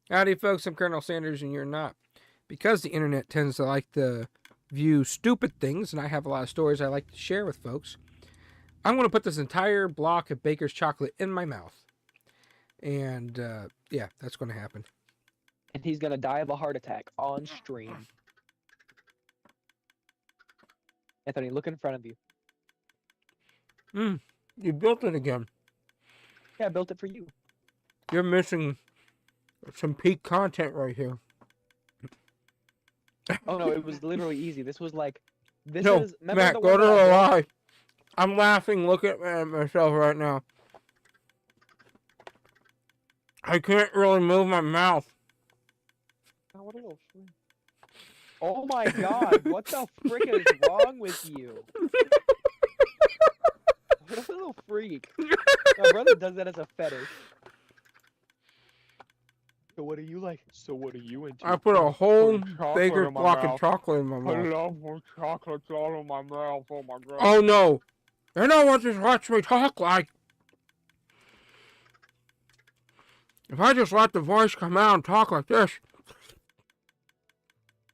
Howdy, folks. I'm Colonel Sanders, and you're not. Because the internet tends to like to view stupid things, and I have a lot of stories I like to share with folks, I'm going to put this entire block of Baker's chocolate in my mouth. And, yeah, that's going to happen. And he's gonna die of a heart attack on stream. Anthony, look in front of you. You built it again. Yeah, I built it for you. You're missing some peak content right here. Oh no, it was literally easy. This was like, No, is. Remember Matt, the go one to that the I built? live. I'm laughing. Look at myself right now. I can't really move my mouth. Oh, what a little freak. Oh my god, what the frick is wrong with you? What a little freak. My brother does that as a fetish. So what are you like? So what are you into? I put a whole Baker's block of mouth. chocolate in my I mouth. love when chocolate's all in my mouth. Oh my god. Oh no! You know what just watch me talk like? If I just let the voice come out and talk like this.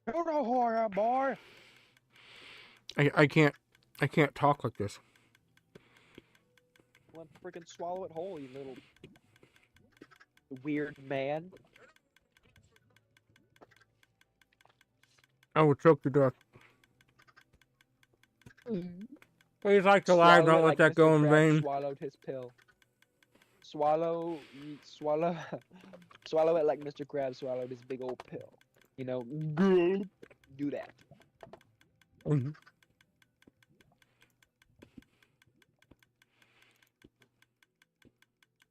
You know who I am, boy. I can't talk like this. Let's freaking swallow it whole, you little weird man. I will choke to death. Please like the live, don't let that go in vain. Swallowed his pill. Swallow it like Mr. Krabs swallowed his big old pill. You know, do that.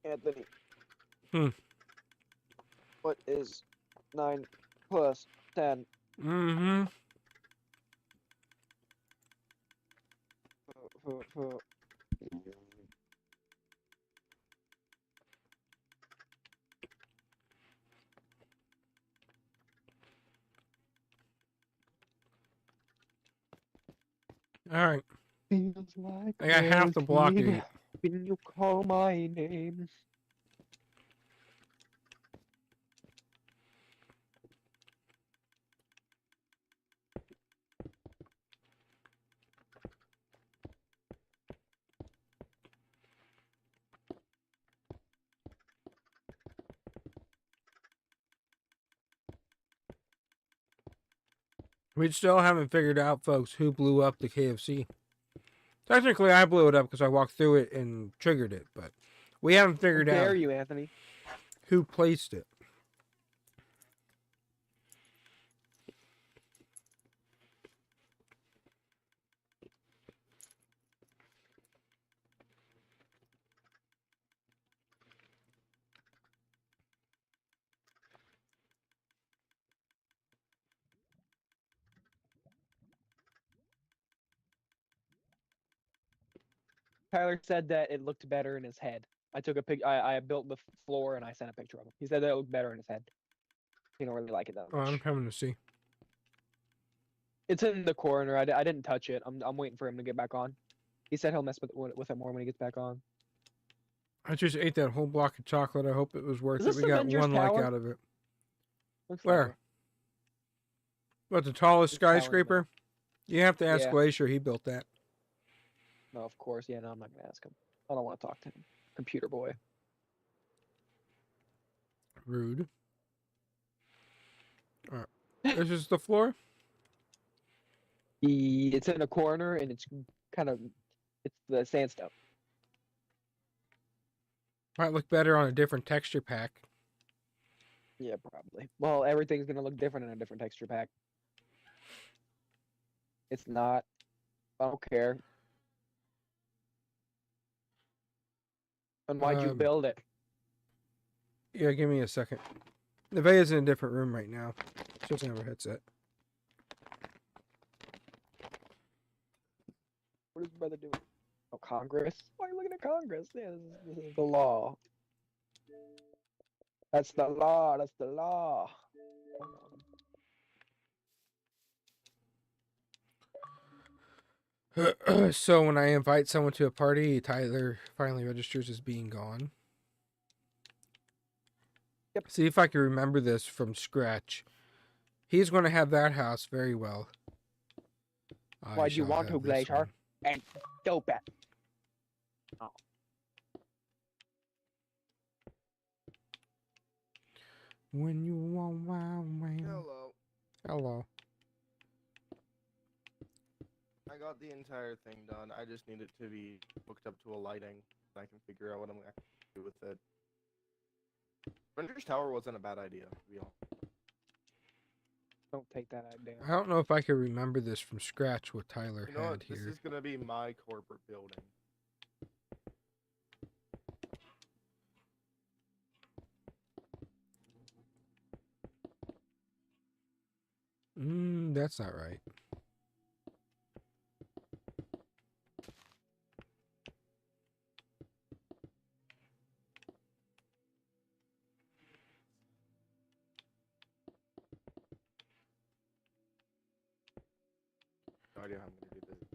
Anthony. What is 9 plus 10? Alright. Feels like I got half the block to eat. When you call my name. We still haven't figured out, folks, who blew up the KFC. Technically, I blew it up because I walked through it and triggered it, but we haven't figured out. How dare you, Anthony? Who placed it. Tyler said that it looked better in his head. I took a pic. I built the floor and I sent a picture of him. He said that it looked better in his head. He don't really like it that Oh, much. I'm coming to see. It's in the corner. I didn't touch it. I'm waiting for him to get back on. He said he'll mess with it more when he gets back on. I just ate that whole block of chocolate. I hope it was worth Is it. this We got Avengers one like Tower? out of it. Looks Where? like it. What, the tallest He's telling me. skyscraper? You have to ask Yeah. Glacier. He built that. No, of course. Yeah, no, I'm not gonna ask him. I don't want to talk to him. Computer boy. Rude. Alright. This is the floor? It's in a corner and it's the sandstone. Might look better on a different texture pack. Yeah, probably. Well, everything's gonna look different in a different texture pack. It's not. I don't care. And why'd you build it? Yeah, give me a second. Nevaeh's in a different room right now. She doesn't have her headset. What is brother doing? Oh, Congress? Why are you looking at Congress? Yeah, this is the law. That's the law. That's the law. So when I invite someone to a party, Tyler finally registers as being gone. Yep. See if I can remember this from scratch. He's going to have that house very well. Why do you want to, Glacier? And dope it. When you want Hello. Hello. I got the entire thing done. I just need it to be hooked up to a lighting. So I can figure out what I'm going to do with it. Render's Tower wasn't a bad idea, to be honest. Don't take that idea. I don't know if I can remember this from scratch what Tyler You know had what? This here. is going to be my corporate building. That's not right. No idea how I'm going to do this.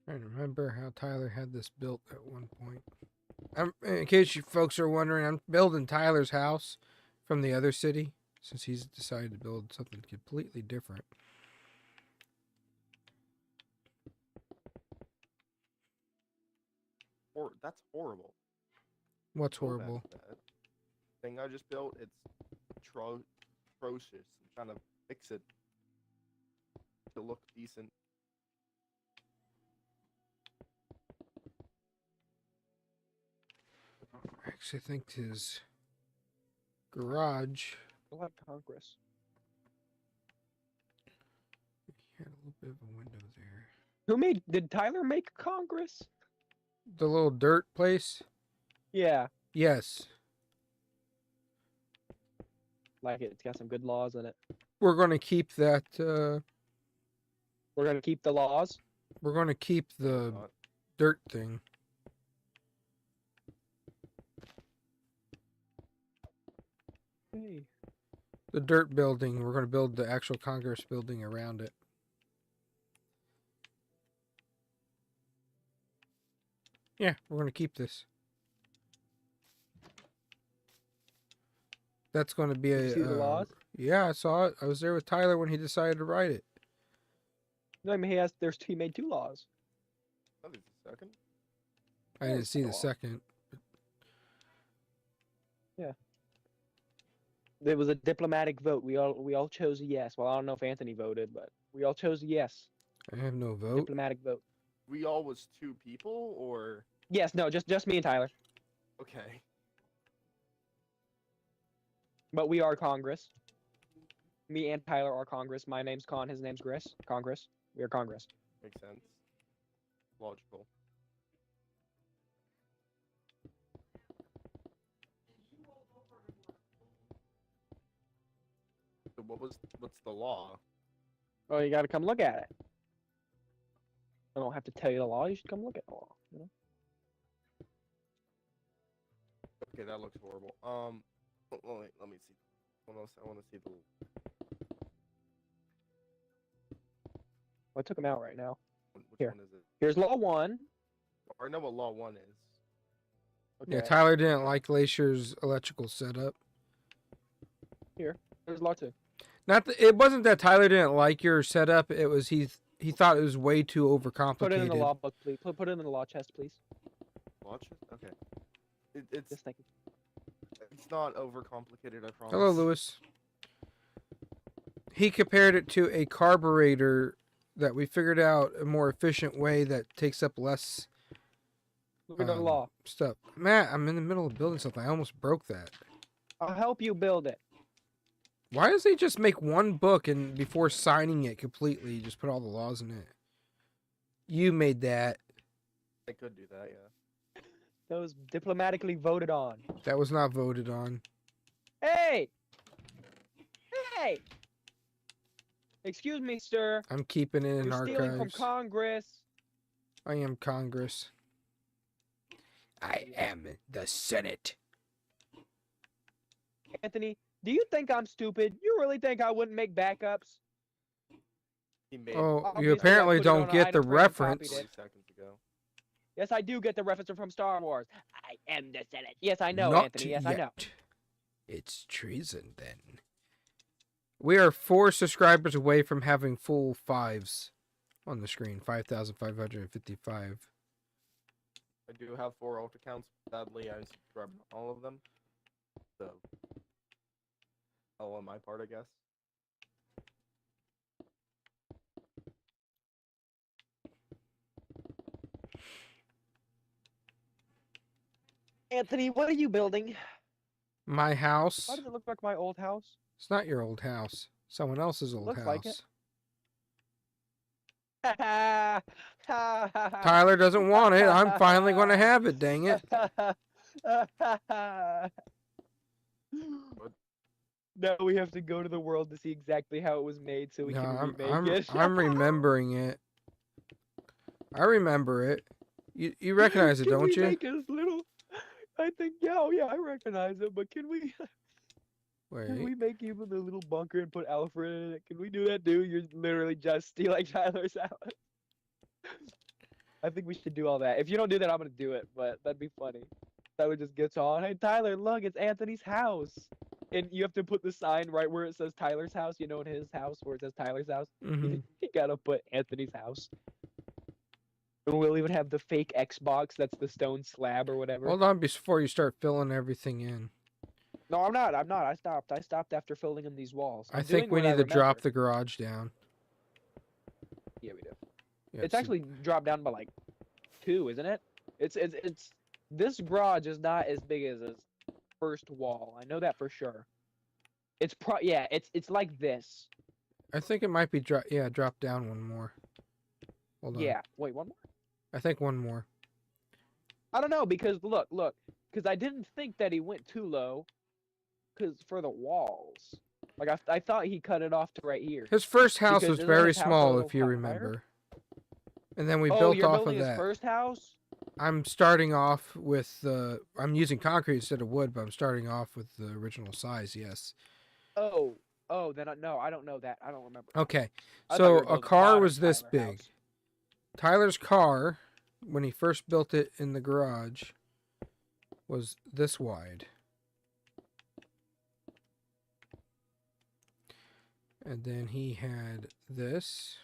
I remember how Tyler had this built at one point. In case you folks are wondering, I'm building Tyler's house from the other city since he's decided to build something completely different. That's horrible. What's So bad horrible? that thing I just built, it's atrocious. I'm trying to fix it to look decent. I actually think his garage We'll have Congress. had a little bit of a window there. Did Tyler make Congress? The little dirt place? Yeah. Yes. Like it. It's got some good laws in it. We're going to keep that. We're gonna keep the laws. We're going to keep the Not- dirt thing. Hey. The dirt building. We're going to build the actual Congress building around it. Yeah, we're going to keep this. That's going to be Did you see the laws? Yeah, I saw it. I was there with Tyler when he decided to write it. No, I mean he made 2 laws. Oh, there's a second? I Yeah, didn't it's see a the law. second. There was a diplomatic vote. We all chose a yes. Well, I don't know if Anthony voted, but we all chose a yes. I have no vote. Diplomatic vote. We all was 2 people, or Yes, no, just me and Tyler. okay, But we are Congress. Me and Tyler are Congress. My name's Con. His name's Gris. Congress. We are Congress. makes sense, logical. So what's the law? Oh, you got to come look at it. I don't have to tell you the law. You should come look at the law. You know? Okay, that looks horrible. Let me see. What else? I want to see the. Well, I took him out right now. Which Here. one is it? Here's Law 1. I know what Law 1 is. Okay. Yeah, Tyler didn't like Glacier's electrical setup. Here's Law 2. It wasn't that Tyler didn't like your setup. It was he thought it was way too overcomplicated. Put it in the law book, please. Put it in the law chest, please. Watch it. Okay. It's Just thank you. it's not overcomplicated. I promise. Hello, Lewis. He compared it to a carburetor that we figured out a more efficient way that takes up less Look at the law. stuff. Matt, I'm in the middle of building something. I almost broke that. I'll help you build it. Why does he just make one book and before signing it completely, just put all the laws in it? You made that. I could do that. Yeah. That was diplomatically voted on. That was not voted on. Hey! Hey! Excuse me, sir. I'm keeping it in You're stealing from archives. Congress. I am Congress. I am the Senate. Anthony, do you think I'm stupid? You really think I wouldn't make backups? He made Oh, Obviously, you I apparently put it on don't an get the item frame and copied reference. it. 30 seconds ago. Yes, I do get the reference from Star Wars. I am the Senate. Yes, I know, Not Anthony. Yes, yet. I know. It's treason then. We are 4 subscribers away from having full 5s on the screen. 5,555. I do have 4 alt accounts. Sadly, I subscribed to all of them. So, all on my part, I guess. Anthony, what are you building? My house. Why does it look like my old house? It's not your old house. Someone else's old Looks house. like it. Tyler Tyler doesn't want it. I'm finally going to have it, dang it. Now we have to go to the world to see exactly how it was made so we No, can I'm remake it. I'm remembering it. I remember it. You recognize it, Can don't we you? make his little... I think, yeah, oh yeah, I recognize it, but can we Wait. make even the little bunker and put Alfred in it? Can we do that, dude? You're literally just stealing Tyler's house. I think we should do all that. If you don't do that, I'm gonna do it, but that'd be funny. Tyler just gets on. Hey, Tyler, look, it's Anthony's house. And you have to put the sign right where it says Tyler's house, you know, in his house where it says Tyler's house. Hmm. You gotta put Anthony's house. And we'll even have the fake Xbox that's the stone slab or whatever. Hold on before you start filling everything in. No, I'm not. I stopped. I stopped after filling in these walls. I I'm think doing we what I need to drop remember. the garage down. Yeah, we do. Yeah, It's actually dropped down by like 2, isn't it? It's this garage is not as big as his first wall. I know that for sure. It's it's like this. I think it might be drop down one more. Hold on. Yeah. Wait, one more? I think one more. I don't know because look, because I didn't think that he went too low, because for the walls. Like I thought he cut it off to right here. His first house Because was isn't very his house a small, little if you higher? remember. And then we Oh, built you're off building of his that. first house? I'm starting off with the. I'm using concrete instead of wood, but I'm starting off with the original size. Yes. Oh, then no, I don't know that. I don't remember. Okay. I thought you So were a building car modern was this Tyler big. house. Tyler's car, when he first built it in the garage, was this wide. And then he had this.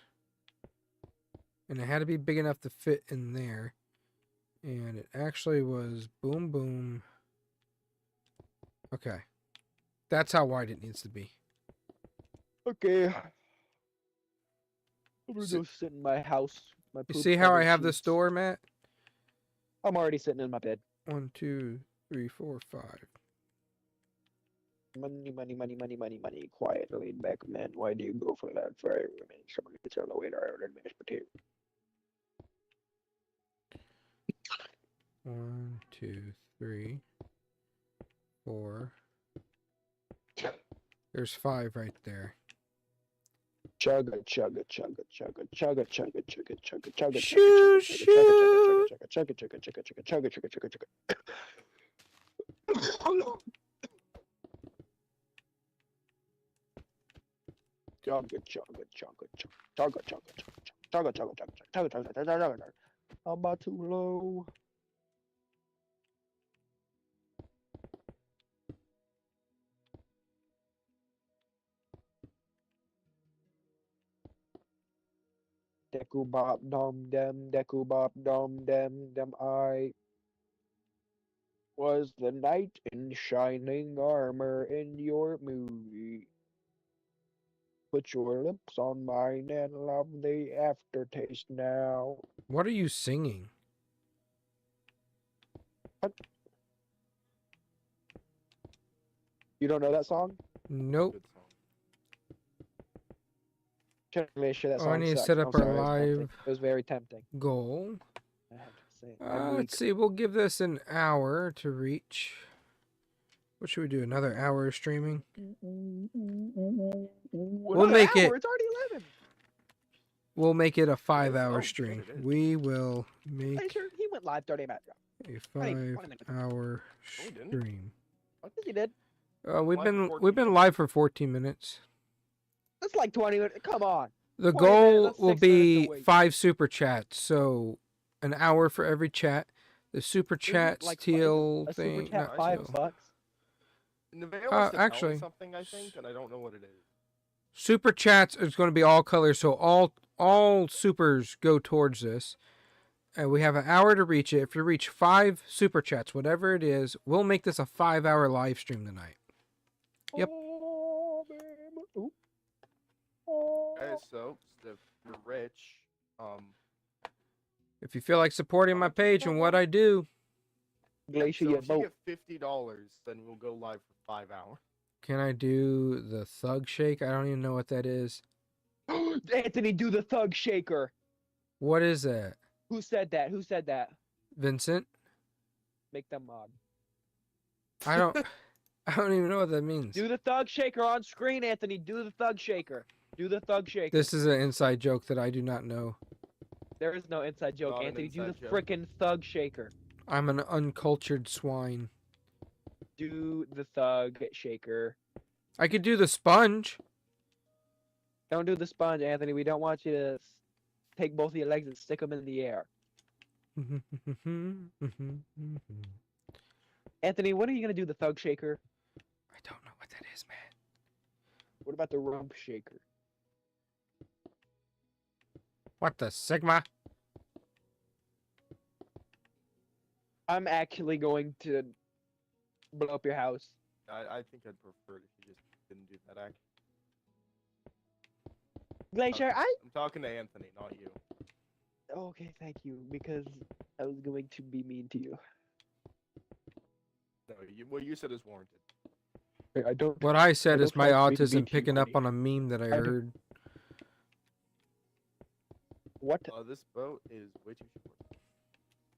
And it had to be big enough to fit in there. And it actually was boom, boom. Okay. That's how wide it needs to be. Okay. I'm gonna So- go sit in my house. My You see how I poop-covered have this sheets. door, Matt? I'm already sitting in my bed. 1, 2, 3, 4, 5. Money, money, money, money, money, money. Quiet, laid back man. Why do you go for that fire? Somebody gets on the waiter. I ordered mashed potato. 1, 2, 3, 4. There's 5 right there. Chugga, chugga, chugga, chugga, chugga, chugga, chugga, chugga, chugga, Shoo, chugga, shoo. chugga, chugga, chugga, chugga, chugga, chugga, chugga, chugga, chugga. Chugga, chugga, chugga, chugga, chugga, chugga, chugga, chugga, chugga, chugga, chugga, chugga, chugga. I'm about too low. Deku bop dum dem, deku bop dum dem dem. I was the knight in shining armor in your movie. Put your lips on mine and love the aftertaste now. What are you singing? You don't know that song? Nope. Good song. Can't really sure that Oh, song I need to sucks. set I'm up our sorry, it was tempting. live It was very tempting. goal. I have to say. I'm weak. Let's see. We'll give this an hour to reach. What should we do? Another hour of streaming? We'll make it- It's already 11. We'll make it a 5-hour Oh, shit, stream. it is. We will Hey, make sure, he went live 30 minutes ago. a 20 minutes. 5-hour Oh, we didn't? stream. Yes, you did. We've Live for been 14 live for 14 minutes. That's like 20 minutes. Come on. The 20 minutes, goal that's will 6 minutes a be week. 5 super chats. So an hour for every chat. The super chats, like teal a super thing, chat not five teal. $5. Nevaeh wants to tell actually- me something, I think, and I don't know what it is. Super chats is going to be all colors, so all supers go towards this. And we have an hour to reach it. If you reach 5 super chats, whatever it is, we'll make this a 5-hour live stream tonight. Yep. Okay, so if you're rich, If you feel like supporting my page and what I do, Glacier, so you if you boat. get $50, then we'll go live for 5 hours. can I do the thug shake? I don't even know what that is. Anthony, do the thug shaker. What is that? Who said that? Who said that? Vincent? Make them mod. I don't even know what that means. Do the thug shaker on screen, Anthony. Do the thug shaker. Do the thug shaker. This is an inside joke that I do not know. There is no inside joke, Not an Anthony. Do the inside joke. frickin' thug shaker. I'm an uncultured swine. Do the thug shaker. I could do the sponge. Don't do the sponge, Anthony. We don't want you to take both of your legs and stick them in the air. Anthony, when are you gonna do the thug shaker? I don't know what that is, man. What about the rump shaker? What the Sigma? I'm actually going to blow up your house. I think I'd prefer it if you just didn't do that act. Glacier, I'm talking to Anthony, not you. Okay, thank you, because I was going to be mean to you. No, what you said is warranted. I don't. What I said I is don't my like me to autism beat you, picking up buddy. on a meme that I don't- heard. What? This boat is way too short.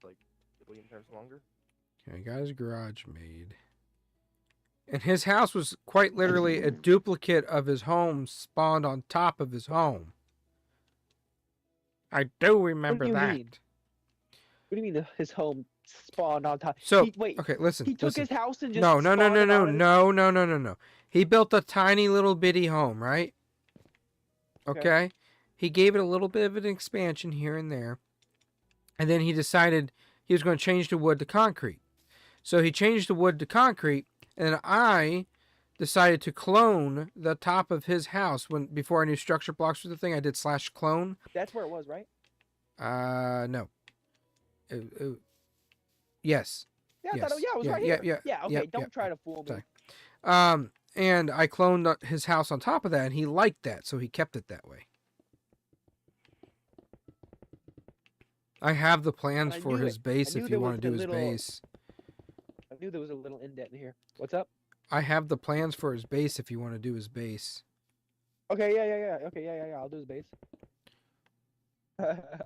Like a billion times longer. Okay, guy's garage made. And his house was quite literally a duplicate of his home spawned on top of his home. I do remember you that. mean? What do you mean his home spawned on top? So, Wait, okay, listen. he took listen. his house and just No. spawned it on his- No. He built a tiny little bitty home, right? Okay. He gave it a little bit of an expansion here and there. And then he decided he was going to change the wood to concrete. So he changed the wood to concrete, and I decided to clone the top of his house before I knew structure blocks was the thing. I did /clone. That's where it was, right? No. Yes. Yeah, I Yes. thought it was Yeah, right yeah, here. yeah, okay, yeah, don't yeah, try to fool me. Sorry. And I cloned his house on top of that, and he liked that, so he kept it that way. I have the plans I for knew his it. base I knew if there you want was to do the his little- base. I knew there was a little indent in here. What's up? I have the plans for his base if you want to do his base. Okay, yeah. Okay, yeah. I'll do his base.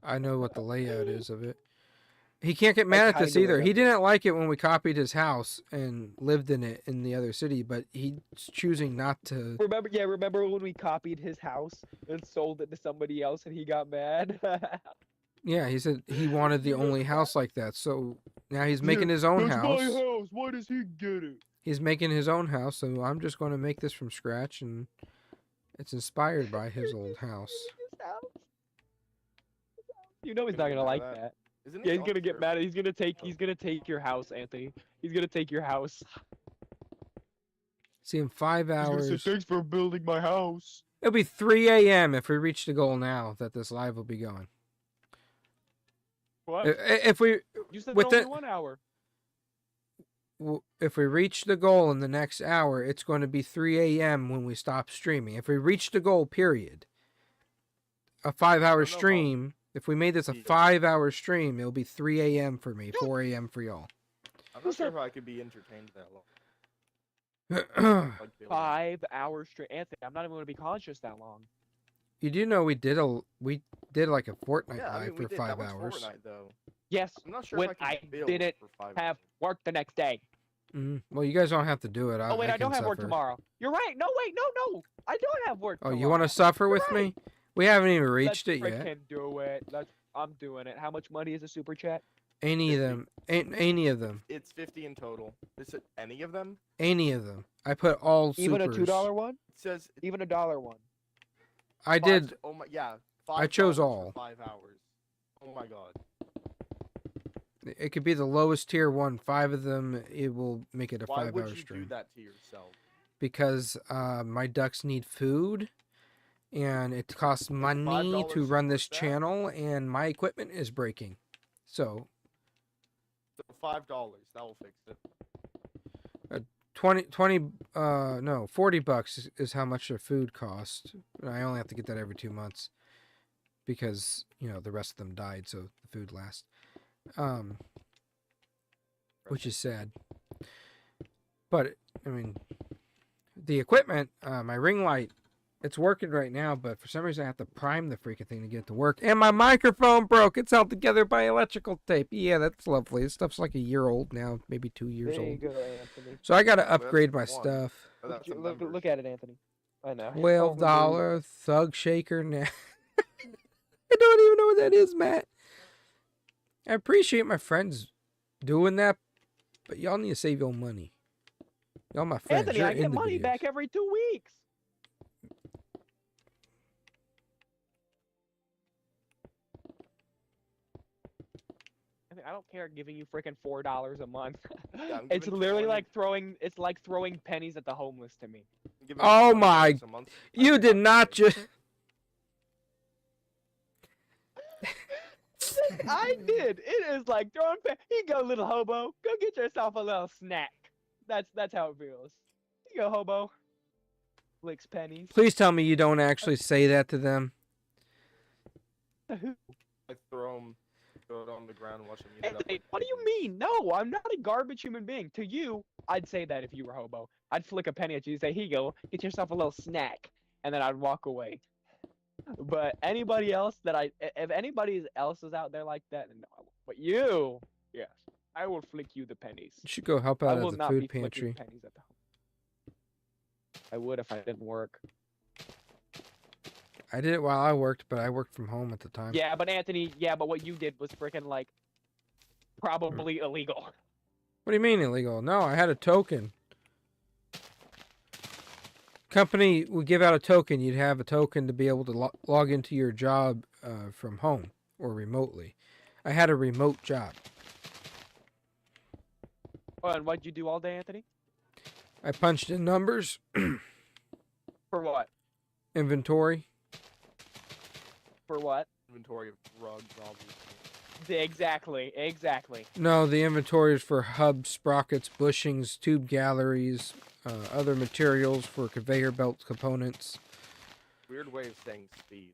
I know what the layout is of it. He can't get mad at this kinda either. what He I- didn't like it when we copied his house and lived in it in the other city, but he's choosing not to. Remember when we copied his house and sold it to somebody else and he got mad? Yeah, he said he wanted the only house like that. So now he's making his own That's my house. house. Why does he get it? He's making his own house, so I'm just going to make this from scratch, and it's inspired by his old house. You know he's not gonna like that. Isn't Yeah, he he's gonna get upstairs? mad. He's gonna take your house, Anthony. He's gonna take your house. See, in 5 He's gonna say, hours, thanks for building my house. it'll be 3 a.m. if we reach the goal now that this live will be going. What? If we You said with only the- 1 hour. if we reach the goal in the next hour, it's going to be 3 a.m. when we stop streaming. If we reach the goal, period, a 5-hour know, stream. If we made this a Yeah. 5-hour stream, it'll be 3 a.m. for me, 4 a.m. for y'all. I'm not sure if I could be entertained that long. You Like Billy. 5 hours straight, Anthony. I'm not even gonna be conscious that long. do know we did like a Fortnite Yeah, I live mean, we for did. 5 That was hours. Fortnite, though. Yes, I'm not sure when if I can build didn't for 5 have hours. work the next day. Well, you guys don't have to do it. Oh wait, I don't can have work suffer. tomorrow. You're right. No, wait, no. I don't have work Oh, tomorrow. you want to suffer with Right. me? We haven't even Let's reached it yet. frickin' do it. I'm doing it. How much money is a super chat? Any of them. Any of them. It's 50 in total. Is it any of them? Any of them. I put all Even a supers. $2 one? It says Even a $1 one? I did. Oh my, yeah. I chose $5 for all. 5 hours. Oh my god. It could be the lowest tier one. 5 of them, it will make it a Why 5-hour would you stream. do that to yourself? Because my ducks need food, and it costs money to $5 run this worth that? channel, and my equipment is breaking. So So $5, that will fix it. 40 bucks is how much their food costs. I only have to get that every 2 months because, you know, the rest of them died, so the food lasts. Which is sad. But, I mean, the equipment, my ring light, it's working right now, but for some reason I have to prime the freaking thing to get it to work. And my microphone broke. It's held together by electrical tape. Yeah, that's lovely. This stuff's like a year old now, maybe 2 years There you old. go, Anthony. So I got to Well, that's upgrade my one. stuff. Oh, that's a Look membership. at it, Anthony. I know. It's $12 thug shaker now. I don't even know what that is, Matt. I appreciate my friends doing that, but y'all need to save your money. Y'all my friends. Anthony, You're I get in the money videos. back every 2 weeks. I don't care giving you freaking $4 a month. Yeah, I'm It's giving literally 20 like throwing pennies at the homeless to me. I'm giving Oh $20 my- a month. You did not just. I did. It is like throwing pennies. Here you go, little hobo. Go get yourself a little snack. That's how it feels. Here you go, hobo. Licks pennies. Please tell me you don't actually say that to them. I throw it on the ground and watch them eat it up. Anthony, like what do you pigeons. mean? No, I'm not a garbage human being. To you, I'd say that if you were hobo. I'd flick a penny at you and say, here you go, get yourself a little snack. And then I'd walk away. But anybody else if anybody else is out there like that, no, I won't. But you, yes, I will flick you the pennies. You should go help I out will at the not food be flicking pantry. pennies at the home. I would if I didn't work. I did it while I worked, but I worked from home at the time. Yeah, but Anthony, but what you did was freaking like probably illegal. What do you mean illegal? No, I had a token. Company would give out a token. You'd have a token to be able to log into your job from home or remotely. I had a remote job. Oh, and what'd you do all day, Anthony? I punched in numbers, For what? inventory. For what? Inventory of drugs, obviously. Exactly. No, the inventory is for hubs, sprockets, bushings, tube galleries, other materials for conveyor belt components. Weird way of saying speed.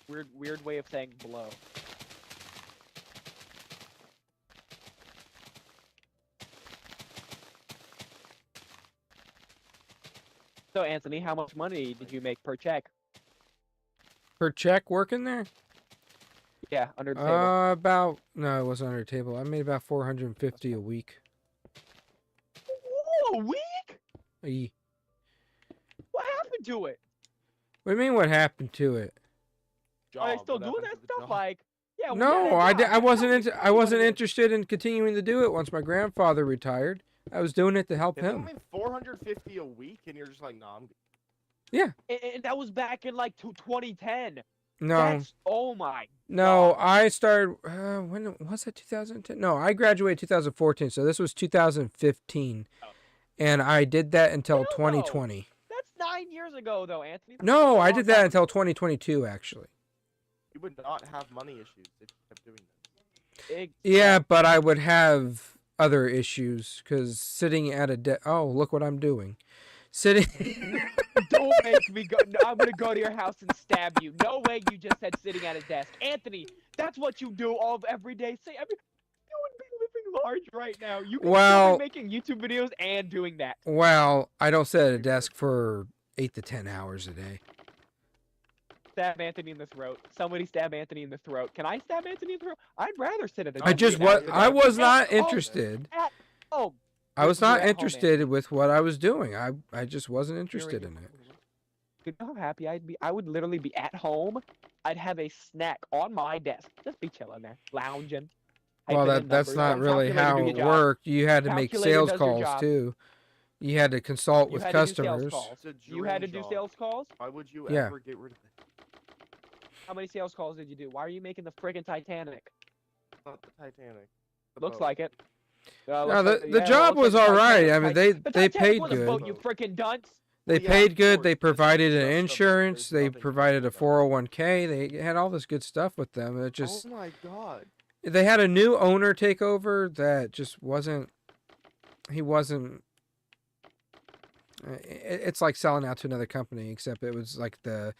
Weird way of saying blow. So Anthony, how much money did you make per check? Per check working there? Yeah, under the table. No, it wasn't under the table. I made about 450 a week. Ooh, a week? What What happened to it? do you mean what happened to it? Are they Job, still what doing happened that to the stuff? job? Like, yeah. we No, got a job. I wasn't Tell me I wasn't what it is. interested in continuing to do it once my grandfather retired. I was doing it to help It's him. only 450 a week, and you're just like, nah, I'm good. And that was back in like 2010. No, That's, oh my. no, God. I started when was that 2010? No, I graduated 2014, so this was 2015. Oh. And I did that until Hell no. 2020. That's 9 years ago, though, Anthony. That's No, a I long did that time until ago. 2022 actually. You would not have money issues if you kept doing that. Yeah, but I would have other issues because sitting at a desk. Oh, look what I'm doing. Sitting. Don't make me go. No, I'm gonna go to your house and stab you. No way. You just said sitting at a desk, Anthony. That's what you do every day. Say, you would be living large right now. You can Well- still be making YouTube videos and doing that. Well, I don't sit at a desk for 8 to 10 hours a day. Stab Anthony in the throat. Somebody stab Anthony in the throat. Can I stab Anthony in the throat? I'd rather sit at a desk. I just than at was. the I desk. was not At home. interested. At home. I was You're not at home, interested with what I was doing. I just wasn't interested in it. You know how happy I'd be? I would literally be at home. I'd have a snack on my desk. Just be chilling there, lounging. Well, typing in that's numbers. not Some really calculator how do your it job. worked. You had to make Calculator sales does your calls job. too. You had to consult You with had to do sales customers. calls. It's a You had to dream do job. sales calls? Why would you Yeah. ever get rid of it? How many sales calls did you do? Why are you making the friggin' Titanic? Not the Titanic. The Looks boat. like it. No, Looks like- the yeah, job looks was like all right. Titanic. I mean, The they Titanic paid was a good. boat, you freaking dunce. They Well, yeah, paid of good. course, They this is provided an just a boat. insurance. There's They nothing provided a special about it. 401k. They had all this good stuff with them. It just Oh my god. they had a new owner take over that just wasn't. He wasn't. It's like selling out to another company, except it was like the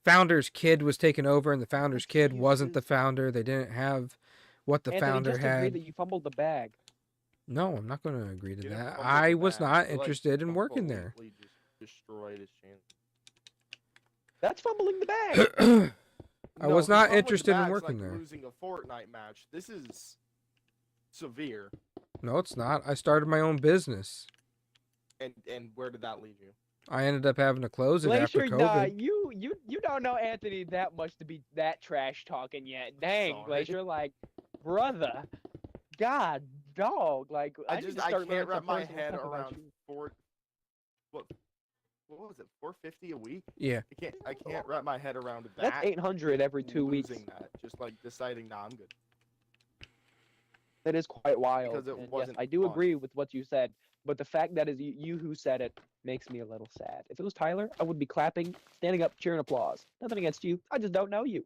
founder's kid was taking over, and the founder's kid wasn't the Excuses. founder. They didn't have what the Anthony, founder just agree had. that you fumbled the bag. No, I'm not going to agree to You didn't that. fumble I the was bag, not you, like, interested in working there. completely just destroyed his chance. That's fumbling the bag. I was not fumbling the interested in bag's working like there. losing a Fortnite match. This is severe. No, it's not. I started my own business. And where did that lead you? I ended up having to close it after Glacier, COVID. nah, you don't know Anthony that much to be that trash talking yet. Dang, Sorry. Glacier, like, brother, God, dog, like, I need to I start can't learning wrap some my personal head stuff about around you. what was it, $450 a week? Yeah. I can't wrap my head around that. That's 800 every 2 weeks. losing that, just like deciding, nah, I'm good. That is quite wild. Because it and yes, wasn't I do fun. agree with what you said, but the fact that is you who said it makes me a little sad. If it was Tyler, I would be clapping, standing up, cheering applause. Nothing against you. I just don't know you.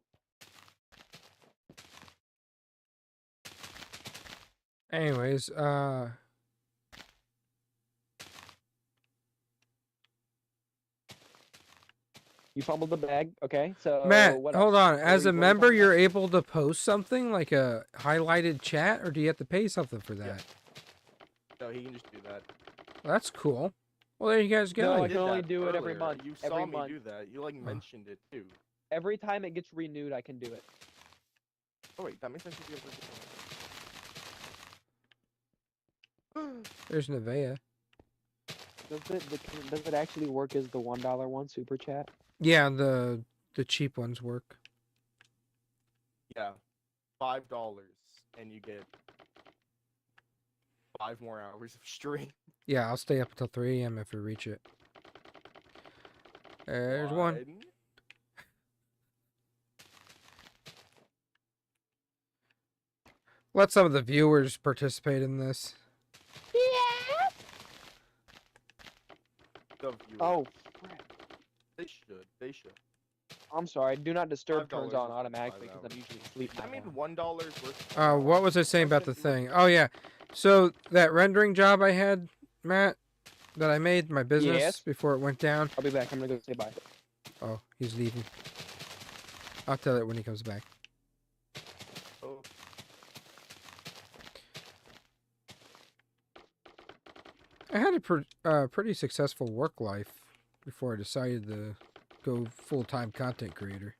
Anyways, You fumbled the bag. Okay, so Matt, what hold else? on. What As were a you member, talking you're about? able to post something like a highlighted chat, or do you have to pay something for that? No, he can just do that. That's cool. Well, there you guys go. No, I did can only that do it every earlier. month. You Every saw me month. do that. You like mentioned it too. Every time it gets renewed, I can do it. Oh wait, that means I should be able to do it. There's Nevea. Does it actually work as the $1 one super chat? Yeah, the cheap ones work. Yeah, $5, and you get 5 more hours of stream. Yeah, I'll stay up until 3 a.m. if we reach it. There's one. Let some of the viewers participate in this. The viewers. Oh, crap. They should. They should. I'm sorry. Do not disturb $5 turns on is automatically 5 because I'm hours. usually asleep. I by mean, then. $1 worth. What was I saying about the thing? Oh, yeah. So, that rendering job I had, Matt, that I made, my business, Yes. before it went down. I'll be back. I'm gonna go say bye. Oh, he's leaving. I'll tell it when he comes back. Oh, I had a pretty successful work life before I decided to go full-time content creator.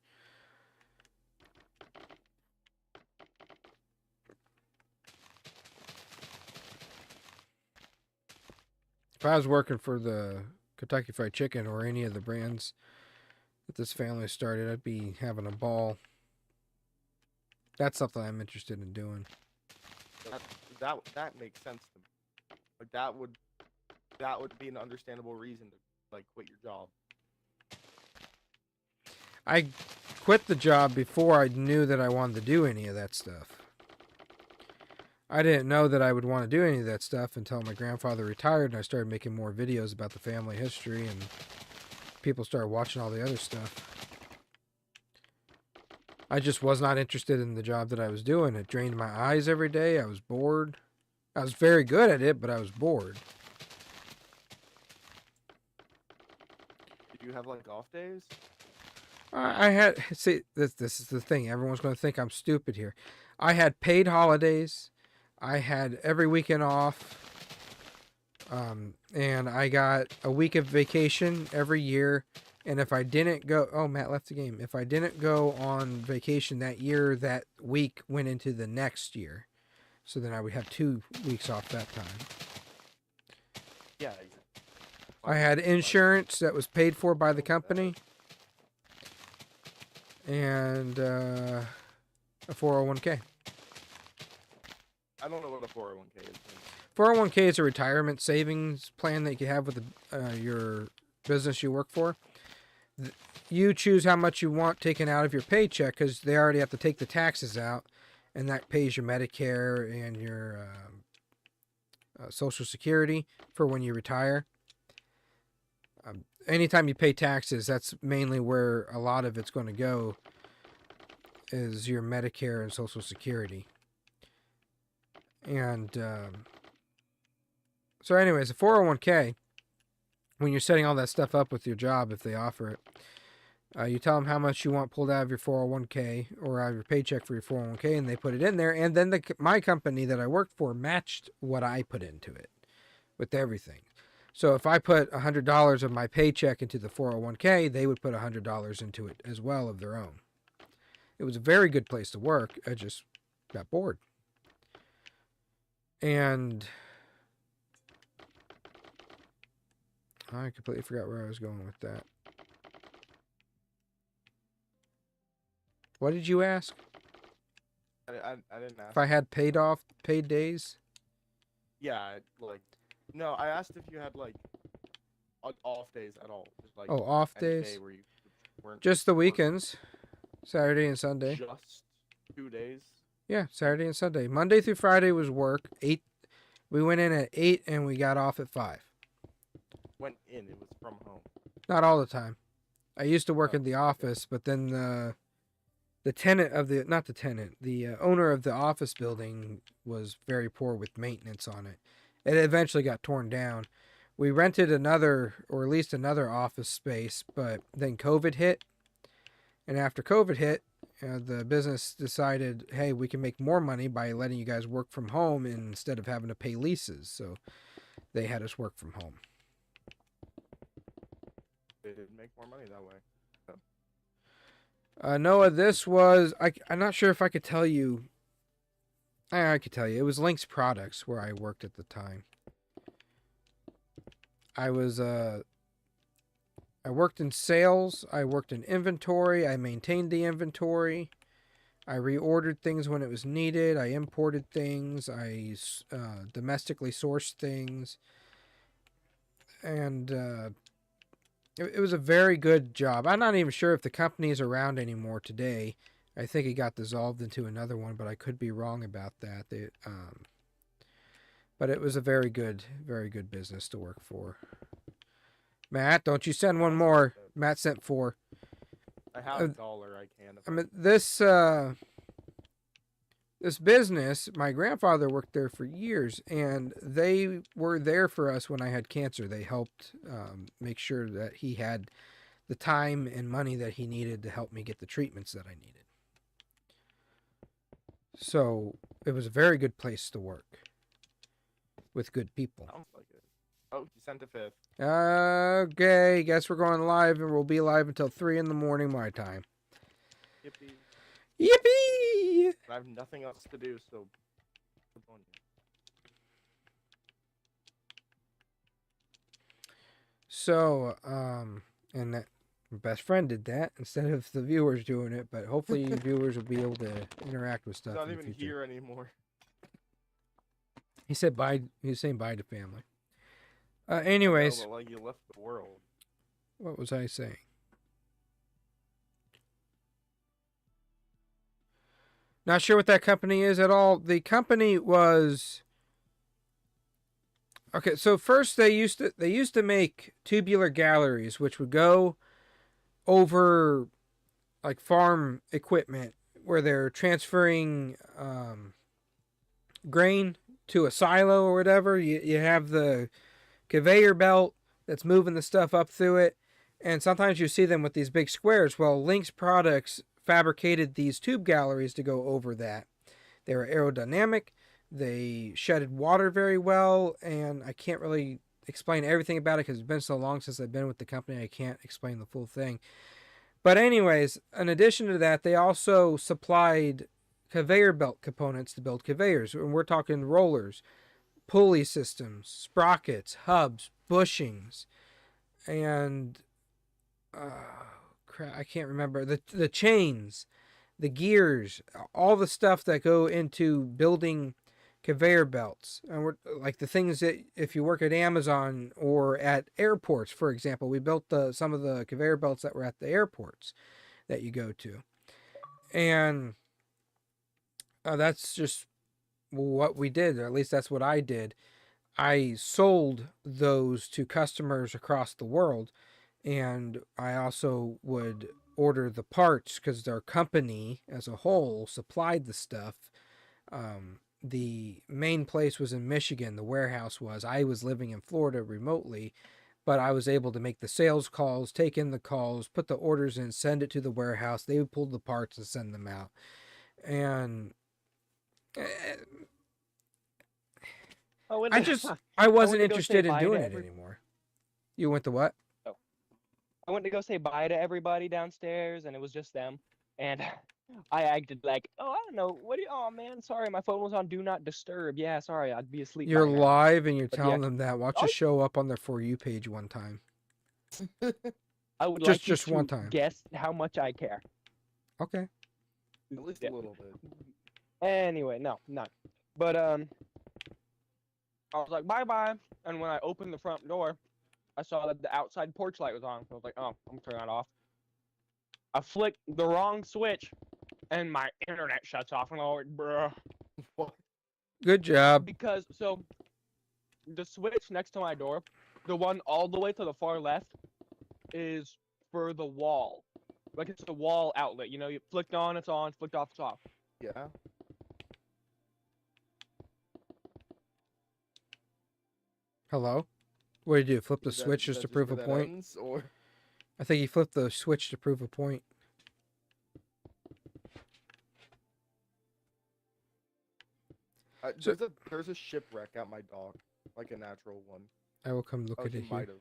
If I was working for the Kentucky Fried Chicken or any of the brands that this family started, I'd be having a ball. That's something I'm interested in doing. that makes sense to me. Like that would be an understandable reason to like quit your job. I quit the job before I knew that I wanted to do any of that stuff. I didn't know that I would want to do any of that stuff until my grandfather retired and I started making more videos about the family history and people started watching all the other stuff. I just was not interested in the job that I was doing. It drained my eyes every day. I was bored. I was very good at it, but I was bored. Did you have like off days? I had, see, this is the thing. Everyone's going to think I'm stupid here. I had paid holidays. I had every weekend off. And I got a week of vacation every year. And if I didn't go, oh, Matt left the game. If I didn't go on vacation that year, that week went into the next year. So then I would have 2 weeks off that time. Yeah. I had insurance that was paid for by the company. And a 401k. I don't know what a 401k is. 401k is a retirement savings plan that you have with your business you work for. You choose how much you want taken out of your paycheck because they already have to take the taxes out. and that pays your Medicare and your Social Security for when you retire. Anytime you pay taxes, that's mainly where a lot of it's going to go, is your Medicare and Social Security. And so anyways, the 401k, when you're setting all that stuff up with your job, if they offer it, you tell them how much you want pulled out of your 401k or out of your paycheck for your 401k, and they put it in there. And then my company that I worked for matched what I put into it with everything. So if I put $100 of my paycheck into the 401k, they would put $100 into it as well of their own. It was a very good place to work. I just got bored. And I completely forgot where I was going with that. What did you ask? I didn't ask. If I had paid days? Yeah, like, no, I asked if you had like off days at all. Just like Oh, off any days? day where you weren't Just the working. weekends. Saturday and Sunday. Just 2 days. Yeah, Saturday and Sunday. Monday through Friday was work. 8. We went in at 8 and we got off at 5. Went in. It was from home. Not all the time. I used to work Oh, in the okay. office, but then the tenant of the, not the tenant, the owner of the office building was very poor with maintenance on it. It eventually got torn down. We rented another, or at least another office space, but then COVID hit. And after COVID hit, the business decided, hey, we can make more money by letting you guys work from home instead of having to pay leases. So they had us work from home. They did make more money that way. Noah, this was, I'm not sure if I could tell you. I could tell you. It was Lynx Products where I worked at the time. I worked in sales. I worked in inventory. I maintained the inventory. I reordered things when it was needed. I imported things. I domestically sourced things. And it was a very good job. I'm not even sure if the company is around anymore today. I think it got dissolved into another one, but I could be wrong about that. But it was a very good business to work for. Matt, don't you send one more. Matt sent 4. I have a dollar. I can. I mean, this business, my grandfather worked there for years, and they were there for us when I had cancer. They helped make sure that he had the time and money that he needed to help me get the treatments that I needed. So it was a very good place to work with good people. Sounds like it. Oh, you sent a 5th. Okay, guess we're going live, and we'll be live until 3 in the morning my time. Yippee! Yippee! I have nothing else to do, so. So, and that my best friend did that instead of the viewers doing it, but hopefully you viewers will be able to interact with stuff. He's not in the even future. here anymore. He said bye. He was saying bye to family. Anyways, No, but, like, you left the world. what was I saying? Not sure what that company is at all. The company was okay. So first they used to make tubular galleries, which would go over like farm equipment where they're transferring grain to a silo or whatever. You have the conveyor belt that's moving the stuff up through it, and sometimes you see them with these big squares. Well, Lynx Products fabricated these tube galleries to go over that. They were aerodynamic, they shedded water very well, and I can't really explain everything about it because it's been so long since I've been with the company I can't explain the full thing. But anyways, in addition to that, they also supplied conveyor belt components to build conveyors, and we're talking rollers, pulley systems, sprockets, hubs, bushings, and I can't remember the chains, the gears, all the stuff that go into building conveyor belts. And we're like the things that if you work at Amazon or at airports, for example, we built some of the conveyor belts that were at the airports that you go to. And That's just what we did, or at least that's what I did. I sold those to customers across the world, and I also would order the parts because their company as a whole supplied the stuff. The main place was in Michigan, the warehouse was. I was living in Florida remotely, but I was able to make the sales calls, take in the calls, put the orders in, send it to the warehouse. They would pull the parts and send them out. And eh, I went I to, just, I I went wasn't to go say interested in bye to doing it anymore. You went to what? I went to go say bye to everybody downstairs, and it was just them. And I acted like, oh, I don't know, what do you? Oh man, sorry, my phone was on Do Not Disturb. Yeah, sorry, I'd be asleep You're by now. live and you're But yeah, telling them that. Watch I, it show up on their For You page one time. I would Just- like you just one to time. guess how much I care. Okay. At least Yeah. a little bit. Anyway, no, none. But I was like, bye bye, and when I opened the front door, I saw that the outside porch light was on. I was like, oh, I'm gonna turn that off. I flicked the wrong switch, and my internet shuts off, and I'm like, bruh. What? Good job. Because so the switch next to my door, the one all the way to the far left, is for the wall. Like it's a wall outlet. You know, you flicked on, it's on, flicked off, it's off. Yeah. Hello? What did you do? Flip the Is that- switch is just that to prove a where that point? ends, or I think he flipped the switch to prove a point. So- there's a shipwreck at my dock, like a natural one. I will come look Oh, at he it here. might have.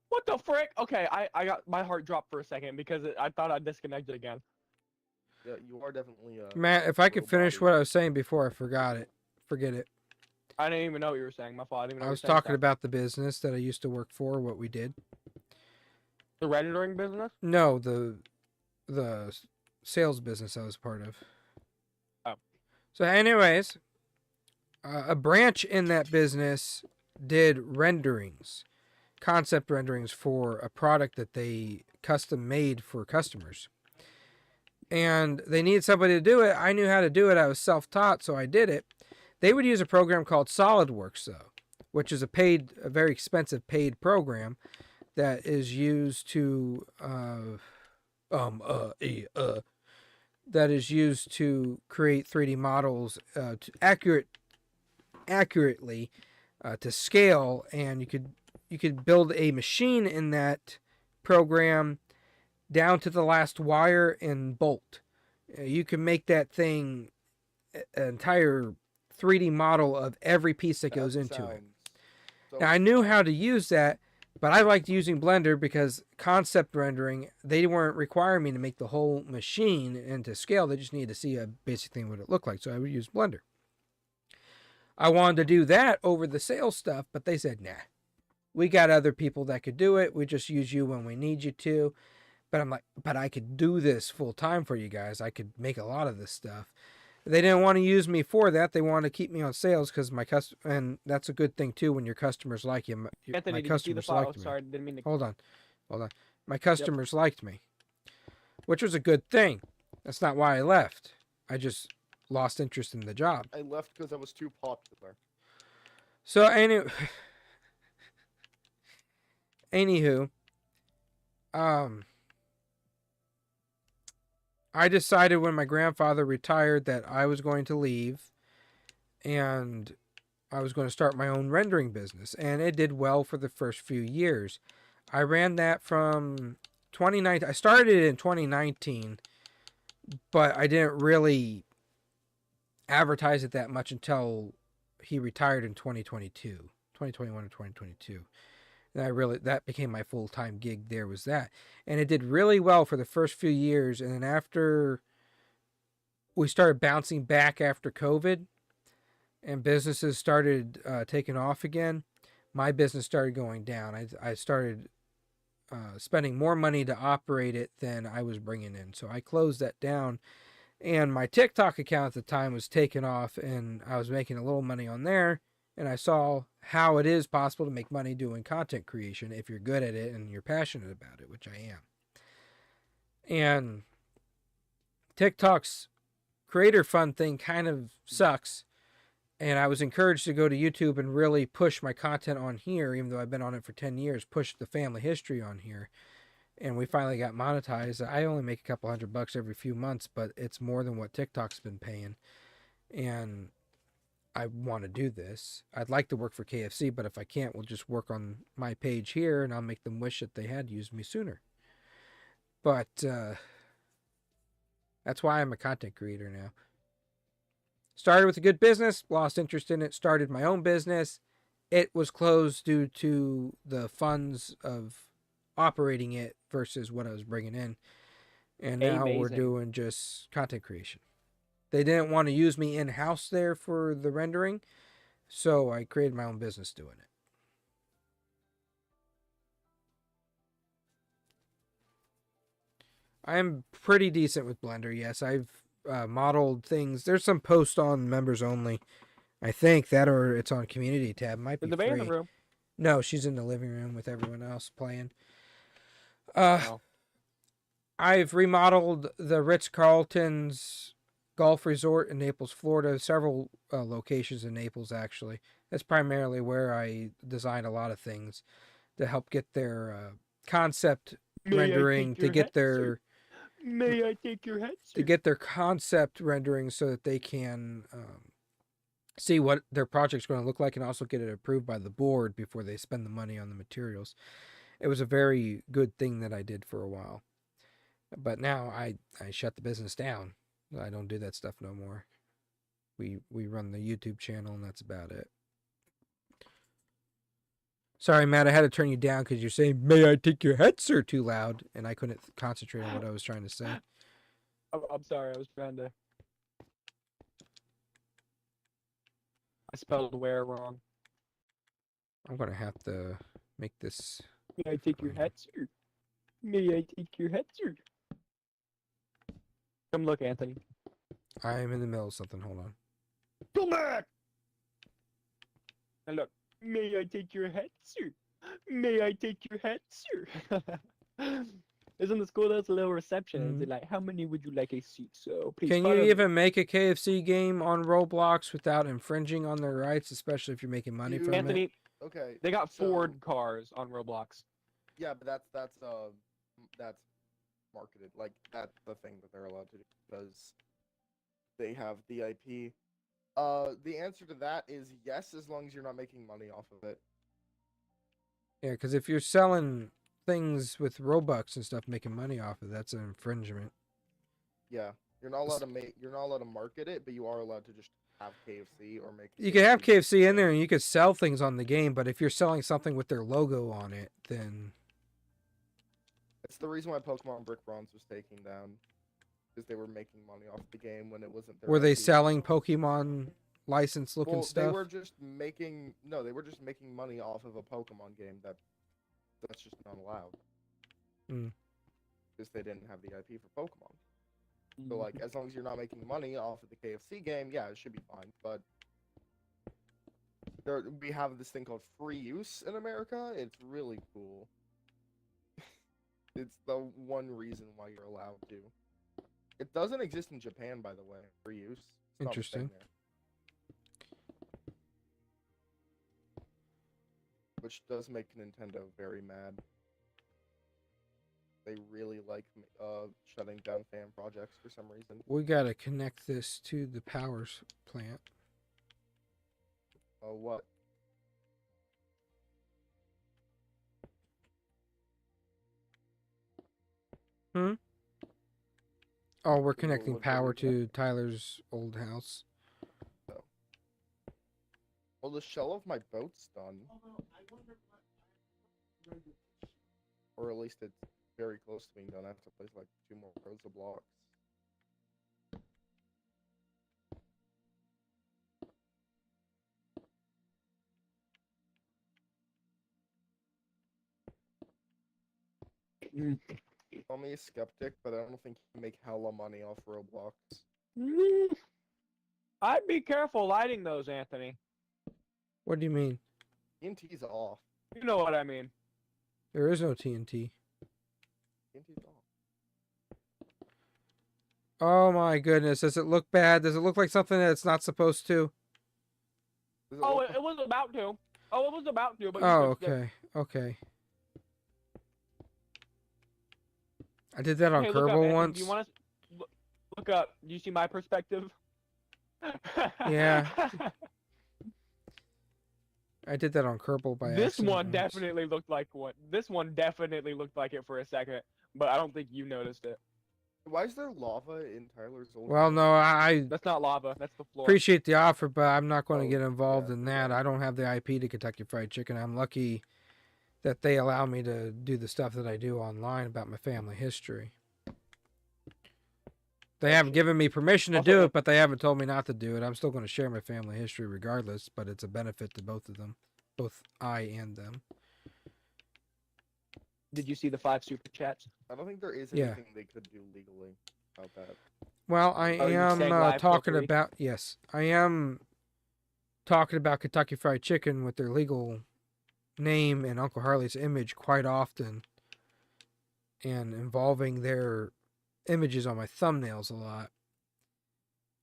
What the frick? Okay, I got my heart dropped for a second because I thought I disconnected again. Yeah, you are definitely Matt, if I could little finish body. what I was saying before I forgot it. Forget it. I didn't even know what you were saying. My fault. I didn't even know I what was you were saying. talking about the business that I used to work for, what we did. The rendering business. No, the sales business I was part of. Oh. So, anyways, a branch in that business did renderings, concept renderings for a product that they custom made for customers. And they needed somebody to do it. I knew how to do it. I was self-taught, so I did it. They would use a program called SolidWorks, though, which is a very expensive paid program that is used to that is used to create 3D models to accurately to scale, and you could build a machine in that program down to the last wire and bolt. You can make that thing an entire 3D model of every piece that goes into it. So Now, I knew how to use that, but I liked using Blender because concept rendering, they weren't requiring me to make the whole machine into scale. They just needed to see a basic thing what it looked like. So I would use Blender. I wanted to do that over the sales stuff, but they said, nah, we got other people that could do it. We just use you when we need you to. But I'm like, but I could do this full time for you guys. I could make a lot of this stuff. They didn't want to use me for that. They wanted to keep me on sales because and that's a good thing too when your customers like you. Anthony, My did you see the customers file? liked me. Sorry, didn't mean to. Hold on. My customers liked me, which was a good thing. That's not why I left. I just lost interest in the job. I left because I was too popular. So anywho, I decided when my grandfather retired that I was going to leave and I was going to start my own rendering business, and it did well for the first few years. I ran that from 2019. I started it in 2019, but I didn't really advertise it that much until he retired in 2021 or 2022. And that became my full-time gig there was that. And it did really well for the first few years. And then after we started bouncing back after COVID and businesses started taking off again, my business started going down. I started spending more money to operate it than I was bringing in. So I closed that down. And my TikTok account at the time was taken off and I was making a little money on there. And I saw how it is possible to make money doing content creation if you're good at it and you're passionate about it, which I am. And TikTok's creator fund thing kind of sucks. And I was encouraged to go to YouTube and really push my content on here, even though I've been on it for 10 years, push the family history on here. And we finally got monetized. I only make a couple $100 every few months, but it's more than what TikTok's been paying. And I want to do this. I'd like to work for KFC, but if I can't, we'll just work on my page here and I'll make them wish that they had used me sooner. But that's why I'm a content creator now. Started with a good business, lost interest in it, started my own business. It was closed due to the funds of operating it versus what I was bringing in. And now we're Amazing. doing just content creation. They didn't want to use me in-house there for the rendering, so I created my own business doing it. I'm pretty decent with Blender, yes. I've modeled things. There's some posts on members only. I think that, or it's on community tab. Might be Is the free. band in the room? No, she's in the living room with everyone else playing. Oh. I've remodeled the Ritz-Carlton's golf resort in Naples, Florida. Several locations in Naples, actually. That's primarily where I design a lot of things to help get their concept rendering, to get their May I take your head, sir? to get their concept rendering so that they can see what their project's going to look like and also get it approved by the board before they spend the money on the materials. It was a very good thing that I did for a while. But now I shut the business down. I don't do that stuff no more. We run the YouTube channel and that's about it. Sorry, Matt, I had to turn you down because you're saying, "May I take your head, sir?" too loud, and I couldn't concentrate on what I was trying to say. I'm sorry, I was trying to. I spelled where wrong. I'm going to have to make this... May I take your head, sir? May I take your head, sir? Come look, Anthony. I'm in the middle of something. Hold on. Come back! And look. May I take your head, sir? May I take your head, sir? Isn't the school that's a little reception? They're like, how many would you like a seat? So please. Can you follow me." even make a KFC game on Roblox without infringing on their rights, especially if you're making money from Anthony, it? Okay. they got so- Ford cars on Roblox. Yeah, but that's marketed. Like that's the thing that they're allowed to do because they have the IP. The answer to that is yes, as long as you're not making money off of it. Yeah, because if you're selling things with Robux and stuff, making money off of that's an infringement. Yeah, you're not allowed to you're not allowed to market it, but you are allowed to just have KFC or make. You can have KFC in there and you could sell things on the game, but if you're selling something with their logo on it, then it's the reason why Pokemon Brick Bronze was taken down, because they were making money off the game when it wasn't their were they IP. selling Pokemon license looking Well, stuff? they were just making money off of a Pokemon game that's just not allowed. Mm. Because they didn't have the IP for Pokemon. So like, as long as you're not making money off of the KFC game, yeah, it should be fine. But we have this thing called free use in America. It's really cool. It's the one reason why you're allowed to. It doesn't exist in Japan, by the way. Free use. It's not a thing Interesting. there. Which does make Nintendo very mad. They really like shutting down fan projects for some reason. We gotta connect this to the power plant. Oh, what? Oh, we're connecting what power is that? to Tyler's old house. Well, the shell of my boat's done. Or at least it's very close to being done. I have to place like 2 more rows of blocks. Call me a skeptic, but I don't think you can make hella money off Roblox. I'd be careful lighting those, Anthony. What do you mean? TNT's off. You know what I mean. There is no TNT. TNT's off. Oh my goodness. Does it look bad? Does it look like something that's not supposed to? Does it Oh, look it was about to. Oh, it was about to, but you Oh, fixed it. okay. Okay. I did that on Hey, look up, Kerbal Anthony. once. Do you want to look up? Do you see my perspective? Yeah. I did that on Kerbal by This accident one once. definitely looked like one. This one definitely looked like it for a second, but I don't think you noticed it. Why is there lava in Tyler's old Well, house? no, I That's not lava. That's the floor. appreciate the offer, but I'm not going to Oh, get involved yeah, in you're that. right. I don't have the IP to Kentucky Fried Chicken. I'm lucky that they allow me to do the stuff that I do online about my family history. They haven't given me permission to Also, do it, but they haven't told me not to do it. I'm still going to share my family history regardless, but it's a benefit to both of them, both I and them. Did you see the 5 super chats? I don't think there is Yeah. anything they could do legally about that. Well, I Oh, you're saying am live, feel talking free. about, yes, I am talking about Kentucky Fried Chicken with their legal name and Uncle Harley's image quite often, and involving their images on my thumbnails a lot.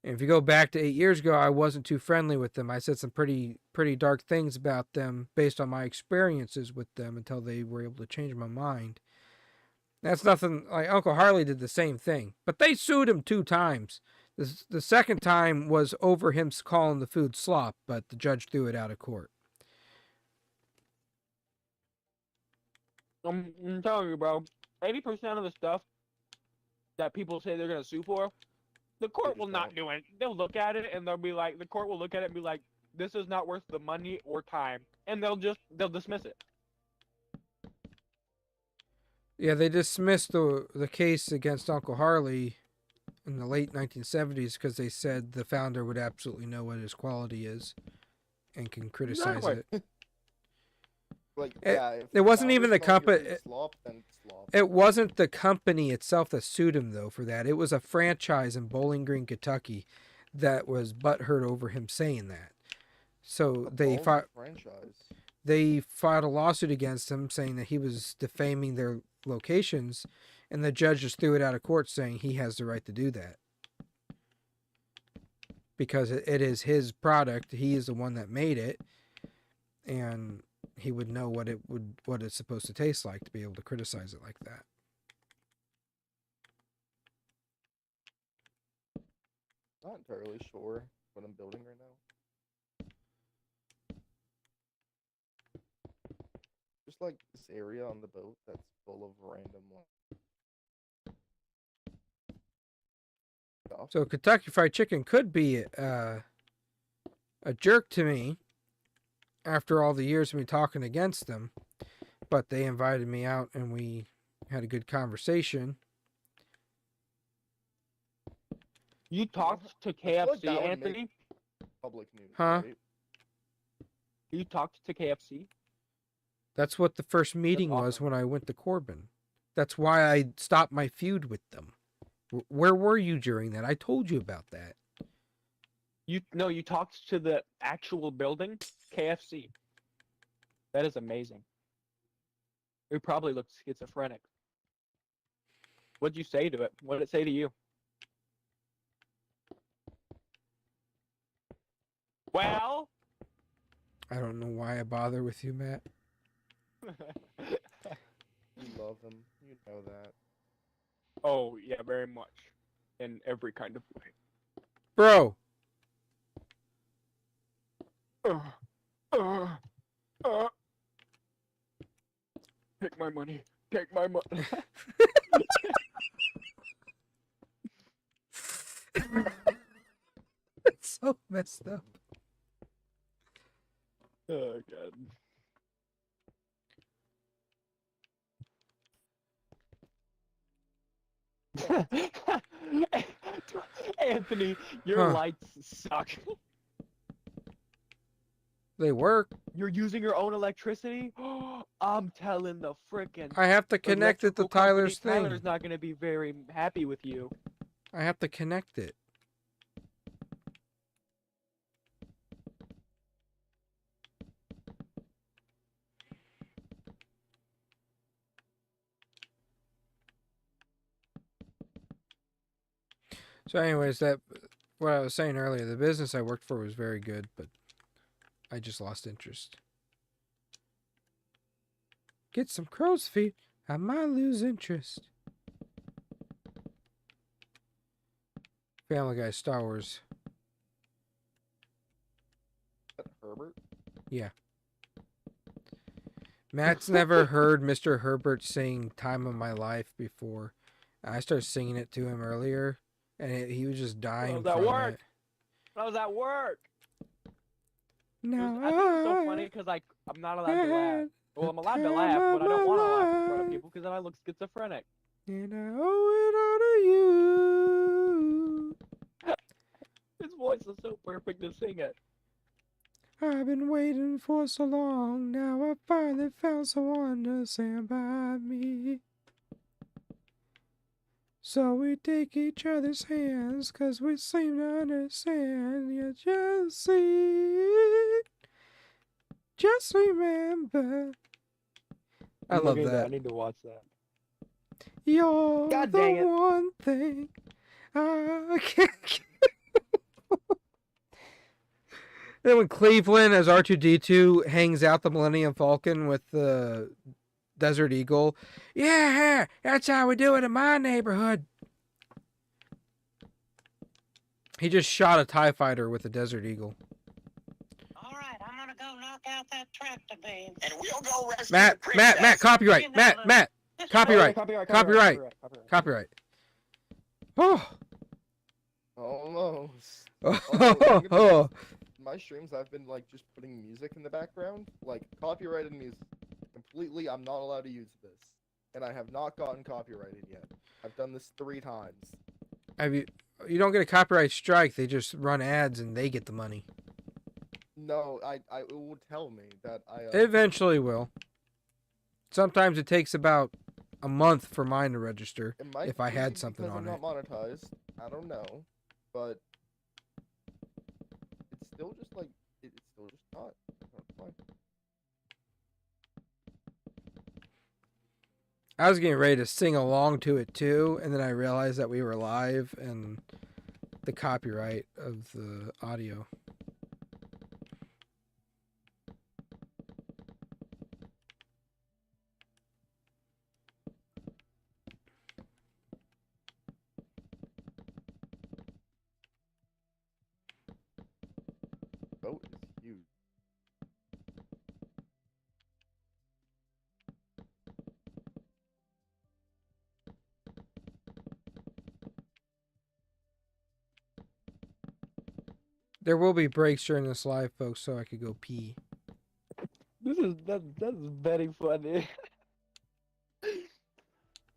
And if you go back to 8 years ago, I wasn't too friendly with them. I said some pretty dark things about them based on my experiences with them until they were able to change my mind. That's nothing like Uncle Harley did the same thing, but they sued him 2 times. The second time was over him calling the food slop, but the judge threw it out of court. I'm telling you, bro. 80% of the stuff that people say they're gonna sue for, the court just will not don't. do it. They'll look at it and they'll be like, the court will look at it and be like, this is not worth the money or time, and they'll dismiss it. Yeah, they dismissed the case against Uncle Harley in the late 1970s because they said the founder would absolutely know what his quality is and can criticize Exactly. it. Like, It- yeah, if it wasn't founders even the thought your compa- food's slop, then it's slop. It wasn't the company itself that sued him, though, for that. It was a franchise in Bowling Green, Kentucky that was butthurt over him saying that. So they Ballsy filed franchise. a lawsuit against him saying that he was defaming their locations, and the judge just threw it out of court saying he has the right to do that. Because it is his product, he is the one that made it, and he would know what it's supposed to taste like to be able to criticize it like that. Not entirely sure what I'm building right now. Just like this area on the boat that's full of random stuff. So Kentucky Fried Chicken could be a jerk to me after all the years of me talking against them, but they invited me out and we had a good conversation. You talked to feel like KFC, that would Anthony? Public news, Huh? right? You talked to KFC? That's what the first meeting was awesome. when I went to Corbin. That's why I stopped my feud with them. Where were you during that? I told you about that. You talked to the actual building, KFC. That is amazing. It probably looked schizophrenic. What'd you say to it? What did it say to you? Well, I don't know why I bother with you, Matt. You love them. You know that. oh yeah, very much, in every kind of way. Bro, Take my money. Take my money. it's so messed up. Oh god. Anthony, your Huh. lights suck. They work. You're using your own electricity? I'm telling the frickin' I have to connect it to electrical company, Tyler's thing. Tyler's not gonna be very happy with you. I have to connect it. So, anyways, that what I was saying earlier, the business I worked for was very good, but I just lost interest. Get some crow's feet. I might lose interest. Family Guy, Star Wars. Herbert? Matt's never heard Mr. Herbert sing "Time of My Life" before. I started singing it to him earlier, and he was just dying that from work? it. When I was at work. No, I think it's so funny because I'm not allowed to laugh. had Well, I'm allowed the to laugh, time but I don't of want to my laugh in front of life. people because then I look schizophrenic. And I owe it all to you. His voice is so perfect to sing it. I've been waiting for so long. Now I finally found someone to stand by me. So we take each other's hands, 'cause we seem to understand. You just remember. I love that. I need to watch that. You're God the dang it. one thing I can't. Then when Cleveland as R2D2 hangs out the Millennium Falcon with the Desert Eagle, yeah, that's how we do it in my neighborhood. He just shot a TIE fighter with a Desert Eagle. All right, I'm gonna go knock out that tractor beam. And we'll go rescue Matt, the princess. Matt, copyright. Matt, copyright. Copyright. Copyright. Oh. Almost. Oh. My streams, I've been like just putting music in the background, like copyrighted music. Completely, I'm not allowed to use this, and I have not gotten copyrighted yet. I've done this 3 times. You don't get a copyright strike. They just run ads and they get the money. No, it will tell me that I. It eventually will. Sometimes it takes about a month for mine to register. It might if I had be something because on I'm it. not monetized. I don't know, but it's still just like it's still just not. Fine. I was getting ready to sing along to it too, and then I realized that we were live and the copyright of the audio. Boat is huge. There will be breaks during this live, folks, so I could go pee. That's very funny.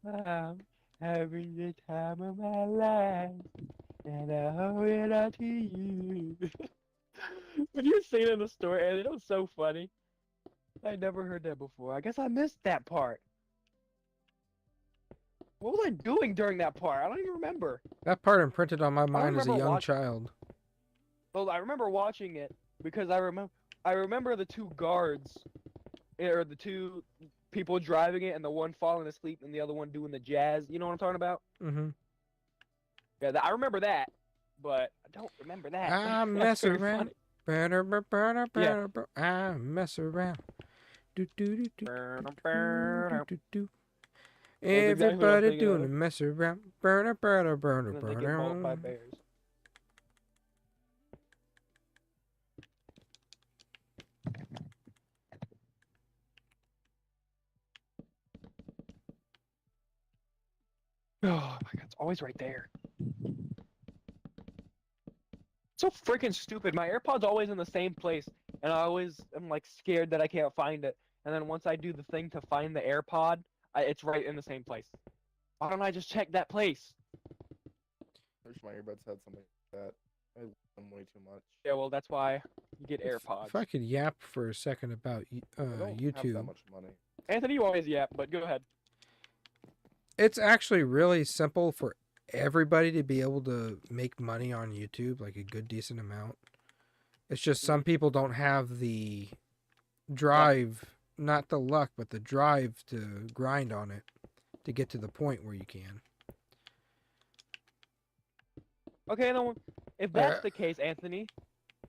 I'm having the time of my life, and I owe it all to you. When you sing it in the story, and it was so funny. I never heard that before. I guess I missed that part. What was I doing during that part? I don't even remember. That part imprinted on my mind as a remember young child. Well, I remember watching it because I remember the 2 guards, or the 2 people driving it, and the one falling asleep and the other one doing the jazz. You know what I'm talking about? Mm-hmm. Yeah, I remember that, but I don't remember that. I That's mess very around. funny. I mess around. Do do do do do do do. That's exactly what I'm Everybody thinking doing a of. mess around. And then they get mauled by bears. Oh my god, it's always right there. So freaking stupid. My AirPod's always in the same place, and I always am like scared that I can't find it. And then once I do the thing to find the AirPod, it's right in the same place. Why don't I just check that place? I wish my earbuds had something like that. I love them way too much. Yeah, well, that's why you get AirPods. If I could yap for a second about I don't have YouTube. that much money. Anthony, you always yap, but go ahead. It's actually really simple for everybody to be able to make money on YouTube, like a good decent amount. It's just some people don't have the drive, not the luck, but the drive to grind on it to get to the point where you can. Okay, then if that's the case, Anthony,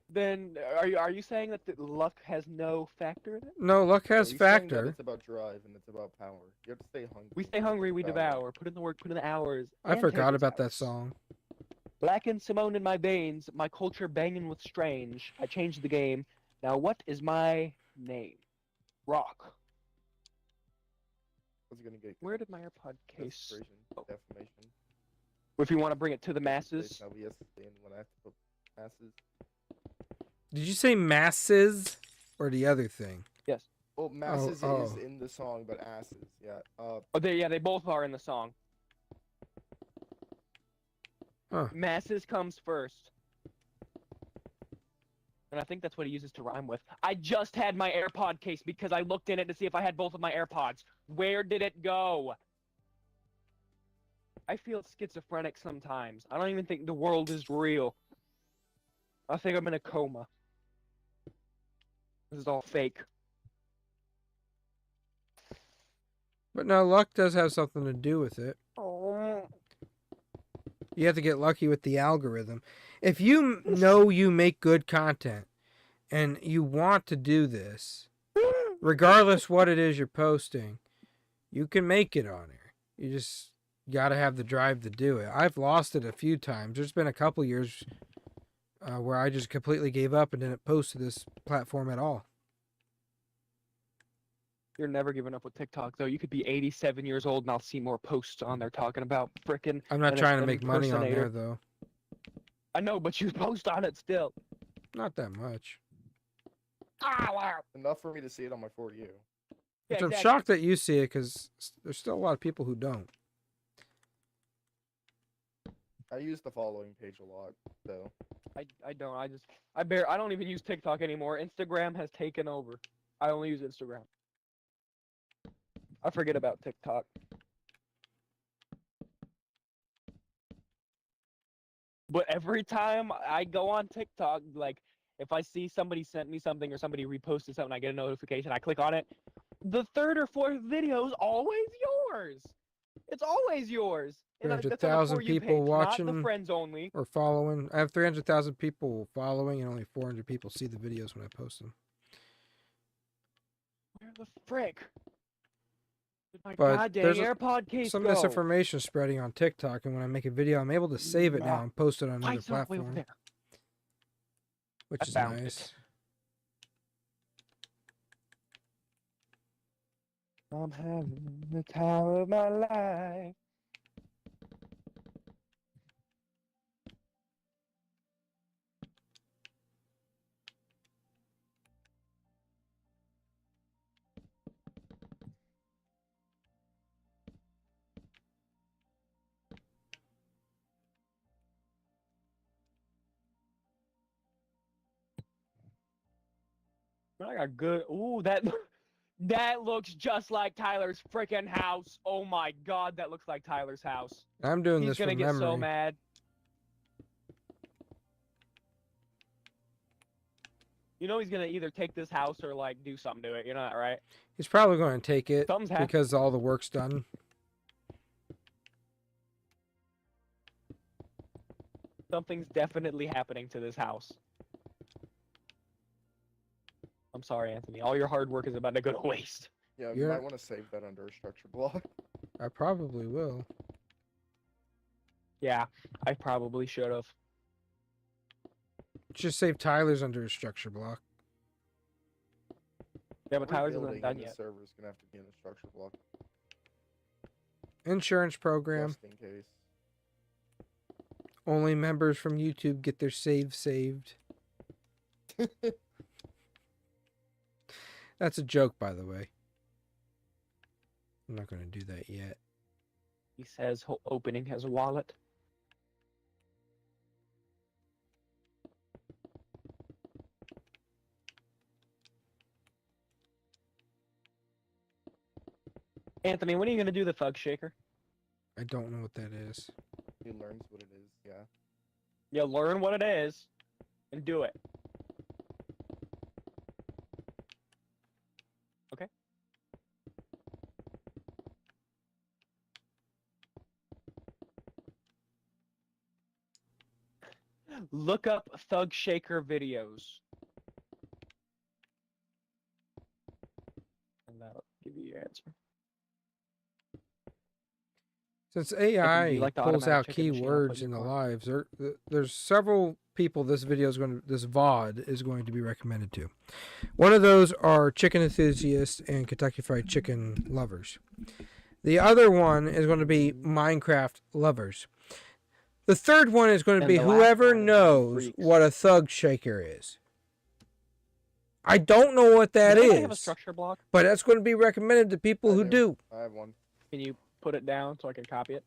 then are you saying that the luck has no factor in it? No, luck No, has he's saying that factor. it's about drive and it's about power. You have to stay hungry. We stay to hungry, we devour. devour. Put in the work, put in the hours. I and forgot take about that hours. song. Black and Simone in my veins, my culture banging with strange. I changed the game. Now what is my name? Rock. What's gonna get Where did my AirPod case? desperation, Oh. defamation? If you want to bring it to the masses. They tell me yesterday when I have to put masses. Did you say masses or the other thing? Yes. Well, masses is oh. in the song, but asses, yeah. Oh, they both are in the song. Huh. Masses comes first. And I think that's what he uses to rhyme with. I just had my AirPod case because I looked in it to see if I had both of my AirPods. Where did it go? I feel schizophrenic sometimes. I don't even think the world is real. I think I'm in a coma. This is all fake. But no, luck does have something to do with it. Oh. You have to get lucky with the algorithm. If you know you make good content and you want to do this, regardless what it is you're posting, you can make it on there. You just got to have the drive to do it. I've lost it a few times. There's been a couple years where I just completely gave up and didn't post to this platform at all. You're never giving up with TikTok, though. You could be 87 years old and I'll see more posts on there talking about frickin' I'm not trying to an make money on there, impersonator. though. I know, but you post on it still. Not that much. Enough for me to see it on my For You. Which Yeah, I'm exactly. shocked that you see it because there's still a lot of people who don't. I use the following page a lot, though. I don't. I don't even use TikTok anymore. Instagram has taken over. I only use Instagram. I forget about TikTok. But every time I go on TikTok, like if I see somebody sent me something or somebody reposted something, I get a notification. I click on it. The third or fourth video is always yours. It's always yours. And that's on the 300,000 For You people page, not the watching. friends only. Or following. I have 300,000 people following and only 400 people see the videos when I post them. Where the frick? Did my But goddamn there's AirPod case some go? misinformation spreading on TikTok, and when I make a video, I'm able to save it now and post it on Why another is it all the way over platform, there? which I is found it. nice. I'm having the time of my life. I got good. Ooh, that looks just like Tyler's freaking house. Oh my god, that looks like Tyler's house. I'm doing He's this gonna from get memory. so mad. You know he's gonna either take this house or like do something to it. You know that, right? He's probably going to take it Something's happening. because all the work's done. Something's definitely happening to this house. I'm sorry, Anthony. All your hard work is about to go to waste. Yeah, you You're- might want to save that under a structure block. I probably will. Yeah, I probably should have. Just save Tyler's under a structure block. Yeah, but Every Tyler's building isn't done in the yet. server's gonna have to be in a structure block, Insurance program. just in case. Only members from YouTube get their save saved. That's a joke, by the way. I'm not going to do that yet. He says opening his wallet. Anthony, when are you gonna do the thug shaker? I don't know what that is. He learns what it is. Yeah. You learn what it is and do it. Okay? Look up Thug Shaker videos. And that'll give you your answer. Since Anthony, do AI you like the pulls automatic out chicken machine I'll put keywords in your the car? lives, there's several people this VOD is going to be recommended to. One of those are chicken enthusiasts and Kentucky Fried Chicken lovers. The other one is going to be Minecraft lovers. The third one is going to And be the last whoever one is gonna be knows freaks. what a thug shaker is. I don't know what that Does anybody have a is, structure block? but that's going to be recommended to people I who do. I have one. Can you put it down so I can copy it?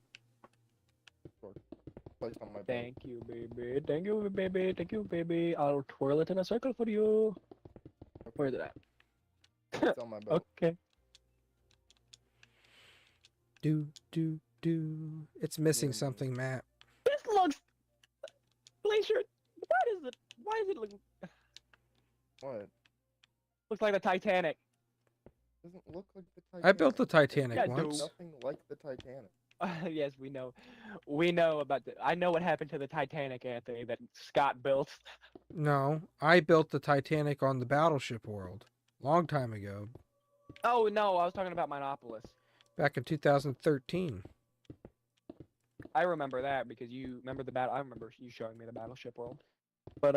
Placed on my boat. Thank you, baby. Thank you, baby. Thank you, baby. I'll twirl it in a circle for you. Where is it at? It's on my boat. Okay. Do. It's missing Yeah. something, Matt. This looks. Glacier. Why is it looking? What? Looks like the Titanic. Doesn't look like the Titanic. I built the Titanic Yeah, once. Nothing like the Titanic. Yes, we know. We know about the. I know what happened to the Titanic, Anthony, that Scott built. No, I built the Titanic on the Battleship World. Long time ago. Oh no, I was talking about Minopolis. Back in 2013. I remember that because you remember the battle. I remember you showing me the Battleship World. But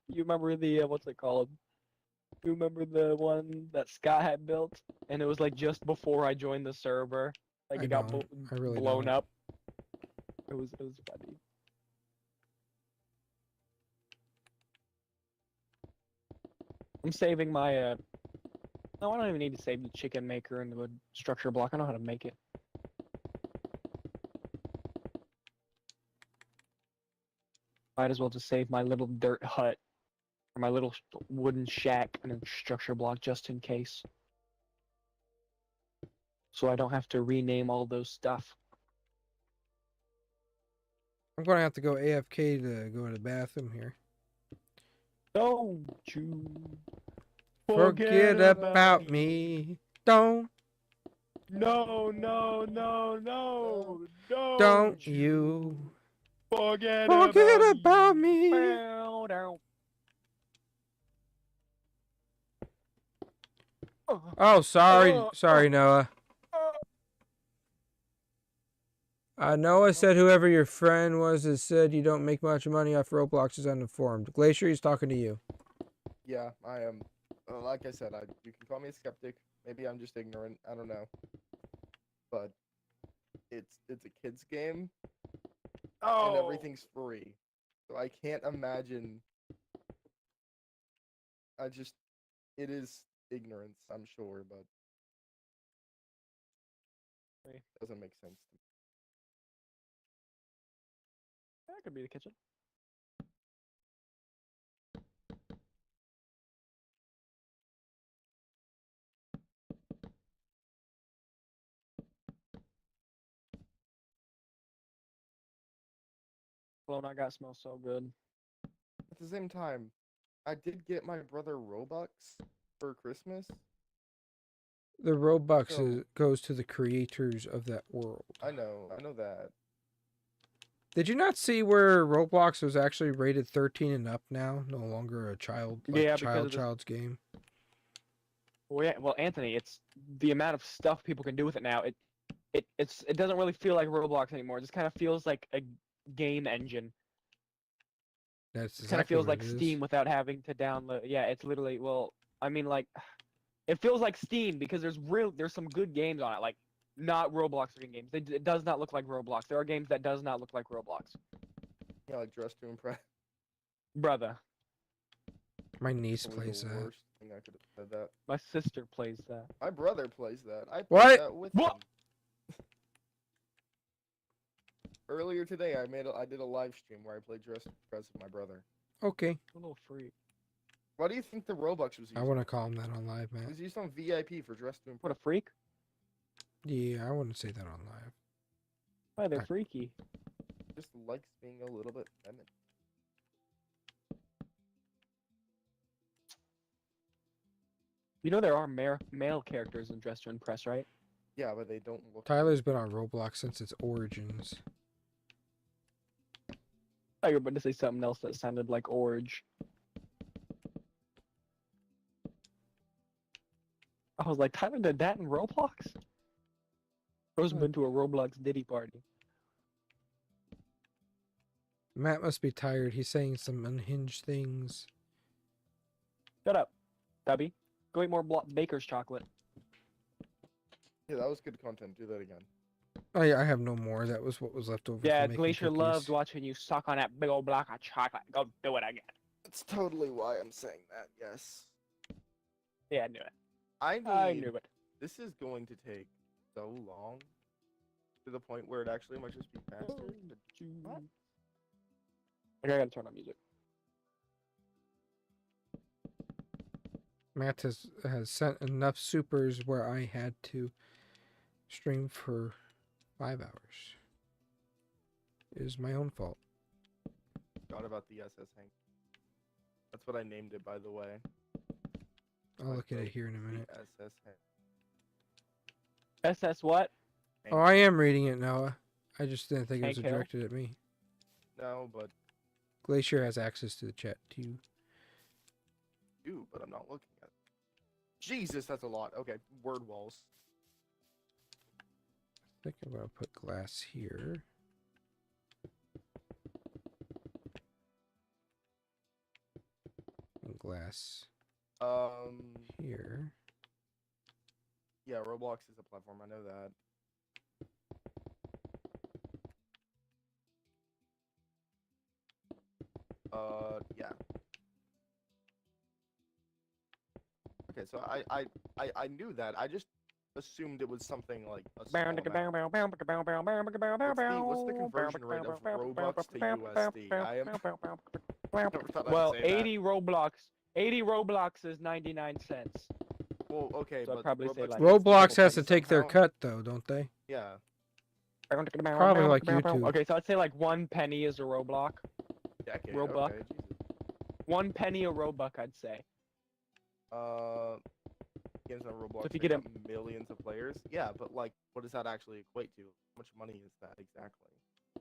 you remember the what's it called? You remember the one that Scott had built, and it was like just before I joined the server, like I it got don't. I really blown don't. up. It was funny. I'm saving my No, I don't even need to save the chicken maker into a structure block. I know how to make it. Might as well just save my little dirt hut or my little wooden shack in a structure block just in case. So I don't have to rename all those stuff. I'm going to have to go AFK to go to the bathroom here. Don't you Forget about me. Don't No. don't you Forget about me. Bow down. Oh, sorry, Oh, sorry, Noah. Noah said whoever your friend was has said you don't make much money off Roblox is uninformed. Glacier, he's talking to you. Yeah, I am. Like I said, you can call me a skeptic. Maybe I'm just ignorant. I don't know. But it's a kids game and everything's free. So I can't imagine. It is ignorance, I'm sure, but it doesn't make sense to me. That could be the kitchen. Blown I got smells so good. At the same time, I did get my brother Robux for Christmas. The Robux So- goes to the creators of that world. I know that. Did you not see where Roblox was actually rated 13 and up now? No longer a Yeah, because of this- child's game. Well, yeah, well, Anthony, it's the amount of stuff people can do with it now. It doesn't really feel like Roblox anymore. It just kind of feels like a game engine. That's It kind of exactly feels what like it is. Steam without having to download. Yeah, it's literally, well, I mean, like, it feels like Steam because there's some good games on it, like not Roblox looking games. It does not look like Roblox. There are games that does not look like Roblox. Yeah, like Dress to Impress. Brother, My niece That was plays the that. worst thing I could have said that. my sister plays that. My brother plays that. I What? played that with What? him. Earlier today, I did a live stream where I played Dress to Impress with my brother. Okay, A little freak. Why do you think the Robux was used? I want to call him that on live, It man. was used on VIP for Dress to What Impress. a freak. Yeah, I wouldn't say that on live. Why they're I- freaky. Just likes being a little bit feminine. You know there are male characters in Dress to Impress, right? Yeah, but they don't look. Tyler's been on Roblox since its origins. thought you were about to say something else that sounded like orange. I was like, Tyler did that in Roblox? Bro's been to a Roblox Diddy party. Matt must be tired. He's saying some unhinged things. Shut up, Tubby. Go eat more Baker's chocolate. Yeah, that was good content. Do that again. I have no more. That was what was left over. Yeah, from making Glacier cookies. loved watching you suck on that big old block of chocolate. Go do it again. That's totally why I'm saying that. Yes. Yeah, I knew it. I I mean, knew it. this is going to take so long to the point where it actually might just be faster. What? Okay, I gotta turn on music. Matt has sent enough supers where I had to stream for 5 hours. It is my own fault. Forgot about the SS Hank. That's what I named it, by the way. I'll look at it here in a minute. The SS Hank. SS what? Oh, I am reading it, Noah. I just didn't think it was Hank Hill? directed at me. No, but Glacier has access to the chat too. do, but I'm not looking at it. Jesus, that's a lot. Okay, word walls. I think I'm gonna put glass here. And glass here. Yeah, Roblox is a platform. I know that. Yeah. Okay, so I knew that. I just assumed it was something like a small amount. What's the conversion rate of Robux to USD? I am. Never thought I'd Well, say that. 80 Roblox is 99 cents. Well, okay, So I'd but probably say, Robux like- needs Roblox to has to pay take their somehow. cut though, don't they? Yeah. Probably like YouTube. Okay, so I'd say like 1 penny is a Roblox. Decade. Robuck. Okay, Jesus. 1 penny a Robuck, I'd say. Games on Roblox. if you make get up millions of players. Yeah, but like, what does that actually equate to? How much money is that exactly?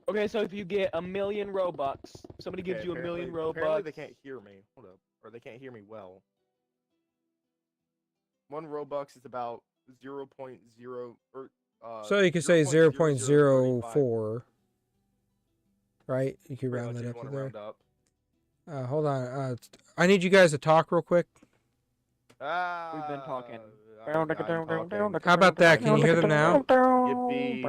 Okay, so if you get 1 million Robux, somebody gives you 1 million Apparently Robux. they can't hear me. Hold up, or they can't hear me well. 1 Robux is about 0.0 or So you could say 0.0035. 0.04. Right? You could Pretty round much that if up you to wanna there. round up. Hold on. I need you guys to talk real quick. Ah, We've been talking. I'm talking. How about that? Can you hear them now? Yippee.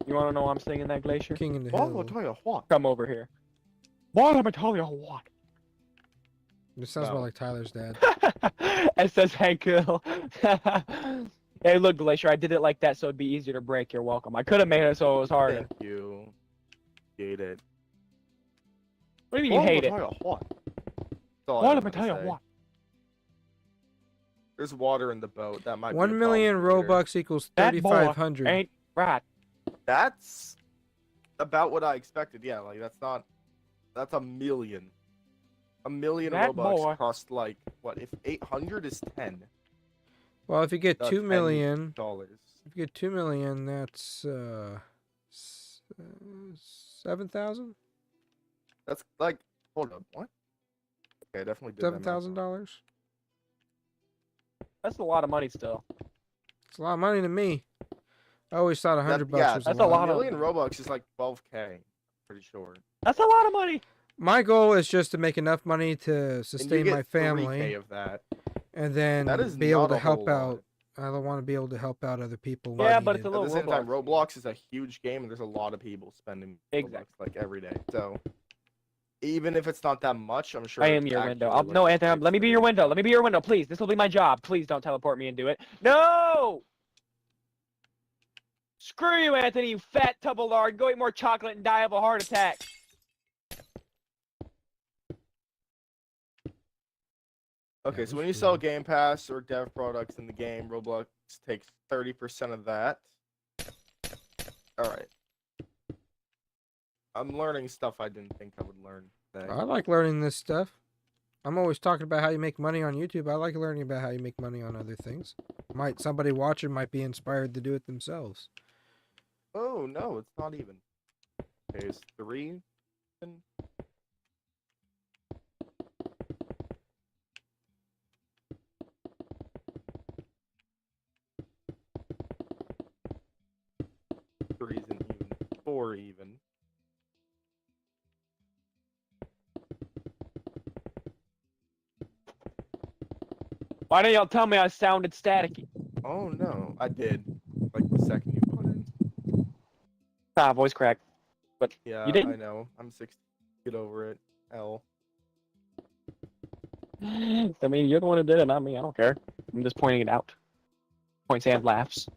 You want to know why I'm singing that, Glacier? King in the Well, I'll Hill. tell you what. Come over here. Why let me tell you what? This sounds No. more like Tyler's dad. It says Hank Hill. Hey, look, Glacier, I did it like that so it'd be easier to break. You're welcome. I could have made it so it was harder. Thank you. Hate it. What do you mean you hate it? Tell you what. That's all I Why know let me how to tell you say. what? There's water in the boat. That might be 1 a million problem later. Robux equals That boy 3,500. ain't right. That's about what I expected. Yeah, like that's a million. A million That Robux boy- cost like what? If 800 is 10 Well, if you get That's 2 million, dollars. if you get 2 million, that's 7,000. That's like, hold up, what? Okay, I definitely did that math wrong. $7,000. That's a lot of money still. It's a lot of money to me. I always thought 100 bucks yeah, was that's a a lot. lot A of- million Robux is like 12K. Pretty sure. That's a lot of money. My goal is just to make enough money to And you sustain get my 3K family, of that. and then That is be able not to a help whole out. lot. I don't want to be able to help out other people. when Yeah, but it's a needed. At little the same time, Roblox. Roblox is a huge game, and there's a lot of people spending Exactly. Robux like every day. So even if it's not that much, I'm sure. I am it's your window. actually, No, like, Anthony, let me be your window. Let me be your window, please. This will be my job. Please don't teleport me and do it. No! Screw you, Anthony, you fat tub of lard. Go eat more chocolate and die of a heart attack. Okay, Yeah, so that's when you sell cool. Game Pass or dev products in the game, Roblox takes 30% of that. Alright. I'm learning stuff I didn't think I would learn today. I like learning this stuff. I'm always talking about how you make money on YouTube. I like learning about how you make money on other things. Might somebody watching might be inspired to do it themselves. Oh no, it's not even. Okay, it's 3. And- Three isn't even. 4 even. Why didn't y'all tell me I sounded staticky? Oh no, I did. Like the second you put in. Ah, voice crack. But Yeah, you didn't. I know. I'm 60. Get over it. L. I mean, you're the one who did it, not me. I don't care. I'm just pointing it out. Points and laughs.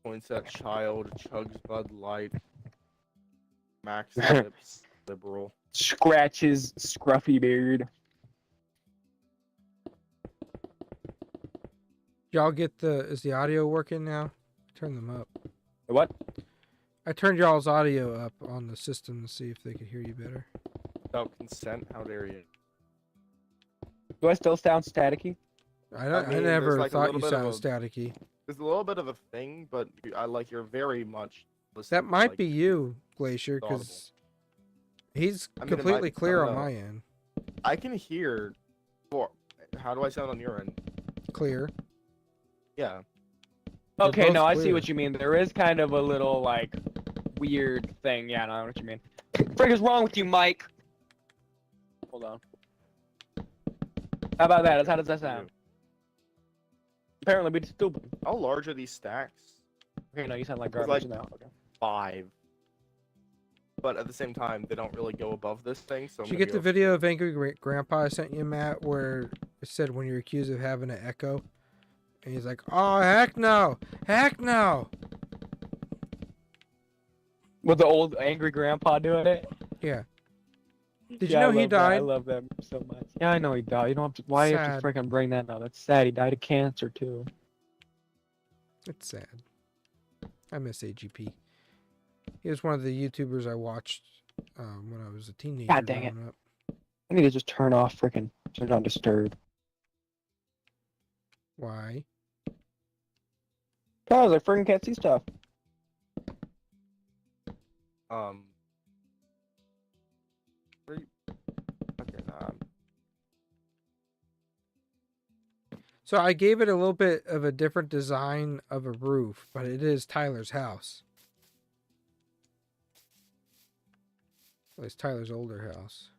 Points at child, chugs Bud Light, Max Lips, liberal. Scratches scruffy beard. Y'all get is the audio working now? Turn them up. What? I turned y'all's audio up on the system to see if they could hear you better. Without consent, how dare you? Do I still sound staticky? I mean, there's never like a thought little you bit of sound a- staticky. There's a little bit of a thing, but you're very much listening. That might like, be you, Glacier, audible. because he's I mean, it completely might- I clear don't on know. my end. I can hear. How do I sound on your end? Clear. Yeah. They're Okay, both no, I see clear. what you mean. There is kind of a little, like, weird thing. Yeah, no, I know what you mean. Frick is wrong with you, Mike? Hold on. How about that? How does that sound? Apparently, we're stupid. How large are these stacks? Okay, no, you sound like It's garbage like- now. Okay. 5. But at the same time, they don't really go above this thing. So I'm Did you gonna get the go video of Angry Grandpa I sent you, Matt, where it said when you're accused of having an echo? And he's like, oh, heck no! Heck no! With the old angry grandpa doing it? Yeah. Did Yeah, you know I he love that. I died? love that so much. Yeah, I know he died. You don't have to. Why you have Sad. to freaking bring that up? That's sad. He died of cancer too. It's sad. I miss AGP. He was one of the YouTubers I watched when I was a teenager. God dang it. growing up. I need to just turn off freaking turn on disturb. Why? Cause I freaking can't see stuff. where you- Okay, nah. So I gave it a little bit of a different design of a roof, but it is Tyler's house. Well, it's Tyler's older house.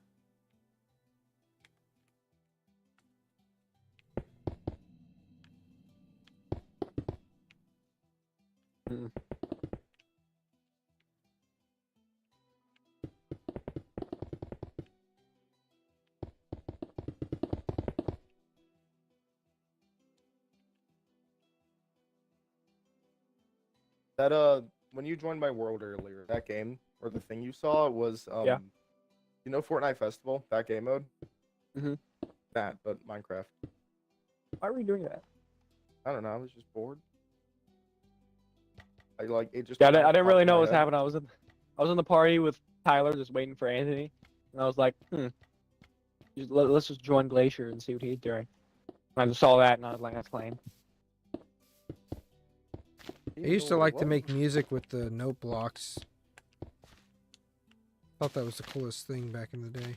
That when you joined my world earlier, that game or the thing you saw was Yeah. You know Fortnite Festival, that game mode? Mhm. That, but Minecraft. Why are we doing that? I don't know, I was just bored. I like it just Yeah, I kinda didn't popped really in know my what was head. happening. I was in the party with Tyler, just waiting for Anthony, and I was like, let's just join Glacier and see what he's doing. And I just saw that, and I was like, that's lame. I used to What it like to was. make music with the note blocks. Thought that was the coolest thing back in the day.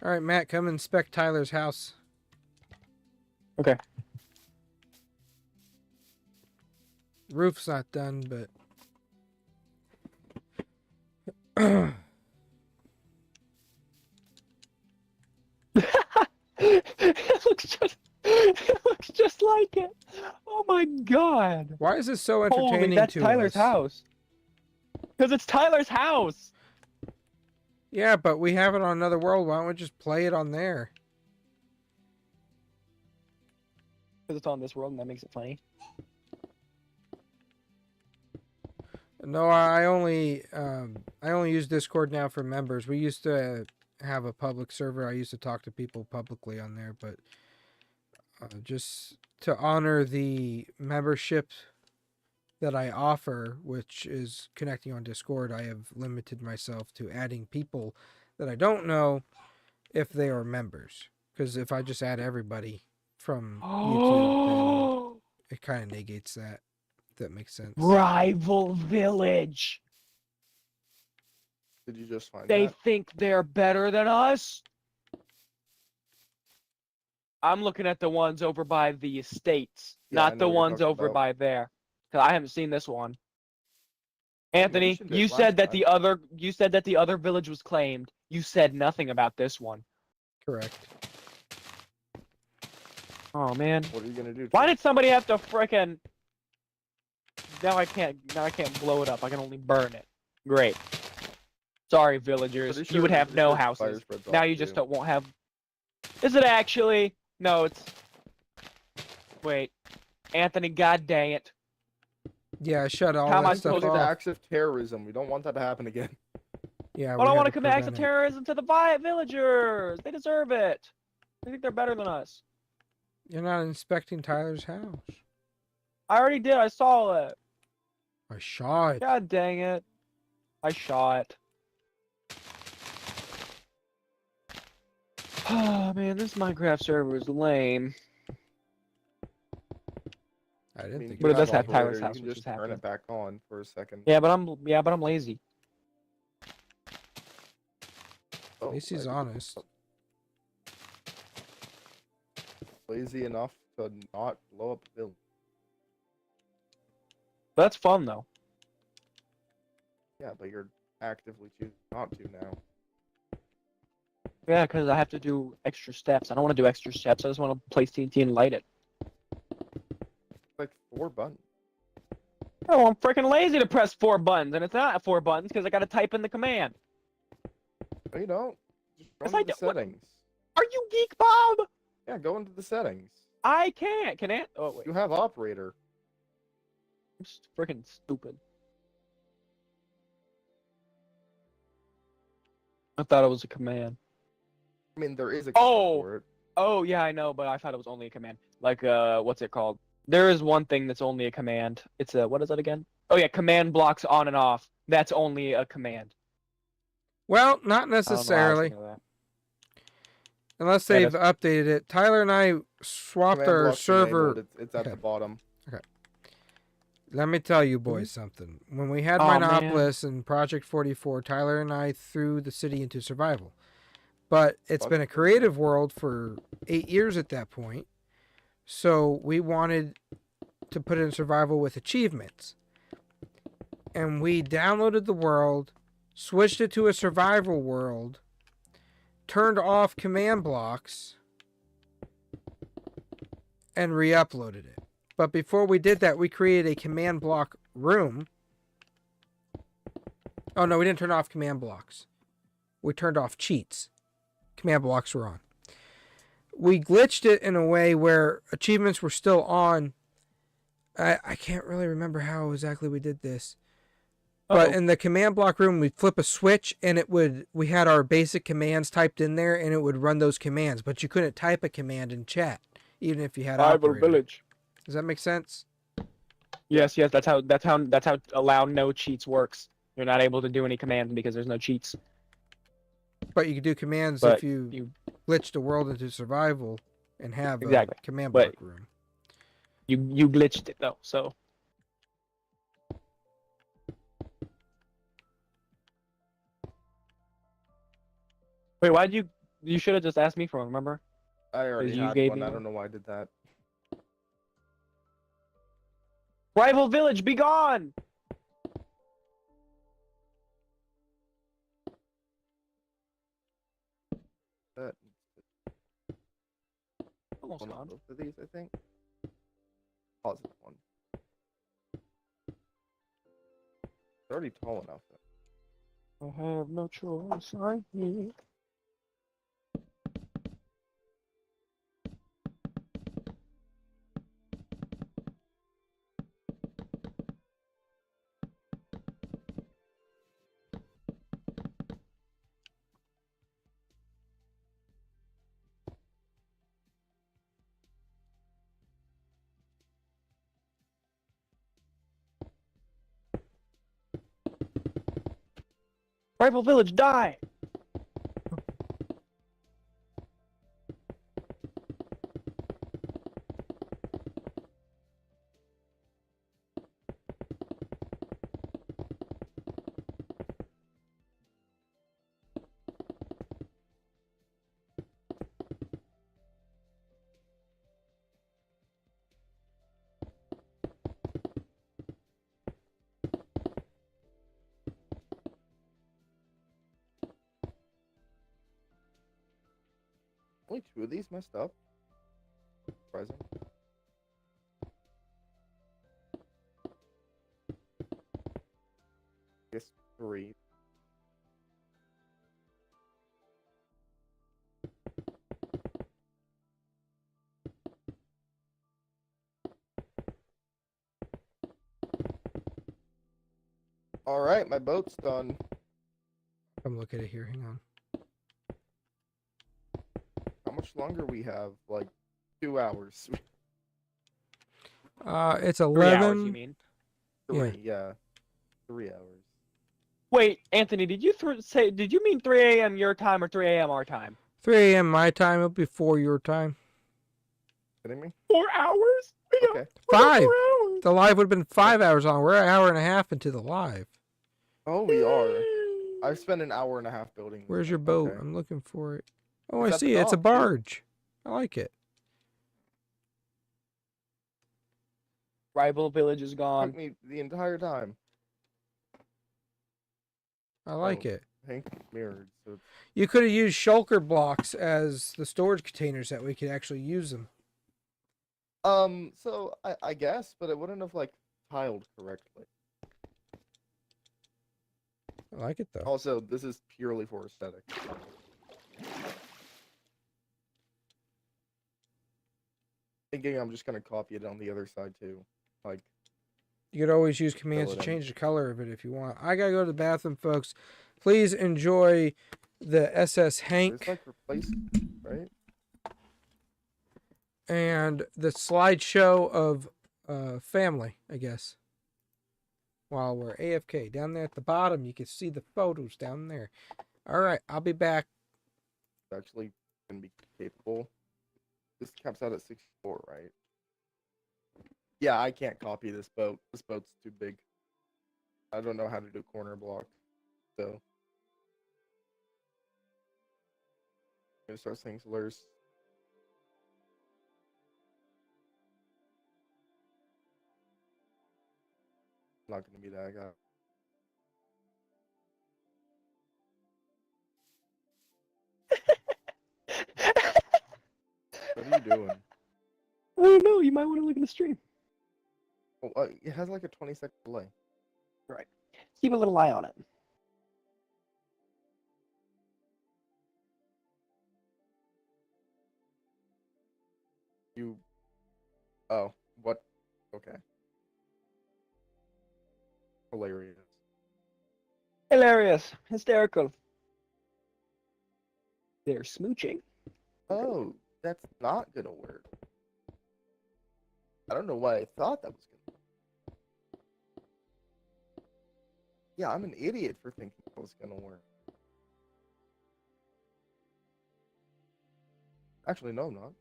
All right, Matt, come inspect Tyler's house. Okay. Roof's not done, but it looks just like it. Oh my god. why is this so Holy, entertaining that's to Tyler's us? house. Because it's Tyler's house. Yeah, but we have it on another world. Why don't we just play it on there? Because it's on this world, and that makes it funny. No, I only use Discord now for members. We used to have a public server. I used to talk to people publicly on there, but just to honor the membership that I offer, which is connecting on Discord, I have limited myself to adding people that I don't know if they are members. Because if I just add everybody from YouTube, then it kind of negates that. If that makes sense. Rival Village. Did you just find They that? think they're better than us? I'm looking at the ones over by the estates, Yeah, I not know the what you're ones talking over about. by there. 'Cause I haven't seen this one. You Anthony, mentioned it you last said that time. the other village was claimed. You said nothing about this one. Correct. Oh man. What are you gonna do? Why Chief? did somebody have to frickin' now I can't blow it up. I can only burn it. Great. Sorry, villagers. Pretty You would sure- have pretty no sure fire houses. spreads Now off, you just too. won't have. Is it actually? No, it's. Wait, Anthony. God dang it! Yeah, I shut all How am I that stuff supposed Commit to- off. acts of terrorism. We don't want that to happen again. Yeah, But I we want had to commit acts of prevent it. terrorism to the villagers. They deserve it. They think they're better than us. You're not inspecting Tyler's house. I already did. I saw it. I shot. God dang it! I shot. Oh man, this Minecraft server is lame. I I didn't mean, think. you But it does have operator, Tyler's house, You can which just is turn happening. it back on for a second. Yeah, but I'm lazy. Oh, At least he's I- honest. Lazy enough to not blow up a building. That's fun though. Yeah, but you're actively choosing not to now. Yeah, because I have to do extra steps. I don't want to do extra steps. I just want to place TNT and light it. Like 4 buttons. Oh, I'm freaking lazy to press 4 buttons, and it's not 4 buttons because I got to type in the command. No, you don't. Just go Yes, into I the do. What- settings. Are you geek, Bob? Yeah, go into the settings. I can't. Can I? Oh wait, You have operator. I'm freaking stupid. I thought it was a command. I mean, there is a Oh! for it. Oh yeah, I know, but I thought it was only a command. Like what's it called? There is one thing that's only a command. It's a what is that again? Oh yeah, command blocks on and off. That's only a command. Well, not I don't know why I was necessarily. thinking of that. Unless Yeah, they've updated it. Tyler and I swapped Command our block's server. enabled, It's at the Okay. bottom. Let me tell you boys something. When we had Aw, Minetropolis and Project 44, Tyler and I threw the city into survival. But it's been a creative world for 8 years at that point. So we wanted to put it in survival with achievements. And we downloaded the world, switched it to a survival world, turned off command blocks, and re-uploaded it. But before we did that, we created a command block room. Oh no, we didn't turn off command blocks. We turned off cheats. Command blocks were on. We glitched it in a way where achievements were still on. I can't really remember how exactly we did this. But Uh-oh. in the command block room, we'd flip a switch and we had our basic commands typed in there and it would run those commands. But you couldn't type a command in chat, even if you had Rival operator. village. Does that make sense? Yes, that's how allow no cheats works. You're not able to do any commands because there's no cheats. But you could do commands But if you you glitch the world into survival and have Exactly. a command But- block room. you glitched it though, so wait, why'd you should have just asked me for one, remember? I already you had gave one. me I one? don't know why I did that. Rival village, be gone! That Almost one of gone. both of these, I think. Positive one. It's already tall enough. I have no choice. I'm here. Rival village, die! Only 2 of these messed up. Surprising. I guess 3. All right, my boat's done. Come look at it here. Hang on. How much longer we have? Like 2 hours. It's 3 hours, 11. you mean? 3, yeah. 3 hours. Wait, Anthony, did you say? Did you mean 3 a.m. your time or 3 a.m. our time? 3 a.m. my time. It'll be 4 your time. Kidding me? 4 hours? Okay. 5. 4 hours. The live would have been 5 hours long. We're an hour and a half into the live. Oh, we are. I've spent an hour and a half building this Where's thing. your boat? Okay. I'm looking for it. Oh, It's I at the see it. It's a dock, dude. barge. I like it. Rival village is gone. Took me the entire time. I like Oh. it. Hank mirrored, so You could have used shulker blocks as the storage containers that we could actually use them. so I guess, but it wouldn't have like tiled correctly. I like it though. Also, this is purely for aesthetic. Thinking I'm just gonna copy it on the other side too. Like, You could always use commands Fill to it in. change the color of it if you want. I gotta go to the bathroom, folks. Please enjoy the SS Hank it's like replace, right? and the slideshow of family, I guess. While we're AFK. Down there at the bottom, you can see the photos down there. All right, I'll be back. It's actually gonna be capable. This caps out at 64, right? Yeah, I can't copy this boat. This boat's too big. I don't know how to do corner block, so I'm gonna start saying slurs. I'm not gonna be that guy. What are you doing? I don't know. You might want to look at the stream. Oh, it has like a 20-second delay. Keep a little eye on it. You. Oh, what? Okay. Hilarious. Hilarious. Hysterical. They're smooching. Oh, that's not gonna work. I don't know why I thought that was gonna work. Yeah, I'm an idiot for thinking that was gonna work. Actually, no, I'm not.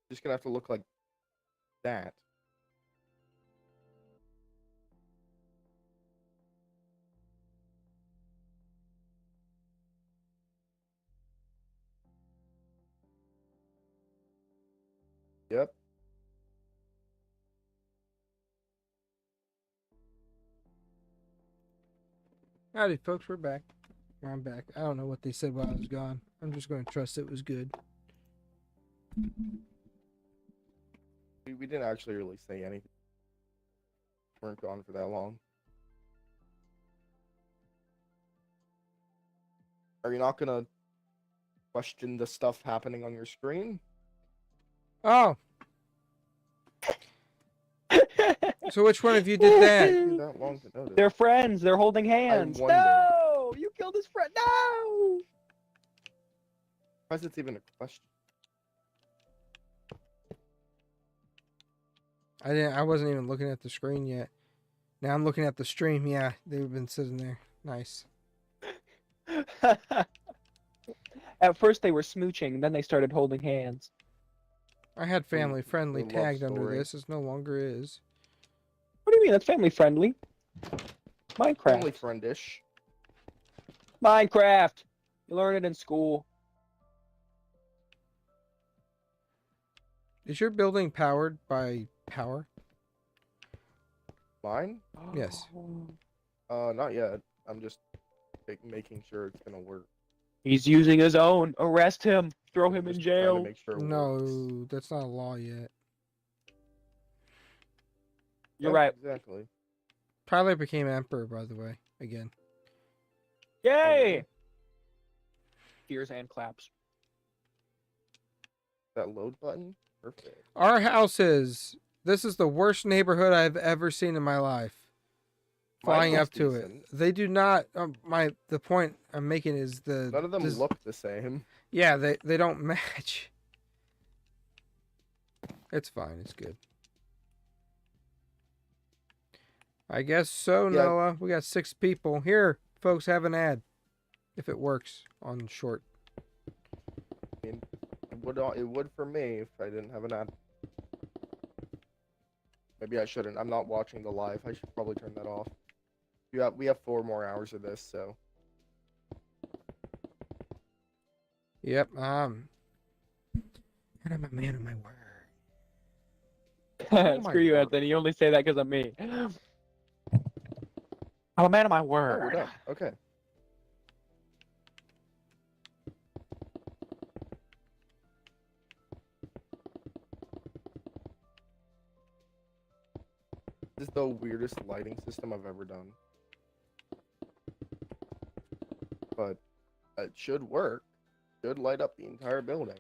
Just gonna have to look like that. Yep. Howdy, folks. We're back. I'm back. I don't know what they said while I was gone. I'm just going to trust it was good. We didn't actually really say anything. We weren't gone for that long. Are you not gonna question the stuff happening on your screen? Oh, so which one of you did that? Took you that long to notice. They're friends. They're holding hands. wonder. No! You killed his friend. No! Why is it even a question? I wasn't even looking at the screen yet. Now I'm looking at the stream. Yeah, they've been sitting there. Nice. At first they were smooching, then they started holding hands. I had family friendly a love tagged under story. this. It no longer is. What do you mean? That's family friendly. Minecraft. Family friendish. Minecraft. You learn it in school. Is your building powered by power? Mine? Yes. Not yet. I'm just making sure it's gonna work. He's using his own. Arrest him. Throw him in Just trying to jail. make sure it works. No, that's not a law yet. You're Yep, right. Exactly. Tyler became emperor, by the way, again. Yay! Cheers and claps. That load button? Perfect. Our this is the worst neighborhood I've ever seen in my life. Mine Flying looks up to decent. it. They do not, the point I'm making is None of them this- look the same. Yeah, they don't match. It's fine, it's good. I guess so, Yeah. Noah. We got 6 people. Here, folks, have an ad. If it works on short. I mean, it would for me if I didn't have an ad. Maybe I shouldn't. I'm not watching the live. I should probably turn that off. We have 4 more hours of this, so. Yep, and I'm a man of my word. Oh my Screw you, God. Anthony. You only say that because of me. I'm a man of my Oh, we're word. done. Okay. This is the weirdest lighting system I've ever done. But it should work. Should light up the entire building.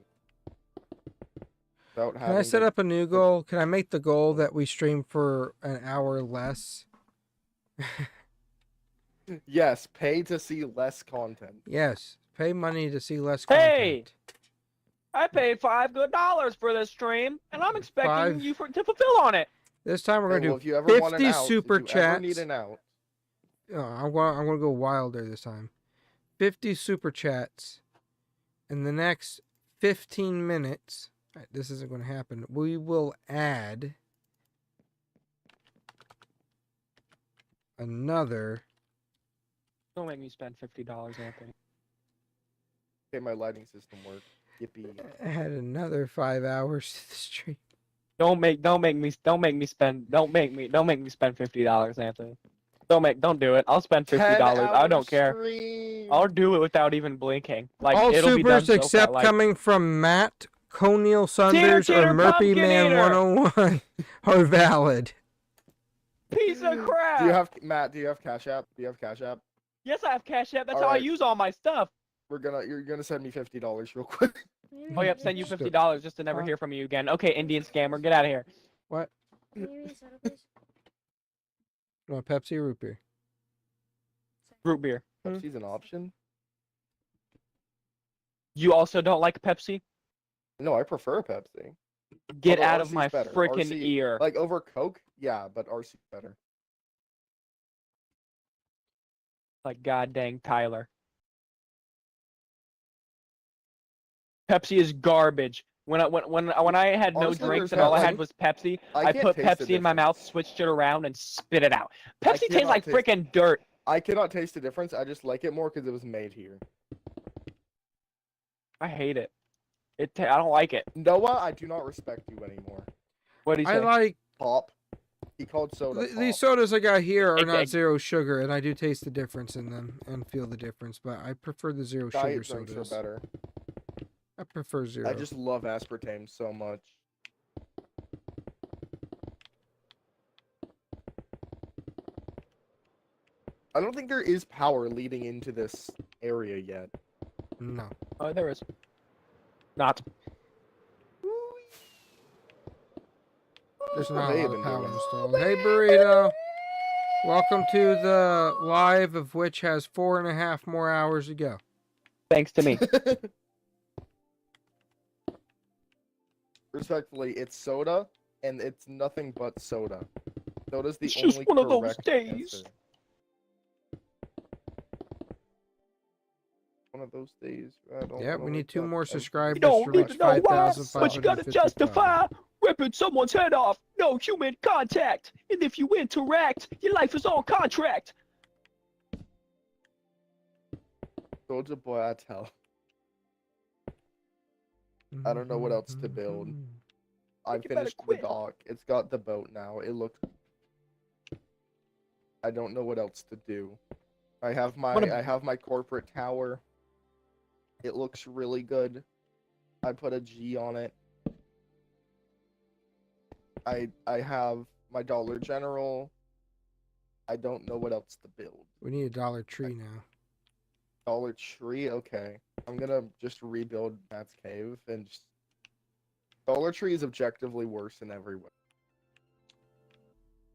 Without Can I having set to- up a new goal? Can I make the goal that we stream for an hour less? Yes, pay to see less content. Yes, pay money to see less Hey! content. I paid $5 good for this stream, and I'm expecting Five. you to fulfill on it. This time we're Hey, going to well, do if you ever want an 50 out, super if you ever need chats. an out, I'm going to go wilder this time. 50 super chats. In the next 15 minutes, this isn't going to happen. We will add another. Don't make me spend $50, Anthony. okay, my lighting system works. Yippee. Add another 5 hours to the stream. Don't make me spend $50, Anthony. Don't do it. I'll spend $50. I don't care. Stream. I'll do it without even blinking. Like All it'll be done supers so except fast. Like, coming from Matt, Coniel Saunders, Teeter, or Murphy pumpkin Man eater. 101 are valid. piece of crap. Do you have Matt? Do you have Cash App? Do you have Cash App? Yes, I have Cash App. That's All how I right. use all my stuff. You're gonna send me $50 real quick. Oh yep, send you $50 just to never hear from you again. Okay, Indian scammer, get out of here. What? Can you give me a soda, please? You want Pepsi or root beer? Root beer. Pepsi's an option. You also don't like Pepsi? No, I prefer Pepsi. Get Although out of RC's my better. freaking RC ear. Like over Coke, yeah, but RC's better. Like god dang Tyler. Pepsi is garbage. When I had no Honestly, drinks there's and all I Pepsi. had was Pepsi, I I can't put taste the Pepsi in my mouth, difference. switched it around, and spit it out. Pepsi tastes cannot like taste- freaking dirt. I cannot taste the difference. I just like it more because it was made here. I hate it. I don't like it. Noah, I do not respect you anymore. What do you I say? like Pop. He called soda these pop. sodas I got here are It- not it- zero sugar, and I do taste the difference in them and feel the difference. But I prefer the zero sugar Diet drinks are sodas. better. I prefer zero. I just love aspartame so much. I don't think there is power leading into this area yet. no. Oh, there is. Not. There's not a They've lot of been power doing. installed. Hey, burrito. Welcome to the live, of which has 4.5 more hours to go. Thanks to me. Respectfully, it's soda, and it's nothing but soda. Soda's the It's only just one of those correct days. answer. One of those days. I don't Yeah, wanna we need wake 2 up more and- subscribers You don't to need reach to know why, but you gotta 5,555. justify ripping someone's head off. No human contact. And if you interact, your life is on contract. Soldier Boy, I tell. I don't know what else to build. I You better finished the quit. dock. It's got the boat now. It looks. I don't know what else to do. I have my corporate tower. It looks really good. I put a G on it. I have my Dollar General. I don't know what else to build. We need a Dollar Tree now. Dollar Tree, okay. I'm gonna just rebuild Matt's cave and just. Dollar Tree is objectively worse in every way.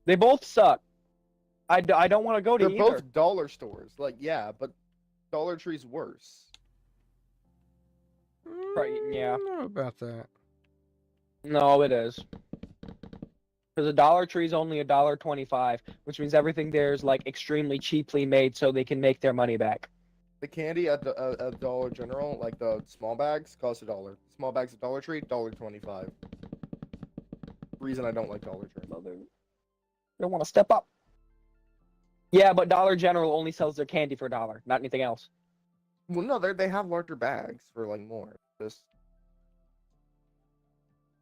They both suck. I don't want to go to They're either. both dollar stores, like yeah, but Dollar Tree's worse. Right, yeah. I don't know about that. No, it is. Because a Dollar Tree is only $1.25, which means everything there is like extremely cheaply made, so they can make their money back. The candy at Dollar General, like the small bags, cost $1. Small bags at Dollar Tree, $1.25. Reason I don't like Dollar Tree. So they don't want to step up. Yeah, but Dollar General only sells their candy for $1, not anything else. Well, no, they have larger bags for like more. Just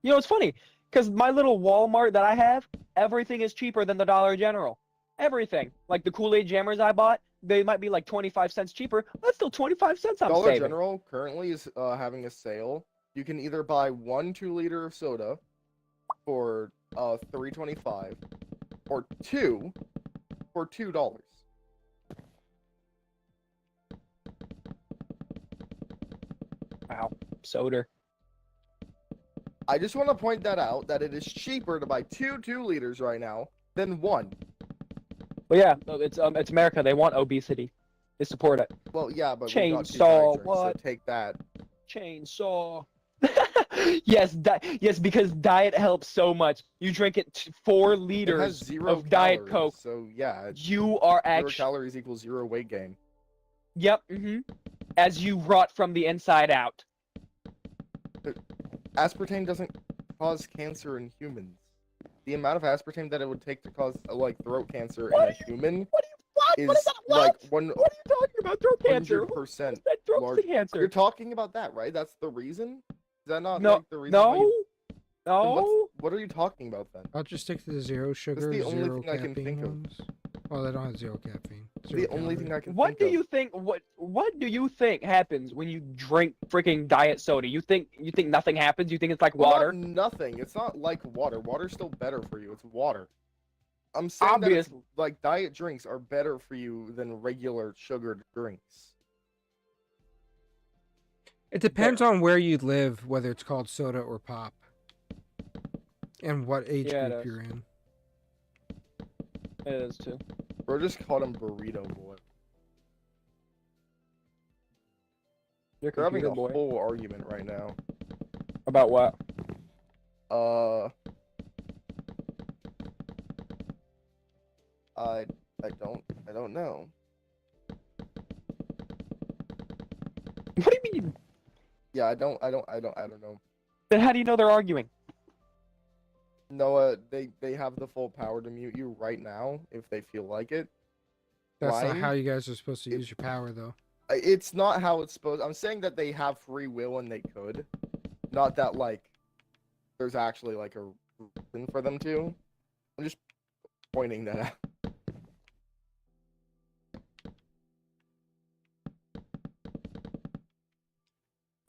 You know, it's funny because my little Walmart that I have, everything is cheaper than the Dollar General. Everything, like the Kool-Aid jammers I bought, they might be like 25 cents cheaper. That's still 25 cents I'm Dollar saving. General currently is having a sale. You can either buy 1 2-liter of soda for $3.25 or 2 for $2. Wow, soda. I just want to point that out that it is cheaper to buy 2 liters right now than 1. But yeah, no, it's America. They want obesity. They support it. Well, yeah, but we got 2 Chainsaw, diet drinks, what? so take that. Chainsaw. Yes, yes, because diet helps so much. You drink it 4 It has liters 0 of Diet calories, Coke. so yeah, You are 0 actually. calories equals 0 weight gain. Yep. As you rot from the inside out. Aspartame doesn't cause cancer in humans. The amount of aspartame that it would take to cause like throat cancer in a human What is is that? What? like What are you talking about? Throat cancer? 100% That throat large. cancer. You're talking about that, right? That's the reason? Is that not No, like the reason why no, you... Then no. what are you talking about then? I'll just stick to the zero sugar, the only zero thing I can caffeine think of. ones. Well, they don't have zero caffeine. The only thing I can What think do of. you think? What do you think happens when you drink freaking diet soda? You think nothing happens? You think it's like Well, water? not nothing. It's not like water. Water's still better for you. It's water. I'm saying that it's, Obviously. like diet drinks are better for you than regular sugared drinks. It depends on where you live, whether it's called soda or pop, and what age Yeah, it group is. you're in. It is too. Bro just called him Burrito Boy. You're They're having computer a boy. whole argument right now. About what? I don't know. What do you mean? Yeah, I don't know. Then how do you know they're arguing? Noah, they have the full power to mute you right now if they feel like it. That's not Lying? how you guys are supposed to use your power, though. It's not how it's supposed. I'm saying that they have free will and they could, not that like there's actually like a reason for them to. I'm just pointing that out.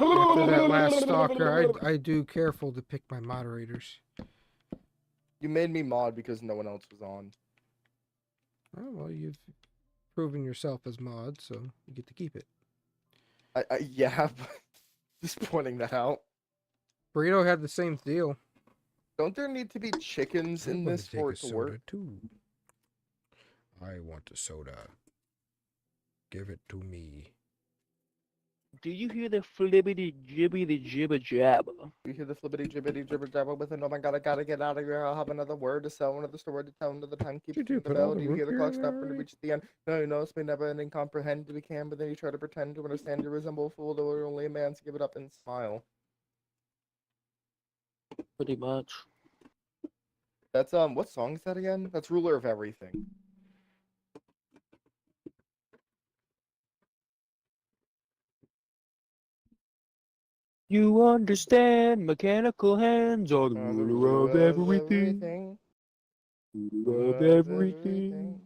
After that last stalker, I do careful to pick my moderators. You made me mod because no one else was on. Oh, well, you've proven yourself as mod, so you get to keep it. Yeah, but just pointing that out. Burrito had the same deal. Don't there need to be chickens in this for it to work? Too. I want a soda. Give it to me. Do you hear the flibbity jibbity jibba jab? You hear the flippity jibbity jibber jabber with it? Oh my god, I gotta get out of here. I'll have another word to sell, another story to tell, another time. Keep You do the put bell. all Do the you hear the root clock beer stop in when it already? reaches the end? No, you know, it's may never ending comprehend. We can, but then you try to pretend to understand. You resemble a fool, though we're only a man, so give it up and smile. Pretty much. That's what song is that again? That's Ruler of Everything. You understand? Mechanical hands are the ruler of everything. Ruler of everything.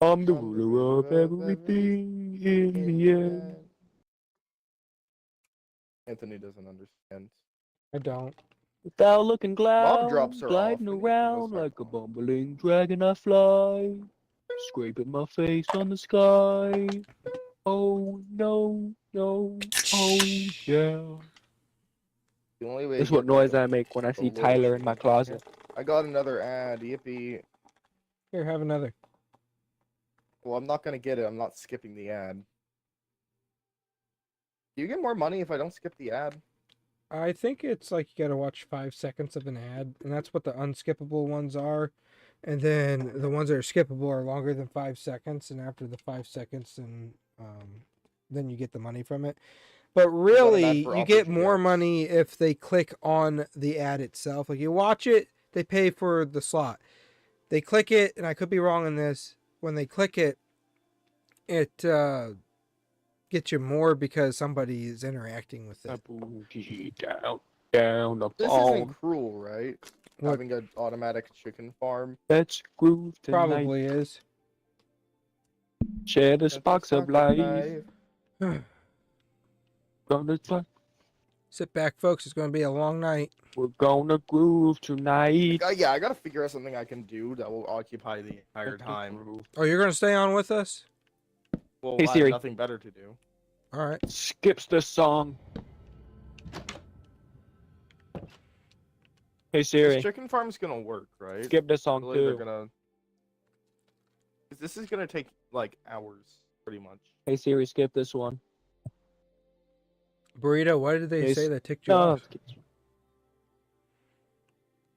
I'm the ruler of everything in the end. Anthony doesn't understand. I don't. Without looking Mob drops are gliding off. around like a bumbling dragon I fly, scraping my face on the sky. Oh no, no, oh yeah. The only way. This is what noise I make when I see Tyler in my closet. I got another ad. Yippee! Here, have another. Well, I'm not gonna get it. I'm not skipping the ad. Do you get more money if I don't skip the ad? I think it's like you gotta watch 5 seconds of an ad, and that's what the unskippable ones are. And then the ones that are skippable are longer than 5 seconds, and after the 5 seconds, then you get the money from it. But really, for you get Opportunity more X. money if they click on the ad itself. Like you watch it, they pay for the slot. They click it, and I could be wrong on this. When they click it, it gets you more because somebody is interacting with it. Down the This phone. isn't cruel, right? What? Having an automatic chicken farm. Let's groove tonight. Probably is. Share the That's sparks of life. Gonna try. Sit back, folks. It's going to be a long night. We're gonna groove tonight. Yeah, I gotta figure out something I can do that will occupy the entire time. Oh, you're going to stay on with us? Well, Hey, I have Siri. nothing better to do. All right. Skips the song. Hey Siri, This chicken farm's gonna work, right? skip this song Really, they're too. gonna. This is gonna take like hours, pretty much. Hey Siri, skip this one. Burrito, what did they Hey, say that ticked you No, off? skip this one.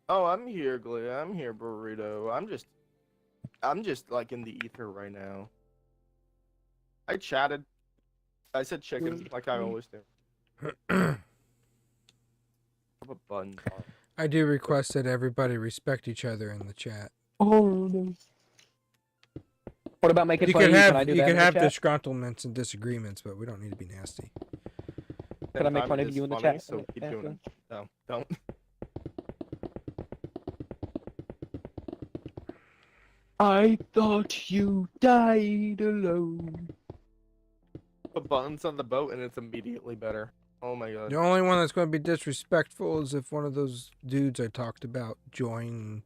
Oh, I'm here, Glee. I'm here, Burrito. I'm just like in the ether right now. I chatted. I said chicken, like I always do. Have a button. I do request that everybody respect each other in the chat. Oh no. What about making You fun could of you? have Can I do you that could in the have chat? disgruntlements and disagreements, but we don't need to be nasty. Can I make fun of It's you in the funny, chat? So keep doing it. No, don't. I thought you died alone. Put buttons on the boat and it's immediately better. Oh my god. The only one that's going to be disrespectful is if one of those dudes I talked about join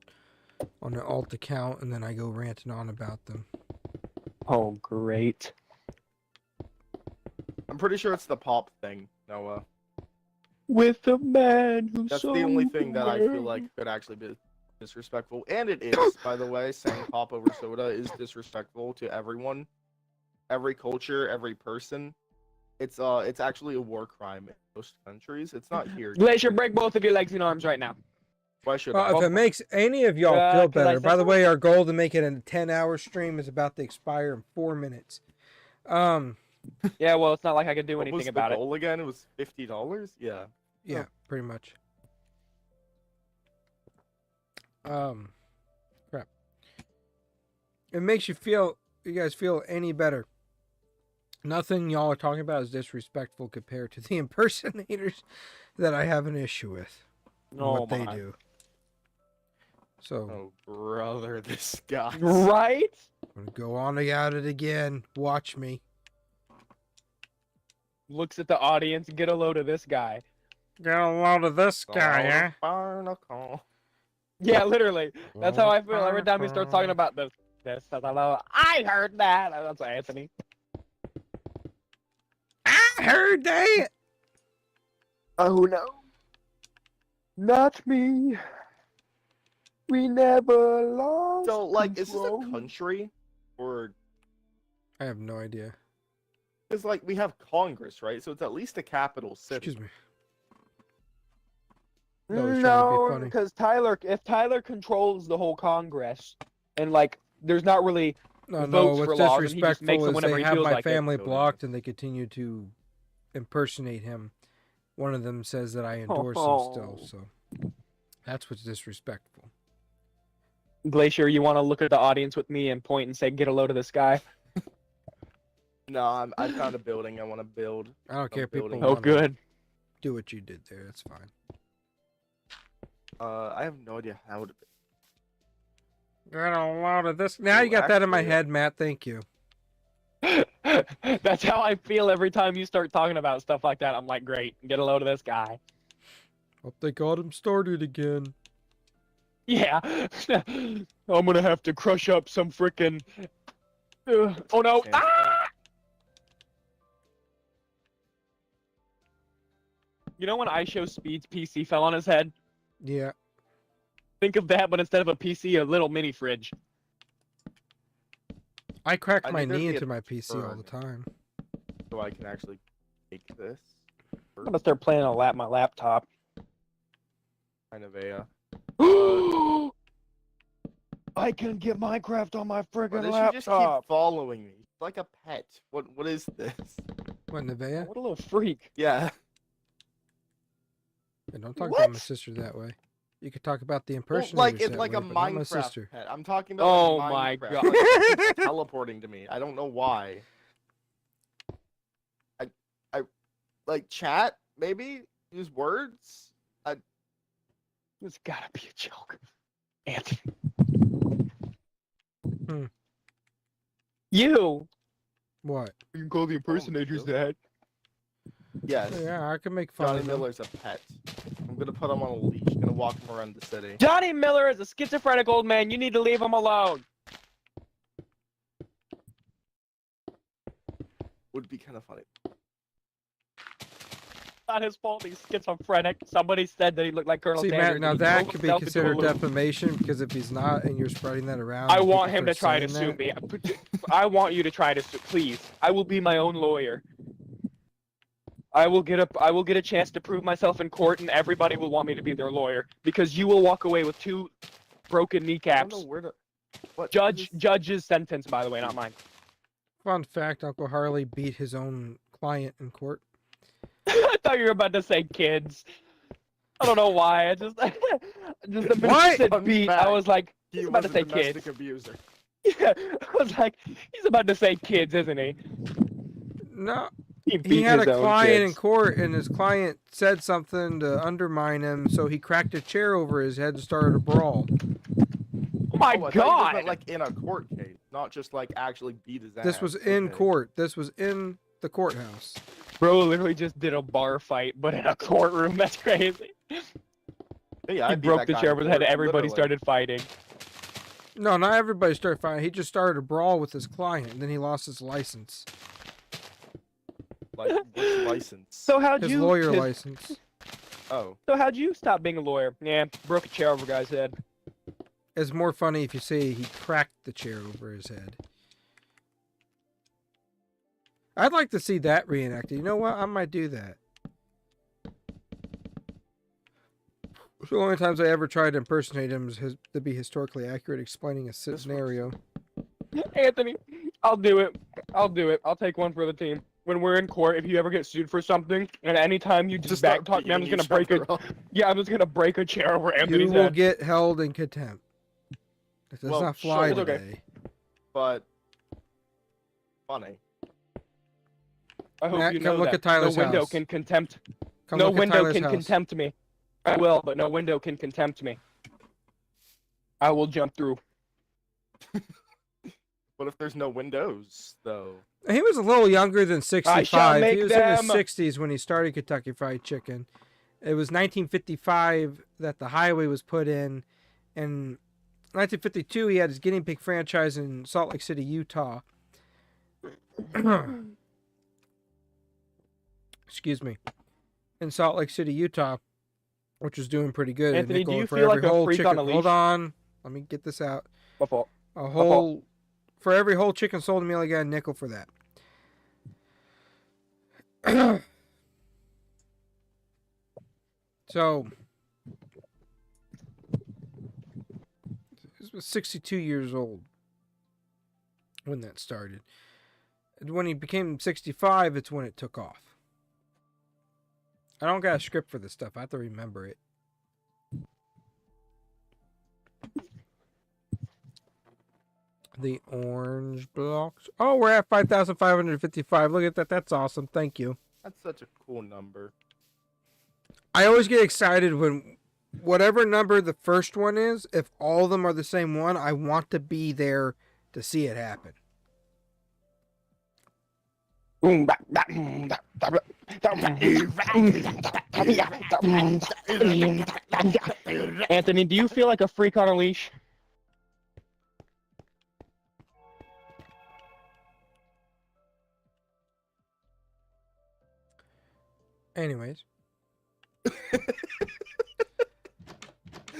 on an alt account, and then I go ranting on about them. Oh great. I'm pretty sure it's the pop thing, Noah. With a man who's That's so the only thing that I feel well. like could actually be disrespectful. And it is, by the way, saying pop over soda is disrespectful to everyone. Every culture, every person. It's actually a war crime in most countries. It's not here. Glacier, break both of your legs and arms right now. Why should Well, I? if it makes any of y'all feel 'cause I better, said by the so. way, our goal to make it a 10-hour stream is about to expire in 4 minutes. Yeah, well, it's not like I could do What was anything the about it. goal again? It was $50? Yeah. Yeah, pretty much. Crap. It makes you guys feel any better. Nothing y'all are talking about is disrespectful compared to the impersonators that I have an issue with. And what they do. So, Oh, brother, this guy. Right? I'm going to go on at it again. Watch me. Looks at the audience, get a load of this guy. Get a load of this Barnacle. Yeah, literally. That's how I feel every time he starts talking about this. I heard that. That's Anthony. I heard that. Oh no. Not me. We never lost. So, like, is this control. a country? Or, I have no idea. because, like, we have Congress, right? So it's at least a capital city. Excuse me. No, he's trying to be funny. because if Tyler controls the whole Congress, and like, there's not really No, votes what's for laws, and he just makes disrespectful them is whenever they he have feels my like it. family So blocked and they continue to impersonate him. One of them says that I endorse him still, so that's what's disrespectful. Glacier, you want to look at the audience with me and point and say, "Get a load of this guy"? No, I found a building I want to build. I don't care if people building. Oh, wanna good. do what you did there. That's fine. I have no idea how to. Got a lot of this. Now Oh, you got that in my actually, head, Matt. Thank you. That's how I feel every time you start talking about stuff like that. I'm like, great, get a load of this guy. Hope they got him started again. Yeah. I'm gonna have to crush up some frickin'. Oh no! Sandstone. Ah! You know when IShowSpeed's Speed's PC fell on his head? Yeah. Think of that, but instead of a PC, a little mini fridge. I crack I my need there to knee be a into my PC all the turn. time. So I can actually make this. I'm gonna start playing on my laptop. Kind of a. I can get Minecraft on my Why friggin' does she just keep laptop. following me? It's like a pet. What is this? What, Nevaeh? What a little freak. Yeah. Hey, don't talk What? about my sister that way. You could talk about the Well, impersonators like it's that like way, a but not my Minecraft sister. pet. I'm talking about Oh like my Minecraft. God. Like, it keeps teleporting to me. I don't know why. I like chat maybe use words. It's gotta be a joke. Anthony. Hmm. You. What? You can call the impersonators really? that. Yes. Yeah, I can make fun Johnny of them. Miller's a pet. I'm gonna put him on a leash. Gonna walk him around the city. Johnny Miller is a schizophrenic old man. You need to leave him alone. Would be kind of funny. Not his fault. He's schizophrenic. Somebody said that he looked like Colonel See, Sanders. Matt, now and he that drove could be himself into a considered loop. defamation because if he's not and you're spreading that around, I and want people him to start try to saying sue that- me. I want you to try to sue, please. I will be my own lawyer. I will get a chance to prove myself in court, and everybody will want me to be their lawyer because you will walk away with 2 broken I don't know kneecaps. where to. What Judge's sentence, by the way, not mine. Fun fact: Uncle Harley beat his own client in court. I thought you were about to say kids. I don't know why. I just the minute you What? said Fun beat, I fact, was like, He he's about was to a say domestic kids. abuser. Yeah, I was like, he's about to say kids, isn't he? No, He he beat had his a own client in kids. court, and his client said something to undermine him, so he cracked a chair over his head and started a brawl. Oh my Oh, I thought you just god! meant like in a court case, not just like actually beat his ass. This was in Okay. court. This was in the courthouse. Bro literally just did a bar fight, but in a courtroom. That's crazy. Yeah, He I beat broke that the guy chair in over his head. court, Everybody literally. started fighting. No, not everybody started fighting. He just started a brawl with his client, and then he lost his license. Like which license? So how'd His you? lawyer license. Oh, So how'd you stop being a lawyer? Yeah, broke a chair over a guy's head. It's more funny if you say he cracked the chair over his head. I'd like to see that reenacted. You know what? I might do that. The only times I ever tried to impersonate him is to be historically accurate, explaining a scenario. Anthony, I'll do it. I'll do it. I'll take one for the team. When we're in court, if you ever get sued for something, and anytime you just start backtalk me, I'm beating just gonna each break a. other up. Yeah, I'm just gonna break a chair over Anthony's You will head. get held in contempt. It does Well, not fly sure. It's okay. today. But funny. I hope Matt, you come know look that. at Tyler's no window house. can contempt. Come no look at window Tyler's can house. contempt me. I will, but no window can contempt me. I will jump through. What if there's no windows though? He was a little younger than 65. make He was in his them. 60s when he started Kentucky Fried Chicken. It was 1955 that the highway was put in. In 1952, he had his guinea pig franchise in Salt Lake City, Utah. Excuse me. In Salt Lake City, Utah, which was doing pretty good. Anthony, do Nickel you for feel every like a whole freak chicken. on a leash? Hold on. Let me get this out. My fault. A whole, for every whole chicken sold to me, I got a nickel for that. So, he was 62 years old when that started. And when he became 65, it's when it took off. I don't got a script for this stuff. I have to remember it. The orange blocks. Oh, we're at 5,555. Look at that. That's awesome. Thank you. That's such a cool number. I always get excited when whatever number the first one is, if all of them are the same one, I want to be there to see it happen. Anthony, do you feel like a freak on a leash? Anyways.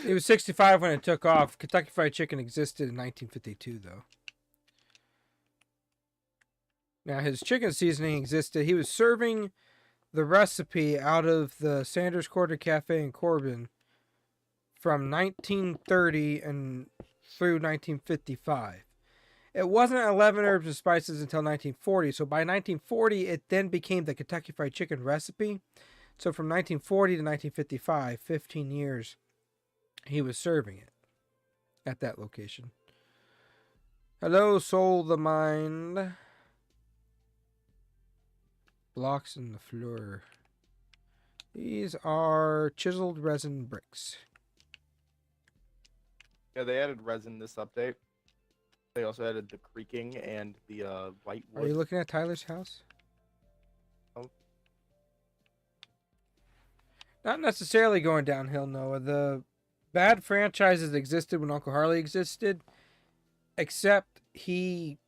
It was 65 when it took off. Kentucky Fried Chicken existed in 1952, though. Now, his chicken seasoning existed. He was serving the recipe out of the Sanders Quarter Cafe in Corbin from 1930 and through 1955. It wasn't 11 herbs and spices until 1940. So by 1940, it then became the Kentucky Fried Chicken recipe. So from 1940 to 1955, 15 years, he was serving it at that location. Hello, Soul the Mind. Blocks in the floor. These are chiseled resin bricks. Yeah, they added resin this update. They also added the creaking and the white wood. Are you looking at Tyler's house? Oh. Not necessarily going downhill, Noah. The bad franchises existed when Uncle Harley existed, except he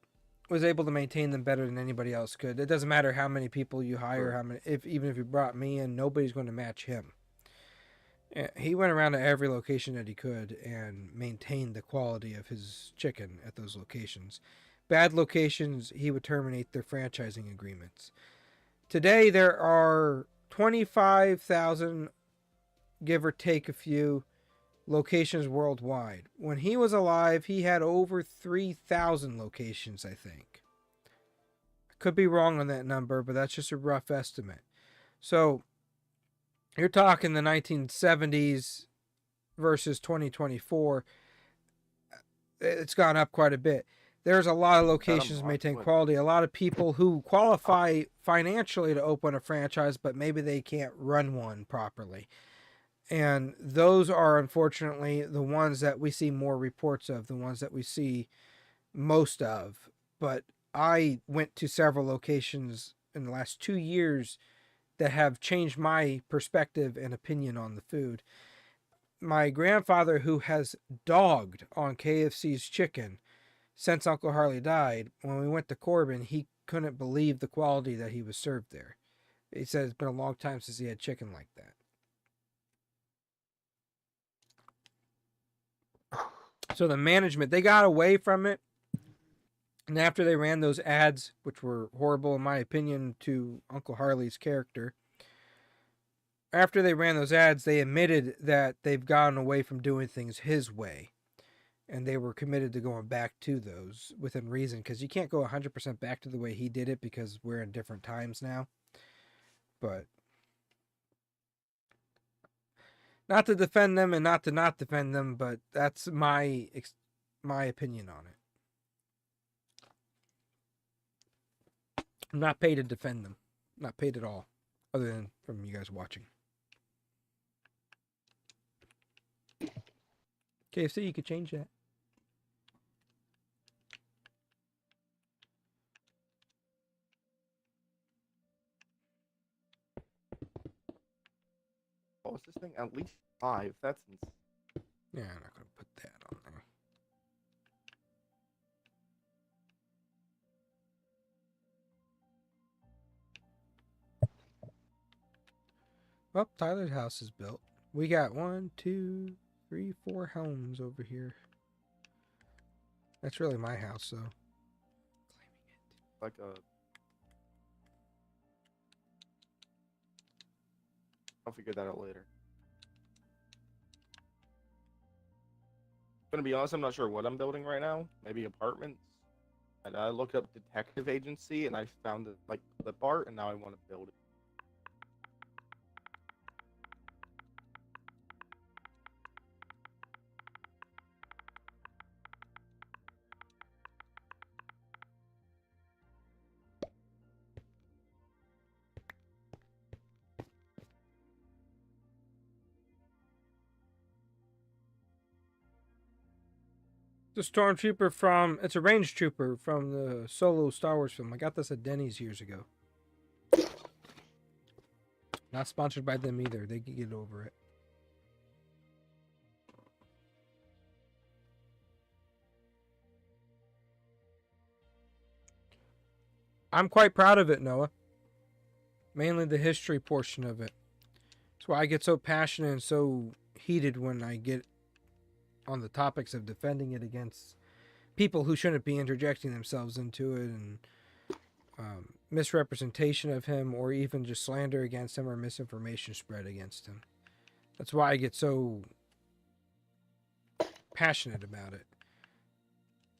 was able to maintain them better than anybody else could. It doesn't matter how many people you hire, how many, even if you brought me in, nobody's going to match him. He went around to every location that he could and maintained the quality of his chicken at those locations. Bad locations, he would terminate their franchising agreements. Today, there are 25,000, give or take a few, locations worldwide. When he was alive, he had over 3,000 locations, I think. I could be wrong on that number, but that's just a rough estimate. So, you're talking the 1970s versus 2024. It's gone up quite a bit. There's a lot of locations maintain quality. A lot of people who qualify financially to open a franchise, but maybe they can't run one properly. And those are unfortunately the ones that we see more reports of, the ones that we see most of. But I went to several locations in the last 2 years that have changed my perspective and opinion on the food. My grandfather, who has dogged on KFC's chicken since Uncle Harley died, when we went to Corbin, he couldn't believe the quality that he was served there. He said it's been a long time since he had chicken like that. So the management, they got away from it. And after they ran those ads, which were horrible in my opinion to Uncle Harley's character, after they ran those ads, they admitted that they've gotten away from doing things his way. And they were committed to going back to those within reason, because you can't go 100% back to the way he did it because we're in different times now. But not to defend them and not to not defend them, but that's my opinion on it. I'm not paid to defend them. Not paid at all, other than from you guys watching. KFC, you could change that. What was this thing? At least 5. That's insane. Yeah, I'm not going to put that on there. Well, Tyler's house is built. We got 1, 2, 3, 4 homes over here. That's really my house, so. Like a... I'll figure that out later. I'm gonna be honest, I'm not sure what I'm building right now. Maybe apartments. And I looked up detective agency and I found it like clip art, and now I want to build it. The stormtrooper from it's a range trooper from the Solo Star Wars film. I got this at Denny's years ago. Not sponsored by them either. They could get over it. I'm quite proud of it, Noah. Mainly the history portion of it. That's why I get so passionate and so heated when I get on the topics of defending it against people who shouldn't be interjecting themselves into it, and misrepresentation of him, or even just slander against him or misinformation spread against him. That's why I get so passionate about it.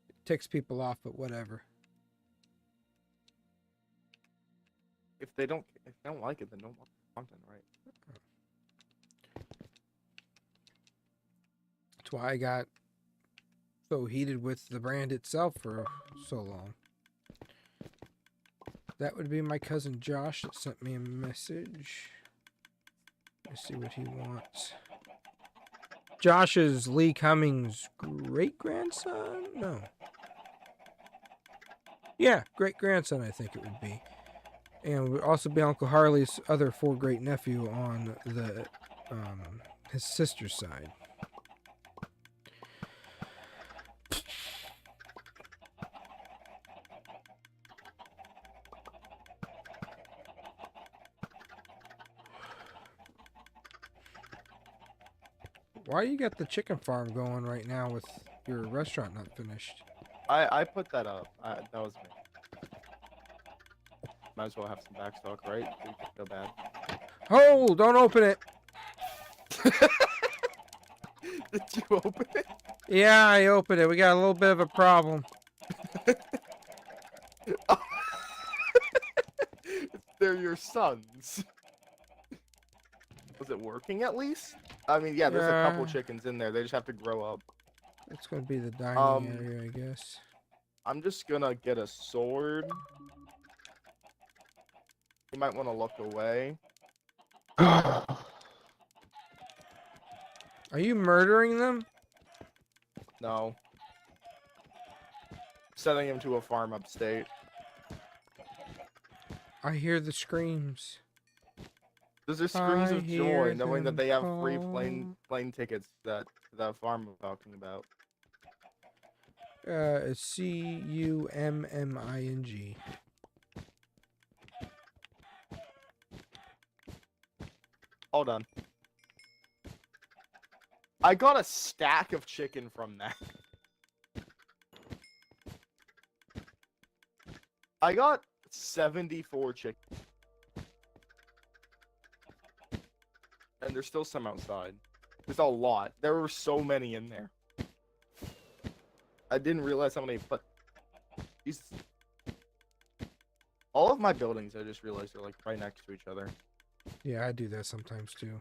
It ticks people off, but whatever. If they don't like it, then don't watch the content, right? That's why I got so heated with the brand itself for so long. That would be my cousin Josh that sent me a message. Let's see what he wants. Josh is Lee Cummings' great-grandson? No. Yeah, great-grandson, I think it would be. And would also be Uncle Harley's other 4 great-nephew on the his sister's side. Why you got the chicken farm going right now with your restaurant not finished? I put that up. That was me. Might as well have some backstock, right? Didn't feel bad. Oh, don't open it. Did you open it? Yeah, I opened it. We got a little bit of a problem. They're your sons. Was it working at least? I mean, yeah, there's a couple Yeah. chickens in there. They just have to grow up. It's going to be the dining Um, area, I guess. I'm just gonna get a sword. You might want to look away. Are you murdering them? No. Sending him to a farm upstate. I hear the screams. Those are screams I of hear joy, knowing that they have free them plane tickets to that farm I'm talking about. It's Cumming. Hold on. I got a stack of chicken from that. I got 74 chicken. And there's still some outside. There's a lot. There were so many in there. I didn't realize how many, but these... All of my buildings, I just realized, are like right next to each other. Yeah, I do that sometimes too.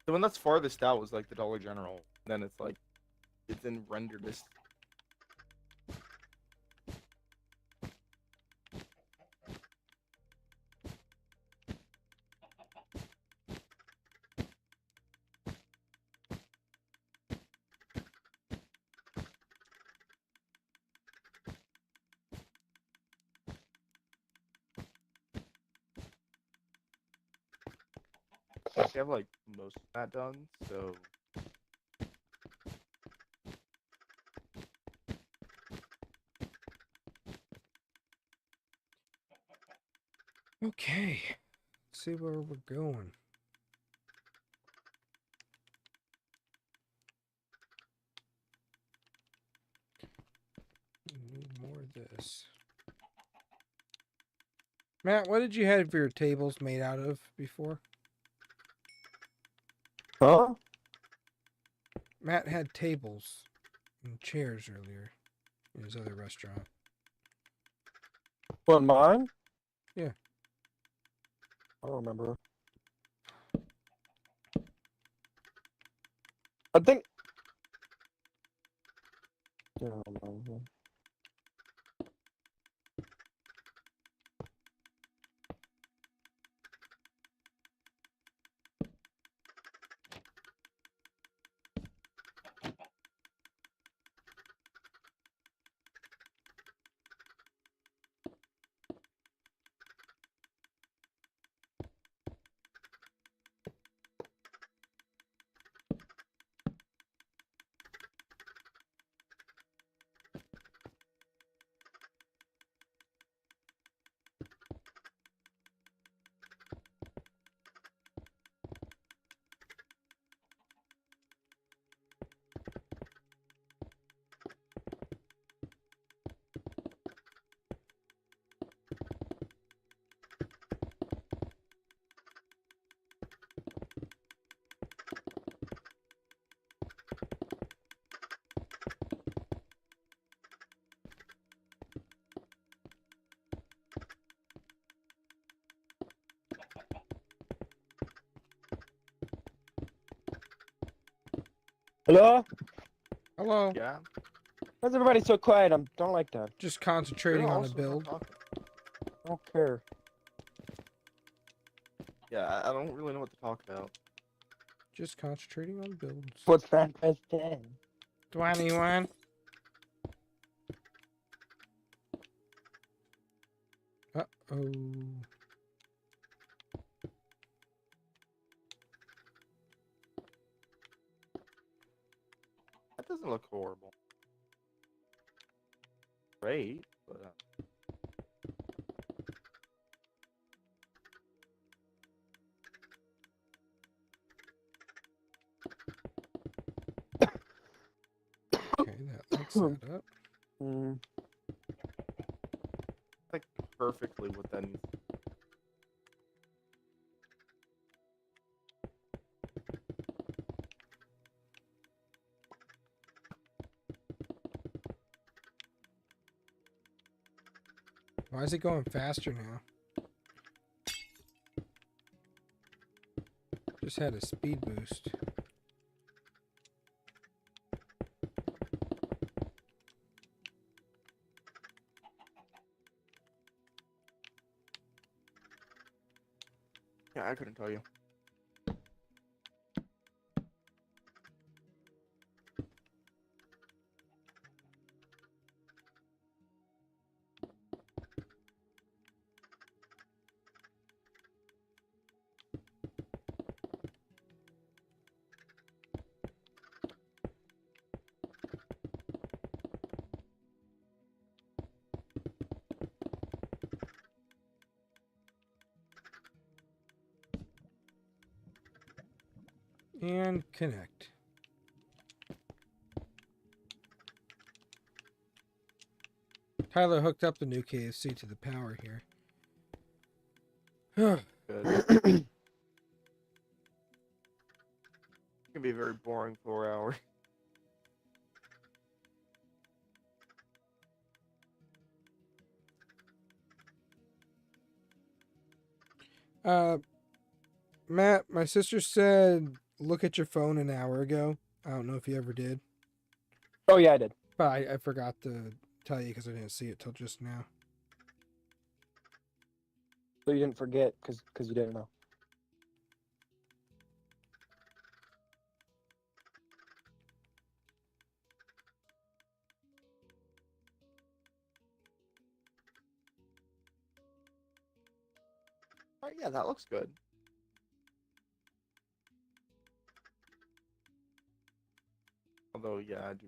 The one that's farthest out was like the Dollar General. Then it's like, it's in render distance. I have like most of that done, so Okay. Let's see where we're going. We need more of this. Matt, what did you have your tables made out of before? Huh? Matt had tables and chairs earlier in his other restaurant. What, mine? Yeah. I don't remember. I think. Yeah, I don't know. Hello? Hello. Yeah. Why's everybody so quiet? I don't like that. Just They're concentrating on a also not build. talking. I don't care. Yeah, I don't really know what to talk about. Just concentrating on builds. What's that? Press 10. 21. Uh-oh. That doesn't look horrible. Great, but Okay, that lights that up. Hmm. like perfectly what that needs. Why is it going faster now? Just had a speed boost. Yeah, I couldn't tell you. And connect. Tyler hooked up the new KFC to the power here. Good. It can be a very boring 4 hours. Matt, my sister said look at your phone an hour ago. I don't know if you ever did, Oh, yeah, I did. but I forgot to tell you because I didn't see it till just now. So you didn't forget because you didn't know. Alright, yeah, that looks good. Although, yeah, I do.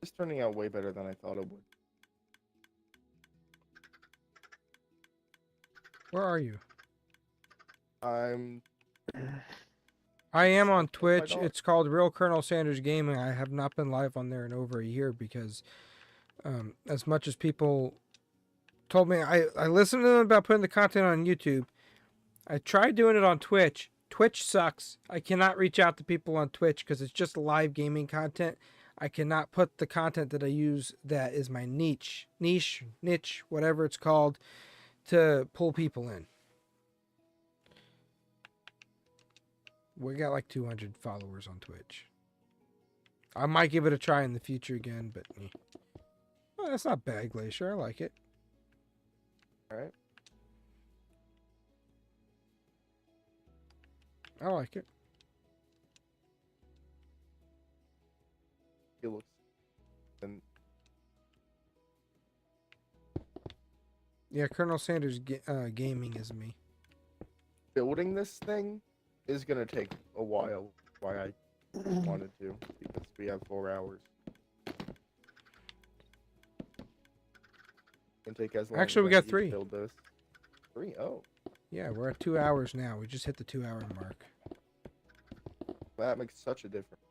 It's turning out way better than I thought it would. Where are you? I'm I am on South of my Twitch. dog. It's called Real Colonel Sanders Gaming. I have not been live on there in over a year because, as much as people told me, I listened to them about putting the content on YouTube. I tried doing it on Twitch. Twitch sucks. I cannot reach out to people on Twitch because it's just live gaming content. I cannot put the content that I use that is my niche, whatever it's called, to pull people in. We got like 200 followers on Twitch. I might give it a try in the future again, but well, that's not bad, Glacier. I like it. Alright. I like it. It looks. And Yeah, Colonel Sanders Gaming is me. building this thing is gonna take a while. Why I wanted to because we have 4 hours. Can take as long Actually, as we I got need to 3. build this. 3? Oh, Yeah, we're at 2 hours now. We just hit the 2-hour mark. that makes such a difference.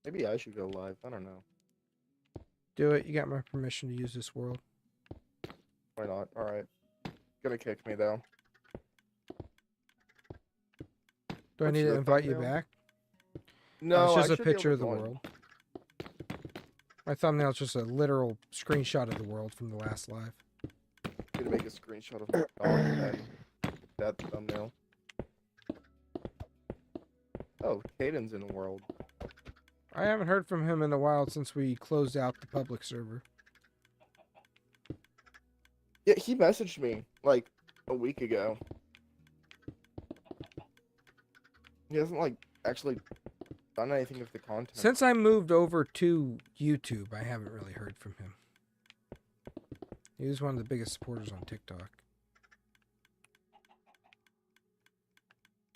Maybe I should go live. I don't know. Do it. You got my permission to use this world. Why not? All right. Gonna kick me though. Do I What's need to your invite you thumbnail? back? No, it's I just a should be able picture to of the join. world. My thumbnail's just a literal screenshot of the world from the last live. I'm gonna make a screenshot of my dog and then that thumbnail. Oh, Caden's in the world. I haven't heard from him in a while since we closed out the public server. Yeah, he messaged me like a week ago. He hasn't like actually done anything with the content. Since I moved over to YouTube, I haven't really heard from him. He was one of the biggest supporters on TikTok.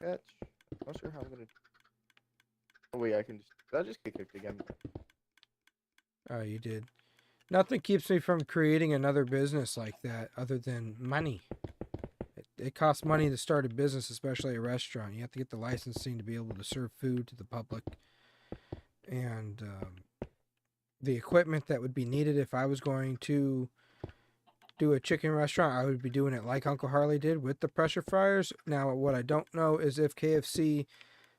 Catch. Not sure how I'm gonna. Oh wait, I can just. Did I just get kicked again? Oh, you did. Nothing keeps me from creating another business like that other than money. It costs money to start a business, especially a restaurant. You have to get the licensing to be able to serve food to the public. And the equipment that would be needed if I was going to do a chicken restaurant, I would be doing it like Uncle Harley did with the pressure fryers. Now, what I don't know is if KFC,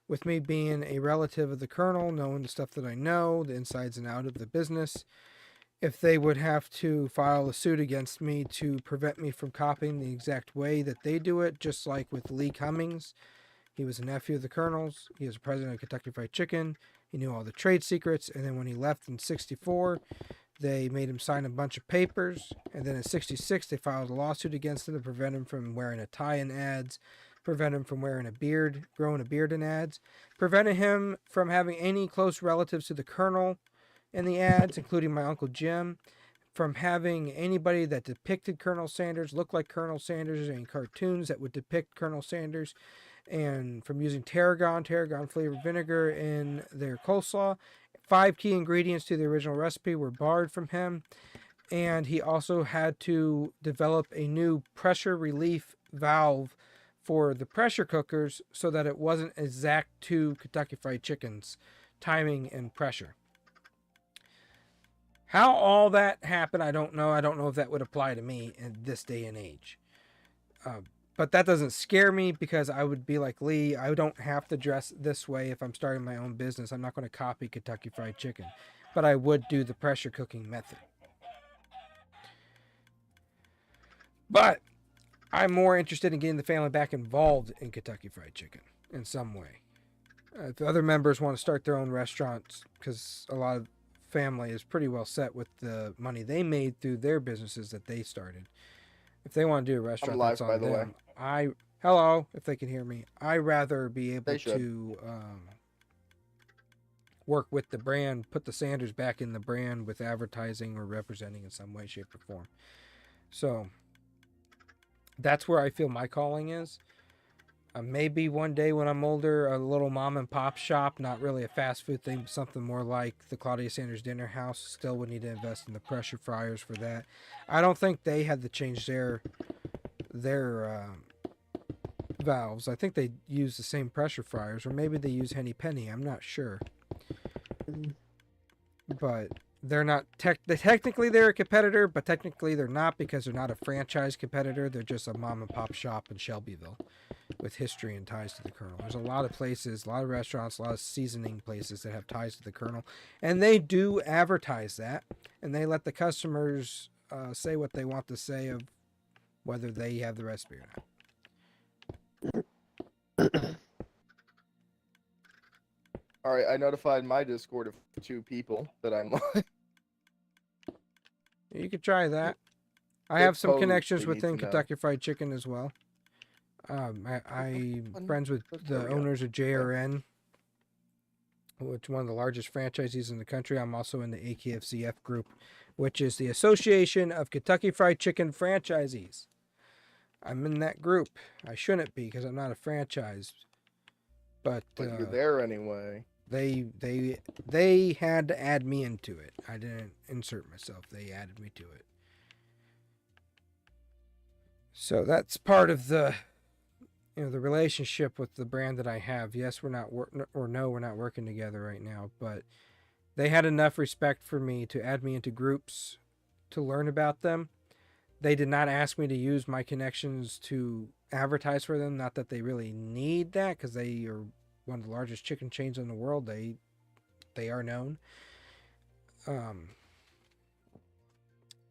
with me being a relative of the Colonel, knowing the stuff that I know, the insides and out of the business, if they would have to file a suit against me to prevent me from copying the exact way that they do it, just like with Lee Cummings. He was a nephew of the Colonel's. He was president of Kentucky Fried Chicken. He knew all the trade secrets. And then when he left in 64, they made him sign a bunch of papers. And then in 66, they filed a lawsuit against him to prevent him from wearing a tie in ads, prevent him from wearing a beard, growing a beard in ads, prevented him from having any close relatives to the Colonel in the ads, including my Uncle Jim, from having anybody that depicted Colonel Sanders look like Colonel Sanders in cartoons that would depict Colonel Sanders, and from using tarragon flavored vinegar in their coleslaw. 5 key ingredients to the original recipe were barred from him, and he also had to develop a new pressure relief valve for the pressure cookers so that it wasn't exact to Kentucky Fried Chicken's timing and pressure. How all that happened, I don't know. I don't know if that would apply to me in this day and age. But that doesn't scare me because I would be like Lee. I don't have to dress this way if I'm starting my own business. I'm not going to copy Kentucky Fried Chicken. But I would do the pressure cooking method. But I'm more interested in getting the family back involved in Kentucky Fried Chicken in some way. If other members want to start their own restaurants, because a lot of family is pretty well set with the money they made through their businesses that they started. If they want to do a restaurant, live, that's on by the way. them. Hello, if they can hear me. I rather be able They should. to work with the brand, put the Sanders back in the brand with advertising or representing in some way, shape, or form. So that's where I feel my calling is. Maybe one day when I'm older, a little mom and pop shop, not really a fast food thing, but something more like the Claudia Sanders Dinner House. Still would need to invest in the pressure fryers for that. I don't think they had to change their valves. I think they use the same pressure fryers, or maybe they use Henny Penny. I'm not sure. But they're not technically they're a competitor, but technically they're not because they're not a franchise competitor. They're just a mom and pop shop in Shelbyville with history and ties to the Colonel. There's a lot of places, a lot of restaurants, a lot of seasoning places that have ties to the Colonel, and they do advertise that, and they let the customers say what they want to say of whether they have the recipe or not. All right, I notified my Discord of 2 people that I'm live. You could try that. I They have some totally connections need within to know. Kentucky Fried Chicken as well. I'm friends with There the we go. owners of JRN. which one of the largest franchisees in the country. I'm also in the AKFCF group, which is the Association of Kentucky Fried Chicken Franchisees. I'm in that group. I shouldn't be because I'm not a franchise, but you're there anyway. they had to add me into it. I didn't insert myself. They added me to it. So that's part of the the relationship with the brand that I have. Yes, we're not we're not working together right now, but they had enough respect for me to add me into groups to learn about them. They did not ask me to use my connections to advertise for them. Not that they really need that, because they are one of the largest chicken chains in the world. They are known.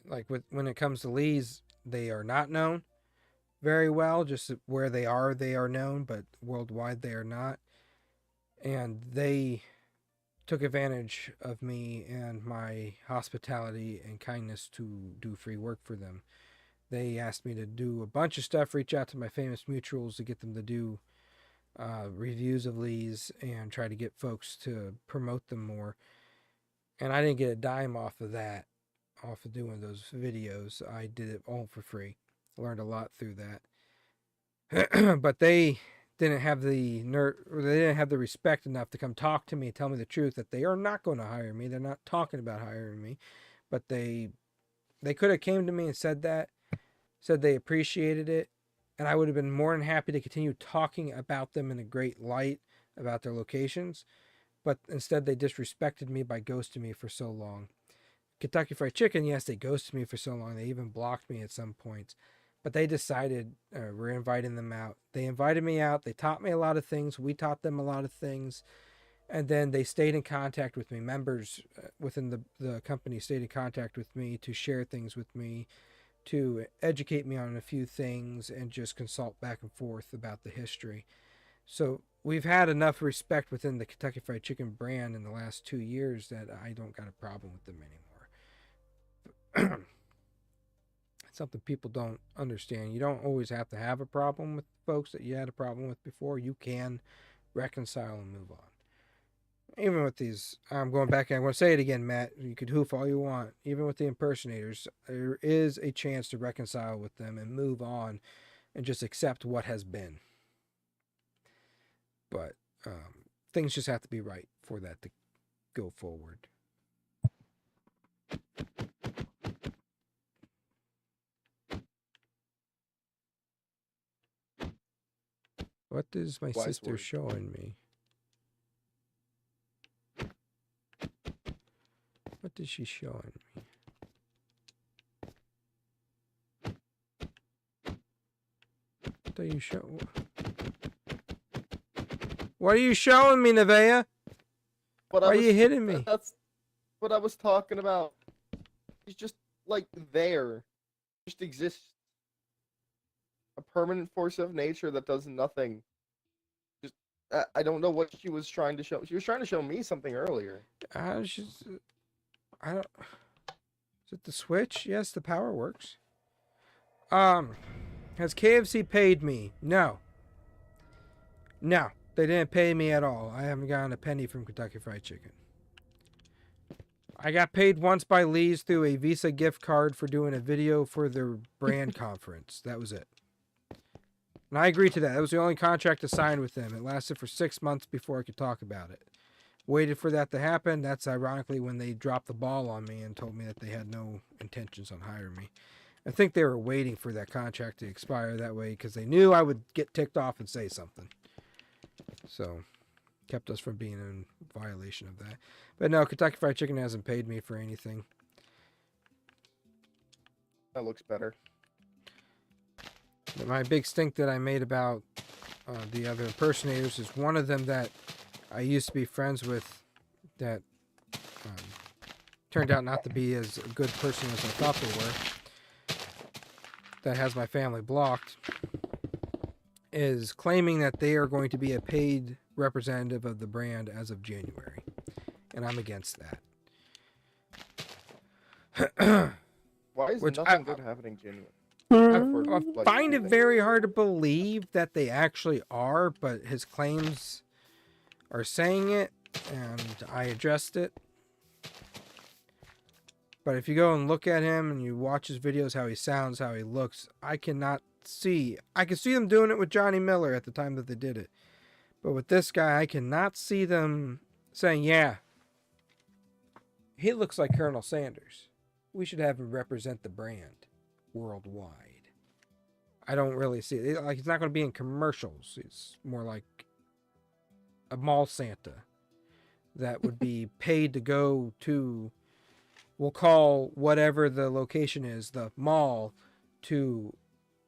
Like when it comes to Lee's, they are not known very well. Just where they are known, but worldwide they are not. And they took advantage of me and my hospitality and kindness to do free work for them. They asked me to do a bunch of stuff, reach out to my famous mutuals to get them to do reviews of Lee's and try to get folks to promote them more. And I didn't get a dime off of that, off of doing those videos. I did it all for free. I learned a lot through that. But they didn't have the they didn't have the respect enough to come talk to me and tell me the truth that they are not going to hire me. They're not talking about hiring me, but they could have came to me and said they appreciated it, and I would have been more than happy to continue talking about them in a great light about their locations. But instead, they disrespected me by ghosting me for so long. Kentucky Fried Chicken, yes, they ghosted me for so long. They even blocked me at some points. But they decided we're inviting them out. They invited me out. They taught me a lot of things. We taught them a lot of things. And then they stayed in contact with me. Members within the company stayed in contact with me to share things with me, to educate me on a few things, and just consult back and forth about the history. So we've had enough respect within the Kentucky Fried Chicken brand in the last 2 years that I don't got a problem with them anymore. It's something people don't understand. You don't always have to have a problem with folks that you had a problem with before. You can reconcile and move on. Even with these, I'm going back and I'm going to say it again, Matt. You could hoof all you want. Even with the impersonators, there is a chance to reconcile with them and move on and just accept what has been. But things just have to be right for that to go forward. What is my Wise sister word. showing me? What is she showing me? What are you showing? What are you showing me, Nevaeh? But Why are you hitting me? That's what I was talking about. He's just like there, just exists. A permanent force of nature that does nothing. Just I don't know what she was trying to show. She was trying to show me something earlier. I don't. Is it the switch? Yes, the power works. Has KFC paid me? No. No, they didn't pay me at all. I haven't gotten a penny from Kentucky Fried Chicken. I got paid once by Lee's through a Visa gift card for doing a video for their brand conference. That was it. And I agreed to that. That was the only contract I signed with them. It lasted for 6 months before I could talk about it. Waited for that to happen. That's ironically when they dropped the ball on me and told me that they had no intentions on hiring me. I think they were waiting for that contract to expire that way because they knew I would get ticked off and say something. So, kept us from being in violation of that. But no, Kentucky Fried Chicken hasn't paid me for anything. That looks better. But my big stink that I made about the other impersonators is one of them that I used to be friends with that turned out not to be as a good person as I thought they were, that has my family blocked, is claiming that they are going to be a paid representative of the brand as of January. And I'm against that. Why is Which nothing good happening genuine? I find it very hard to believe that they actually are, but his claims are saying it. and I addressed it. But if you go and look at him and you watch his videos, how he sounds, how he looks, I cannot see. I can see them doing it with Johnny Miller at the time that they did it. But with this guy, I cannot see them saying, yeah, he looks like Colonel Sanders. We should have him represent the brand worldwide. I don't really see it. Like, it's not going to be in commercials. It's more like a mall Santa that would be paid to go to, we'll call whatever the location is, the mall, to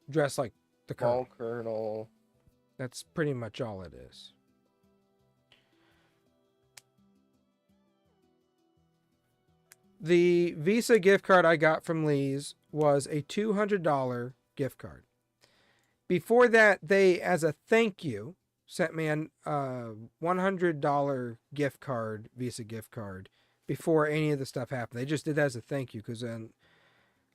dress like the Colonel. Mall Colonel. That's pretty much all it is. The Visa gift card I got from Lee's was a $200 gift card. Before that, they, as a thank you, sent me a $100 gift card, Visa gift card, before any of the stuff happened. They just did that as a thank you, because then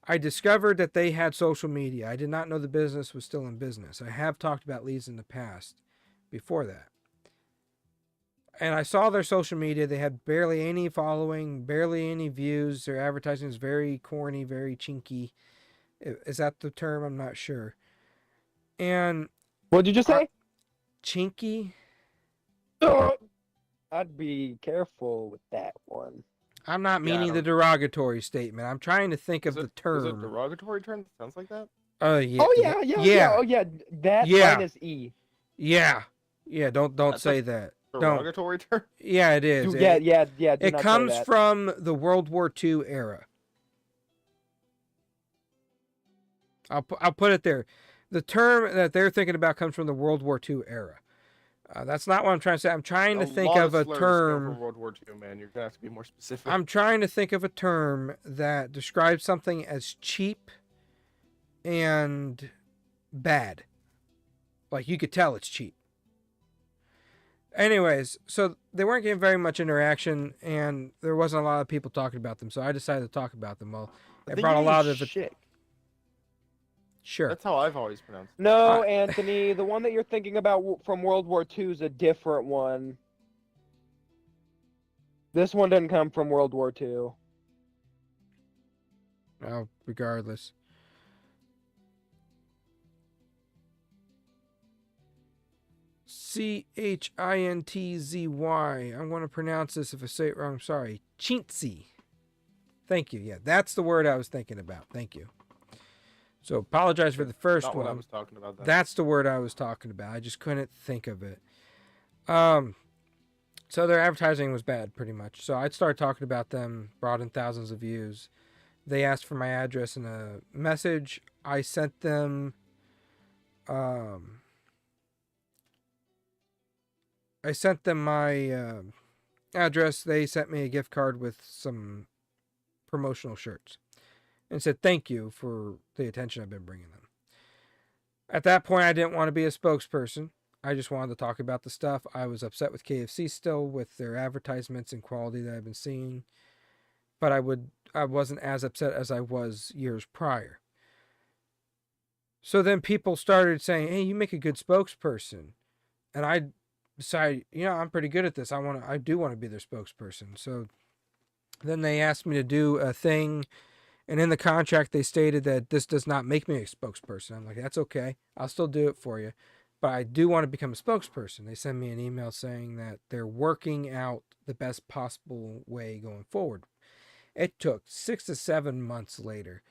I discovered that they had social media. I did not know the business was still in business. I have talked about Lee's in the past before that. And I saw their social media. They had barely any following, barely any views. Their advertising is very corny, very chinky. Is that the term? I'm not sure. And What'd you just say? chinky? I'd be careful with that one. I'm not Yeah, I meaning the don't- derogatory statement. I'm trying to think of Is the it a term. derogatory term that sounds like that? Yeah. Oh yeah. Oh yeah. That Yeah. minus E. Yeah. Yeah, don't That's say a that. Don't. Derogatory term? Yeah, it is. Yeah. It, Do it not say comes that. from the World War II era. I'll put it there. The term that they're thinking about comes from the World War II era. That's not what I'm trying to say. I'm trying to think lot of a slurs come term. from World War II, man. You're gonna have to be more specific. I'm trying to think of a term that describes something as cheap and bad. Like, you could tell it's cheap. Anyways, so they weren't getting very much interaction, and there wasn't a lot of people talking about them, so I decided to talk about them. Well, I it think brought a you lot mean of... shit. Sure. That's how I've always pronounced it. No, Anthony, the one that you're thinking about from World War II is a different one. This one didn't come from World War II. Oh, regardless. Chintzy. I'm going to pronounce this if I say it wrong. I'm sorry. Chintzy. Thank you. Yeah, that's the word I was thinking about. Thank you. So apologize for the first Not one. what I was talking about. Then. That's the word I was talking about. I just couldn't think of it. So their advertising was bad, pretty much. So I'd start talking about them, brought in thousands of views. They asked for my address in a message. I sent them. I sent them my address. They sent me a gift card with some promotional shirts and said thank you for the attention I've been bringing them. At that point, I didn't want to be a spokesperson. I just wanted to talk about the stuff. I was upset with KFC still with their advertisements and quality that I've been seeing, but I wasn't as upset as I was years prior. So then people started saying, "Hey, you make a good spokesperson," and I decided, I'm pretty good at this. I do want to be their spokesperson. So then they asked me to do a thing, and in the contract they stated that this does not make me a spokesperson. I'm like, that's okay. I'll still do it for you. But I do want to become a spokesperson. They send me an email saying that they're working out the best possible way going forward. It took 6 to 7 months later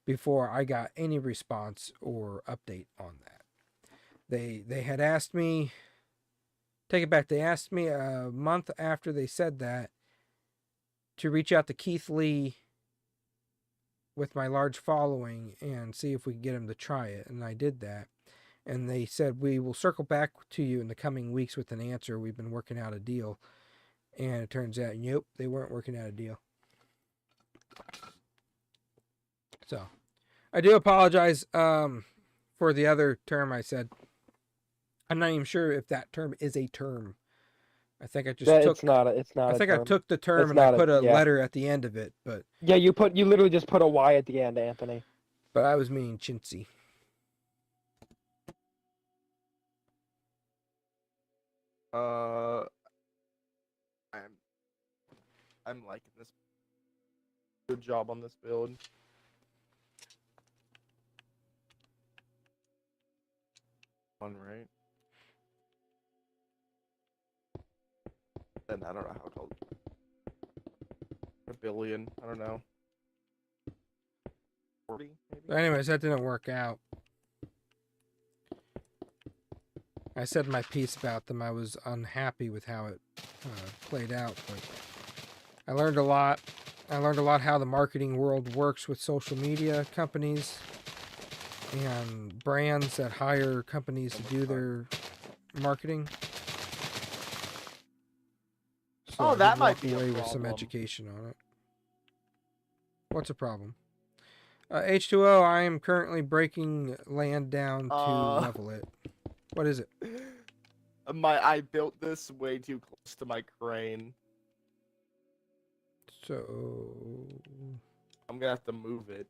before I got any response or update on that. They had asked me, take it back, they asked me a month after they said that to reach out to Keith Lee with my large following and see if we could get him to try it. And I did that. And they said, we will circle back to you in the coming weeks with an answer. We've been working out a deal. And it turns out, nope, they weren't working out a deal. So, I do apologize for the other term I said. I'm not even sure if that term is a term. I think I just took... It's not a I took the term It's and I not a- put a yeah. letter at the end of it. But Yeah, you literally just put a Y at the end, Anthony. I was meaning chintzy. I'm liking this. Good job on this build. One right. Then I don't know how it's called. A billion. I don't know. 40 maybe. But anyways, that didn't work out. I said my piece about them. I was unhappy with how it played out, but I learned a lot. I learned a lot how the marketing world works with social media companies and brands that hire companies to do their marketing. So Oh, I did that might walk be a away with some problem. education on it. What's a problem? H2O, I am currently breaking land down to level it. What is it? I built this way too close to my crane. So I'm gonna have to move it.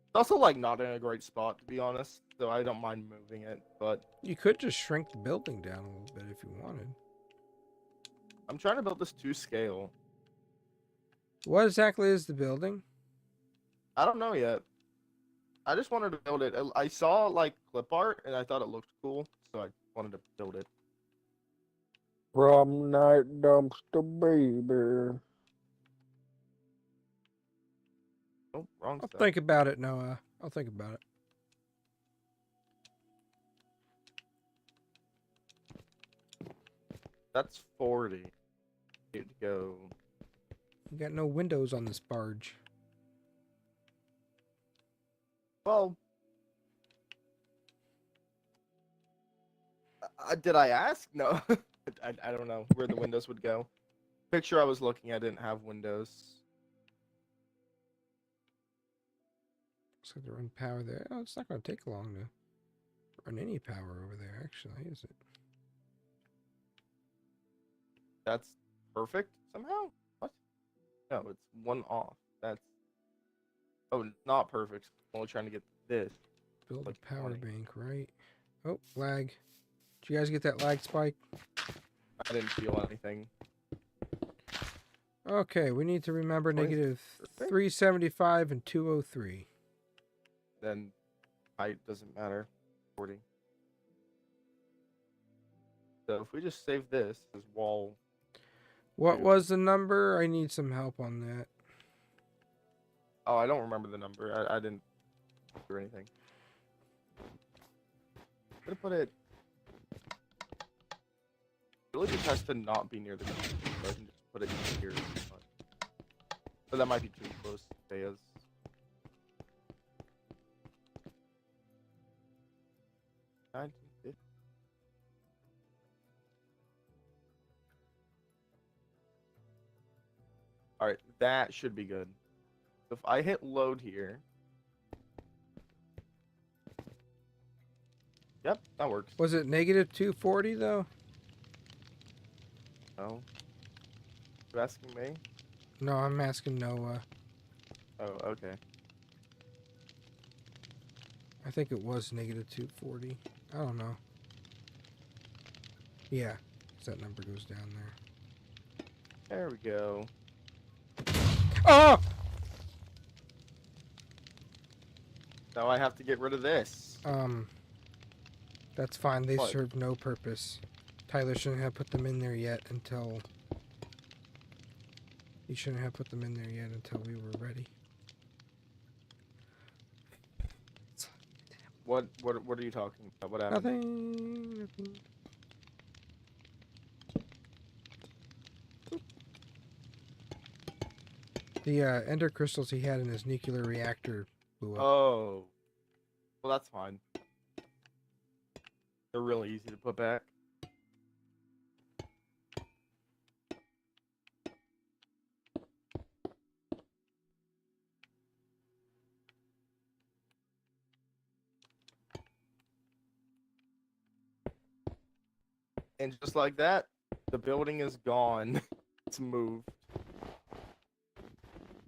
It's also like not in a great spot to be honest, so I don't mind moving it, but you could just shrink the building down a little bit if you wanted. I'm trying to build this to scale. What exactly is the building? I don't know yet. I just wanted to build it. I saw like clip art and I thought it looked cool, so I wanted to build it. From night dumpster baby. Oh, wrong I'll stuff. think about it, Noah. I'll think about it. That's 40. Need to go. You got no windows on this barge. Well, did I ask? No. I don't know where the windows would go. Picture I was looking at didn't have windows. Looks like to run power there. Oh, it's not going to take long to run any power over there, actually, is it? That's perfect somehow? What? No, it's one off. That's... Oh, not perfect. I'm only trying to get this. Build Like a power 20. bank, right? Oh, lag. Did you guys get that lag spike? I didn't feel anything. Okay, we need to remember 20? negative Perfect. 375 and 203. Then height doesn't matter. 40. So if we just save this as wall... What Dude. was the number? I need some help on that. Oh, I don't remember the number. I didn't do anything. I'm gonna put it... It really just has to not be near the ground, so I can just put it here. But that might be too close to Thea's. Alright, that should be good. If I hit load here... Yep, that works. Was it negative 240 though? No. You asking me? No, I'm asking Noah. Oh, okay. I think it was negative 240. I don't know. Yeah, 'cause that number goes down there. There we go. Oh! Now I have to get rid of this. That's fine. They What? serve no purpose. Tyler shouldn't have put them in there yet until... He shouldn't have put them in there yet until we were ready. What are you talking about? What happened? Nothing. The ender crystals he had in his nuclear reactor blew up. Oh. Well, that's fine. They're really easy to put back. And just like that, the building is gone. It's moved.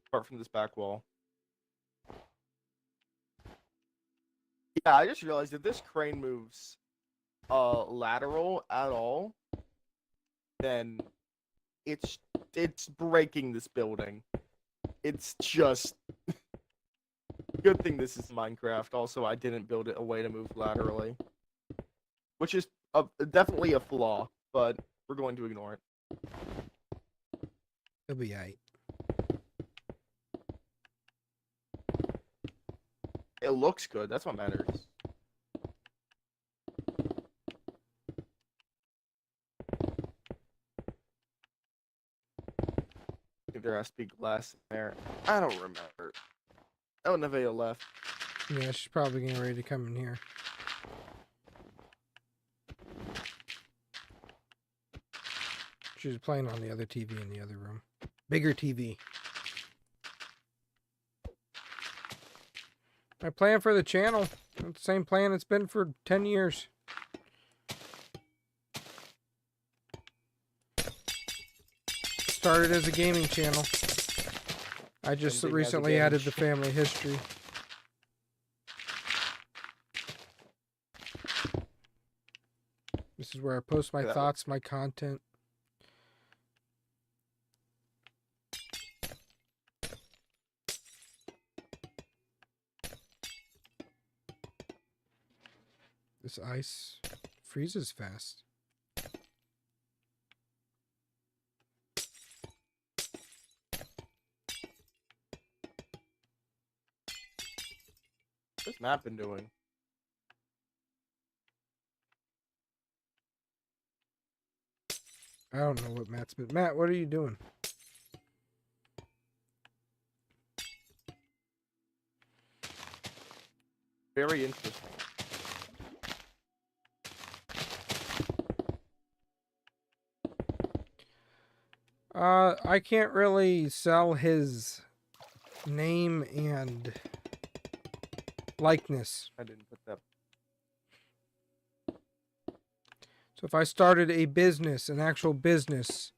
Apart from this back wall. Yeah, I just realized if this crane moves lateral at all, then it's breaking this building. It's just good thing this is Minecraft. Also, I didn't build it a way to move laterally, which is definitely a flaw, but we're going to ignore it. It'll be aight. It looks good. That's what matters. I think there has to be glass in there. I don't remember. Oh, Nevaeh left. Yeah, she's probably getting ready to come in here. She was playing on the other TV in the other room. Bigger TV. My plan for the channel, it's the same plan it's been for 10 years. Started as a gaming channel. I just Ending as a recently gaming added the family history. This is where I post my Yeah, that thoughts, my content. This ice freezes fast. What's Matt been doing? I don't know what Matt's been. Matt, what are you doing? Very interesting. I can't really sell his name and likeness. I didn't put that. So if I started a business, an actual business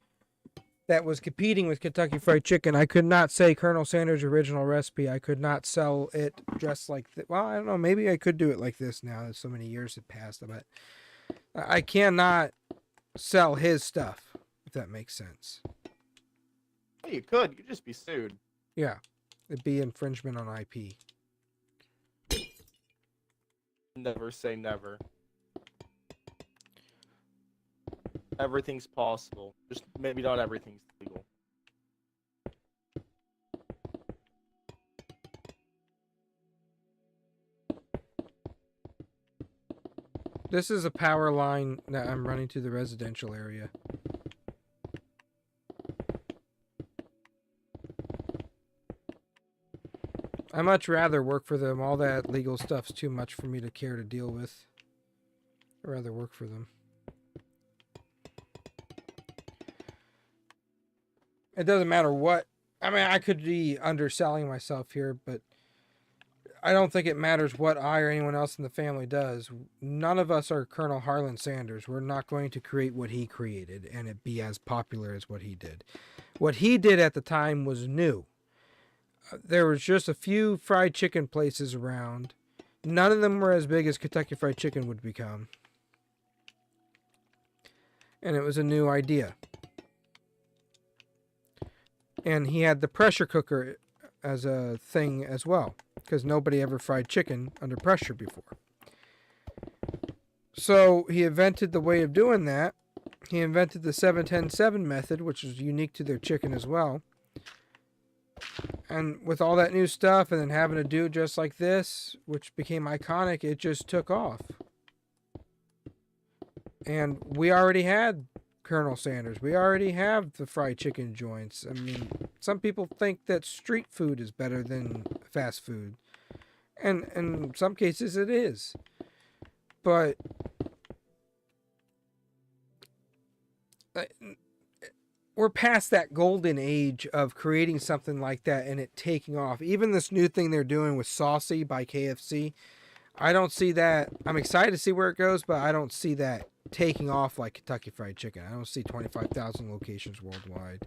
that was competing with Kentucky Fried Chicken, I could not say Colonel Sanders' original recipe. I could not sell it just like that. Well, I don't know. Maybe I could do it like this now that so many years have passed. But I cannot sell his stuff, if that makes sense. Well, you could. You'd just be sued. Yeah, it'd be infringement on IP. Never say never. Everything's possible. Just maybe not everything's legal. This is a power line that I'm running to the residential area. I much rather work for them. All that legal stuff's too much for me to care to deal with. I'd rather work for them. It doesn't matter what. I mean, I could be underselling myself here, but I don't think it matters what I or anyone else in the family does. None of us are Colonel Harlan Sanders. We're not going to create what he created and it be as popular as what he did. What he did at the time was new. There was just a few fried chicken places around. None of them were as big as Kentucky Fried Chicken would become. And it was a new idea. And he had the pressure cooker as a thing as well, because nobody ever fried chicken under pressure before. So he invented the way of doing that. He invented the 7-10-7 method, which is unique to their chicken as well. And with all that new stuff and then having to do just like this, which became iconic, it just took off. And we already had Colonel Sanders. We already have the fried chicken joints. I mean, some people think that street food is better than fast food. And in some cases it is. But we're past that golden age of creating something like that and it taking off. Even this new thing they're doing with Saucy by KFC, I don't see that. I'm excited to see where it goes, but I don't see that taking off like Kentucky Fried Chicken. I don't see 25,000 locations worldwide.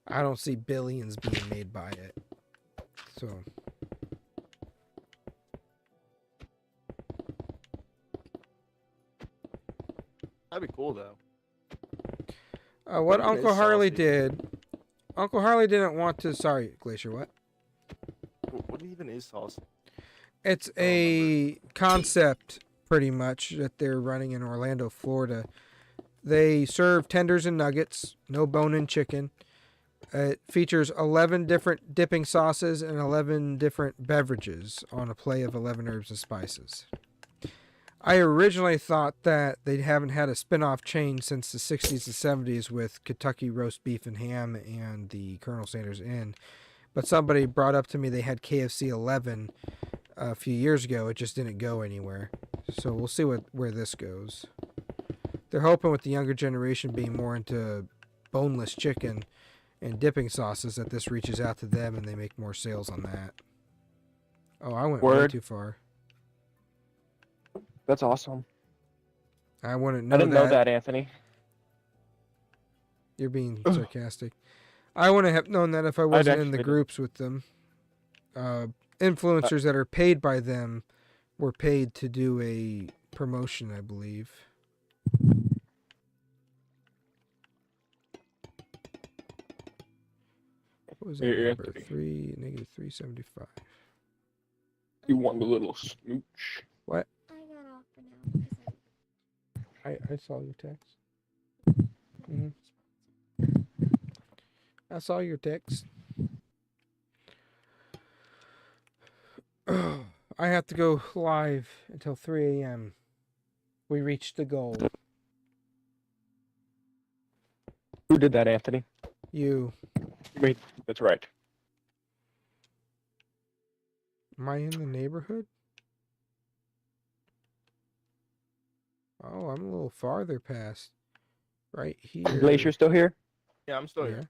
I don't see billions being made by it. So That'd be cool though. What Bacon is Uncle Harley saucy. did, Uncle Harley didn't want to. Sorry, Glacier. What? What even is sauce? It's I don't a concept, pretty much, that they're running in Orlando, Florida. They serve tenders and nuggets, no bone-in chicken. It features 11 different dipping sauces and 11 different beverages on a play of 11 herbs and spices. I originally thought that they haven't had a spin-off chain since the 60s and 70s with Kentucky roast beef and ham and the Colonel Sanders Inn. But somebody brought up to me they had KFC 11 a few years ago. It just didn't go anywhere. So we'll see where this goes. They're hoping with the younger generation being more into boneless chicken and dipping sauces that this reaches out to them and they make more sales on that. Oh, I went way Word. too far. That's awesome. I wouldn't know I didn't know that, Anthony. You're being sarcastic. I wouldn't have known that if I wasn't in the actually groups with them. Influencers that are paid by them were paid to do a promotion, I believe. What was that Hey, number? Anthony. Negative 375. You want a little smooch? What? I got off for now because I saw your text. I saw your text. I have to go live until 3 a.m. We reached the goal. Who did that, Anthony? You. Wait, that's right. Am I in the neighborhood? Oh, I'm a little farther past. Right here. Glacier still here? Yeah, I'm still here.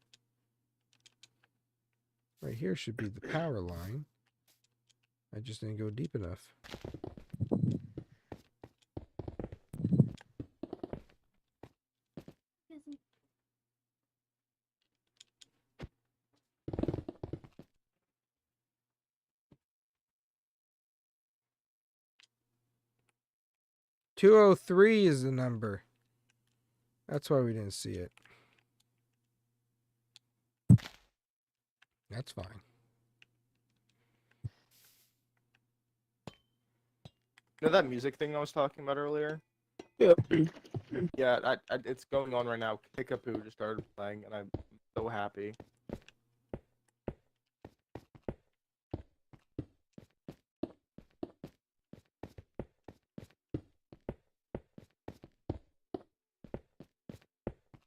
Right here should be the power line. I just didn't go deep enough. doesn't. 203 is the number. That's why we didn't see it. That's fine. You know that music thing I was talking about earlier? Yep. Yeah, it's going on right now. Kickapoo just started playing, and I'm so happy.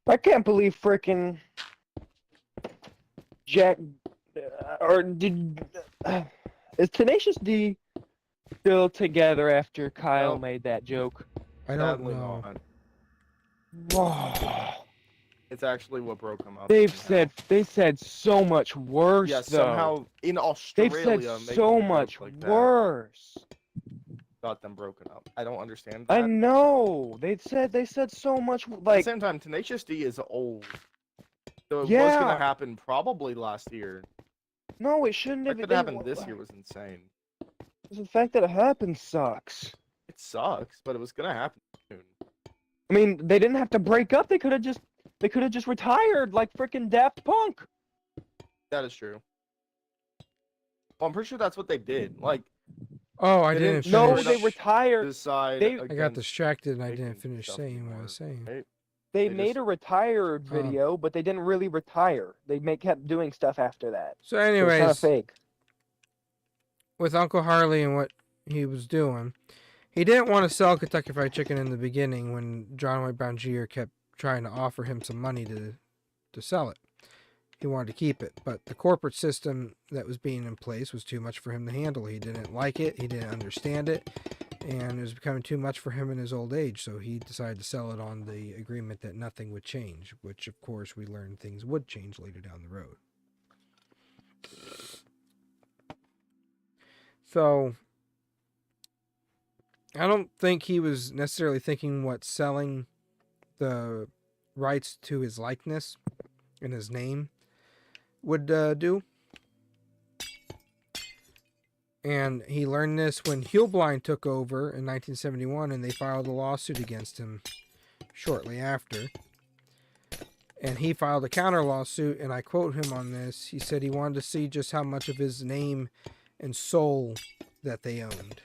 I can't believe frickin' Jack or did is Tenacious D still together after Kyle Nope. made that joke? I don't Sadly know. not. Oh, It's actually what broke him up. they said so much worse Yeah, though. somehow in They've Australia, said making so a joke much like that worse. got them broken up. I don't understand I that. know. They said so much At the like same time, Tenacious D is old. So it was Yeah. gonna happen probably last year. no, it shouldn't The have. fact that it happened this year was insane. The fact that it happened sucks. It sucks, but it was gonna happen soon. I mean, they didn't have to break up. They could have just retired like frickin' Daft Punk. That is true. Well, I'm pretty sure that's what they did. Like, Oh, I They didn't didn't- No, finish. they retired. decide. They- I got against distracted and I making didn't finish stuff saying what I anymore, was saying. right? They They made just- a retired Oh. video, but they didn't really retire. They kept doing stuff after that. So It was kind of anyways, fake. with Uncle Harley and what he was doing, he didn't want to sell Kentucky Fried Chicken in the beginning when John White Brown Jr. kept trying to offer him some money to sell it. He wanted to keep it, but the corporate system that was being in place was too much for him to handle. He didn't like it, he didn't understand it, and it was becoming too much for him in his old age, so he decided to sell it on the agreement that nothing would change, which of course we learned things would change later down the road. So I don't think he was necessarily thinking what selling the rights to his likeness and his name would do. And he learned this when Huelblind took over in 1971 and they filed a lawsuit against him shortly after. And he filed a counter lawsuit, and I quote him on this. He said he wanted to see just how much of his name and soul that they owned.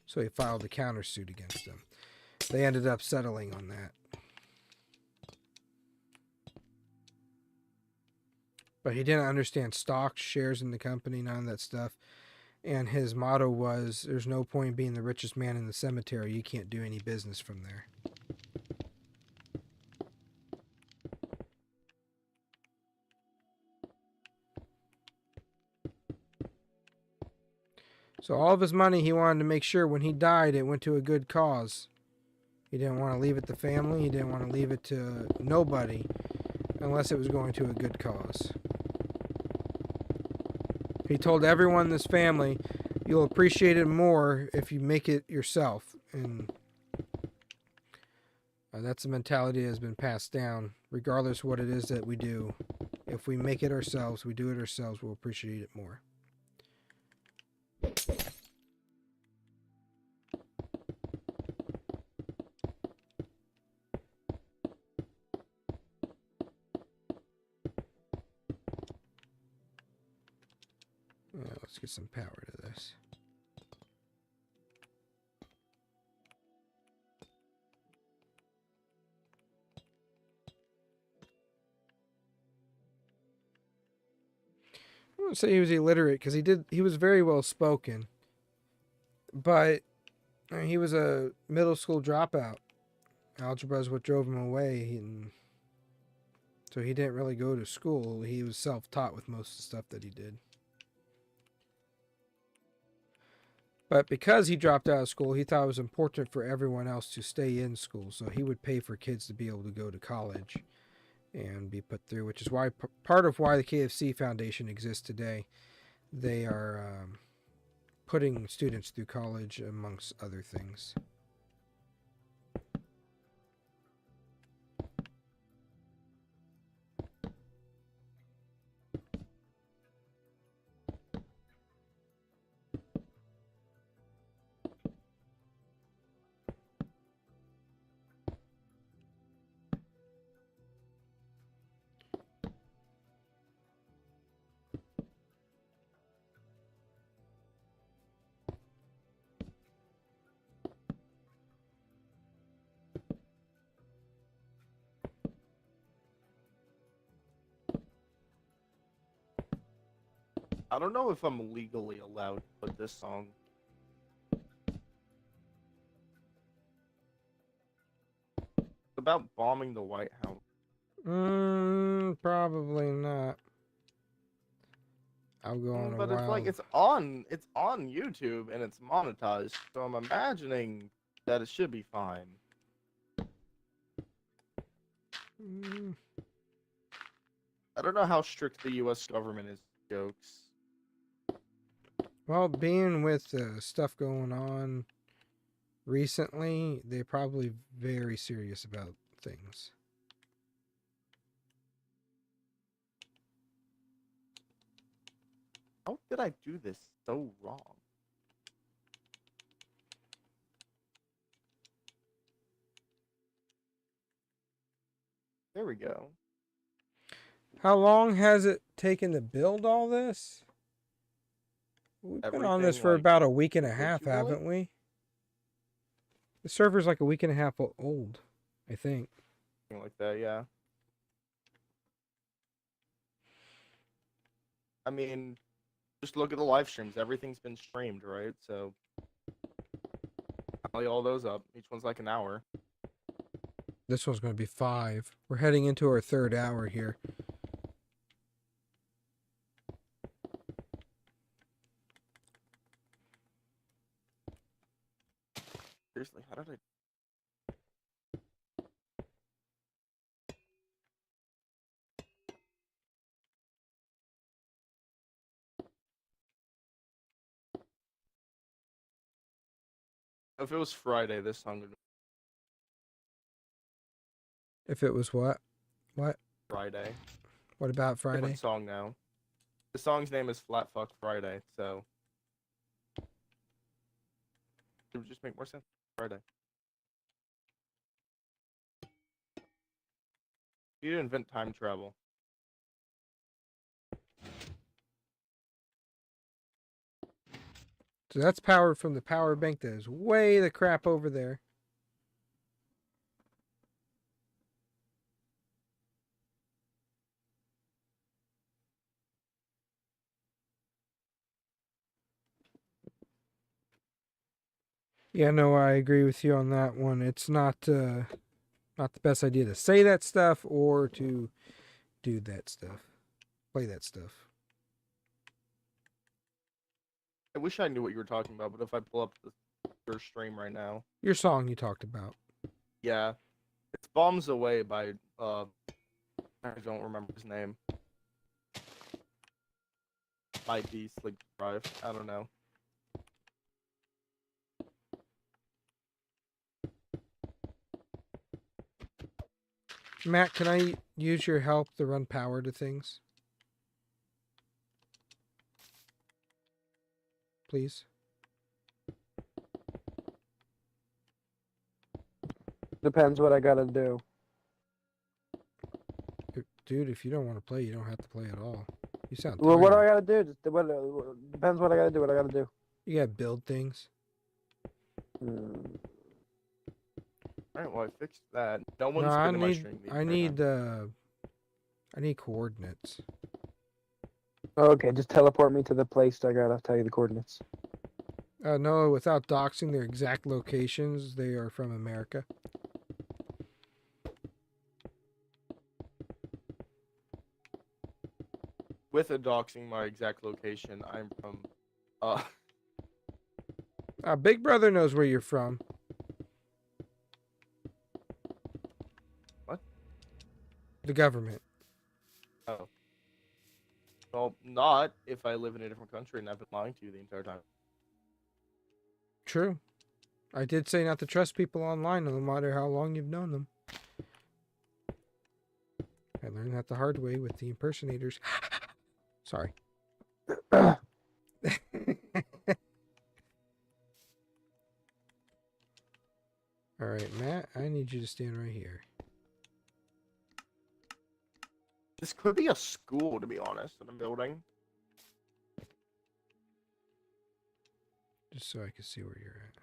So he filed a countersuit against them. They ended up settling on that. But he didn't understand stocks, shares in the company, none of that stuff. And his motto was, there's no point being the richest man in the cemetery. You can't do any business from there. So all of his money, he wanted to make sure when he died, it went to a good cause. He didn't want to leave it to family. He didn't want to leave it to nobody unless it was going to a good cause. He told everyone in this family, you'll appreciate it more if you make it yourself. And that's a mentality that has been passed down, regardless of what it is that we do. If we make it ourselves, we do it ourselves, we'll appreciate it more. Let's get some power to this. I wouldn't say he was illiterate because he was very well spoken, but he was a middle school dropout. Algebra is what drove him away, and so he didn't really go to school. He was self-taught with most of the stuff that he did. But because he dropped out of school, he thought it was important for everyone else to stay in school. So he would pay for kids to be able to go to college and be put through, which is why part of why the KFC Foundation exists today. They are putting students through college, amongst other things. I don't know if I'm legally allowed to put this song. It's about bombing the White House. Probably not. I'll go on a But it's like wild... it's on YouTube and it's monetized, so I'm imagining that it should be fine. I don't know how strict the U.S. government is with jokes. Well, being with stuff going on recently, they're probably very serious about things. How did I do this so wrong? There we go. How long has it taken to build all this? We've been on this Everything, for like, about a week and a way half, too early? haven't we? The server's like a week and a half old, I think. Something like that, yeah. I mean, just look at the live streams. Everything's been streamed, right? So, tally all those up. Each one's like an hour. This one's going to be 5. We're heading into our 3rd hour here. Seriously, how did I... If it was Friday, this song would be If it was what? What? Friday. What about Friday? Different song now. The song's name is Flat Fuck Friday, so it would just make more sense. Friday. You didn't invent time travel. So that's powered from the power bank that is way the crap over there. Yeah, no, I agree with you on that one. It's not the best idea to say that stuff or to do that stuff, play that stuff. I wish I knew what you were talking about, but if I pull up your stream right now, Your song you talked about. yeah, it's "Bombs Away" by I don't remember his name. Might be Sleep Drive. I don't know. Matt, can I use your help to run power to things? Please? Depends what I gotta do. Dude, if you don't want to play, you don't have to play at all. You sound Well, what do I tired. gotta do? Just depends what I gotta do. What I gotta do. You gotta build things. Hmm. Alright, well I fixed that. No one's No, been in my stream. I need coordinates. Okay, just teleport me to the place. I gotta tell you the coordinates. No, without doxing their exact locations, they are from America. With a doxing my exact location, I'm from Big Brother knows where you're from. What? The government. Oh. Well, not if I live in a different country and I've been lying to you the entire time. True. I did say not to trust people online, no matter how long you've known them. I learned that the hard way with the impersonators. Sorry. All right, Matt, I need you to stand right here. This could be a school, to be honest, that I'm building. Just so I can see where you're at.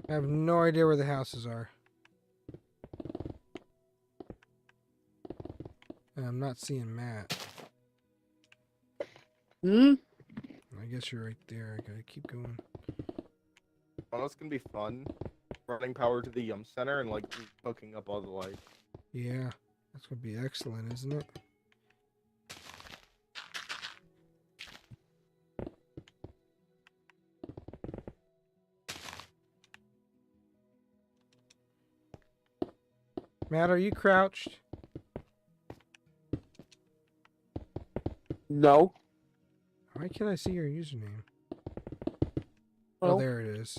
I have no idea where the houses are. And I'm not seeing Matt. Hmm. I guess you're right there. I gotta keep going. Well, that's gonna be fun. Running power to the center and like hooking up all the lights. Yeah, that's gonna be excellent, isn't it? Matt, are you crouched? No. Why can't I see your username? Oh. Oh, there it is.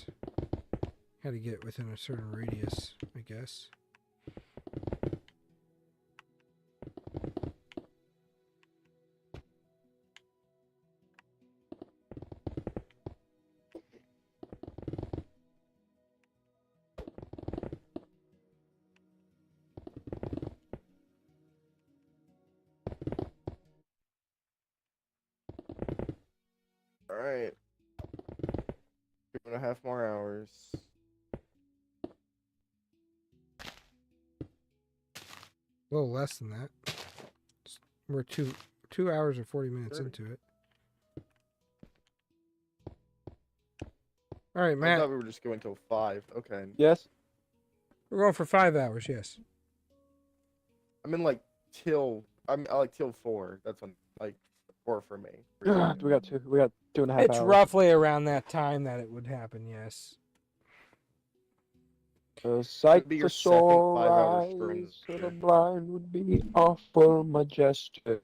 Had to get within a certain radius, I guess. Alright. 2.5 more hours. A little less than that. We're 2 hours and 40 minutes 30. into it. All right, I Matt. thought we were just going till 5. Okay. Yes. We're going for 5 hours. Yes. I'm in like till like till 4. That's when like 4 for me. We got 2.5 It's hours. roughly around that time that it would happen. Yes. Sight be for your second sore 5-hour eyes stream. to the blind would be awful majestic.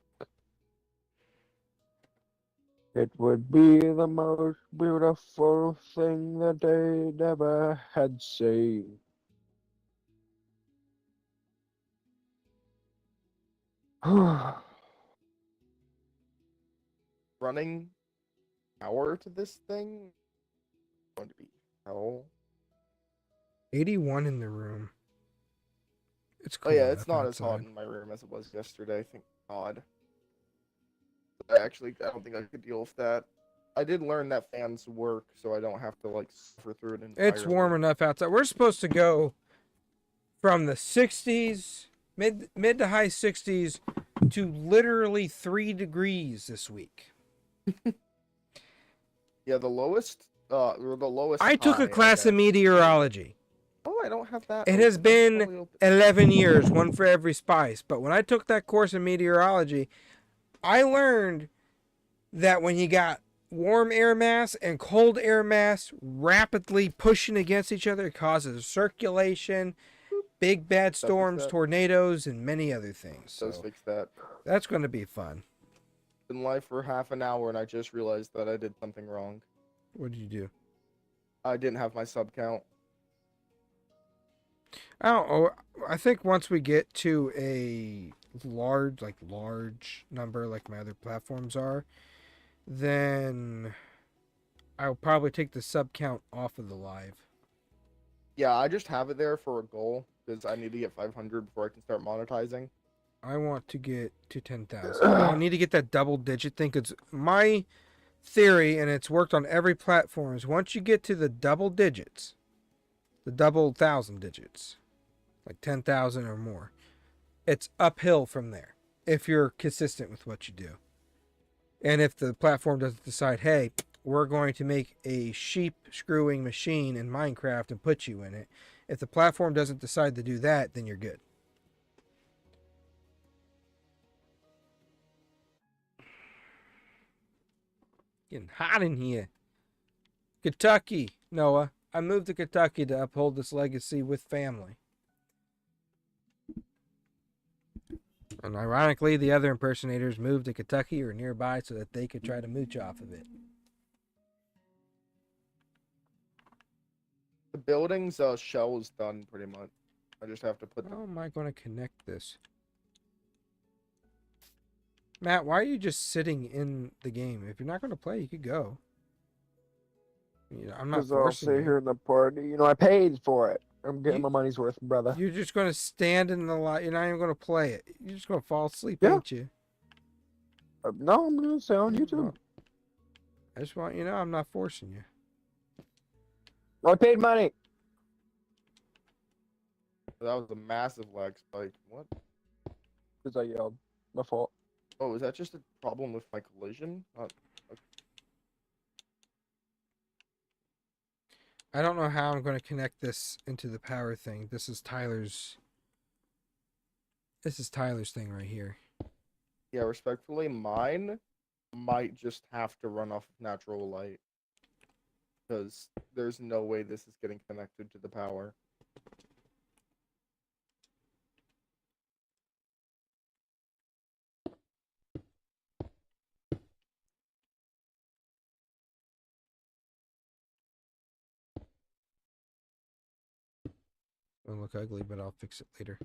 It would be the most beautiful thing that they never had seen. Running power to this thing is going to be hell. 81 in the room. It's Oh cool yeah, it's enough not as hot outside. in my room as it was yesterday. Thank God. I don't think I could deal with that. I did learn that fans work, so I don't have to like suffer through it entirely. It's warm enough outside. We're supposed to go from the 60s, mid to high 60s, to literally 3 degrees this week. Yeah, the lowest, or the lowest. I took high, a class guess. in meteorology. Oh, I don't have that. It has open. been That's probably open. 11 years, one for every spice. But when I took that course in meteorology, I learned that when you got warm air mass and cold air mass rapidly pushing against each other, it causes circulation, big bad storms, that. tornadoes, and many other things. Does So fix that. that's going to be fun. Been live for half an hour, and I just realized that I did something wrong. What did you do? I didn't have my sub count. I don't know. I think once we get to a large number like my other platforms are, then I'll probably take the sub count off of the live. Yeah, I just have it there for a goal because I need to get 500 before I can start monetizing. I want to get to 10,000. I need to get that double digit thing because my theory, and it's worked on every platform, is once you get to the double digits, the double thousand digits, like 10,000 or more, it's uphill from there if you're consistent with what you do. And if the platform doesn't decide, hey, we're going to make a sheep screwing machine in Minecraft and put you in it, if the platform doesn't decide to do that, then you're good. Getting hot in here. Kentucky, Noah. I moved to Kentucky to uphold this legacy with family. And ironically, the other impersonators moved to Kentucky or nearby so that they could try to mooch off of it. The building's shell is done pretty much. I just have to put. How am I going to connect this? Matt, why are you just sitting in the game? If you're not going to play, you could go. You know, I'm not Because I'll forcing sit you. here in the party. You know, I paid for it. I'm getting You- my money's worth, brother. You're just going to stand in the light. You're not even going to play it. You're just going to fall asleep, Yeah. ain't you? No, I'm gonna say on YouTube. Well, I just want you to know I'm not forcing you. I paid money. That was a massive lag spike. What? Because I yelled. My fault. Oh, is that just a problem with my collision? I don't know how I'm going to connect this into the power thing. This is Tyler's thing right here. Yeah, respectfully, mine might just have to run off natural light. Because there's no way this is getting connected to the power. It'll look ugly, but I'll fix it later.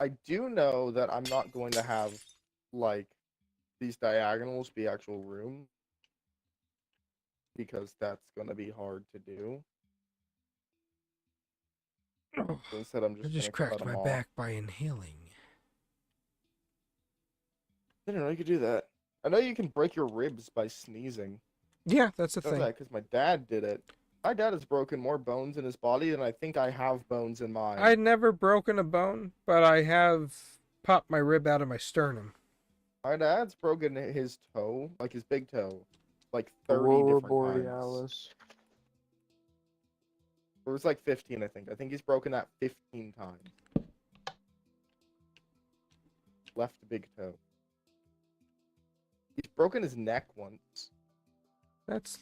I do know that I'm not going to have, like, these diagonals be actual room. Because that's going to be hard to do. So instead, I'm I just just gonna cracked cut my them off. back by inhaling. I didn't know you could do that. I know you can break your ribs by sneezing. Yeah, that's the I know thing. that because my dad did it. My dad has broken more bones in his body than I think I have bones in mine. I'd never broken a bone, but I have popped my rib out of my sternum. My dad's broken his toe, like his big toe, like 30 Aurora different times. Borealis. It was like 15, I think. I think he's broken that 15 times. Left big toe. He's broken his neck once. That's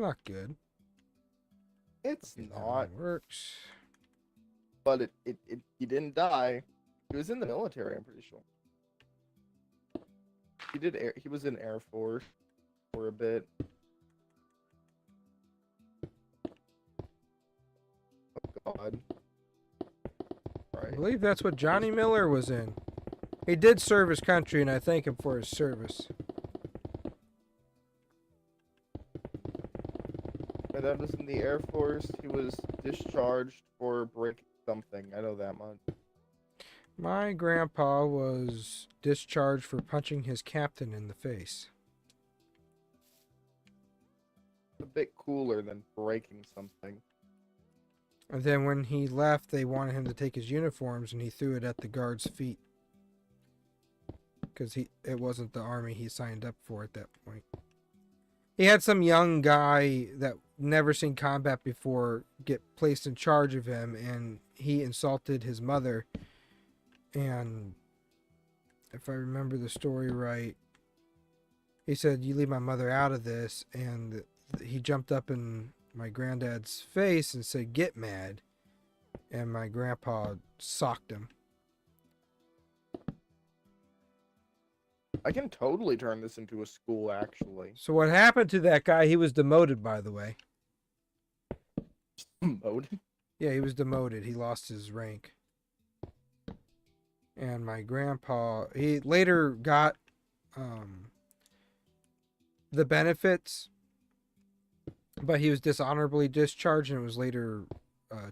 not good. It's Get that not, one works. but he didn't die. He was in the military, I'm pretty sure. He was in Air Force for a bit. Oh God. I Right. believe that's what Johnny Miller was in. He did serve his country, and I thank him for his service. My dad was in the Air Force. He was discharged for breaking something. I know that much. My grandpa was discharged for punching his captain in the face. A bit cooler than breaking something. And then when he left, they wanted him to take his uniforms, and he threw it at the guard's feet. Because it wasn't the army he signed up for at that point. He had some young guy that never seen combat before get placed in charge of him, and he insulted his mother. And if I remember the story right, he said, "You leave my mother out of this," and he jumped up in my granddad's face and said, "Get mad," and my grandpa socked him. I can totally turn this into a school, actually. So what happened to that guy? He was demoted, by the way. Mode. Yeah, he was demoted. He lost his rank. And my grandpa, he later got the benefits, but he was dishonorably discharged, and it was later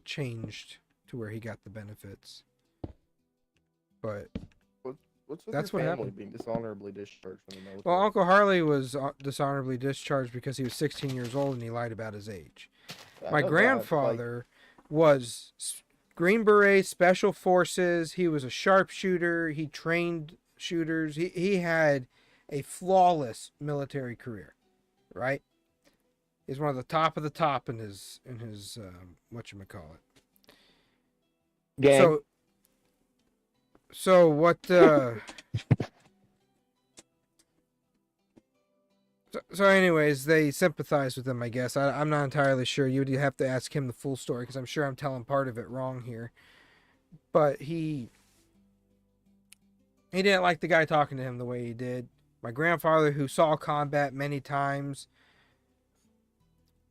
changed to where he got the benefits. But What's with That's your what family happened. being dishonorably discharged from the military? well, Uncle Harley was dishonorably discharged because he was 16 years old and he lied about his age. I My know that, grandfather was Green Beret, Special Forces. He was a sharpshooter. He trained shooters. He had a flawless military career, right? He's one of the top in his whatchamacallit. Gang. So what? So anyways, they sympathize with him, I guess. I'm not entirely sure. You would have to ask him the full story because I'm sure I'm telling part of it wrong here. But he didn't like the guy talking to him the way he did. My grandfather, who saw combat many times,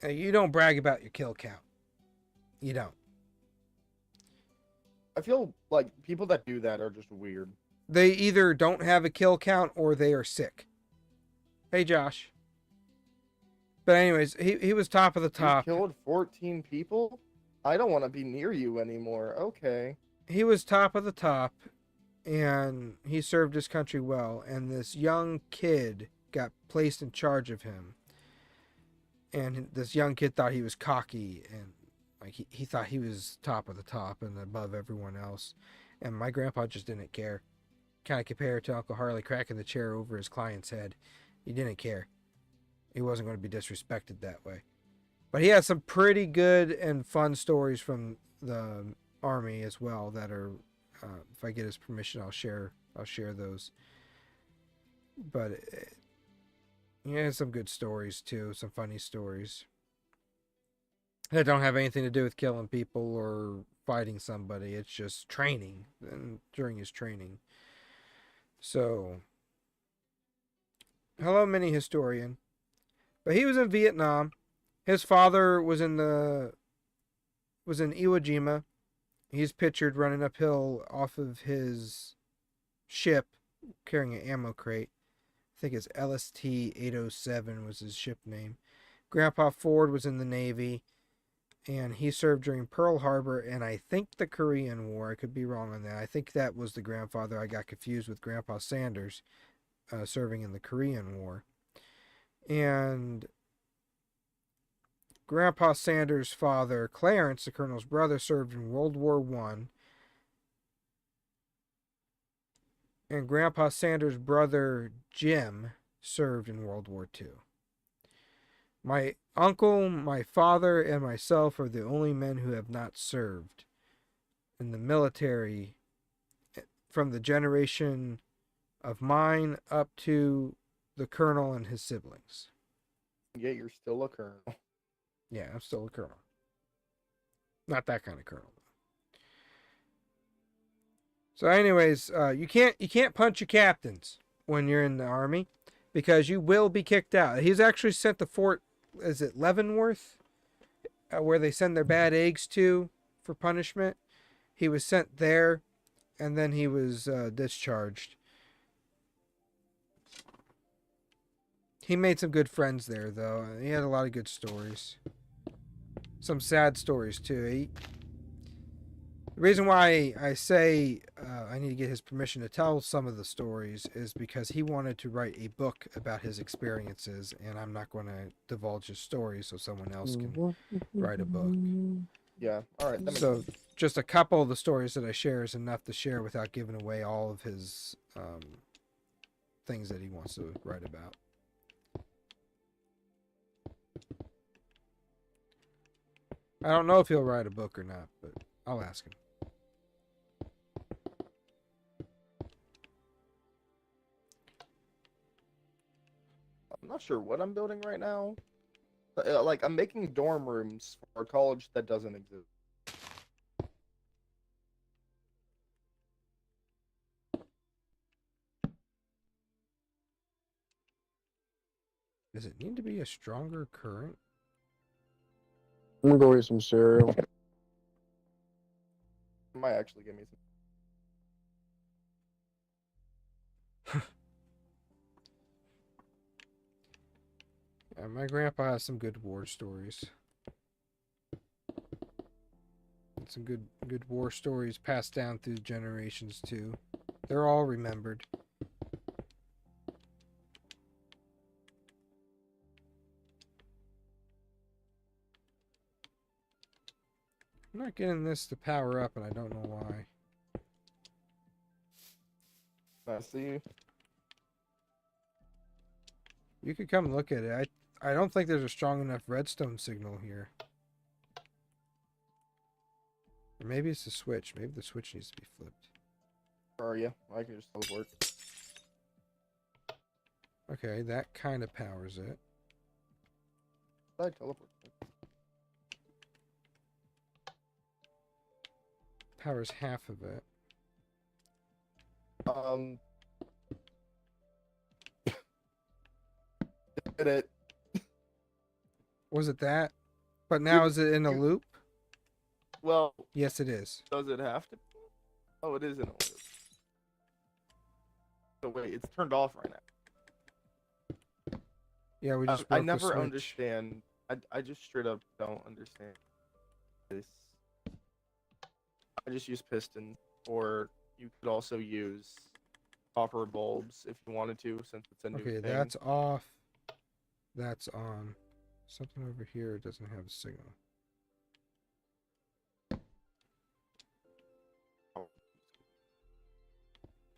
you don't brag about your kill count. You don't. I feel like people that do that are just weird. They either don't have a kill count or they are sick. Hey, Josh. But anyways, he was top of the top. You killed 14 people? I don't want to be near you anymore. Okay. He was top of the top, and he served his country well. And this young kid got placed in charge of him. And this young kid thought he was cocky, and like he thought he was top of the top and above everyone else. And my grandpa just didn't care. Kind of compare it to Uncle Harley cracking the chair over his client's head. He didn't care. He wasn't going to be disrespected that way. But he has some pretty good and fun stories from the Army as well that are, if I get his permission, I'll share those. But he has some good stories too, some funny stories that don't have anything to do with killing people or fighting somebody. It's just training and during his training. So, hello, mini historian. But he was in Vietnam. His father was in Iwo Jima. He's pictured running uphill off of his ship carrying an ammo crate. I think it's LST 807 was his ship name. Grandpa Ford was in the Navy, and he served during Pearl Harbor and I think the Korean War. I could be wrong on that. I think that was the grandfather. I got confused with Grandpa Sanders serving in the Korean War. And Grandpa Sanders' father, Clarence, the colonel's brother, served in World War I. And Grandpa Sanders' brother, Jim, served in World War II. My uncle, my father, and myself are the only men who have not served in the military from the generation of mine up to the colonel and his siblings. Yet you're still a colonel. Yeah, I'm still a colonel. Not that kind of colonel. So, anyways, you can't punch your captains when you're in the army because you will be kicked out. He's actually sent to Fort, is it Leavenworth, where they send their bad eggs to for punishment. He was sent there, and then he was discharged. He made some good friends there, though. He had a lot of good stories. Some sad stories, too. The reason why I say I need to get his permission to tell some of the stories is because he wanted to write a book about his experiences, and I'm not going to divulge his stories so someone else can write a book. Yeah. All right. That makes So sense. just a couple of the stories that I share is enough to share without giving away all of his things that he wants to write about. I don't know if he'll write a book or not, but I'll ask him. I'm not sure what I'm building right now. Like I'm making dorm rooms for a college that doesn't exist. Does it need to be a stronger current? I'm gonna go eat some cereal. It might actually give me some. Yeah, my grandpa has some good war stories. And some good war stories passed down through generations too. They're all remembered. I'm not getting this to power up, and I don't know why. I see. You could come look at it. I don't think there's a strong enough redstone signal here. Or maybe it's the switch. Maybe the switch needs to be flipped. Where are you? I can just teleport. Okay, that kind of powers it. I teleport. Powers half of it. Did it? Was it that? But now is it in a you- loop? Well, Yes, it is. does it have to? Oh, it is in a loop. So wait, it's turned off right now. Yeah, we just I broke the never switch. understand. I just straight up don't understand this. I just use pistons, or you could also use copper bulbs if you wanted to, since it's a new Okay, thing. that's off. That's on. Something over here doesn't have a signal.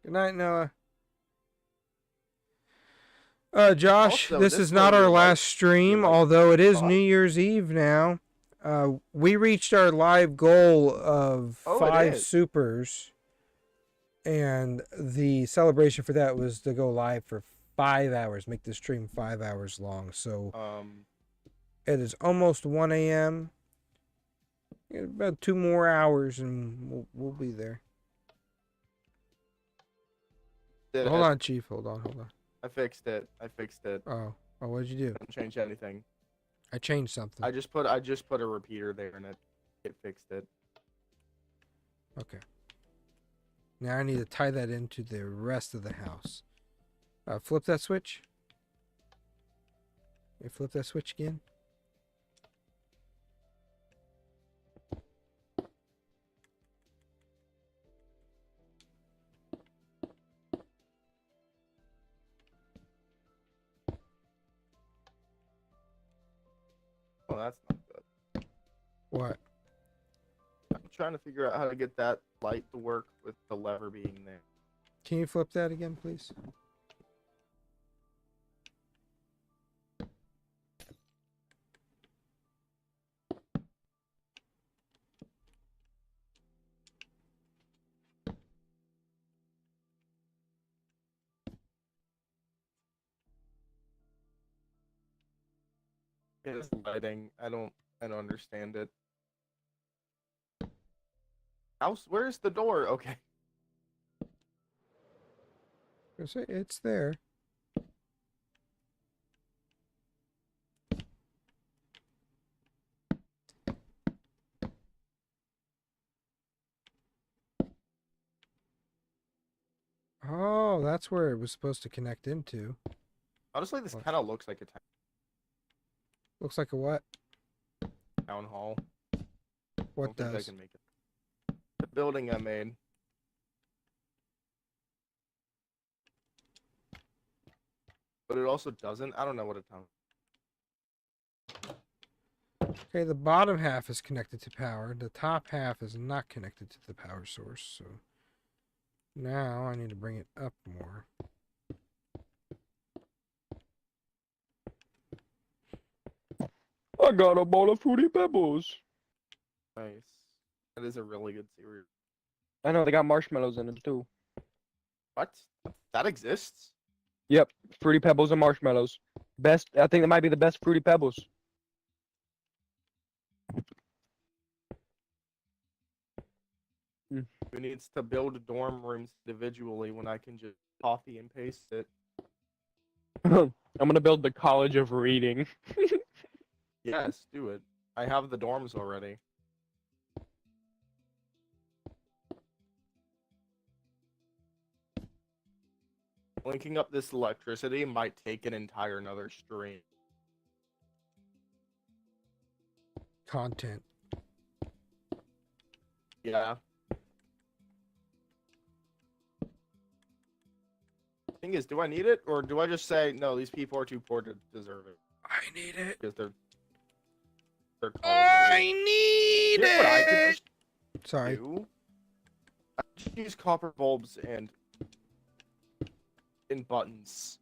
Good night, Noah. Josh, Also, this this is not way our your last life stream, like although it is off. New Year's Eve now. We reached our live goal of Oh, it 5 is. supers, and the celebration for that was to go live for 5 hours, make the stream 5 hours long. So it is almost 1 a.m. About 2 more hours, and we'll be there. Hold on, Chief. Hold on. I fixed it. Oh, what did you do? Didn't change anything. I changed something. I just put a repeater there and it fixed it. Okay. Now I need to tie that into the rest of the house. Flip that switch. You flip that switch again. Well, that's not good. What? I'm trying to figure out how to get that light to work with the lever being there. Can you flip that again, please? It's lighting. I don't understand it. House? Where's the door? Okay. It's there. Oh, that's where it was supposed to connect into. Honestly, this What? kind of looks like a Looks like a what? town hall. What Don't think I does? can make it. The building I made. But it also doesn't. I don't know what a town. Okay, the bottom half is connected to power. The top half is not connected to the power source. So now I need to bring it up more. I got a bowl of Fruity Pebbles. Nice. That is a really good cereal. I know they got marshmallows in it too. What? That exists? Yep, Fruity Pebbles and marshmallows. Best. I think that might be the best Fruity Pebbles. Who needs to build dorm rooms individually when I can just copy and paste it? I'm gonna build the College of Reading. Yes, do it. I have the dorms already. Linking up this electricity might take an entire another stream. Content. Yeah. Thing is, do I need it, or do I just say no? These people are too poor to deserve it I need it. because they're I You need know what I could it. just Sorry. do? I just use copper bulbs and buttons.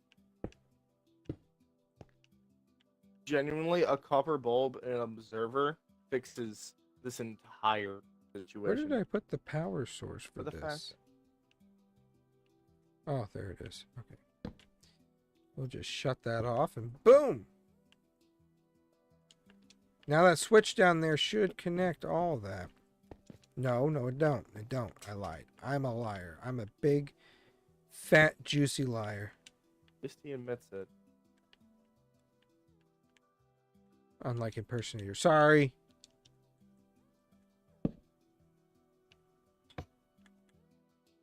Genuinely, a copper bulb and an observer fixes this entire Where situation. did I put the power source for the this? fact- Oh, there it is. Okay. We'll just shut that off and boom! Now that switch down there should connect all of that. No, it don't. It don't. I lied. I'm a liar. I'm a big, fat, juicy liar. At least he admits it. Unlike impersonator. Sorry. The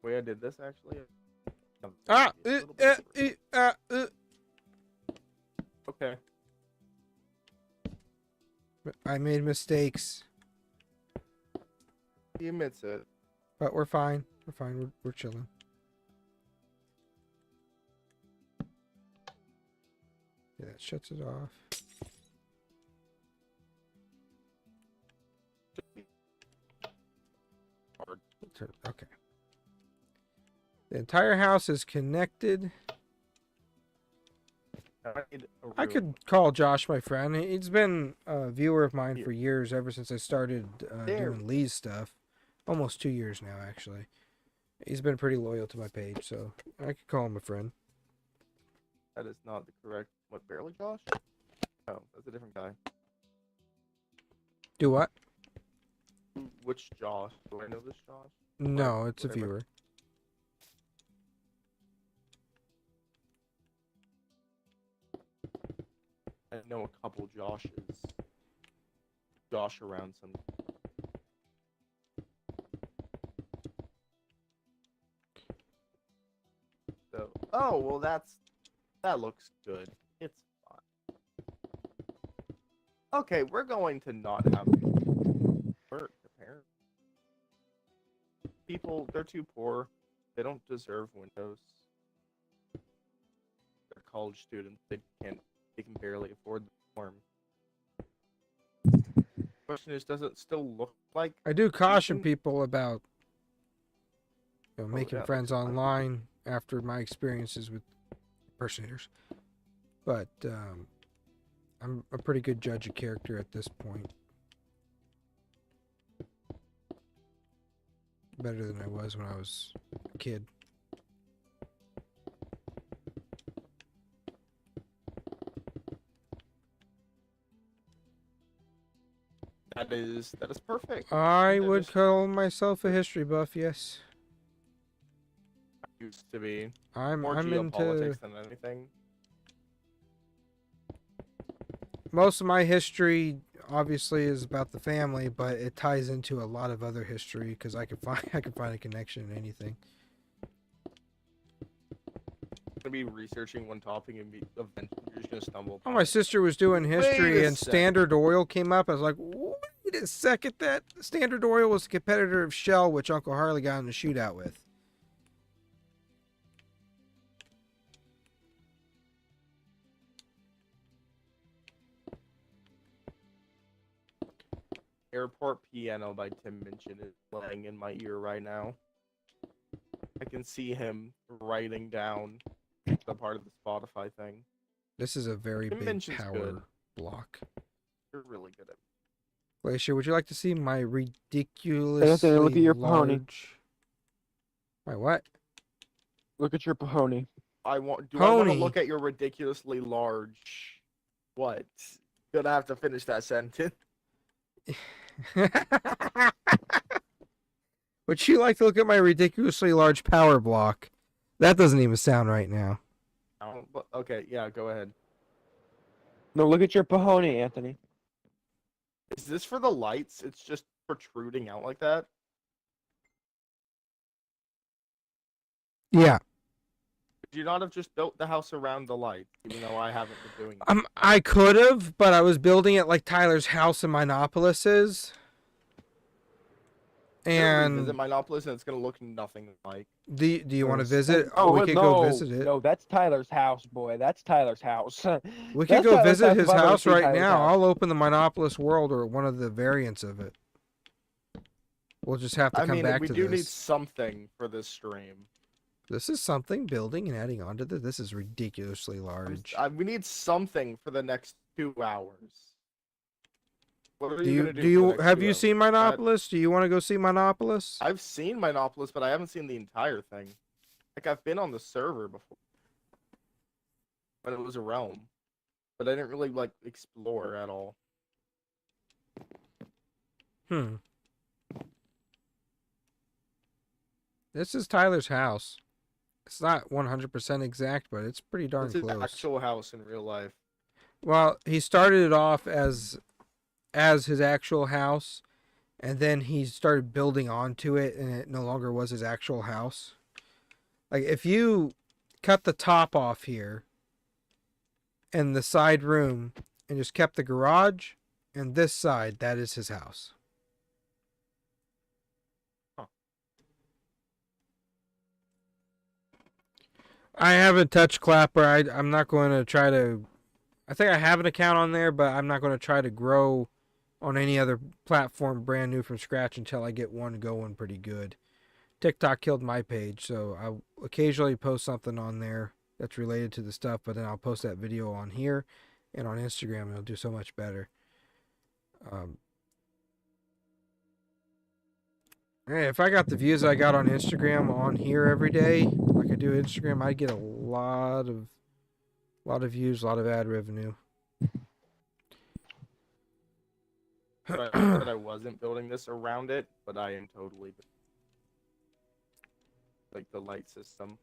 way I did this, actually. Ah! A little bit different. Okay. I made mistakes, He admits it. but we're fine. We're fine. We're chilling. Yeah, that shuts it off. Hard. Okay. The entire house is connected. I need a I room. could call Josh my friend. He's been a viewer of mine Here. for years, ever since I started There. doing Lee's stuff. Almost 2 years now, actually. He's been pretty loyal to my page, so I could call him a friend. That is not the correct. What, barely Josh? No, that's a different guy. Do what? Which Josh? Do I know this Josh? No, it's a whatever. viewer. I know a couple Joshes. Josh around some. So, oh well, that looks good. It's fine. Okay, we're going to not have work apparently. People, they're too poor. They don't deserve Windows. They're college students. They can barely afford the form. Question is, does it still look like? I do caution can- people about making yeah, friends looks fine. online after my experiences with impersonators. But I'm a pretty good judge of character at this point. Better than I was when I was a kid. That That is perfect. I Yeah, would just- call myself a history buff. Yes, Used to be I'm more into. geopolitics than anything. Most of my history obviously is about the family, but it ties into a lot of other history because I can find a connection in anything. Gonna be researching one topic and eventually you're just gonna stumble Oh, upon my it. sister was doing Wait history a and sec. Standard Oil came up. I was like, wait a second, that Standard Oil was a competitor of Shell, which Uncle Harley got in a shootout with. Airport Piano by Tim Minchin is playing in my ear right now. I can see him writing down the part of the Spotify thing. This is a very Tim big Minchin's power good. block. You're really good at Glacier, would you like to see my ridiculously Anthony, look at your pony. large... My what? Look at your pony. I want to Pony. look at your ridiculously large what? Gonna have to finish that sentence. Would you like to look at my ridiculously large power block? That doesn't even sound right now. Okay, yeah, go ahead. No, look at your pony, Anthony. Is this for the lights? It's just protruding out like that? Yeah. Could you not have just built the house around the lights, even though I haven't been doing that? I could have, but I was building it like Tyler's house in Minopolis is. And Visit Minopolis and it's gonna look nothing like. do you want to visit? Oh, we wait, could no, go visit it. No, that's Tyler's house, boy. That's Tyler's house. We could That's go Tyler's visit house his if I've ever house seen right Tyler's now. house. I'll open the Minopolis world or one of the variants of it. We'll just have to I come mean, back we to do this. need something for this stream. This is something building and adding on to this. This is ridiculously large. We need something for the next 2 hours. What are Do you you gonna do? for the next have 2 you hours? seen Minopolis? Do you want to go see Minopolis? I've seen Minopolis, but I haven't seen the entire thing. Like I've been on the server before, when it was a realm, but I didn't really like explore at all. Hmm. This is Tyler's house. It's not 100% exact, but it's pretty darn This is close. actual house in real life. Well, he started it off as his actual house, and then he started building onto it, and it no longer was his actual house. Like if you cut the top off here and the side room and just kept the garage and this side, that is his house. I haven't touched Clapper. I'm not going to try to... I think I have an account on there, but I'm not going to try to grow on any other platform brand new from scratch until I get one going pretty good. TikTok killed my page, so I occasionally post something on there that's related to the stuff, but then I'll post that video on here and on Instagram, and it'll do so much better. Hey, if I got the views I got on Instagram on here every day, like I do Instagram, I'd get a lot of views, a lot of ad revenue. But I said I wasn't building this around it, but I am totally like the light system.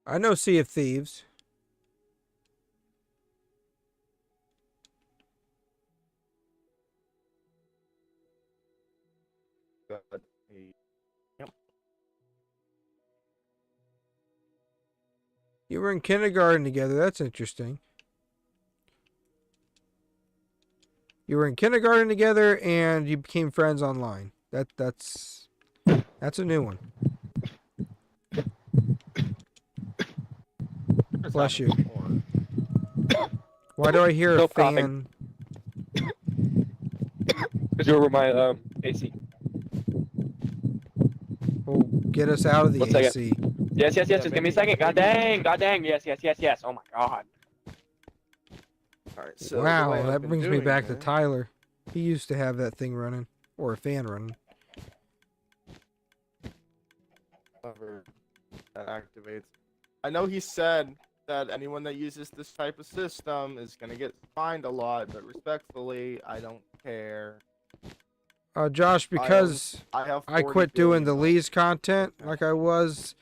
I know Sea of Thieves. But yep. You were in kindergarten together. That's interesting. You were in kindergarten together and you became friends online. That's a new one. It's Bless you. happened before. Why do I hear a No fan? coughing. Because you're over my AC. Oh, get us out of the 1 second. AC. Yes, Yeah, just give me a second. God dang, yes. Oh my god. All right, so the Wow, way I've that been brings me doing back to it- Tyler. He used to have that thing running, or a fan running. However, that activates. I know he said that anyone that uses this type of system is gonna get fined a lot, but respectfully, I don't care. Josh, because I have I 40 quit doing the billion Lee's content like I was.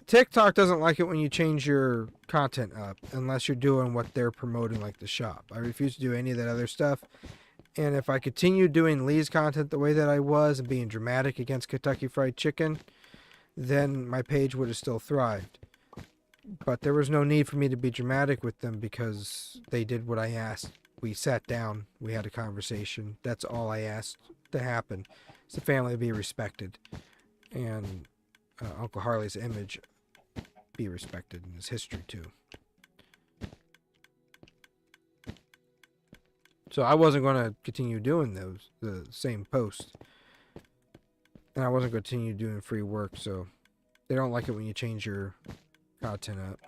TikTok doesn't like it when you change your content up unless you're doing what they're promoting, like the shop. I refuse to do any of that other stuff. And if I continue doing Lee's content the way that I was and being dramatic against Kentucky Fried Chicken, then my page would have still thrived. But there was no need for me to be dramatic with them because they did what I asked. We sat down, we had a conversation. That's all I asked to happen. It's the family be respected. And Uncle Harley's image be respected in his history too. So I wasn't going to continue doing the same posts. And I wasn't going to continue doing free work, so they don't like it when you change your content up.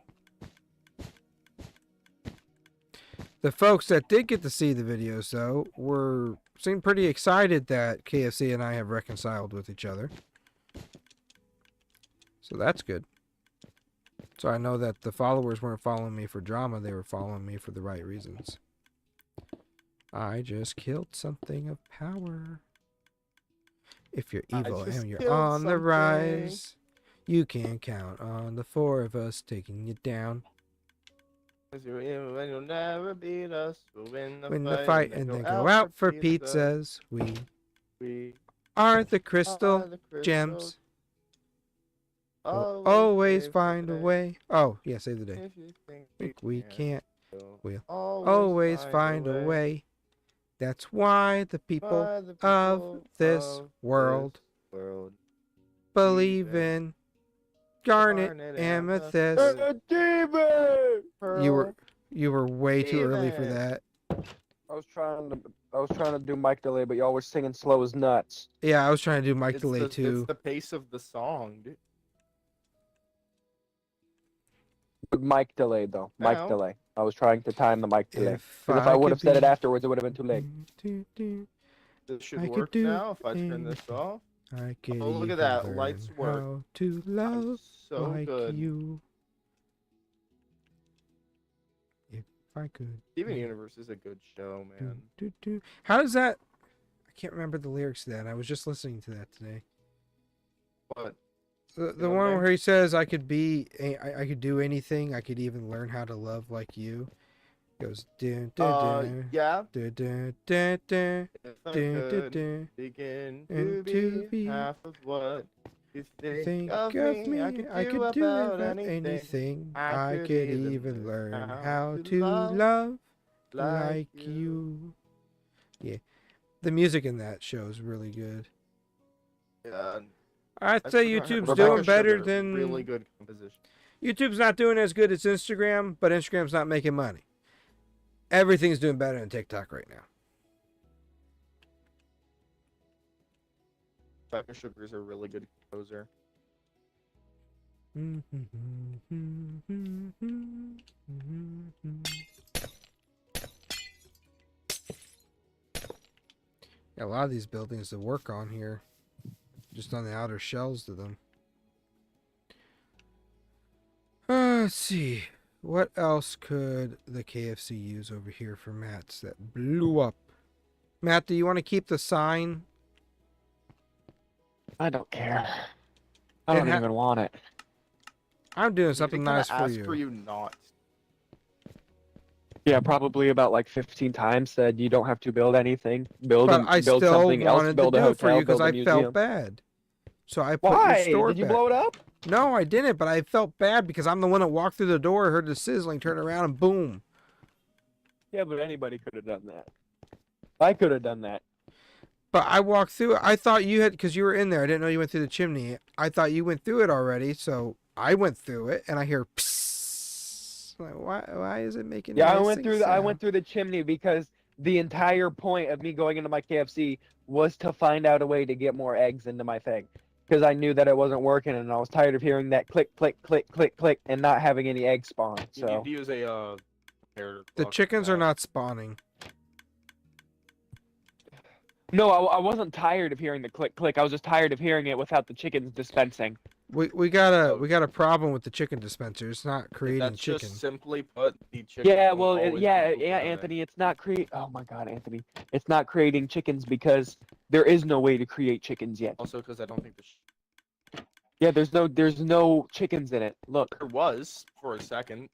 The folks that did get to see the videos, though, seemed pretty excited that KFC and I have reconciled with each other. So that's good. So I know that the followers weren't following me for drama, they were following me for the right reasons. I just killed something of power. If you're evil and you're on the rise, you can count on the four of us taking you down. Cause you'll never beat us. We'll Win the fight and then go out for pizzas. We are the crystal gems. We'll always find a way. Oh, yeah, save the day. If you Think we can't. we'll Always find a way. That's why the people of this world believe in garnet amethyst. You were way too early for that. I was trying to do mic delay, but y'all were singing slow as nuts. Yeah, I was trying to do mic delay too. It's the pace of the song, dude. Mic delay though. Mic Ow. delay. I was trying to time the mic delay. If Because if I would could have said it be- afterwards, it would have been too late. This should I could work do now if I turn this off. I could Oh, look at even that, learn lights work. how to I'm love so like good. you. If I could. Steven Universe is a good show, man. How does that? I can't remember the lyrics to that. I was just listening to that today. But The know, one man. where he says, "I could be, I could do anything. I could even learn how to love like you." Goes dun dun dun yeah. dun dun dun dun If I dun dun could dun. begin and to to be be half of what you think Think of me, I could do about anything. I could even learn how to love like you. Yeah, the music in that show is really good. Yeah, I'd I say forgot her- YouTube's Rebecca doing better Sugar, than really good composition. YouTube's not doing as good as Instagram, but Instagram's not making money. Everything's doing better than TikTok right now. Rebecca Sugar is a really good composer. Got a lot of these buildings to work on here. Just on the outer shells to them. Let's see. What else could the KFC use over here for mats that blew up? Matt, do you want to keep the sign? I don't care. I don't even want it. I'm doing something They kinda nice for ask you. for you not. Yeah, probably about like 15 times said you don't have to build anything. Build But I build still something else. wanted to Build a do it for hotel. you because Build a I museum. felt bad. So I put Why? your store Did you back. blow it up? No, I didn't, but I felt bad because I'm the one that walked through the door, heard the sizzling, turned around, and boom. Yeah, but anybody could have done that. I could have done that. But I walked through it. I thought you had, because you were in there. I didn't know you went through the chimney. I thought you went through it already, so I went through it, and I hear psst. Like, why is it making? Yeah, a I went hissing through the sound? chimney because the entire point of me going into my KFC was to find out a way to get more eggs into my thing. Because I knew that it wasn't working, and I was tired of hearing that click, click, click, click, click, and not having any eggs spawn. You So need to use a prepared The clock for chickens are that. not spawning. no, I wasn't tired of hearing the click, click. I was just tired of hearing it without the chickens dispensing. We got a problem with the chicken dispenser. It's not creating That's chicken. just simply put, the chicken. Yeah, don't well, always yeah, be yeah, open. Anthony. It's not create. Oh my God, Anthony. It's not creating chickens because there is no way to create chickens yet. Also, because I don't think Yeah, there's no chickens in it. Look. there was for a second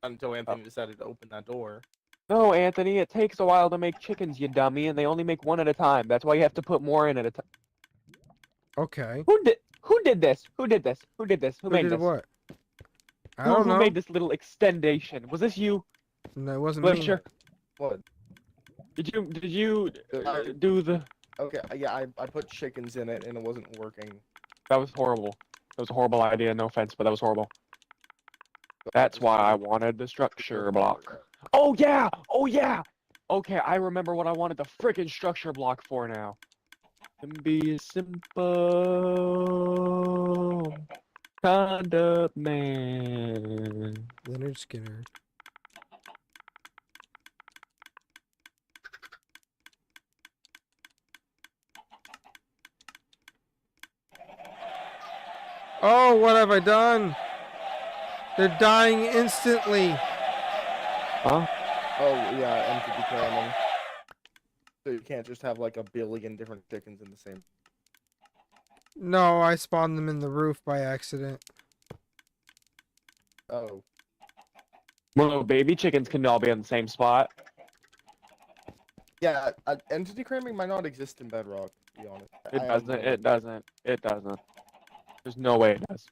until Anthony decided to open that door. No, Anthony. It takes a while to make chickens, you dummy, and they only make one at a time. That's why you have to put more in at a time. Okay. Who did this? Who did this? Who Who made did this? what? I Who, don't who know. made this little extendation? Was this you, No, it wasn't me. Blimsher? What? Did you do the? Okay, yeah, I put chickens in it and it wasn't working. That was horrible. That was a horrible idea. No offense, but that was horrible. That's why I wanted the structure block. Oh yeah! Oh yeah! Okay, I remember what I wanted the freaking structure block for now. And be a simple kind of man. Leonard Skinner. Oh, what have I done? They're dying instantly. Huh? Oh yeah, entity cramming. So you can't just have like a billion different chickens in the same. No, I spawned them in the roof by accident. Oh. Well, baby chickens can all be in the same spot. Yeah, entity cramming might not exist in Bedrock, to be honest. It I doesn't. am- It doesn't. It doesn't. There's no way it does.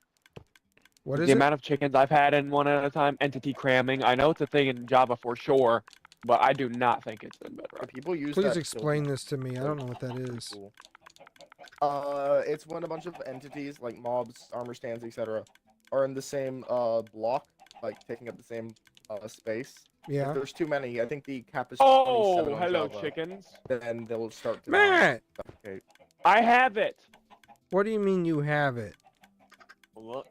What is The it? amount of chickens I've had in one at a time, entity cramming. I know it's a thing in Java for sure, but I do not think it's in Bedrock. People use Please that explain this to me. I don't know what that is. Cool. It's when a bunch of entities like mobs, armor stands, etc., are in the same block, like taking up the same space. If Yeah. there's too many, I think the cap is Oh, 27 on hello, Java, chickens. then they'll start to Matt! Okay. I have it. What do you mean you have it? Look.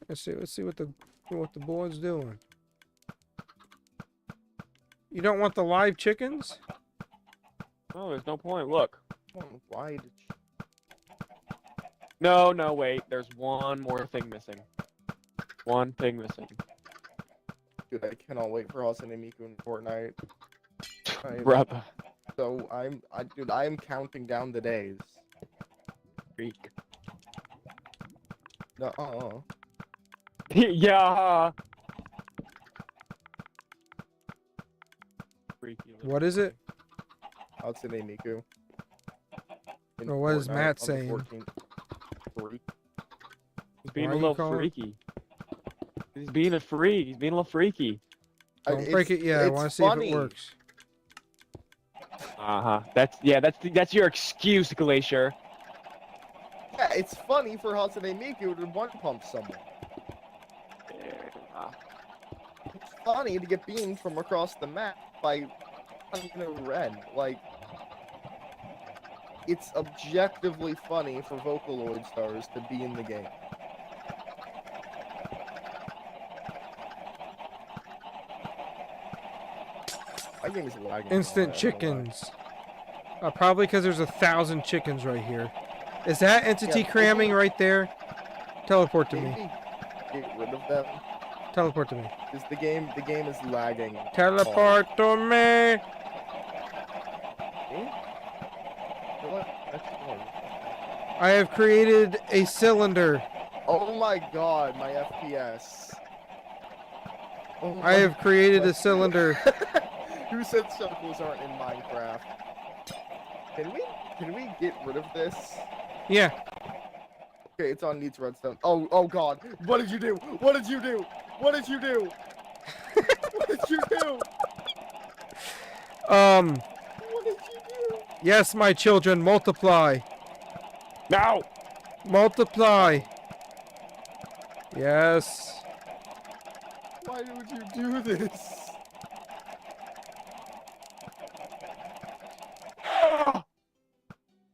Let's see what the board's doing. You don't want the live chickens? Oh, there's no point. Look. Why did No, wait. There's one more thing missing. One thing missing. Dude, I cannot wait for Hasan and Miku in Fortnite. Brother. So dude, I am counting down the days. Freak. No, Yeah. Freaky. little- What is it? Hasan and Miku. in Well, what is Fortnite Matt on the saying? 14th. Freak. He's being Why a are you little calling- freaky. He's being a freak. He's being a little freaky. Don't break it yet. I want to see if it works. That's your excuse, Glacier. Yeah, it's funny for Hatsune Miku to one pump someone. It's funny to get beamed from across the map by a red. Like, it's objectively funny for Vocaloid stars to be in the game. My game is lagging. Instant chickens. Probably because there's 1,000 chickens right here. Is that entity Yeah, cramming right there? Teleport to me. Maybe get rid of them. Teleport to me. Because the game is lagging. Teleport to me. What? That's fun. I have created a cylinder. Oh my god, my FPS. Oh I my have created a God. cylinder. Who said circles aren't in Minecraft? Can we get rid of this? Yeah. Okay, it's on needs redstone. Oh god. What did you do? What did you do? What did you do? What did you do? What did you do? Yes, my children, multiply. No. Multiply. Yes. Why would you do this?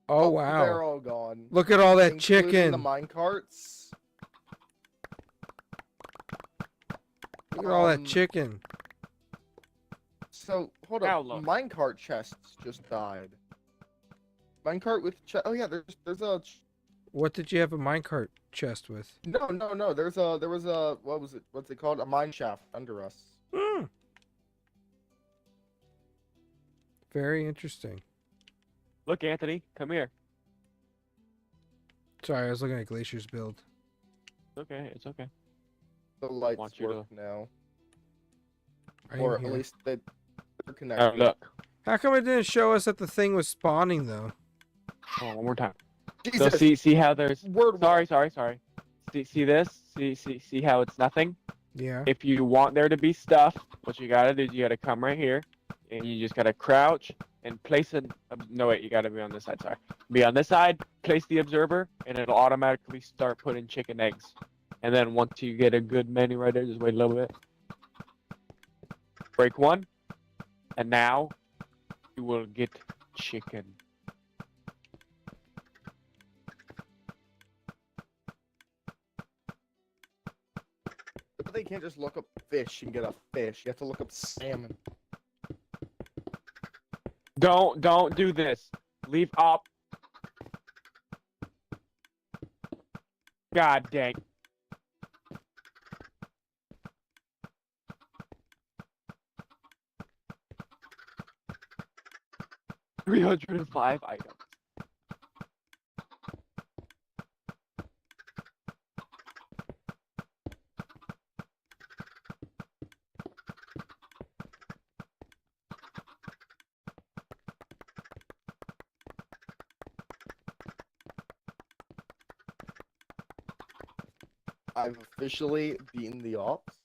Oh, They're wow. all gone. Look at all that Including chicken. the minecarts. Look at all that chicken. So, hold Now up. look. Minecart chests just died. Minecart with oh yeah, there's a What did you have a minecart chest with? no. There was a what was it? What's it called? A mine shaft under us. Hmm. Very interesting. Look, Anthony, come here. Sorry, I was looking at Glacier's build. It's okay. It's okay. The lights Want you work now, I or am at here. least they're Oh, connected. look. How come it didn't show us that the thing was spawning though? Oh, one more time. So Jesus. see how there's. Word. Sorry. See this? See how it's nothing? Yeah. If you want there to be stuff, what you gotta do is you gotta come right here, and you just gotta crouch and place it. No wait, you gotta be on this side. Sorry, be on this side. Place the observer, and it'll automatically start putting chicken eggs. And then once you get a good menu right there, just wait a little bit. Break one, and now you will get chicken. But they can't just look up fish and get a fish. You have to look up salmon. Don't do this. Leave up. God dang. $305 items. I've officially beaten the ops.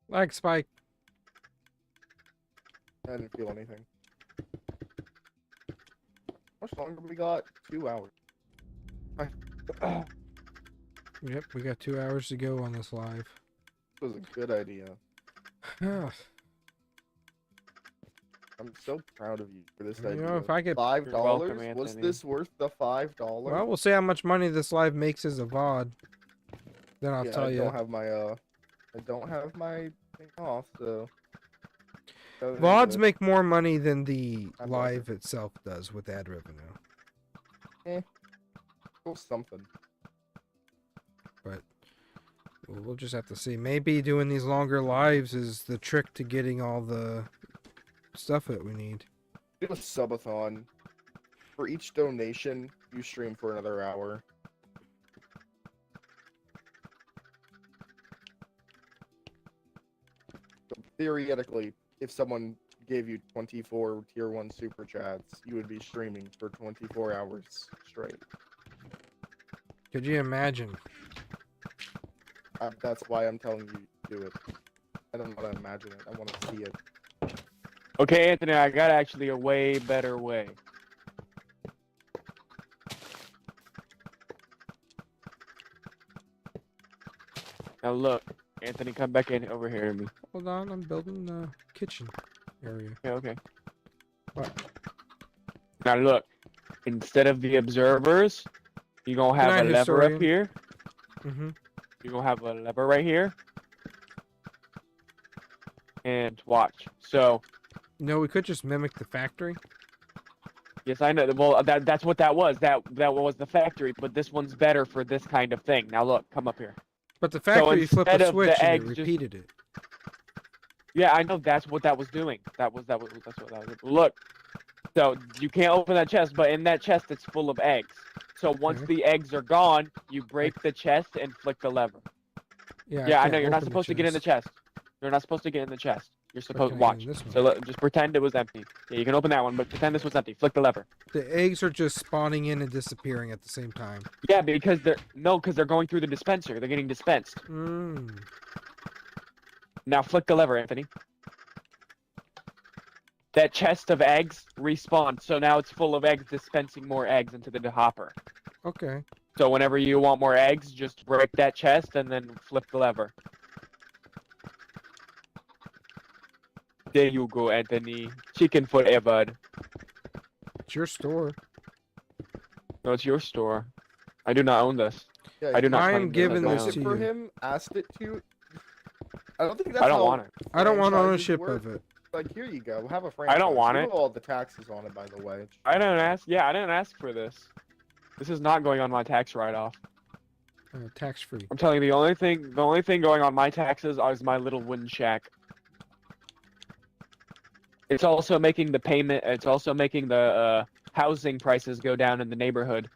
Like Spike. I didn't feel anything. How much longer we got? 2 hours. Yep, we got 2 hours to go on this live. This was a good idea. I'm so proud of you for this You idea. know, if I get $5? You're welcome, Was Anthony. this worth the $5? well, we'll see how much money this live makes as a VOD. Then I'll tell I you. don't have my I don't have my thing off, so. VODs make more money than the I'm live itself does with ad revenue. Or something. But we'll just have to see. Maybe doing these longer lives is the trick to getting all the stuff that we need. Do a subathon. For each donation, you stream for another hour. So theoretically, if someone gave you 24 tier 1 super chats, you would be streaming for 24 hours straight. Could you imagine? That's why I'm telling you to do it. I don't want to imagine it. I want to see it. Okay, Anthony, I got actually a way better way. Now look, Anthony, come back in over here to me. Hold on, I'm building the kitchen area. Okay. What? Now look, instead of the observers, you're gonna have Good a night, lever historian. up here. Mm-hmm. You're gonna have a lever right here. And watch. So, No, we could just mimic the factory. yes, I know. Well, that's what that was. That was the factory, but this one's better for this kind of thing. Now look, come up here. But the factory, you flip instead a of the switch and it eggs just- repeated it. Yeah, I know that's what that was doing. That's what that was. Look, so you can't open that chest, but in that chest it's full of eggs. So once Okay. the eggs are gone, you break the chest and flick the lever. Yeah, Yeah, I can't know you're not open the supposed to get in the chest. You're not supposed to get in the chest. You're Or supposed can I watch. get in this one? So just pretend it was empty. Yeah, you can open that one, but pretend this was empty. Flick the lever. The eggs are just spawning in and disappearing at the same time. Yeah, because they're going through the dispenser. They're getting dispensed. Mmm. Now flick the lever, Anthony. That chest of eggs respawned, so now it's full of eggs, dispensing more eggs into the hopper. Okay. So whenever you want more eggs, just break that chest and then flip the lever. There you go, Anthony. Chicken forever. It's your store. No, it's your store. I do not own this. Yeah, I do you not I claim am this giving as my this purchased own. to it for you. him, asked it to. I don't think that's I don't how want it. I don't want franchises ownership work. of it. Like, here you go. Have a franchise. I don't want You it. know all the taxes on it, by the way. I didn't ask. Yeah, I didn't ask for this. This is not going on my tax write-off. Tax free. I'm telling you, the only thing going on my taxes is my little wooden shack. It's also making the payment. It's also making the housing prices go down in the neighborhood.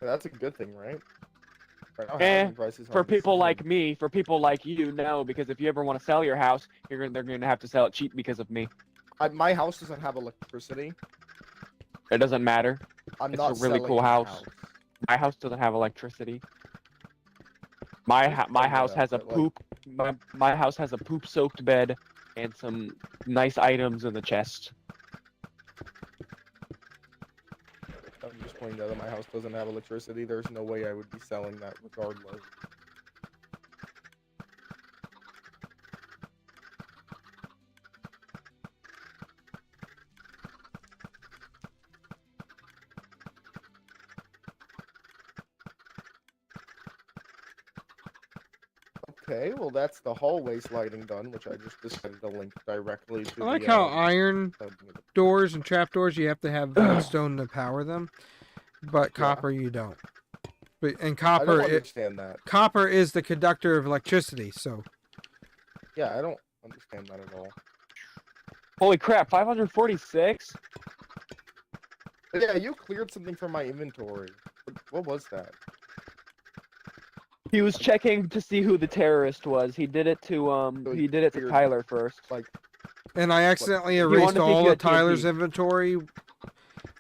That's a good thing, right? Right now, Eh, housing prices For aren't the people same. like me, for people like you, no, because if you ever want to sell your house, they're going to have to sell it cheap because of me. My house doesn't have electricity. It doesn't matter. I'm It's not a really selling cool my house. My house doesn't have electricity. My house has a but, like- poop. My house has a poop-soaked bed and some nice items in the chest. I'm just pointing out that my house doesn't have electricity. There's no way I would be selling that regardless. Okay, well that's the hallway sliding done, which I just decided to link directly to I like the, how iron sliding of the- doors and trapdoors, you have to have redstone to power them, but Yeah. copper you don't. But and I don't copper, understand that. copper is the conductor of electricity. So Yeah, I don't understand that at all. Holy crap! 546. But yeah, you cleared something from my inventory. What was that? He was checking to see who the terrorist was. He did it to So he did it to cleared- Tyler first. Like, and I accidentally wanted erased to see if all you of had TNT. Tyler's inventory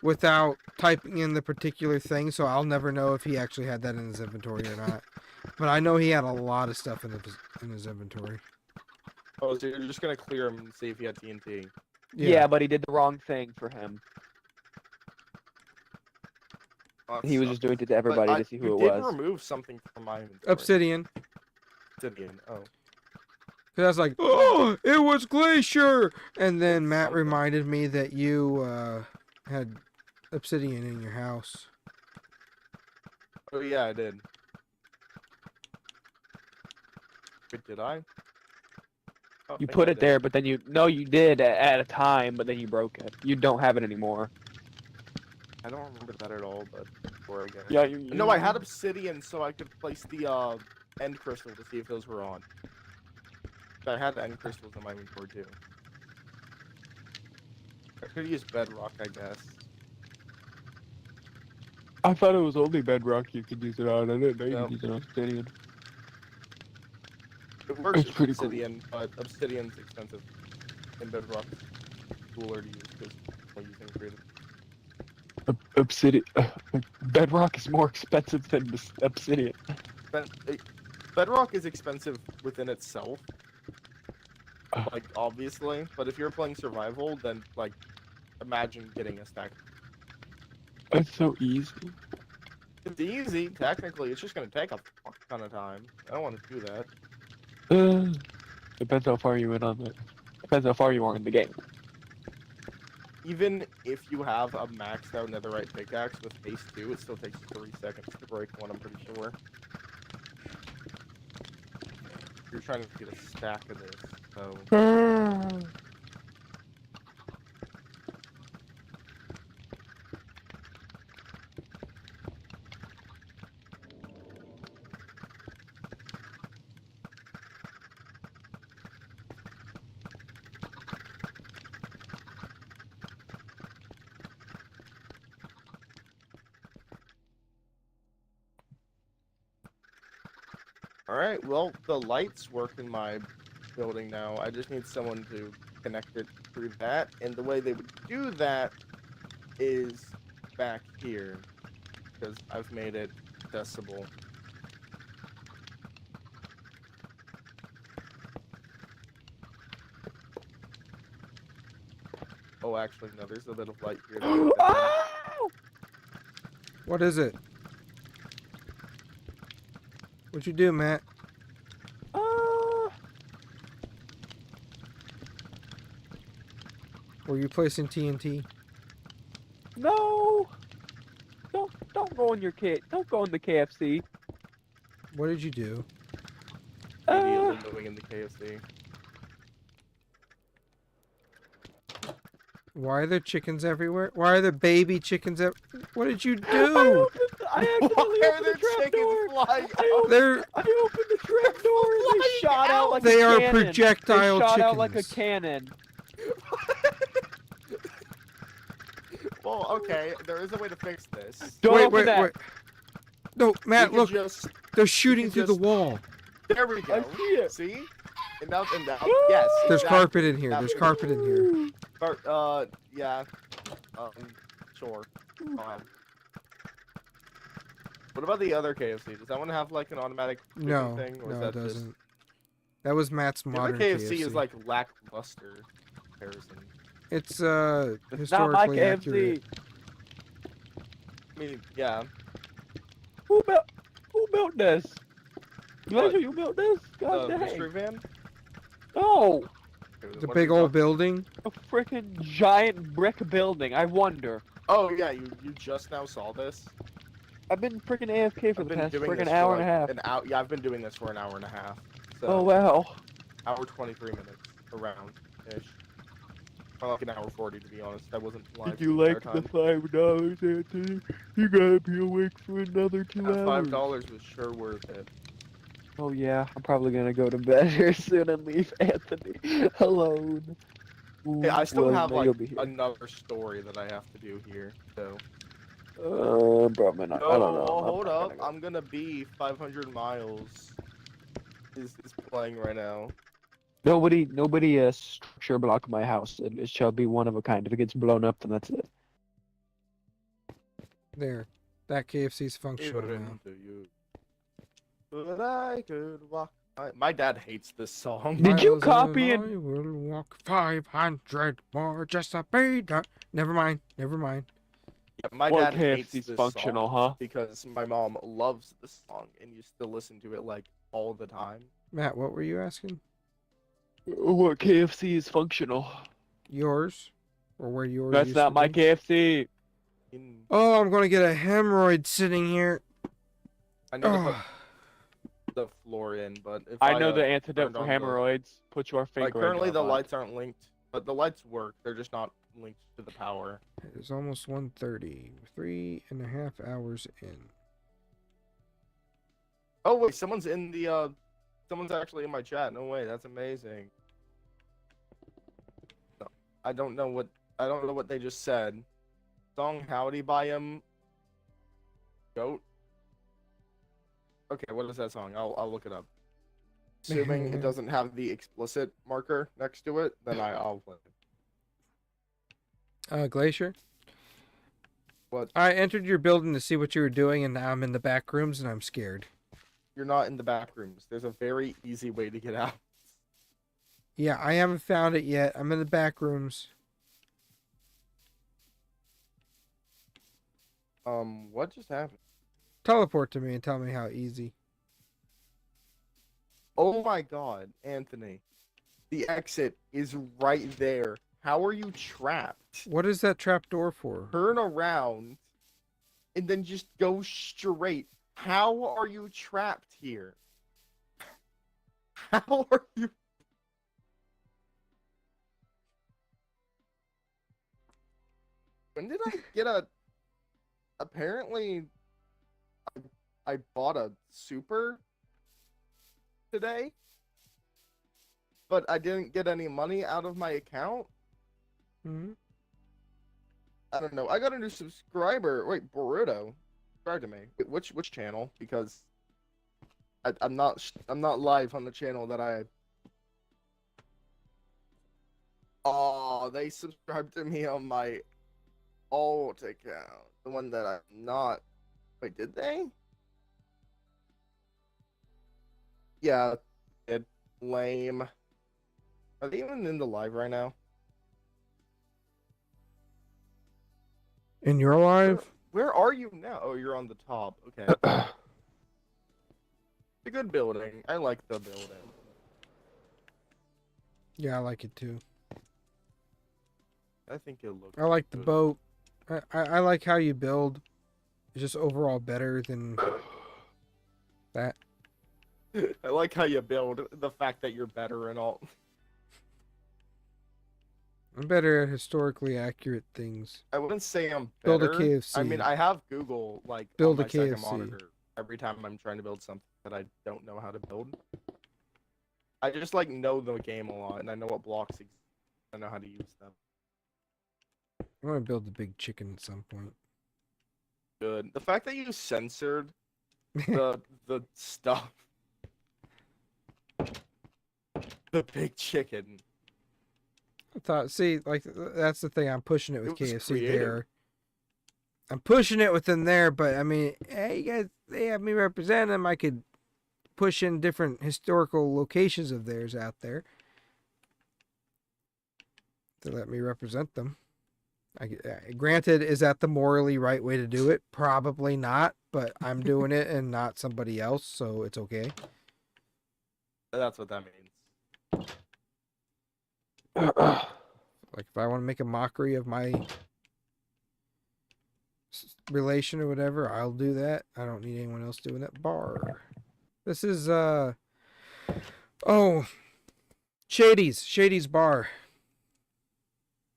without typing in the particular thing, so I'll never know if he actually had that in his inventory or not. But I know he had a lot of stuff in his inventory. oh, so you're just gonna clear him and see if he had TNT. Yeah, but he did the wrong thing for him. Oh, that He was sucks. just doing it to But everybody to see who you it did was. remove something from my inventory. Obsidian. Obsidian. Oh. Cause I was like, oh, it was Glacier, and then It's Matt something. reminded me that you had obsidian in your house. Oh yeah, I did. Wait, did I? Oh, You maybe put I it there, didn't. but then you did at a time, but then you broke it. You don't have it anymore. I don't remember that at all, but where again? Yeah, No, I had obsidian so I could place the end crystal to see if those were on. I had the end crystals in my inventory too. I could use bedrock, I guess. I thought it was only bedrock you could use it on. I didn't know you No. could use it on obsidian. It works It's with pretty cool. obsidian, but obsidian's expensive. And bedrock's cooler to use because we're using creative. Obsidian. Bedrock is more expensive than obsidian. Bedrock is expensive within itself, like obviously. But if you're playing survival, then like, imagine getting a stack. It's so easy. It's easy, technically. It's just gonna take a fuck ton of time. I don't want to do that. Depends how far you went on it. Depends how far you are in the game. Even if you have a maxed out netherite pickaxe with phase 2, it still takes 3 seconds to break one. I'm pretty sure. You're trying to get a stack of this, so. Alright, well, the lights work in my building now. I just need someone to connect it through that. And the way they would do that is back here. Because I've made it accessible. Oh, actually, no, there's a bit of light here. that I can- Oh! What is it? What'd you do, Matt? Were you placing TNT? No! Don't go in your Don't go in the KFC. What did you do? Immediately going in the KFC. Why are there chickens everywhere? Why are there baby chickens? What did you I do? accidentally Why are opened there the trap chickens door. flying They're I opened the trap door and they shot out like they a are cannon. projectile They shot chickens. out like a cannon. Well, okay, there is a way to fix this. Don't open that. No, Matt, We look. can just, They're shooting can through the just- wall. there we go. I see it. See? And now, yes. There's exactly. carpet in here. There's That's- carpet in here. Yeah. Sure. What about the other KFC? Does that one have like an automatic cooking No, thing, or is no, that it just... doesn't. That was Matt's The other modern KFC, KFC. is like lackluster comparison. It's It's not my historically KFC. accurate. I mean, yeah. Who built this? Glacier, you built this? God The dang. mystery van. No! It's a What are big we old talking- building. A freaking giant brick building. I wonder. Oh yeah, you just now saw this. I've been freaking AFK for I've the been past doing freaking this hour for and a half. an hour. Yeah, I've been doing this for an hour and a half. So Oh wow. hour 23 minutes around ish. Or like an hour 40 to be honest. I wasn't live. Did you the like entire the time. $5, Anthony? You gotta be awake for another 2 That hours. $5 was sure worth it. Oh yeah, I'm probably gonna go to bed here soon and leave Anthony alone. Hey, I still Well, have no, like you'll be here. another story that I have to do here. So. Probably not. I don't know. I'm Hold not up. gonna go. I'm gonna be 500 miles. Is playing right now. Nobody structure block my house. It shall be one of a kind. If it gets blown up, then that's it. There. That KFC's functional now. Even to you. But I could walk. My dad hates this song. Did you Miles copy and it? I will walk 500 more just to be done. Never mind. Never mind. Yeah, my Well, dad hates KFC's this functional, song huh? because my mom loves this song and used to listen to it like all the time. Matt, what were you asking? What KFC is functional? Yours? Or where yours That's used not to my be? KFC. Oh, I'm gonna get a hemorrhoid sitting here. I know to put Oh, the floor in, but if I know the antidote turned for on the- hemorrhoids. Put your finger. Like currently in the your lights aren't linked, but the lights work. They're just not linked to the power. it's almost 1:30. 3.5 hours in. Oh wait, someone's in the someone's actually in my chat. No way, that's amazing. No, I don't know what they just said. Song Howdy by him. Goat. Okay, what is that song? I'll look it up. Assuming it doesn't have the explicit marker next to it, then I'll play it. Glacier? What? I entered your building to see what you were doing, and now I'm in the back rooms, and I'm scared. You're not in the back rooms. There's a very easy way to get out. Yeah, I haven't found it yet. I'm in the back rooms. What just happened? Teleport to me and tell me how easy. Oh my god, Anthony. The exit is right there. How are you trapped? What is that trap door for? Turn around and then just go straight. How are you trapped here? How are you? When did I get a... Apparently, I bought a super today, but I didn't get any money out of my account. Hmm? I don't know. I got a new subscriber. Wait, Boruto. Subscribe to me. Wait, which channel? Because I'm not live on the channel that I. Oh, they subscribed to me on my alt account, the one that I'm not. Wait, did they? Yeah, it lame. Are they even in the live right now? In your live? Where are you now? Oh, you're on the top. Okay. It's a good building. I like the building. Yeah, I like it too. I think it looks. I like the good. boat. I like how you build. It's just overall better than that. I like how you build. The fact that you're better and all. I'm better at historically accurate things. I wouldn't say I'm Build a better. I mean, KFC. I have Google like Build on a my second KFC. monitor every time I'm trying to build something that I don't know how to build. I just like know the game a lot and I know what blocks exist. I know how to use them. I want to build the big chicken at some point. Good. The fact that you censored the stuff, the big chicken. I thought, see, like that's the thing. I'm pushing it with It was KFC creative. there. I'm pushing it within there, but I mean, hey, you guys, they have me represent them. I could push in different historical locations of theirs out there to let me represent them. Granted, is that the morally right way to do it? Probably not, but I'm doing it and not somebody else, so it's okay. That's what that means. Like if I want to make a mockery of my relation or whatever, I'll do that. I don't need anyone else doing that. Bar. This is Shady's bar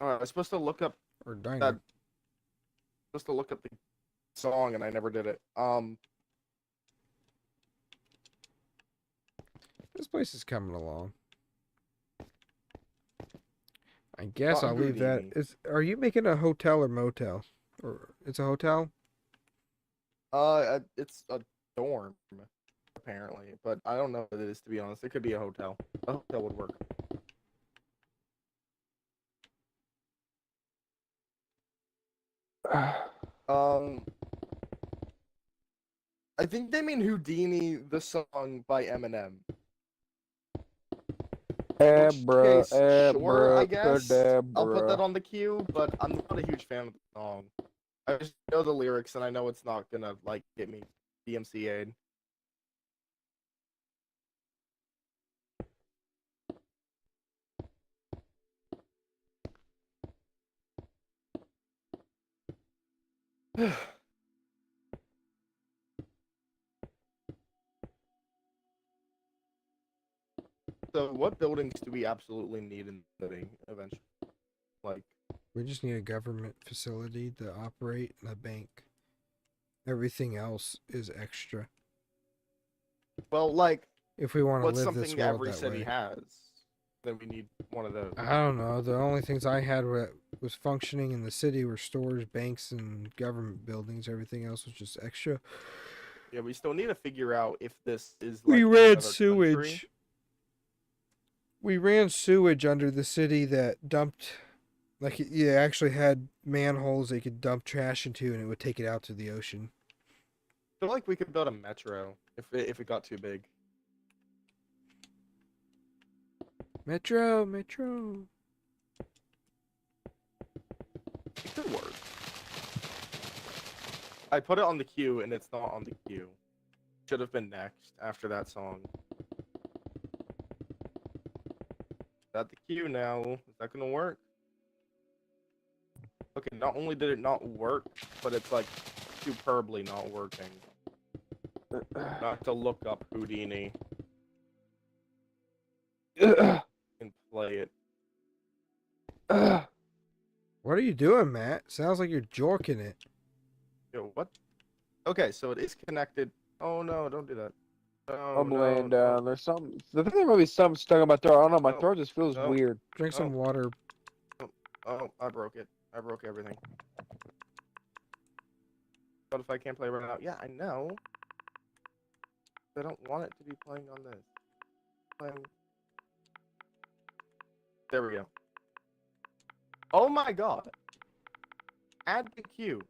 I was supposed to look up or diner. that. Supposed to look up the song and I never did it. This place is coming along. I guess Not I'll leave that. Houdini. Are you making a hotel or motel? Or it's a hotel? It's a dorm apparently, but I don't know what it is to be honest. It could be a hotel. A hotel would work. I think they mean Houdini, the song by Eminem. Abra, Sure, I guess. I'll put that abra. on the queue, but I'm not a huge fan of the song. I just know the lyrics, and I know it's not gonna like get me DMCA'd. So, what buildings do we absolutely need in the city eventually? Like, We just need a government facility to operate and a bank. Everything else is extra. well, like, If we want to what's live this something world every that city way. has? Then we need one of those. I don't know. The only things I had was functioning in the city were stores, banks, and government buildings. Everything else was just extra. Yeah, we still need to figure out if this is like We any ran other sewage. country. We ran sewage under the city that dumped, like you actually had manholes they could dump trash into, and it would take it out to the ocean. I feel like we could build a metro if it got too big. Metro, metro. It could work. I put it on the queue and it's not on the queue. Should have been next after that song. At the queue now. Is that gonna work? Okay, not only did it not work, but it's like superbly not working. Not to look up Houdini and play it. What are you doing, Matt? Sounds like you're jorking it. Yo, what? Okay, so it is connected. Oh no, don't do that. Oh, I'm laying no, down. There's something. I think there might be something stuck in my throat. I don't know. My No, throat just feels no. weird. Drink some Oh. water. Oh, I broke it. I broke everything. What if I can't play right now? Yeah, I know. I don't want it to be playing on this. Playing. There we go. Oh my god. Add the queue.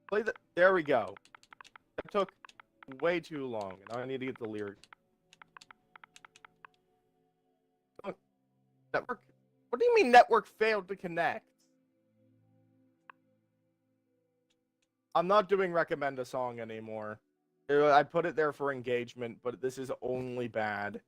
Play the. There we go. It took way too long, and I need to get the lyrics. Oh, network. What do you mean network failed to connect? I'm not doing recommend a song anymore. I put it there for engagement, but this is only bad.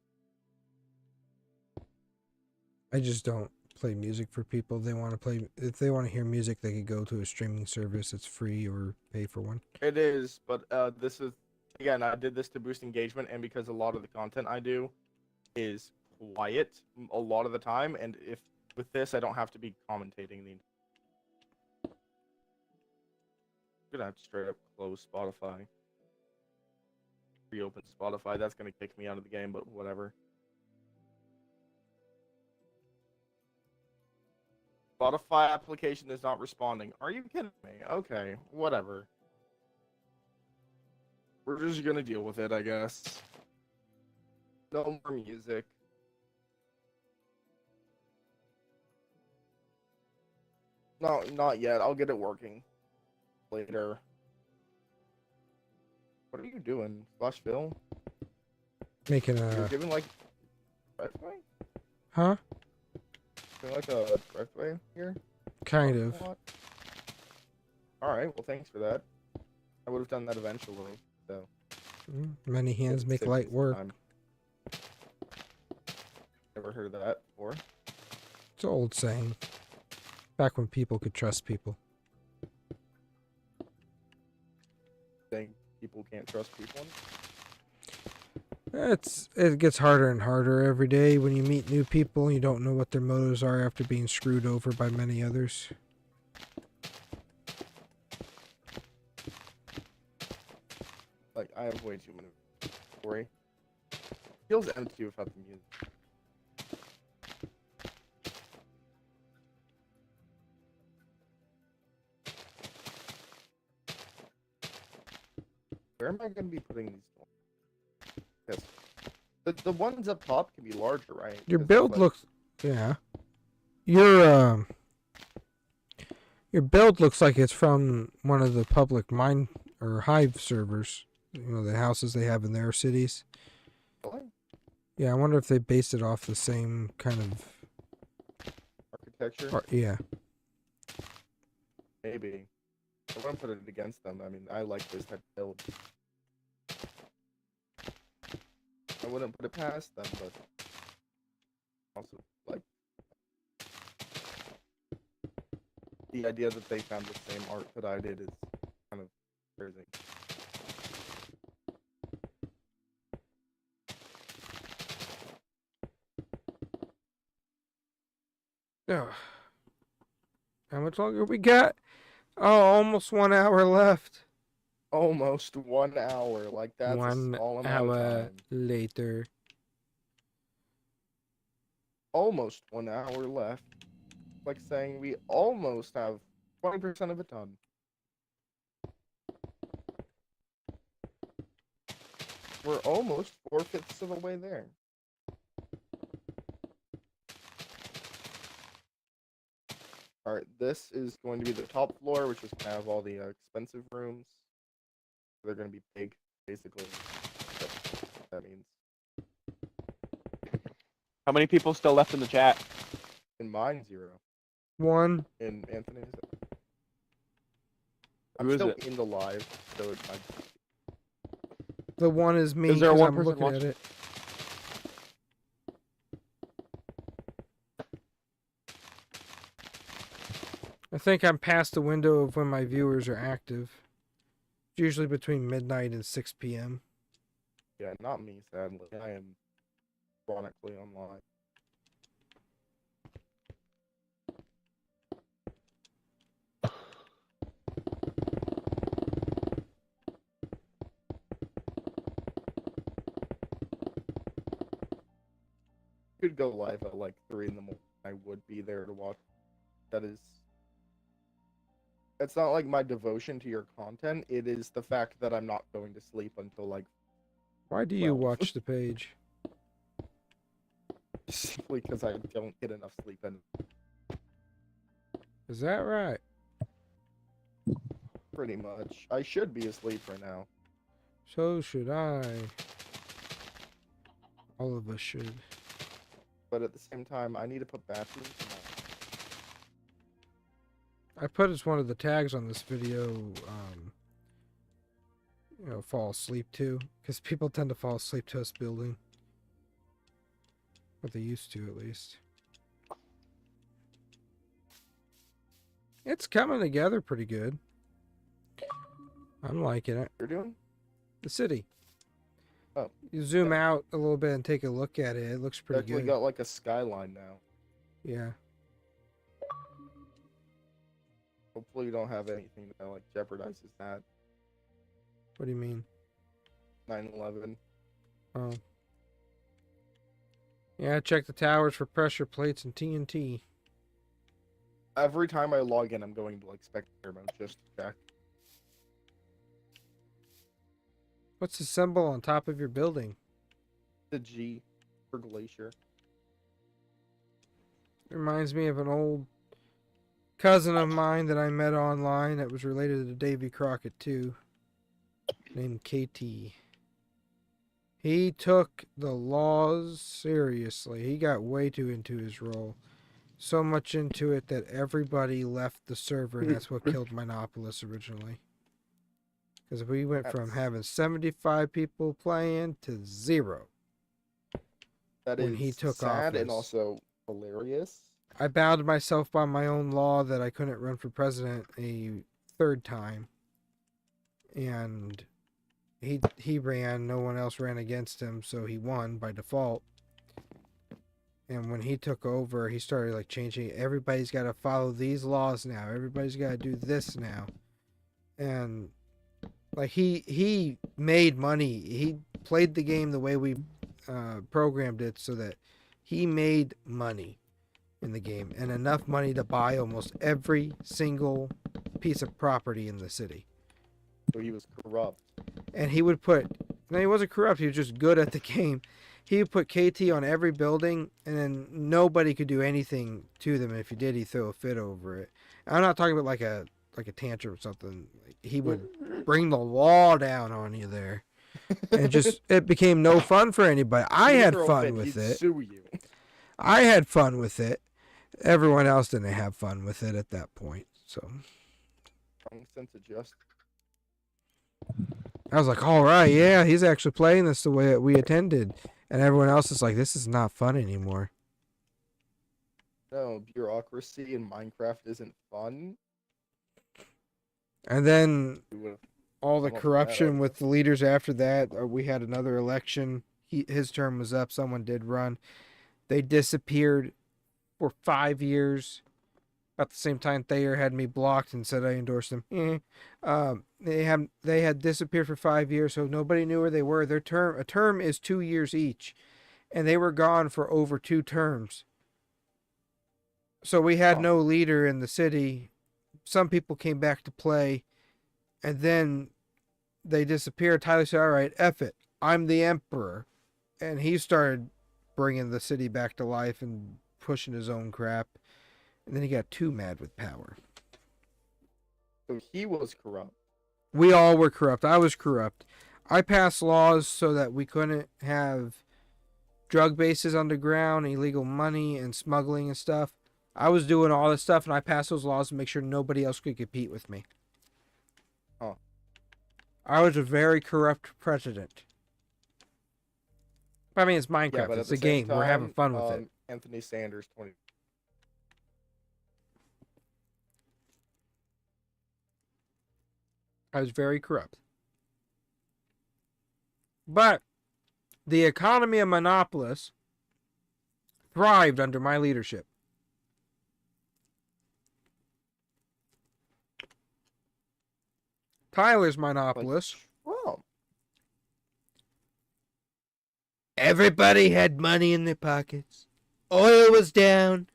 I just don't play music for people. They want to play. If they want to hear music, they could go to a streaming service. It's free or pay for one. It is, but this is again. I did this to boost engagement, and because a lot of the content I do is quiet a lot of the time, and if with this I don't have to be commentating the. I'm gonna have to straight up close Spotify. Reopen Spotify. That's gonna kick me out of the game, but whatever. Spotify application is not responding. Are you kidding me? Okay, whatever. We're just gonna deal with it, I guess. No more music. No, not yet. I'll get it working later. What are you doing, Flash Phil? Making You're a. giving like driveway? Huh? Doing like a driveway here? Kind of. Alright, well thanks for that. I would have done that eventually, so. Many hands make Save light some work. time. Never heard of that before. It's an old saying. Back when people could trust people. Saying people can't trust people. It gets harder and harder every day when you meet new people and you don't know what their motives are after being screwed over by many others. Like, I have way too many story. Feels empty without the music. Where am I going to be putting these? Yes. The ones up top can be larger, right? Your 'Cause build like, looks, yeah. Your build looks like it's from one of the public mine or hive servers. You know, the houses they have in their cities. really? Yeah, I wonder if they based it off the same kind of. Architecture? Yeah. Maybe. I want to put it against them. I mean, I like this type of build. I wouldn't put it past them, but also like the idea that they found the same art that I did is kind of crazy. Oh. How much longer we got? Oh, almost 1 hour left. Almost 1 hour. Like that's a 1 small amount of hour time. later. Almost 1 hour left. Like saying we almost have 20% of it done. We're almost 4/5 of the way there. Alright, this is going to be the top floor, which is going to have all the expensive rooms. They're going to be big, basically. That's what that means. How many people still left in the chat? In mine, 0. 1. In Anthony's. Who I'm is still it? in the live, so it might. The 1 is me. Is there 'cause one I'm person looking at watching? it. I think I'm past the window of when my viewers are active. It's usually between midnight and 6 p.m. Yeah, not me, sadly. I am chronically online. Could go live at like 3 in the morning. I would be there to watch. That is. It's not like my devotion to your content. It is the fact that I'm not going to sleep until like Why do you Well. watch the page? Simply because I don't get enough sleep and Is that right? pretty much. I should be asleep right now. So should I. All of us should. But at the same time, I need to put bathrooms in my I put as one of the tags on this video, fall asleep to, because people tend to fall asleep to us building. What they used to, at least. It's coming together pretty good. I'm liking it. You're doing? The city. Oh. You zoom out a little bit and take a look at it. It looks pretty Actually good. got like a skyline now. Yeah. Hopefully you don't have anything that like jeopardizes that. What do you mean? 9/11. Oh. Yeah, check the towers for pressure plates and TNT. Every time I log in, I'm going to like spectator mode just to check. What's the symbol on top of your building? The G for glacier. It reminds me of an old cousin of mine that I met online that was related to Davy Crockett too, named KT. He took the laws seriously. He got way too into his role. So much into it that everybody left the server, and that's what killed Minetropolis originally. Because we went from having 75 people playing to 0. That When is he took sad and office. also hilarious. I bound myself by my own law that I couldn't run for president a third time. And he ran, no one else ran against him, so he won by default. And when he took over, he started like changing. Everybody's got to follow these laws now. Everybody's got to do this now. And like he made money. He played the game the way we programmed it so that he made money in the game, and enough money to buy almost every single piece of property in the city. So he was corrupt. And he would put, no, he wasn't corrupt, he was just good at the game. He would put KT on every building, and then nobody could do anything to them. And if he did, he'd throw a fit over it. I'm not talking about like a tantrum or something. He would bring the law down on you there. And it became no fun for anybody. I had fun with it. Sue you. I had fun with it. Everyone else didn't have fun with it at that point. So Wrong sense of justice. I was like, all right, yeah, he's actually playing this the way that we intended. And everyone else is like, this is not fun anymore. No, bureaucracy in Minecraft isn't fun. And then We would've- all the Well, corruption that- with the leaders after that. We had another election. His term was up. Someone did run. They disappeared for 5 years. About the same time, Thayer had me blocked and said I endorsed them. They had disappeared for 5 years, so nobody knew where they were. A term is 2 years each, and they were gone for over 2 terms. So we had no leader in the city. Some people came back to play, and then they disappeared. Tyler said, "All right, F it, I'm the emperor," and he started bringing the city back to life and pushing his own crap. And then he got too mad with power. So he was corrupt. We all were corrupt. I was corrupt. I passed laws so that we couldn't have drug bases underground, illegal money, and smuggling and stuff. I was doing all this stuff, and I passed those laws to make sure nobody else could compete with me. Oh. I was a very corrupt president. I mean, it's Minecraft. Yeah, but at It's the a same game. We're having time, fun with it. Anthony Sanders 20. I was very corrupt. But the economy of Monopolis thrived under my leadership. Tyler's Monopolis. Trump. Everybody had money in their pockets. Oil was down.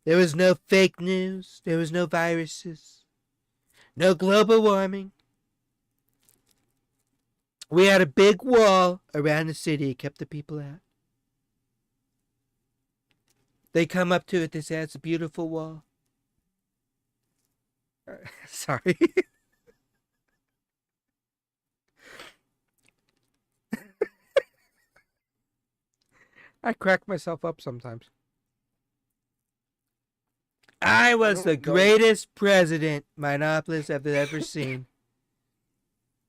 There was no fake news. There was no viruses. No global warming. We had a big wall around the city. It kept the people out. They come up to it. They say, it's a beautiful wall. Sorry. I crack myself up sometimes. I was the don't know. greatest president Minetropolis have ever seen.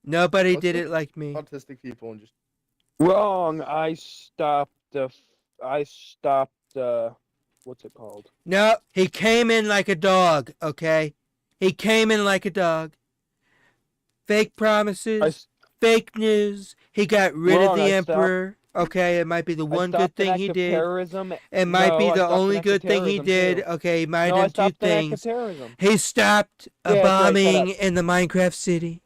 Nobody Let's did look it like me. Autistic people and just Wrong. I stopped the. What's it called? No, he came in like a dog, okay? He came in like a dog. Fake promises, fake news. He got rid of Wrong, the I stopped- emperor. Okay, it might be the I one good stopped an thing act he of did. terrorism. It might No, be I the stopped an only act of good thing he terrorism, did. too. Okay, he might have No, I done two stopped an act of things. terrorism. He stopped a Yeah, that's right, shut bombing up. in the Minecraft city.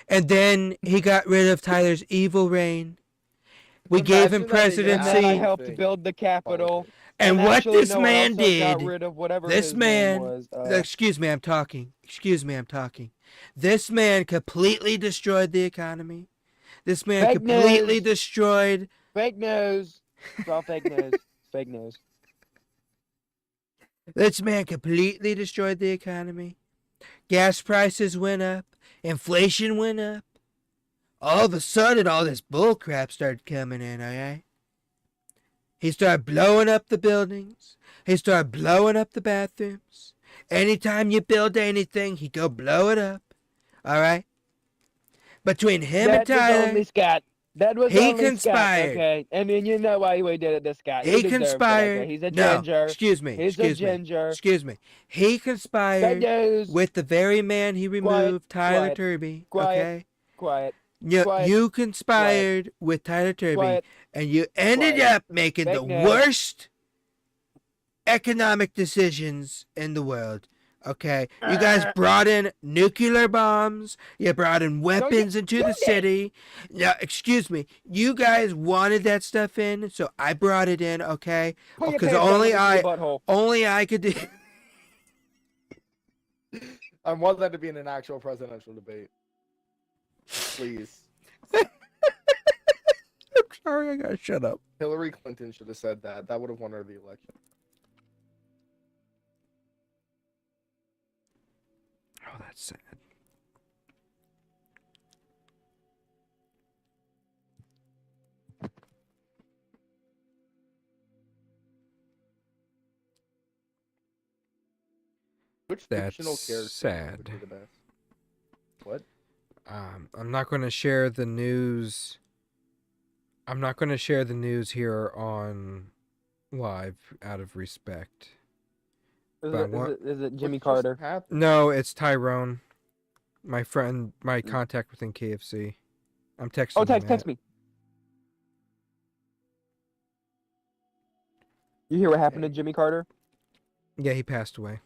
And then he got rid of Tyler's evil reign. We gave him Imagine that is And then I presidency. helped thing. build the Capitol. Politics. And what actually, this no, I man also got did, rid of whatever this his man, name was. excuse me, I'm talking. Excuse me, I'm talking. This man completely destroyed the economy. This man Fake completely news. destroyed. Fake news. It's all fake news. Fake news. This man completely destroyed the economy. Gas prices went up. Inflation went up. All of a sudden, all this bull crap started coming in, okay? He started blowing up the buildings. He started blowing up the bathrooms. Anytime you build anything, he go blow it up. All right? Between him and That was Tyler, only Scott. That was he only Scott, conspired. okay? And then you know why we did it to Scott. He deserved conspired. it, okay? He's a No, ginger. excuse me. He's excuse a me. ginger. Excuse me. He Fake conspired news. with the very man he removed, Tyler quiet, Turby. quiet, Okay? Quiet. You, quiet, you conspired with Tyler Turby, Quiet. and you ended quiet. up making the Fake news. worst economic decisions in the world. Okay, you guys brought in nuclear bombs. You brought in weapons into the city. Now, excuse me, you guys wanted that stuff in, so I brought it in. Okay, Put your because pants down, let me see your butthole. only I could do. I want that to be in an actual presidential debate. Please. I'm sorry, I gotta shut up. Hillary Clinton should have said that. That would have won her the election. Oh, that's sad. Which That's fictional character sad. would be the best? What? I'm not going to share the news. I'm not going to share the news here on live out of respect. But what- Is it Jimmy What just Carter? happened? No, it's Tyrone, my friend, my contact within KFC. I'm texting. Oh, him text that. me. You hear what happened to Okay. Jimmy Carter? Yeah, he passed away.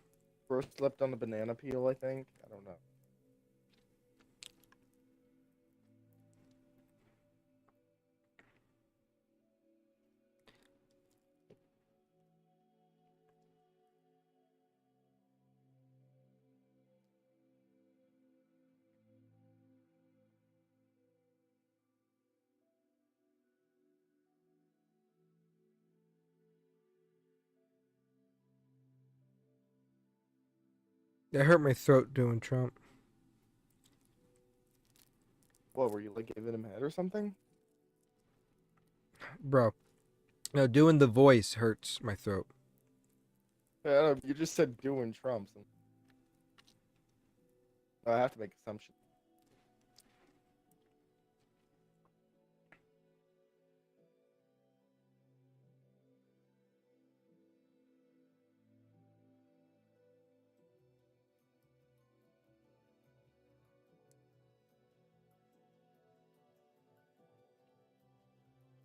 Bro slept on the banana peel, I think. I don't know. It hurt my throat doing Trump. What, were you like giving him head or something? Bro, no, doing the voice hurts my throat. Yeah, I don't know, you just said doing Trump. So... I have to make assumptions.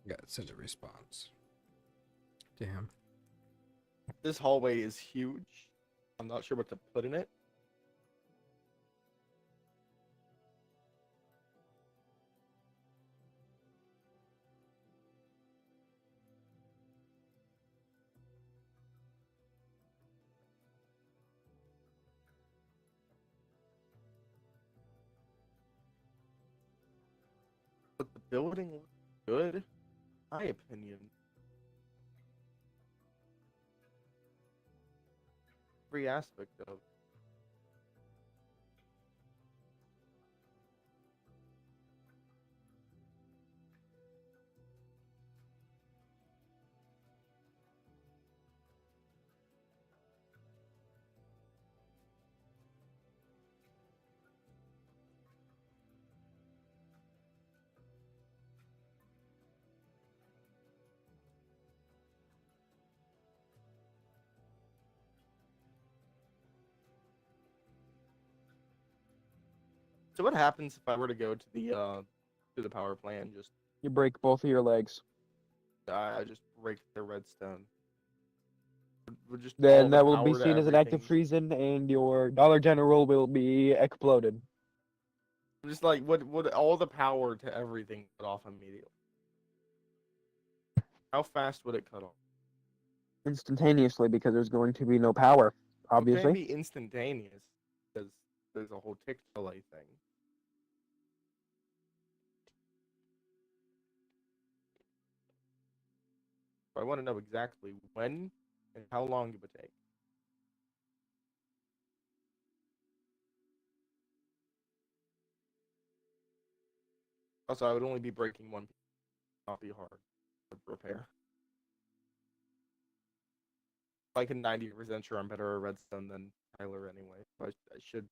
Got to send a response. Damn. This hallway is huge. I'm not sure what to put in it. building looks good, my opinion. Every aspect of. So what happens if I were to go to the power plant and just You break both of your legs. I just break the redstone? Would just all Then the that will be power to seen as an act of everything- treason, and your Dollar General will be exploded. Just like would all the power to everything cut off immediately? How fast would it cut off? Instantaneously, because there's going to be no power, It can't obviously. be instantaneous because there's a whole tick delay thing. I want to know exactly when and how long it would take. Also, I would only be breaking one piece. Not be hard to repair. Like a 90% sure I'm better at redstone than Tyler anyway. I should.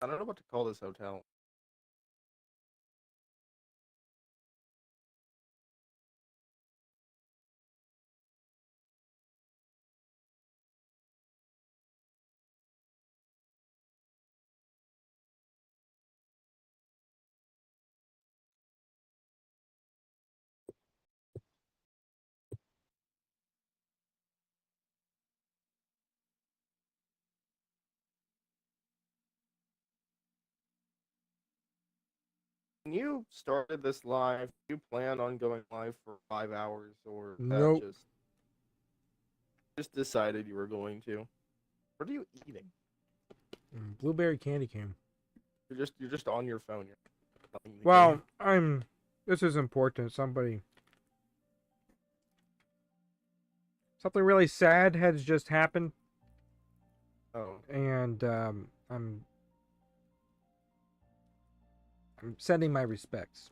I don't know what to call this hotel. When you started this live, do you plan on going live for 5 hours, or Nope. just decided you were going to? What are you eating? Blueberry candy cane. You're just on your phone. You're playing the Well, game. this is important. Something really sad has just happened, Oh, and I'm sending my respects.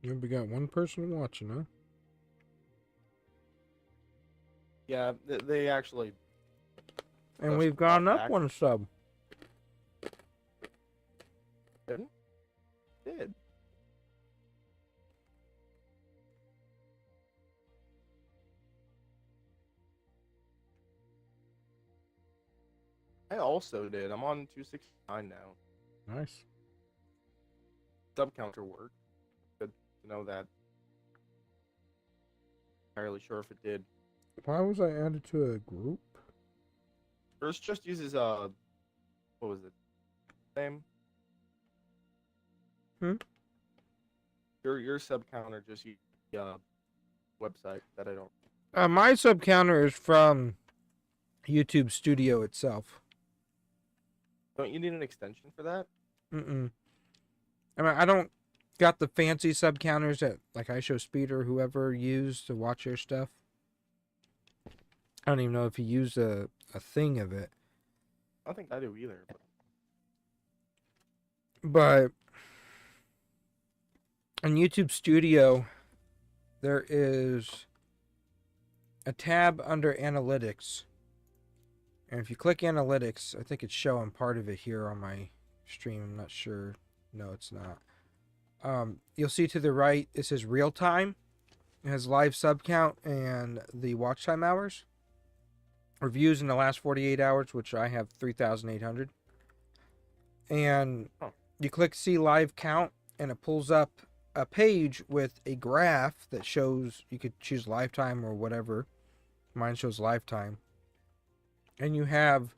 We got one person watching, huh? yeah. They actually And That's we've gone brought up back. one sub. did. I also did. I'm on 269 now. Nice. Sub counter worked. Good to know that. Entirely sure if it did. Why was I added to a group? Yours just uses what was it? Name? Your sub counter just uses website that I don't My sub counter is from YouTube Studio itself. Don't you need an extension for that? Mm-mm. I mean, I don't got the fancy sub counters that like I Show Speed or whoever use to watch their stuff. I don't even know if he used a thing of it. I don't think I do either. But in YouTube Studio, there is a tab under Analytics. And if you click Analytics, I think it's showing part of it here on my stream. I'm not sure. No, it's not. You'll see to the right, it says real time. It has live sub count and the watch time hours. Reviews in the last 48 hours, which I have 3,800. And you click see live count, and it pulls up a page with a graph that shows, you could choose lifetime or whatever. Mine shows lifetime. And you have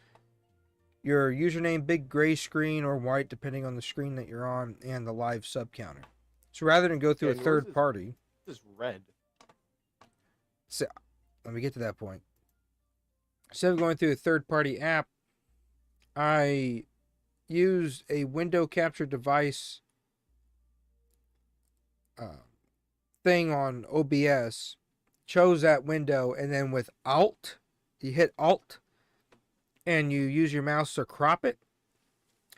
your username, big gray screen or white, depending on the screen that you're on, and the live sub counter. So rather than go through a third party, This is red. so let me get to that point. Instead of going through a third party app, I used a window capture device thing on OBS, chose that window, and then with Alt, you hit Alt, and you use your mouse to crop it.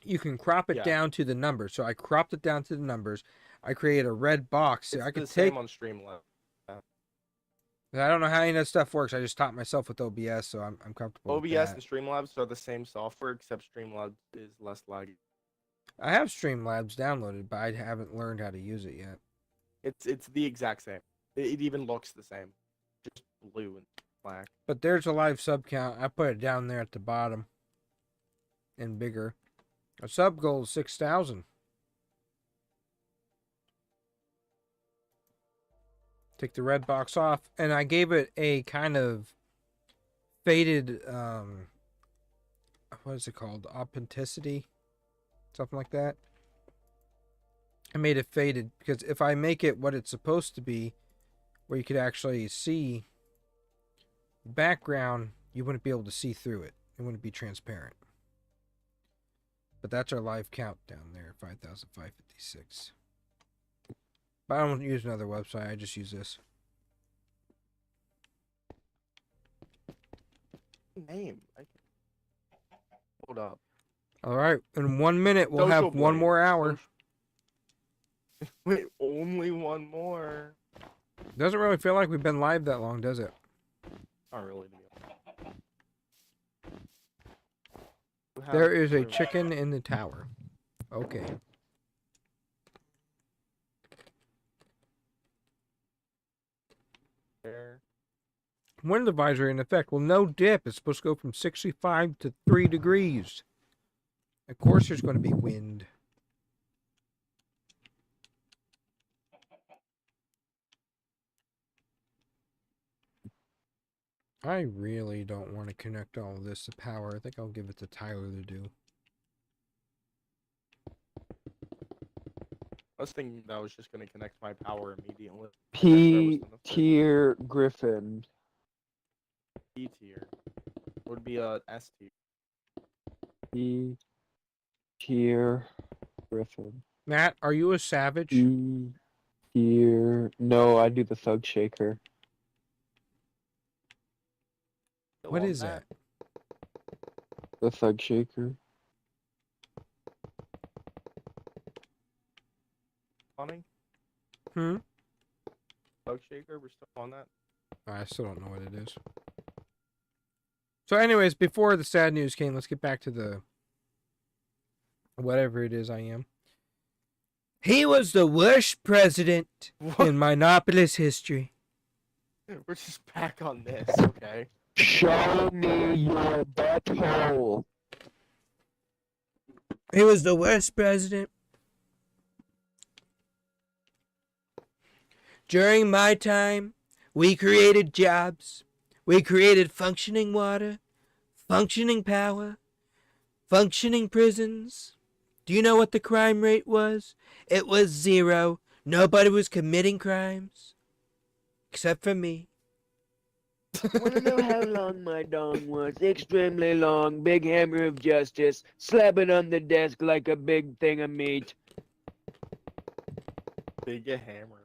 You can crop it down to the numbers. So I cropped it down to the numbers. I created a red box. So It's I could the take. same on Streamlabs. I don't know how any of that stuff works. I just taught myself with OBS, so I'm comfortable with OBS that. and Streamlabs are the same software, except Streamlabs is less laggy. I have Streamlabs downloaded, but I haven't learned how to use it yet. It's the exact same. It even looks the same, just blue and black. But there's a live sub count. I put it down there at the bottom and bigger. A sub goal is 6,000. Take the red box off, and I gave it a kind of faded, what is it called? Authenticity? Something like that. I made it faded because if I make it what it's supposed to be, where you could actually see the background, you wouldn't be able to see through it. It wouldn't be transparent. But that's our live count down there, 5,556. But I don't use another website. I just use this. Name. Hold up. All right. In 1 minute, we'll Social have one Blade. more hour. Wait, only one more. Doesn't really feel like we've been live that long, does it? Not really. There is a chicken in the tower. Okay. There. Wind advisory in effect. Well, no dip. It's supposed to go from 65 to 3 degrees. Of course there's going to be wind. I really don't want to connect all of this to power. I think I'll give it to Tyler to do. I was thinking that I was just gonna connect my power immediately. P tier Griffin. P tier would be a S tier. P tier Griffin. Matt, are you a savage? P tier. No, I do the Thug Shaker. What is that? The Thug Shaker. Funny. Hmm? Bug shaker, we're still on that. I still don't know what it is. So anyways, before the sad news came, let's get back to the whatever it is I am. He was the worst president in Minetropolis history. We're just back on this, okay? Show me your butthole. He was the worst president. During my time, we created jobs. We created functioning water, functioning power, functioning prisons. Do you know what the crime rate was? It was 0. Nobody was committing crimes. Except for me. Wanna know how long my dong was? Extremely long. Big hammer of justice. Slap it on the desk like a big thing of meat. Big hammer.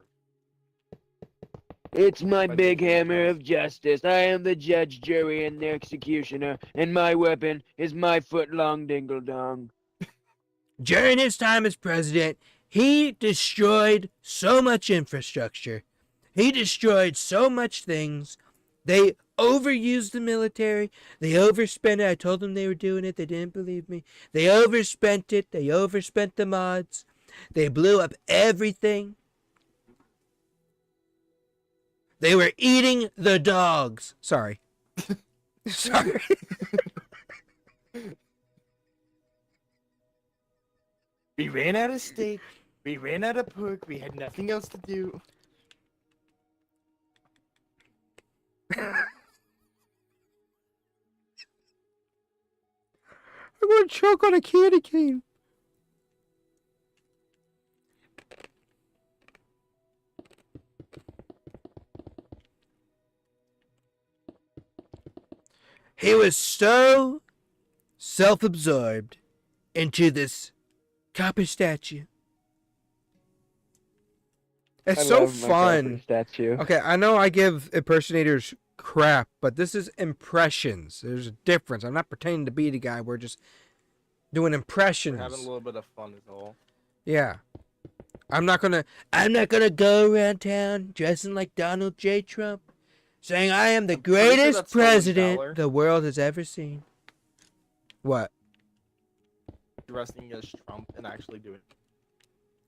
It's my My big nickname hammer now. of justice. I am the judge, jury, and the executioner, and my weapon is my foot-long dingle-dong. During his time as president, he destroyed so much infrastructure. He destroyed so much things. They overused the military. They overspent it. I told them they were doing it. They didn't believe me. They overspent it. They overspent the mods. They blew up everything. They were eating the dogs. Sorry. Sorry. We ran out of steak. We ran out of pork. We had nothing else to do. I'm going to choke on a candy cane. He was so self-absorbed into this copper statue. It's I so love my fun. copper statue. Okay, I know I give impersonators crap, but this is impressions. There's a difference. I'm not pretending to be the guy. We're just doing We're impressions. having a little bit of fun is all. Yeah. I'm not gonna go around town dressing like Donald J. Trump, saying I am the I'm pretty sure greatest that's stolen president valor. the world has ever seen. What? Dressing as Trump and actually doing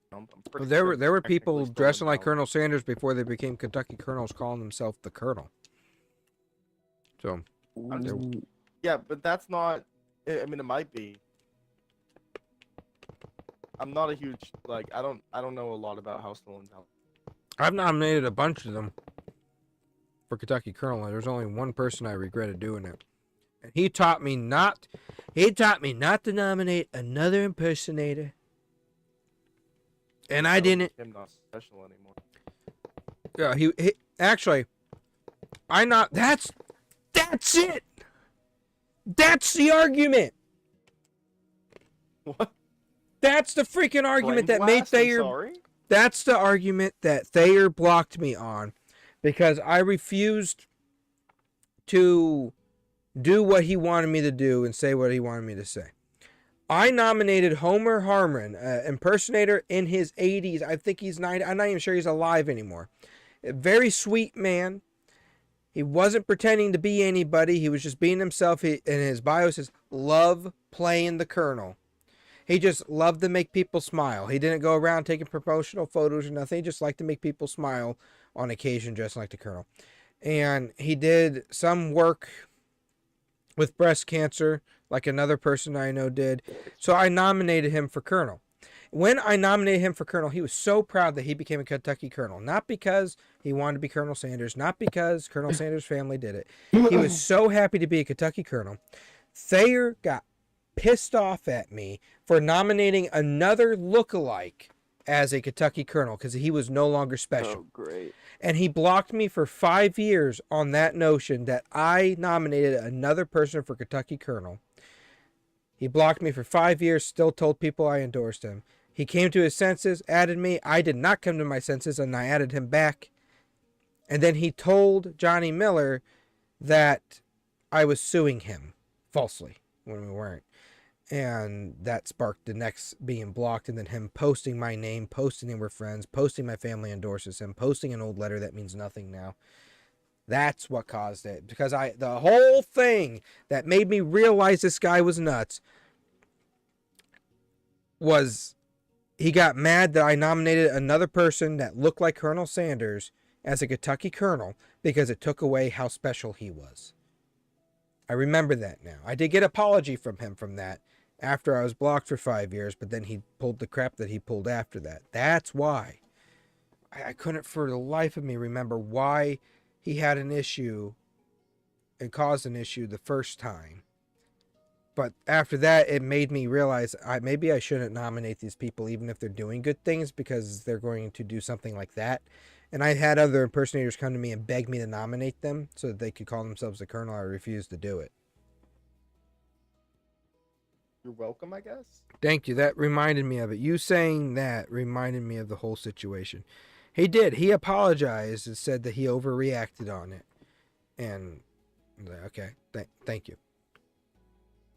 Trump. I'm pretty Well, there sure were it's there were technically people stolen dressing like valor. Colonel Sanders before they became Kentucky colonels, calling themselves the Colonel. So I'm just- Ooh. Yeah, but that's not. I mean, it might be. I'm not a huge I don't know a lot about how stolen valor. I've nominated a bunch of them for Kentucky colonel. There's only one person I regretted doing it, and he taught me not. He taught me not to nominate another impersonator, and I That would didn't. make him not special anymore. Yeah, he actually. I not. That's it. That's the argument. What? That's the freaking argument Brain that made blast? I'm Thayer. sorry? That's the argument that Thayer blocked me on, because I refused to do what he wanted me to do and say what he wanted me to say. I nominated Homer Harmon, impersonator in his 80s. I think he's 90. I'm not even sure he's alive anymore. A very sweet man. He wasn't pretending to be anybody. He was just being himself. In his bio says, love playing the Colonel. He just loved to make people smile. He didn't go around taking promotional photos or nothing. He just liked to make people smile on occasion, dressing like the Colonel. And he did some work with breast cancer, like another person I know did. So I nominated him for Colonel. When I nominated him for Colonel, he was so proud that he became a Kentucky Colonel. Not because he wanted to be Colonel Sanders, not because Colonel Sanders' family did it. He was so happy to be a Kentucky Colonel. Thayer got pissed off at me for nominating another lookalike as a Kentucky Colonel because he was no longer special. Oh, great. And he blocked me for 5 years on that notion that I nominated another person for Kentucky Colonel. He blocked me for 5 years, still told people I endorsed him. He came to his senses, added me. I did not come to my senses, and I added him back. And then he told Johnny Miller that I was suing him falsely when we weren't. And that sparked the next being blocked, and then him posting my name, posting that we're friends, posting my family endorses him, posting an old letter that means nothing now. That's what caused it. Because the whole thing that made me realize this guy was nuts was he got mad that I nominated another person that looked like Colonel Sanders as a Kentucky colonel because it took away how special he was. I remember that now. I did get an apology from him from that after I was blocked for 5 years, but then he pulled the crap that he pulled after that. That's why. I couldn't for the life of me remember why he had an issue and caused an issue the first time. But after that, it made me realize maybe I shouldn't nominate these people even if they're doing good things, because they're going to do something like that. And I had other impersonators come to me and beg me to nominate them so that they could call themselves the Colonel. I refused to do it. You're welcome, I guess. Thank you. That reminded me of it. You saying that reminded me of the whole situation. He did. He apologized and said that he overreacted on it. And I was like, okay, thank you.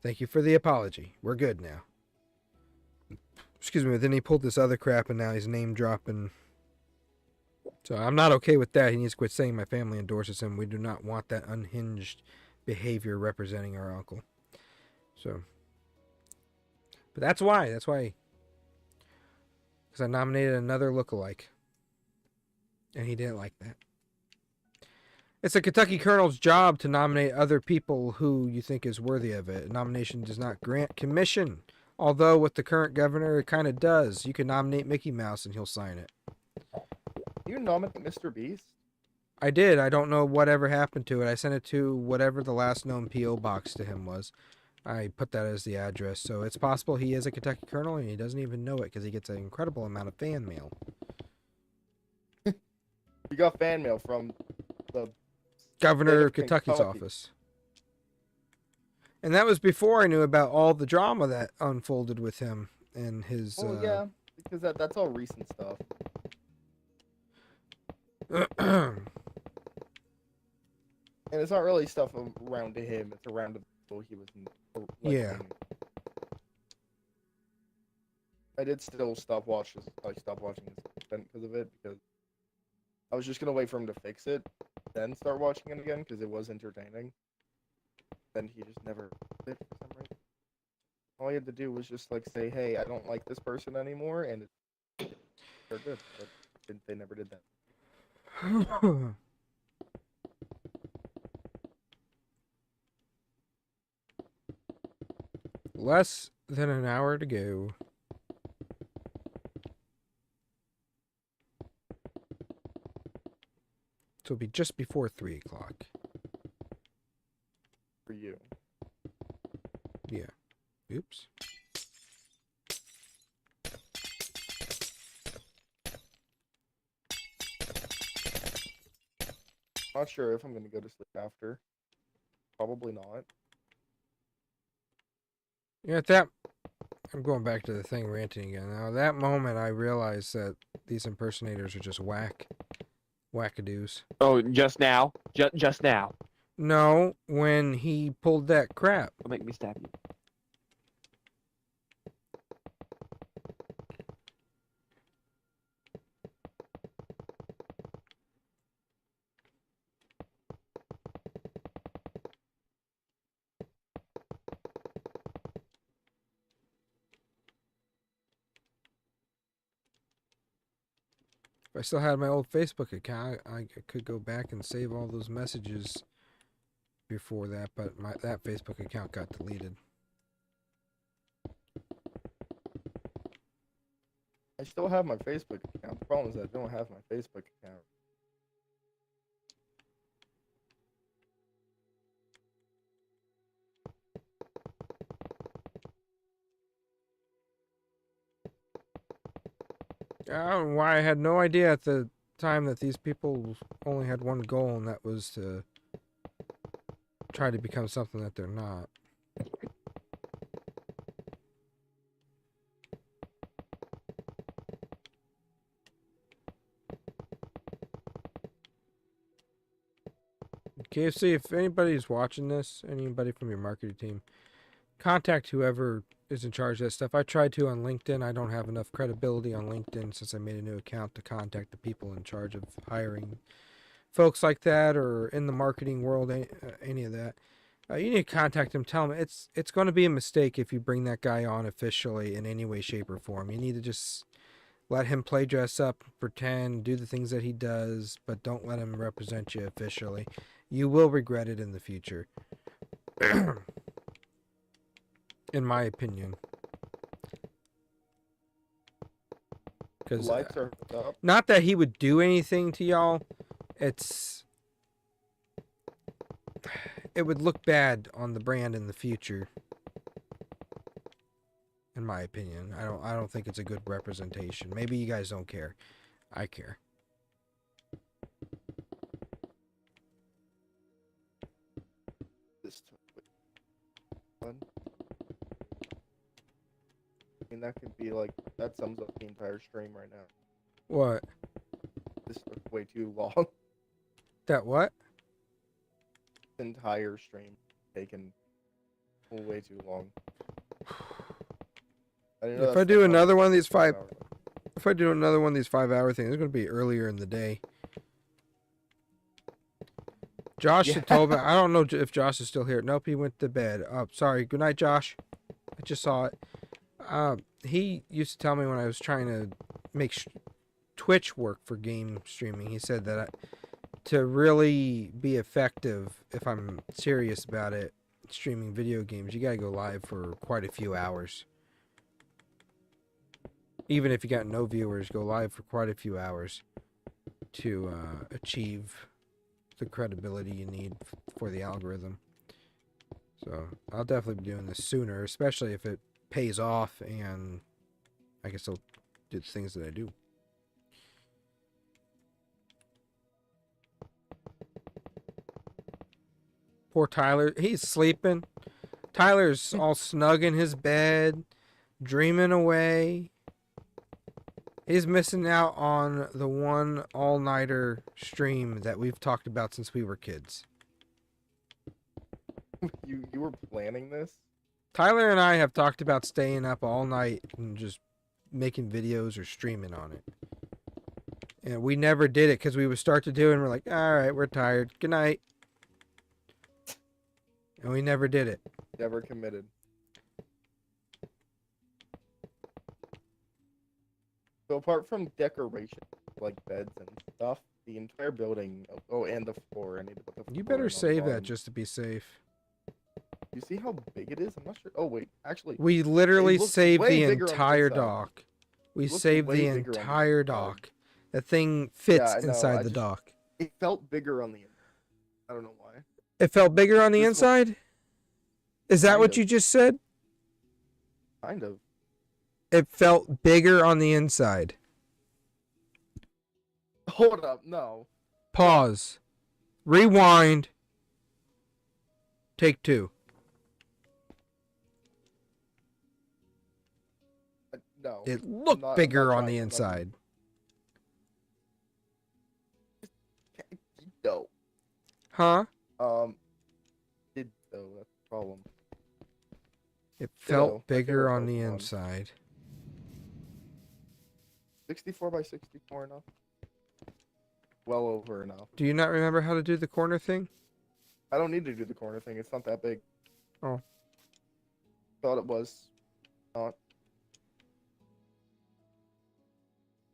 Thank you for the apology. We're good now. Excuse me. But then he pulled this other crap and now he's name dropping. So I'm not okay with that. He needs to quit saying my family endorses him. We do not want that unhinged behavior representing our uncle. So, but that's why. That's why. Because I nominated another lookalike. And he didn't like that. It's a Kentucky Colonel's job to nominate other people who you think is worthy of it. A nomination does not grant commission. Although with the current governor, it kind of does. You can nominate Mickey Mouse and he'll sign it. You nominate Mr. Beast? I did. I don't know whatever happened to it. I sent it to whatever the last known P.O. box to him was. I put that as the address. So it's possible he is a Kentucky Colonel and he doesn't even know it because he gets an incredible amount of fan mail. You got fan mail from the Governor of State of Kentucky's Kentucky. office. And that was before I knew about all the drama that unfolded with him and his... Well, yeah, because that's all recent stuff. And it's not really stuff around to him, it's around the people he was Yeah. in. I did still stop watching his content because of it, because I was just gonna wait for him to fix it, then start watching it again, because it was entertaining. Then he just never did it for some reason. All he had to do was just like say, hey, I don't like this person anymore, and they're good, but they never did that. Less than an hour to go. So it'll be just before 3 o'clock. For you. Yeah. Oops. Not sure if I'm gonna go to sleep after. Probably not. Yeah, at that... I'm going back to the thing ranting again. Now, at that moment, I realized that these impersonators are just wackadoos. Oh, just now? Just now. No, when he pulled that crap. Don't make me stab you. If I still had my old Facebook account, I could go back and save all those messages before that, but that Facebook account got deleted. I still have my Facebook account. The problem is I don't have my Facebook account. I don't know why I had no idea at the time that these people only had one goal, and that was to try to become something that they're not. KFC, if anybody's watching this, anybody from your marketing team, contact whoever is in charge of that stuff. I tried to on LinkedIn. I don't have enough credibility on LinkedIn since I made a new account to contact the people in charge of hiring folks like that or in the marketing world, any of that. You need to contact them. Tell them it's going to be a mistake if you bring that guy on officially in any way, shape, or form. You need to just let him play dress up, pretend, do the things that he does, but don't let him represent you officially. You will regret it in the future. In my opinion. The Because lights are up. not that he would do anything to y'all, it would look bad on the brand in the future. In my opinion, I don't think it's a good representation. Maybe you guys don't care. I care. mean, that could be like, that sums up the entire stream right now. What? This took way too long. That what? The entire stream taken way too long. I didn't know If that I do stuff another was one of these 5 5 hours. If I do another one of these 5-hour things, it's gonna be earlier in the day. Josh had told me. I don't know if Josh is still here. Nope, he went to bed. Oh, sorry. Good night, Josh. I just saw it. He used to tell me when I was trying to make Twitch work for game streaming. He said that to really be effective, if I'm serious about it, streaming video games, you gotta go live for quite a few hours. Even if you got no viewers, go live for quite a few hours to achieve the credibility you need for the algorithm. So I'll definitely be doing this sooner, especially if it pays off, and I guess I'll do the things that I do. Poor Tyler, he's sleeping. Tyler's all snug in his bed, dreaming away. He's missing out on the one all-nighter stream that we've talked about since we were kids. You were planning this? Tyler and I have talked about staying up all night and just making videos or streaming on it. And we never did it because we would start to do it and we're like, all right, we're tired. Good night. And we never did it. Never committed. So apart from decoration, like beds and stuff, the entire building, oh, and the floor, I need to put the floor You better in on save that mine. just to be safe. You see how big it is? I'm not sure. Oh wait, actually, We literally looks saved way the bigger on the entire inside. dock. We It looks saved way the bigger on the entire inside. dock. That thing fits I know, inside I the just- dock. it felt bigger on the inside. I don't know why. It felt bigger on the This one- inside? Is that Kind what of. you just said? Kind of. It felt bigger on the inside. Hold up, no. Pause. Rewind. Take 2. No. It looked not- I'm bigger not on the trying, I'm not- inside. No. Huh? Did though, that's the problem. It my felt bigger favorite on the Pokemon. inside. 64 by 64 enough? Well over enough. Do you not remember how to do the corner thing? I don't need to do the corner thing, it's not that big. Oh. Thought it was. Not.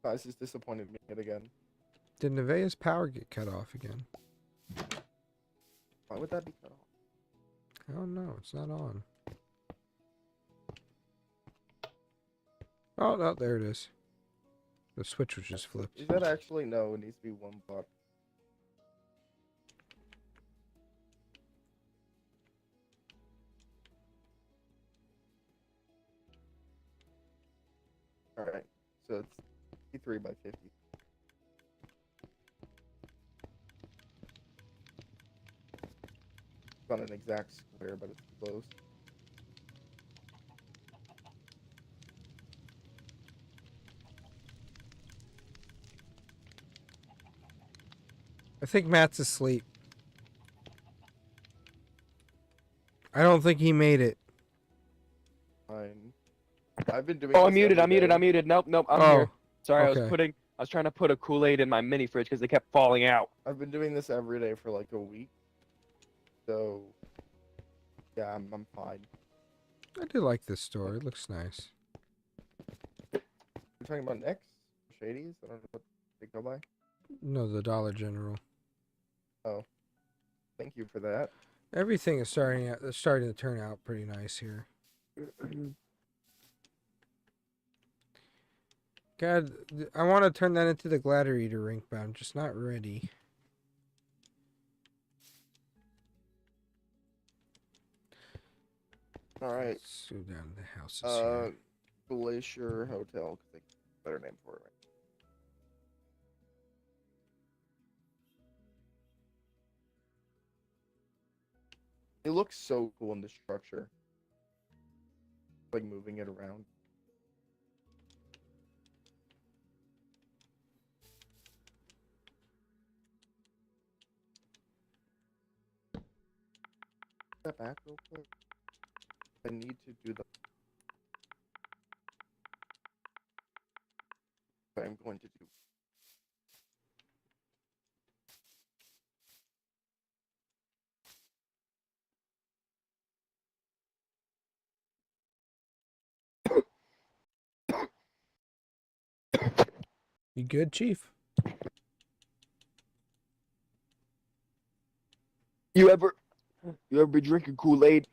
Guys, this disappointed me yet again. Did Nevaeh's power get cut off again? Why would that be cut off? I don't know. It's not on. Oh, no, there it is. The switch was just flipped. Is that actually? No, it needs to be 1 block. Alright, so it's 53 by 50. It's not an exact square, but it's close. I think Matt's asleep. I don't think he made it. Fine. I've been doing. Oh, this I'm muted. every I'm muted. day. I'm muted. Nope, nope. I'm Oh, here. Sorry, okay. I was trying to put a Kool-Aid in my mini fridge because they kept falling out. I've been doing this every day for like a week. So, yeah, I'm fine. I do like this store. It looks nice. You're talking about Next? Shady's? I don't know what they go by. No, the Dollar General. Thank you for that. Everything is starting to turn out pretty nice here. God, I want to turn that into the Gladiator rink, but I'm just not ready. All right. Let's go down to the houses here. Glacier Hotel. 'Cause they better name for it. Right? It looks so cool in the structure. Like moving it around. Step back real quick. I need to do the. I'm going to do. You good, Chief? You ever be drinking Kool-Aid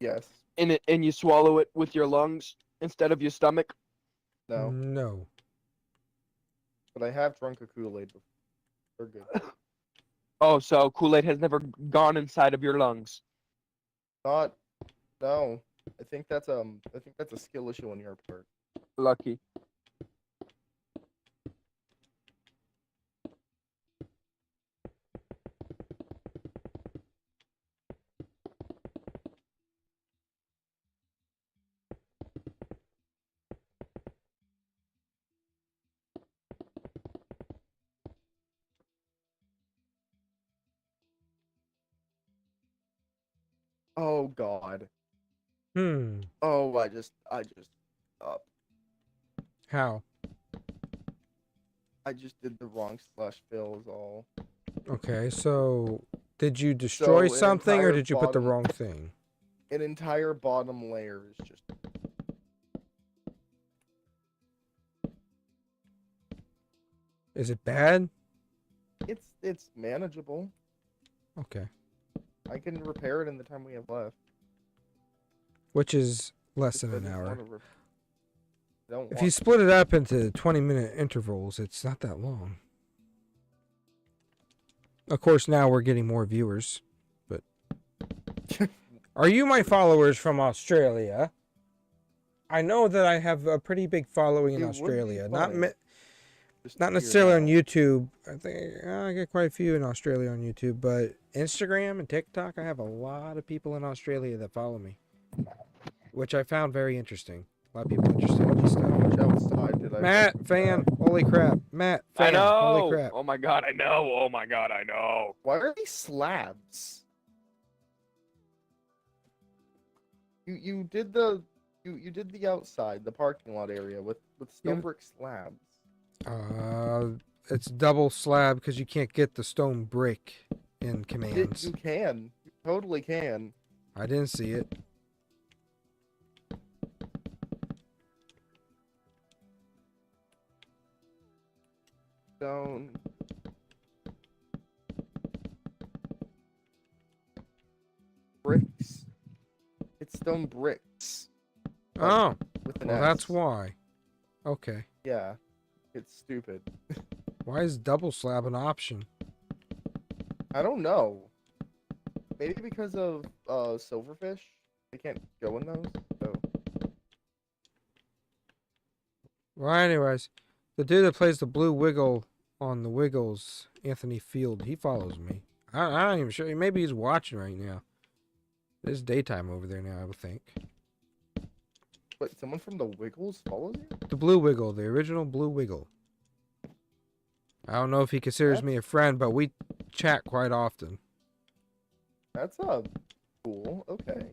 Yes. and you swallow it with your lungs instead of your stomach? No. No. But I have drunk a Kool-Aid before. They're good. Oh, so Kool-Aid has never gone inside of your lungs. Not. No. I think that's a skill issue on your part. Lucky. Oh God. Hmm. Oh, I just. How? I just did the wrong slash fill is all. Okay, so did you destroy So, an something or entire did you put the bottom- wrong thing? An entire bottom layer is just. Is it bad? It's manageable. Okay. I can repair it in the time we have left. Which is less Just than I an just hour. wanna don't If want you split it up into 20-minute intervals, it's not that long. Of course, now we're getting more viewers, but are you my followers from Australia? I know that I have a pretty big following in It would be Australia. funny just to Not hear necessarily on now. YouTube. I think I get quite a few in Australia on YouTube, but Instagram and TikTok, I have a lot of people in Australia that follow me, which I found very interesting. A lot of people interested in this How stuff. much outside did I Matt, put fan, that? holy crap. Matt, I fan, holy know. crap. Oh my God, I know. Oh my God, I know. Why are these slabs? You did the you did the outside, the parking lot area with stone Yeah. brick slabs. It's double slab because you can't get the stone brick in You commands. can. You totally can. I didn't see it. Stone. Bricks. It's stone bricks. Like, Oh, with an well, S. that's why. Okay. Yeah. It's stupid. Why is double slab an option? I don't know. Maybe because of silverfish. They can't go in those. So. Well, anyways, the dude that plays the blue wiggle on the Wiggles, Anthony Field, he follows me. I'm not even sure. Maybe he's watching right now. It's daytime over there now, I would think. Wait, someone from the Wiggles follows you? The blue wiggle, the original blue wiggle. I don't know if he considers me a friend, but we chat quite often. That's cool. Okay.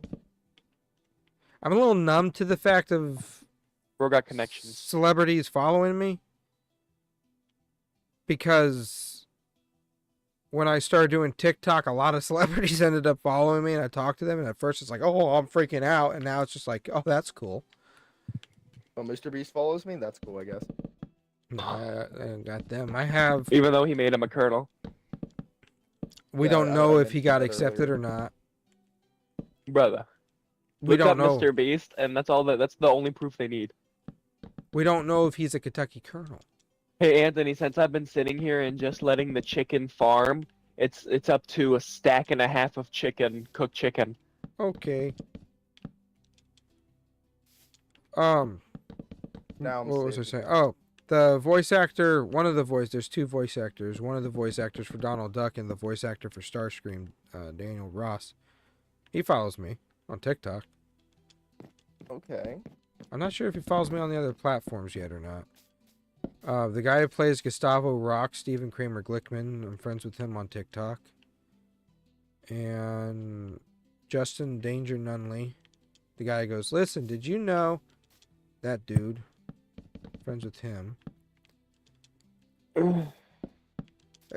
I'm a little numb to the fact of Bro got connections. celebrities following me, because when I started doing TikTok, a lot of celebrities ended up following me, and I talked to them, and at first it's like, oh, I'm freaking out, and now it's just like, oh, that's cool. Oh, Mr. Beast follows me? That's cool, I guess. No, I got them. I have. Even though he made him a colonel. We Yeah, don't I know if he mentioned got that accepted earlier. or not. Brother. We Look don't up know. Mr. Beast, and that's the only proof they need. We don't know if he's a Kentucky Colonel. Hey Anthony, since I've been sitting here and just letting the chicken farm, it's up to a stack and a half of chicken, cooked chicken. Okay. Now I'm What was I saved saying? again. Oh, the voice actor, there's two voice actors. One of the voice actors for Donald Duck and the voice actor for Starscream, Daniel Ross. He follows me on TikTok. Okay. I'm not sure if he follows me on the other platforms yet or not. The guy who plays Gustavo Rock, Stephen Kramer Glickman, I'm friends with him on TikTok. And Justin Danger Nunley. The guy goes, listen, did you know that dude, friends with him.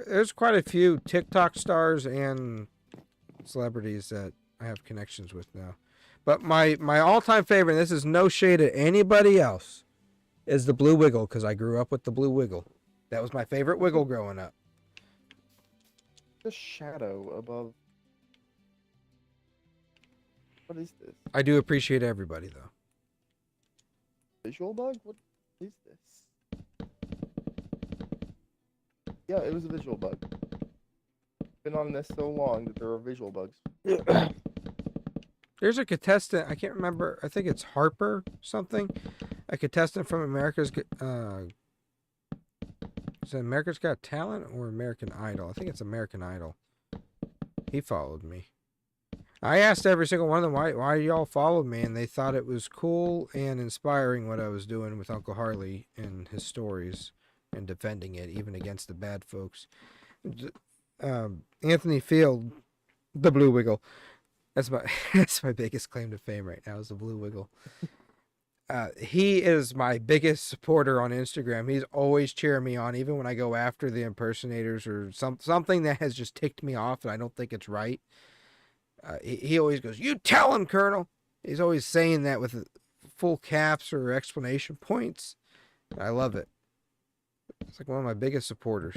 There's quite a few TikTok stars and celebrities that I have connections with now. But my all-time favorite, and this is no shade at anybody else, is the Blue Wiggle, because I grew up with the Blue Wiggle. That was my favorite wiggle growing up. The shadow above. What is this? I do appreciate everybody, though. Visual bug? What is this? Yeah, it was a visual bug. Been on this so long that there are visual bugs. There's a contestant, I can't remember, I think it's Harper something. A contestant from America's, is it America's Got Talent or American Idol? I think it's American Idol. He followed me. I asked every single one of them why y'all followed me, and they thought it was cool and inspiring what I was doing with Uncle Harley and his stories and defending it, even against the bad folks. Anthony Field, the Blue Wiggle. That's my biggest claim to fame right now is the Blue Wiggle. He is my biggest supporter on Instagram. He's always cheering me on, even when I go after the impersonators or something that has just ticked me off and I don't think it's right. He always goes, "You tell him, Colonel." He's always saying that with full caps or explanation points. I love it. It's like one of my biggest supporters.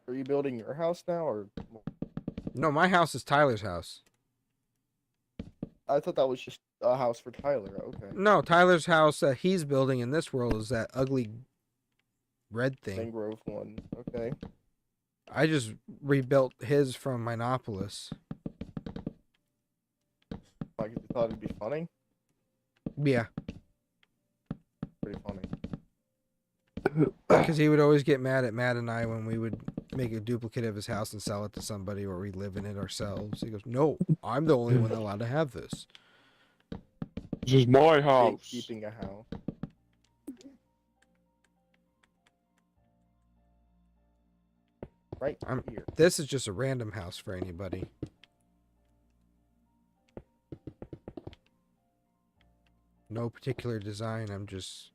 Are you building your house now, or? No, my house is Tyler's house. I thought that was just a house for Tyler. Okay. No, Tyler's house that he's building in this world is that ugly red thing. Mangrove one. Okay. I just rebuilt his from Minetropolis. Like you thought it'd be funny. Yeah, Pretty funny. because he would always get mad at Matt and I when we would make a duplicate of his house and sell it to somebody, or we live in it ourselves. He goes, "No, I'm the only one allowed to have this." This is my house. Keeping a house. Right I'm- here. This is just a random house for anybody. No particular design. I'm just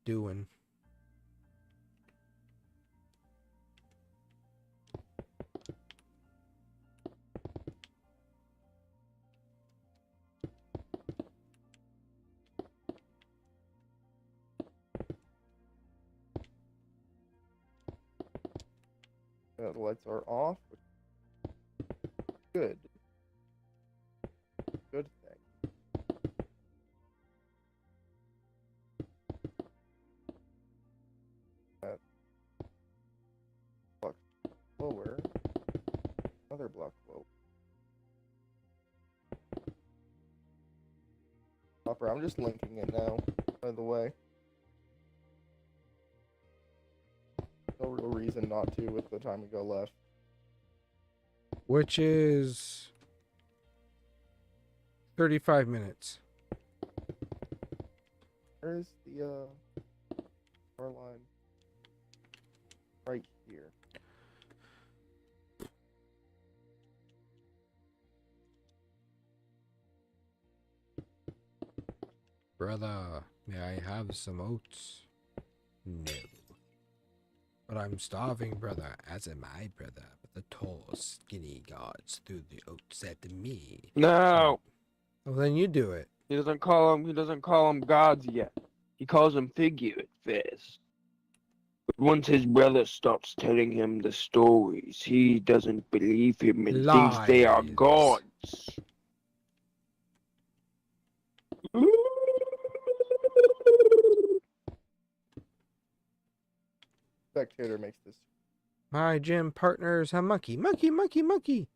doing. The lights are off. Good. Good thing. That block lower. Another block lower. Hopper, I'm just linking it now, by the way. No real reason not to with the time we go left. Which is 35 minutes. Where's the power line? Right here. Brother, may I have some oats? No. But I'm starving, brother, as am I, brother. But the tall, skinny gods threw the oats at me. No, Well, then you do it. he doesn't call them gods yet. He calls them figure at first. But once his brother starts telling him the stories, he doesn't believe him and thinks they are Lies. gods. Spectator makes this. My gym partner's a monkey. Monkey, monkey, monkey.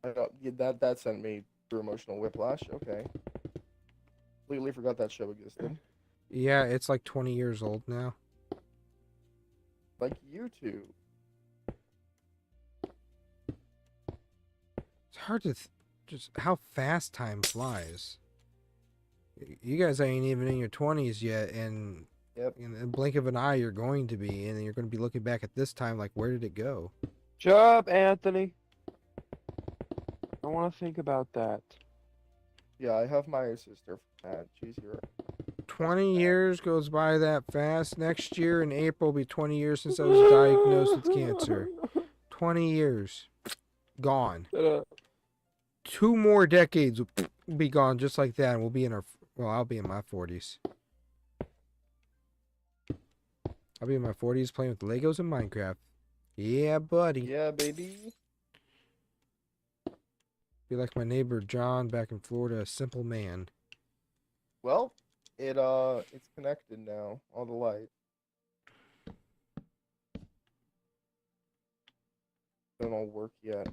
I don't, yeah, that sent me through emotional whiplash. Okay. Completely forgot that show existed. Yeah, it's like 20 years old now. Like YouTube. It's hard to just how fast time flies. You guys ain't even in your 20s yet, and Yep. In the blink of an eye, you're going to be, and then you're going to be looking back at this time like, where did it go? Shut up, Anthony. I want to think about that. Yeah, I have my sister for that. She's here. 20 years goes by that fast. Next year in April will be 20 years since I was diagnosed with cancer. 20 years. Gone. Shut up. 2 more decades will be gone just like that, and we'll be in our... Well, I'll be in my 40s. I'll be in my 40s playing with Legos and Minecraft. Yeah, buddy. Yeah, baby. Be like my neighbor John back in Florida, a simple man. Well, it's connected now. All the lights. Don't all work yet.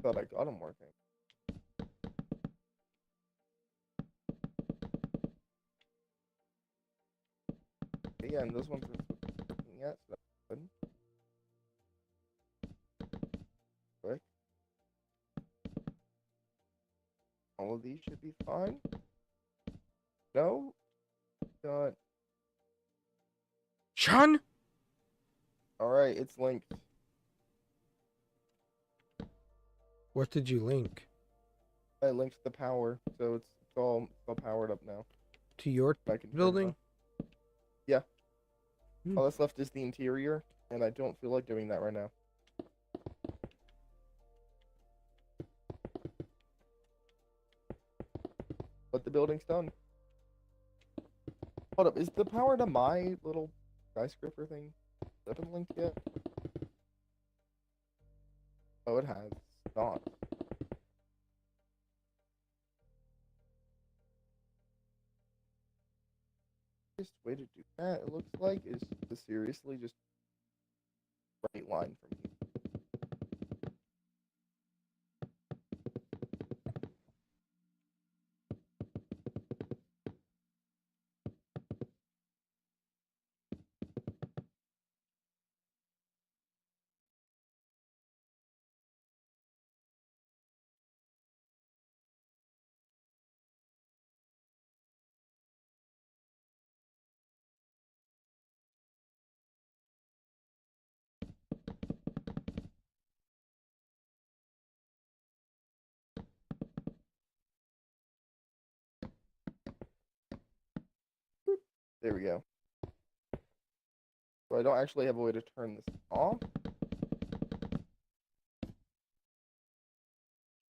Thought I got them working. But yeah, and those ones are working yet, so that's good. Quick. All of these should be fine. No? Got. Sean? Alright, it's linked. What did you link? I linked the power, so it's all powered up now. To your I can turn it building? on. Yeah. Hmm. All that's left is the interior, and I don't feel like doing that right now. But the building's done. Hold up, is the power to my little skyscraper thing that been linked yet? Oh, it has. It's not. Just way to do that, it looks like, is to seriously just right line from me. There we go. So I don't actually have a way to turn this off.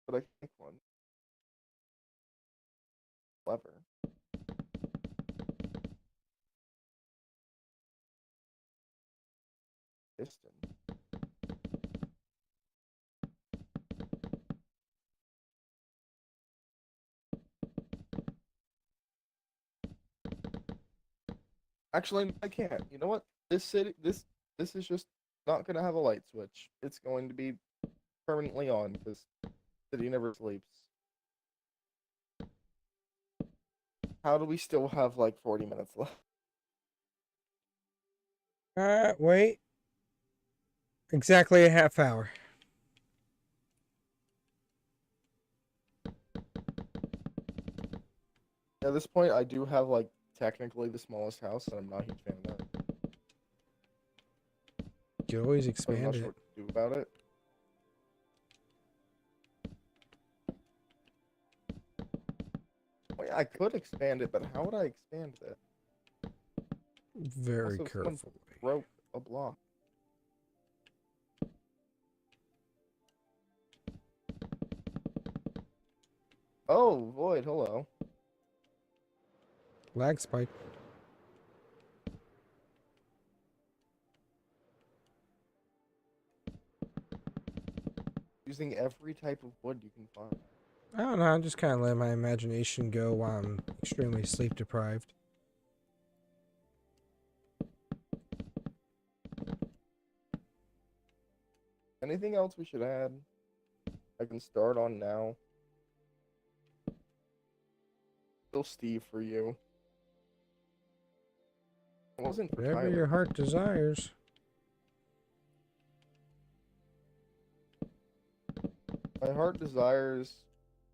But I can make one. Lever. Piston. Actually, I can't. You know what? This is just not gonna have a light switch. It's going to be permanently on because city never sleeps. How do we still have like 40 minutes left? Wait. Exactly a half hour. At this point, I do have like technically the smallest house, and I'm not a huge fan of that. You could always I'm not expand sure it. what to do about it. Oh, yeah, I could expand it, but how would I expand that? Very Also, someone carefully. broke a block. Oh, Void, hello. Lag spike. Using every type of wood you can find. I don't know. I'm just kind of letting my imagination go while I'm extremely sleep deprived. Anything else we should add? I can start on now. Still Steve for you. It wasn't for Whatever Tyler. your heart desires. My heart desires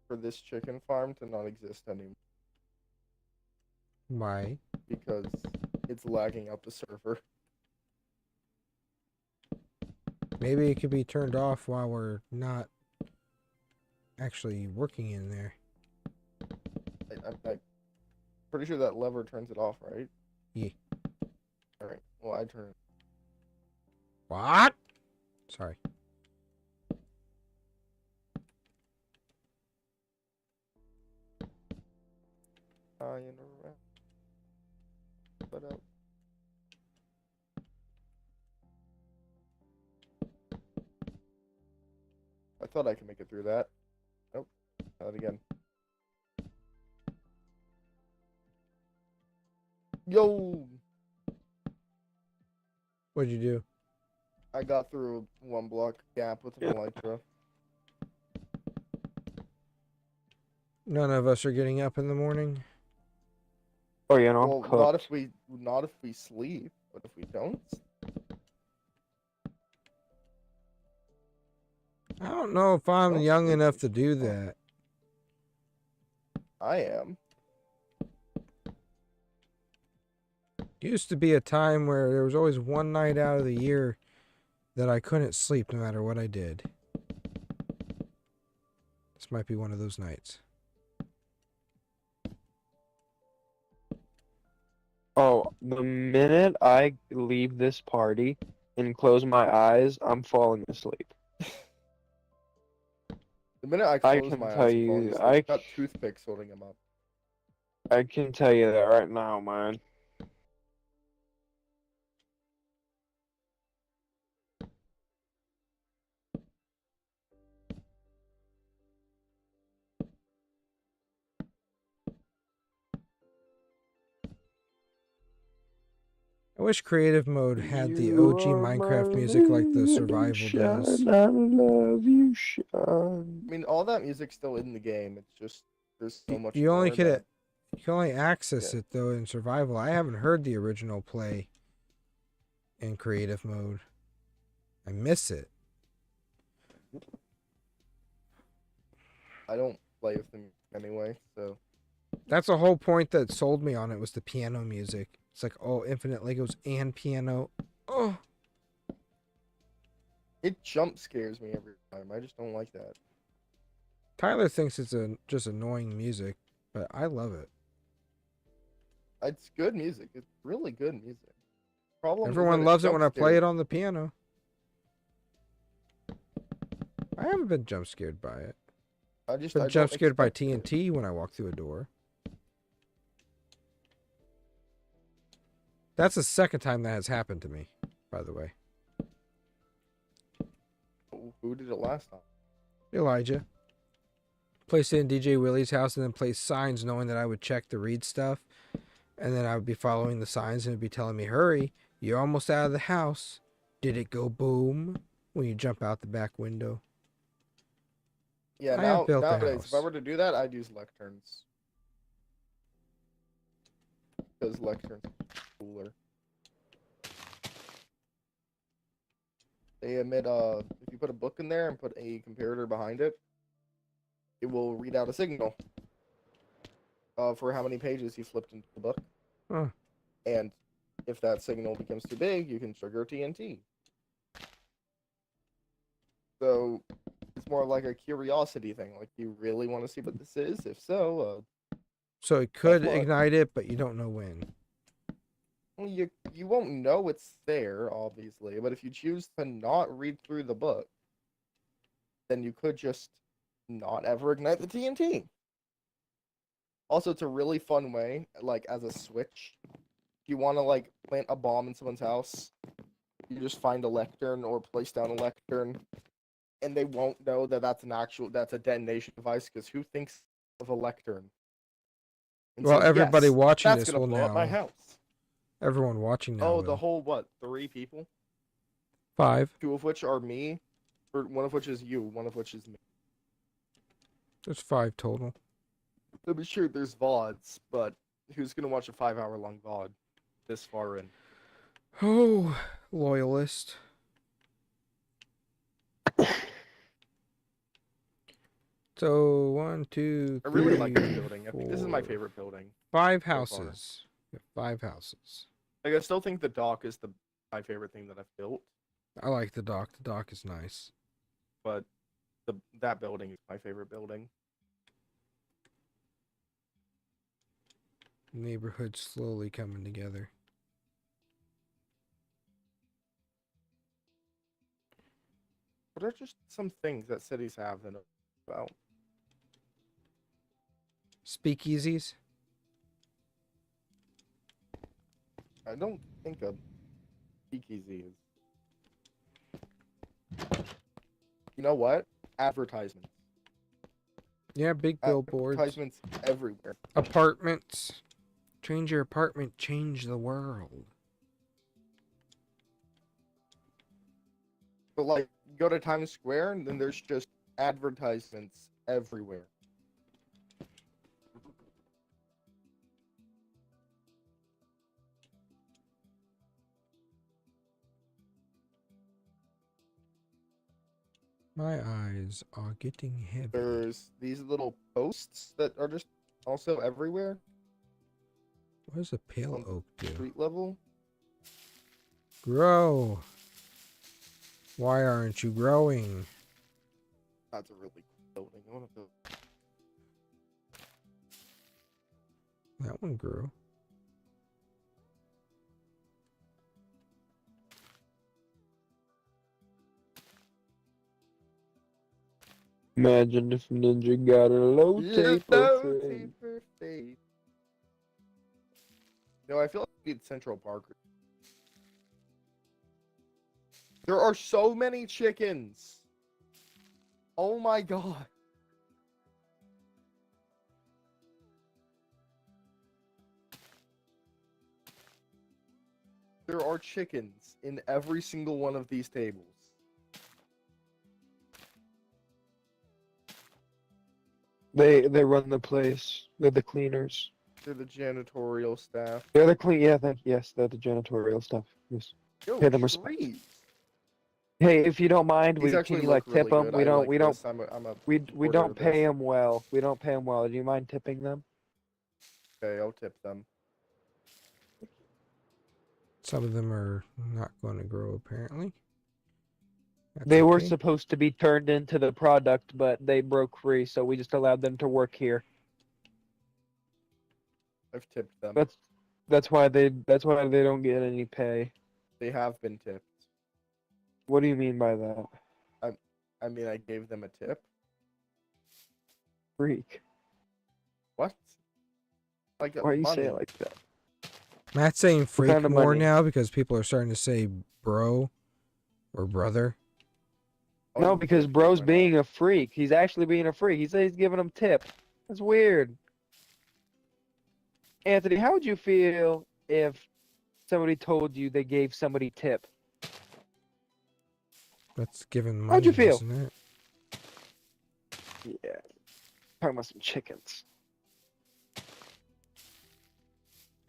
for this chicken farm to not exist anymore Why? because it's lagging out the server. Maybe it could be turned off while we're not actually working in there. I'm pretty sure that lever turns it off, right? Yeah. All right. Well, I turn it. What? Sorry. You know, but I thought I could make it through that. Nope. Not again. Yo! What'd you do? I got through one block gap with an elytra. None of us are getting up in the morning. Oh, you know, I'm Well, cooked. not if we sleep, but if we don't, I don't know if I'm Don't young sleep enough is to do fun. that. I am. Used to be a time where there was always one night out of the year that I couldn't sleep no matter what I did. This might be one of those nights. Oh, the minute I leave this party and close my eyes, I'm falling asleep. The minute I I close can my tell eyes, I'm falling you, asleep. I I've got toothpicks holding them up. I can tell you that right now, man. I wish creative mode had the You OG are my Minecraft music like the survival redemption. does. I love you, Sean. I mean, all that music's still in the game. It's just there's so much You only more could that you can only access Yeah. it though in survival. I haven't heard the original play in creative mode. I miss it. I don't play with them anyway. So That's the whole point that sold me on it was the piano music. It's like, oh, infinite Legos and piano. Oh, it jump scares me every time. I just don't like that. Tyler thinks it's just annoying music, but I love it. It's good music. It's really good music. Problem is that Everyone loves it when I play jump it on the piano. I haven't been jump scared by it. I I've just been I jump don't scared by expect it. TNT when I walk through a door. That's the second time that has happened to me, by the way. Who did it last time? Elijah. Placed it in DJ Willie's house and then placed signs knowing that I would check to read stuff. And then I would be following the signs and it would be telling me, hurry, you're almost out of the house. Did it go boom when you jump out the back window? Yeah, I have built a nowadays, if I house. were to do that, I'd use lecterns. Because lecterns are cooler. They emit if you put a book in there and put a comparator behind it, it will read out a signal. For how many pages you flipped into the book. Huh. And if that signal becomes too big, you can trigger TNT. So it's more like a curiosity thing. Like, you really want to see what this is? If so, So it could what? ignite it, but you don't know when. well, you won't know it's there, obviously. But if you choose to not read through the book, then you could just not ever ignite the TNT. Also, it's a really fun way, like, as a switch. If you want to, like, plant a bomb in someone's house, you just find a lectern or place down a lectern, and they won't know that that's a detonation device, because who thinks of a lectern? And Well, says, everybody "Yes, watching that's this gonna will blow up my now. house." Everyone watching now Oh, the will. whole, what, 3 people? 5. 2 of which are me, or 1 of which is you, 1 of which is me. There's 5 total. I'm sure there's VODs, but who's gonna watch a 5-hour-long VOD this far in? Oh, loyalist. So 1, 2, I 3, really like this building. I think this is my 4, favorite building. 5 far. houses. We have 5 houses. Like, I still think the dock is my favorite thing that I've built, I like the dock. The dock is nice. but that building is my favorite building. Neighborhood slowly coming together. What are just some things that cities have that about? Speakeasies. I don't think a speakeasy is. You know what? Advertisements. Yeah, big billboards. Advertisements everywhere. Apartments. Change your apartment, change the world. But like, go to Times Square and then there's just advertisements everywhere. My eyes are getting heavy. There's these little posts that are just also everywhere What does a pale on oak do? street level. Grow. Why aren't you growing? That's a really cool building. I want to build. That one grew. Imagine if Ninja got a low taper frame. Taper fade. No, I feel like we need Central Park. There are so many chickens. Oh my god. There are chickens in every single one of these tables. They run the place. They're the cleaners. They're the janitorial staff. They're the clean. Yeah, yes, they're the janitorial stuff. Yes. Yo, Pay them respect. trees. Hey, if you don't mind, These can actually you like look tip really them? good. We I don't. like We don't. this. I'm a We supporter don't of pay this. them well. We don't pay them well. Do you mind tipping them? Okay, I'll tip them. Some of them are not going to grow, apparently. That's They were okay. supposed to be turned into the product, but they broke free, so we just allowed them to work here. I've tipped them. That's why they don't get any pay. They have been tipped. What do you mean by that? I mean, I gave them a tip. Freak. What? Like Why you money. say it like that? Matt's saying freak kind of more money? now because people are starting to say bro or brother. Oh, No, you because tipped me, bro's why not? being a freak. He's actually being a freak. He says he's giving him tip. That's weird. Anthony, how would you feel if somebody told you they gave somebody tip? That's giving money, How'd you feel? isn't it? Yeah. Talking about some chickens.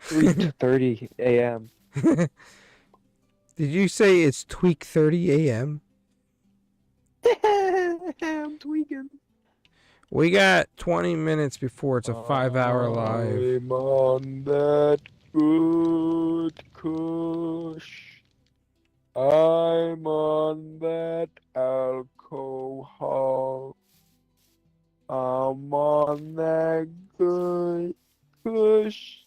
3:30 a.m. Did you say it's tweak 30 a.m.? I'm tweaking. We got 20 minutes before it's a 5-hour live. I'm on that good kush. I'm on that alcohol. I'm on that good kush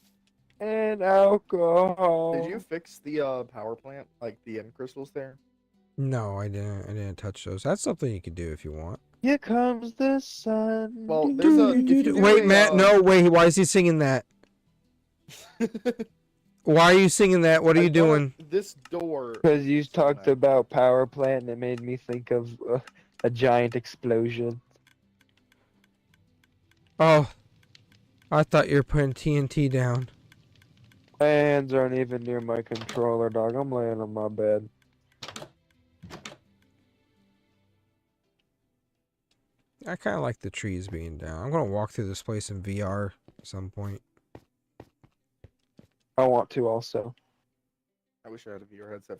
and alcohol. Did you fix the power plant, like the end crystals there? No, I didn't. I didn't touch those. That's something you could do if you want. Here comes the sun. Well, there's a- if you do Wait, a, Matt. No, wait. Why is he singing that? Why are you singing that? What are you doing? This door. Because you talked Matt. about power plant and it made me think of a giant explosion. Oh, I thought you were putting TNT down. My hands aren't even near my controller, dog. I'm laying on my bed. I kind of like the trees being down. I'm gonna walk through this place in VR at some point. I want to also. I wish I had a VR headset.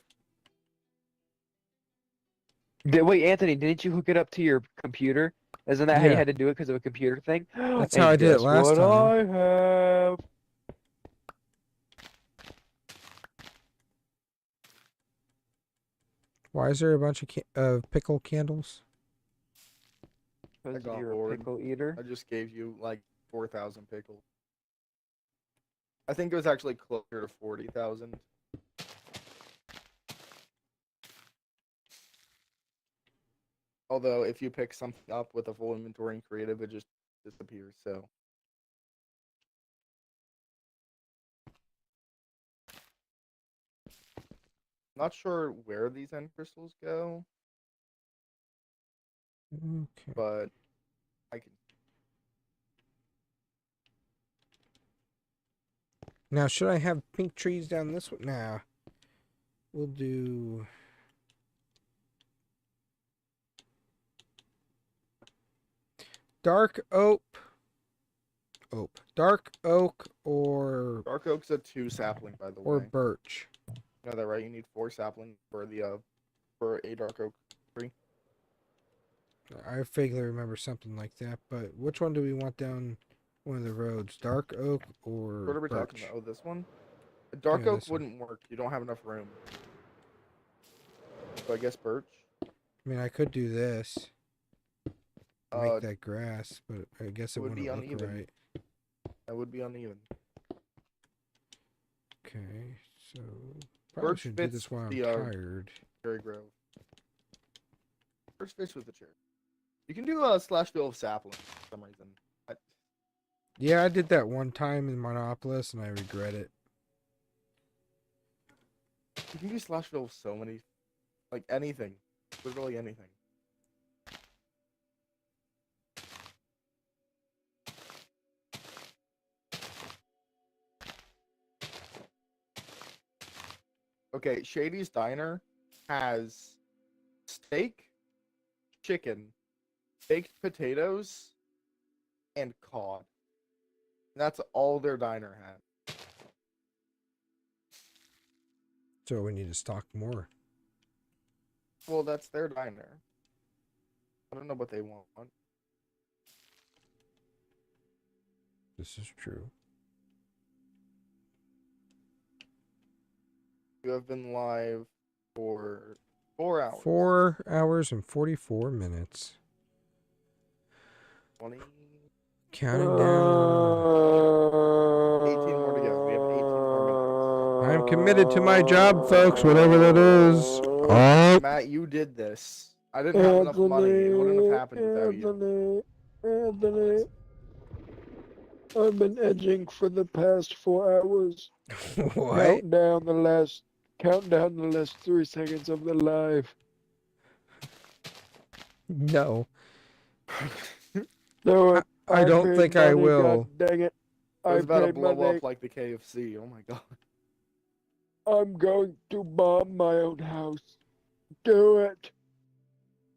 Wait, Anthony, didn't you hook it up to your computer? Isn't that how you Yeah. had to do it because of a computer thing? That's And how I did it guess last what time. I have? Why is there a bunch of pickle candles? I Because got you're a bored. pickle eater. I just gave you like 4,000 pickles. I think it was actually closer to 40,000. Although if you pick something up with a full inventory in creative, it just disappears. So not sure where these end crystals go, Okay. but I can. Now, should I have pink trees down this one? Nah. We'll do... dark oak. Dark oak or Dark oak's a 2 sapling, by the or way. birch. You know that, right? You need 4 saplings for the for a dark oak tree. I vaguely remember something like that, but which one do we want down one of the roads? Dark oak or What are we birch? talking about? Oh, this one. A dark Yeah, oak this one. wouldn't work. You don't have enough room. So I guess birch. I mean, I could do this. Make Uh, that grass, but I guess it would be wouldn't look uneven. right. that would be uneven. Okay, so probably Birch shouldn't do fits this while I'm the tired. cherry grove. Birch fits with the cherry. You can do a slash fill of sapling for some reason. Yeah, I did that one time in Monopolis, and I regret it. You can do slash fill with so many, like anything, literally anything. Okay, Shady's Diner has steak, chicken, baked potatoes, and cod. That's all their diner had. So we need to stock more. Well, that's their diner. I don't know what they want. This is true. You have been live for 4 hours. 4 hours and 44 minutes. 20. Counting down. 18 more to go. We have 18 more minutes. I'm committed to my job, folks, whatever that is. Oh. Matt, you did this. I didn't have enough money. It wouldn't have happened without you. Anthony, I've been edging for the past 4 hours. What? Count down the last 3 seconds of the live. No. Do it. I don't paid think I money, will. God dang it. It I was about to paid blow money. up like the KFC. Oh my god. I'm going to bomb my own house. Do it.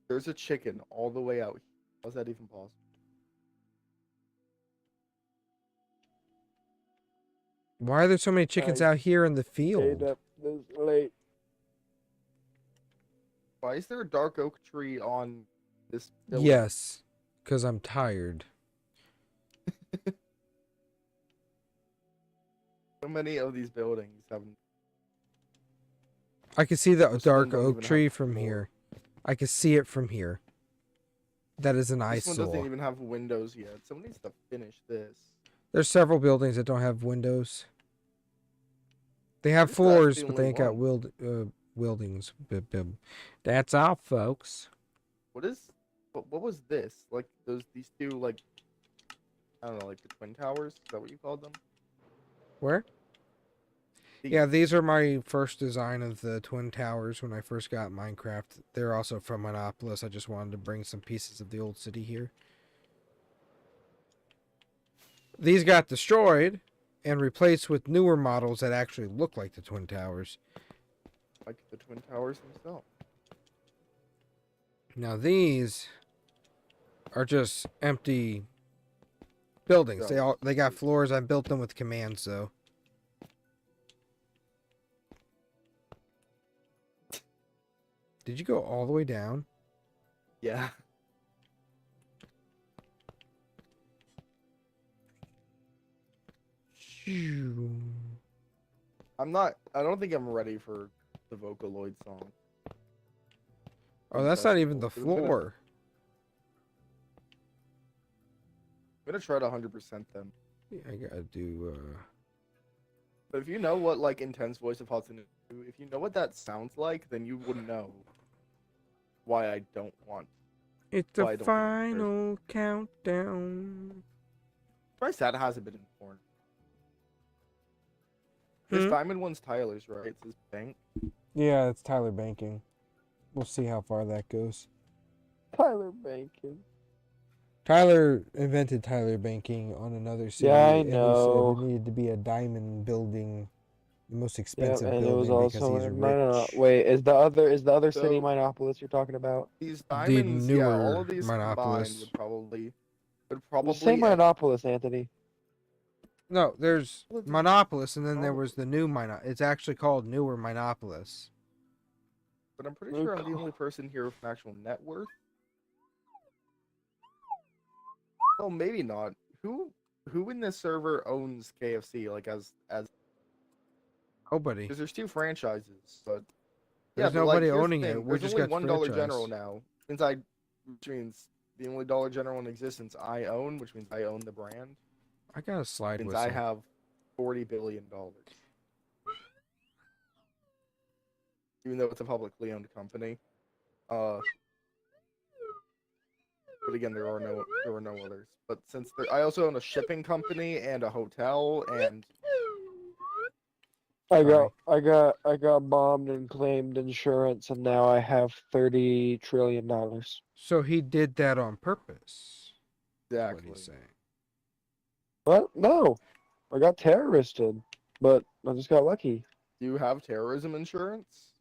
There's a chicken all the way out. How's that even possible? Why are there so many chickens I out here in the Stayed field? up this late. Why is there a dark oak tree on this building? Yes, because I'm tired. So many of these buildings have. I can see the Most of them dark don't oak even have tree a from floor. here. I can see it from here. That is an This one doesn't eyesore. even have windows yet. Someone needs to finish this. There's several buildings that don't have windows. They have This is floors, actually but they ain't only got buildings. That's all, folks. What is? What was this? Like these two like. I don't know, like the twin towers. Is that what you called them? Where? Yeah, these are my first design of the Twin Towers when I first got Minecraft. They're also from Monopolis. I just wanted to bring some pieces of the old city here. These got destroyed and replaced with newer models that actually look like the Twin Towers. Like the twin towers themselves. Now these are just empty buildings. They got floors. I built them with commands though. Did you go all the way down? Yeah. I'm not. I don't think I'm ready for the Vocaloid song. Oh, that's not even the Festival. floor. I'm gonna try to 100% them. Yeah, I gotta do. But if you know what like Intense Voice of Hatsune, if you know what that sounds like, then you would know why I don't want. It's Well, the I don't think it final countdown. Surprised that hasn't been informed. This Hmm? diamond one's Tyler's, right? It's his bank. Yeah, it's Tyler banking. We'll see how far that goes. Tyler Bacon. Tyler invented Tyler banking on another city, Yeah, I and he said know. it needed to be a diamond building, the most Yeah, expensive and it was building because also he's no. rich. Wait, is the other city So- Minopolis you're talking about? These The diamonds, yeah, all newer of these combined Minopolis. would probably Well, say Minopolis, Anthony. No, there's Well, the- Minopolis, and then there Oh. was the new Mino. It's actually called Newer Minopolis. But I'm pretty sure I'm the only person here with an actual net worth. Oh, maybe not. Who in this server owns KFC? Like as Nobody. because there's two franchises, but There's but, like, nobody here's the owning it. thing, We there's just only got $1 General franchise. now. Which means the only Dollar General in existence I own, which means I own the brand. I got a slide Since whistle. I have $40 billion. Even though it's a publicly owned company. But again, there were no others. But since I also own a shipping company and a hotel and I Sorry. got bombed and claimed insurance, and now I have $30 trillion. So he did that on purpose. Is what exactly. he's saying. What? No, I got terroristed, but I just got lucky. Do you have terrorism insurance?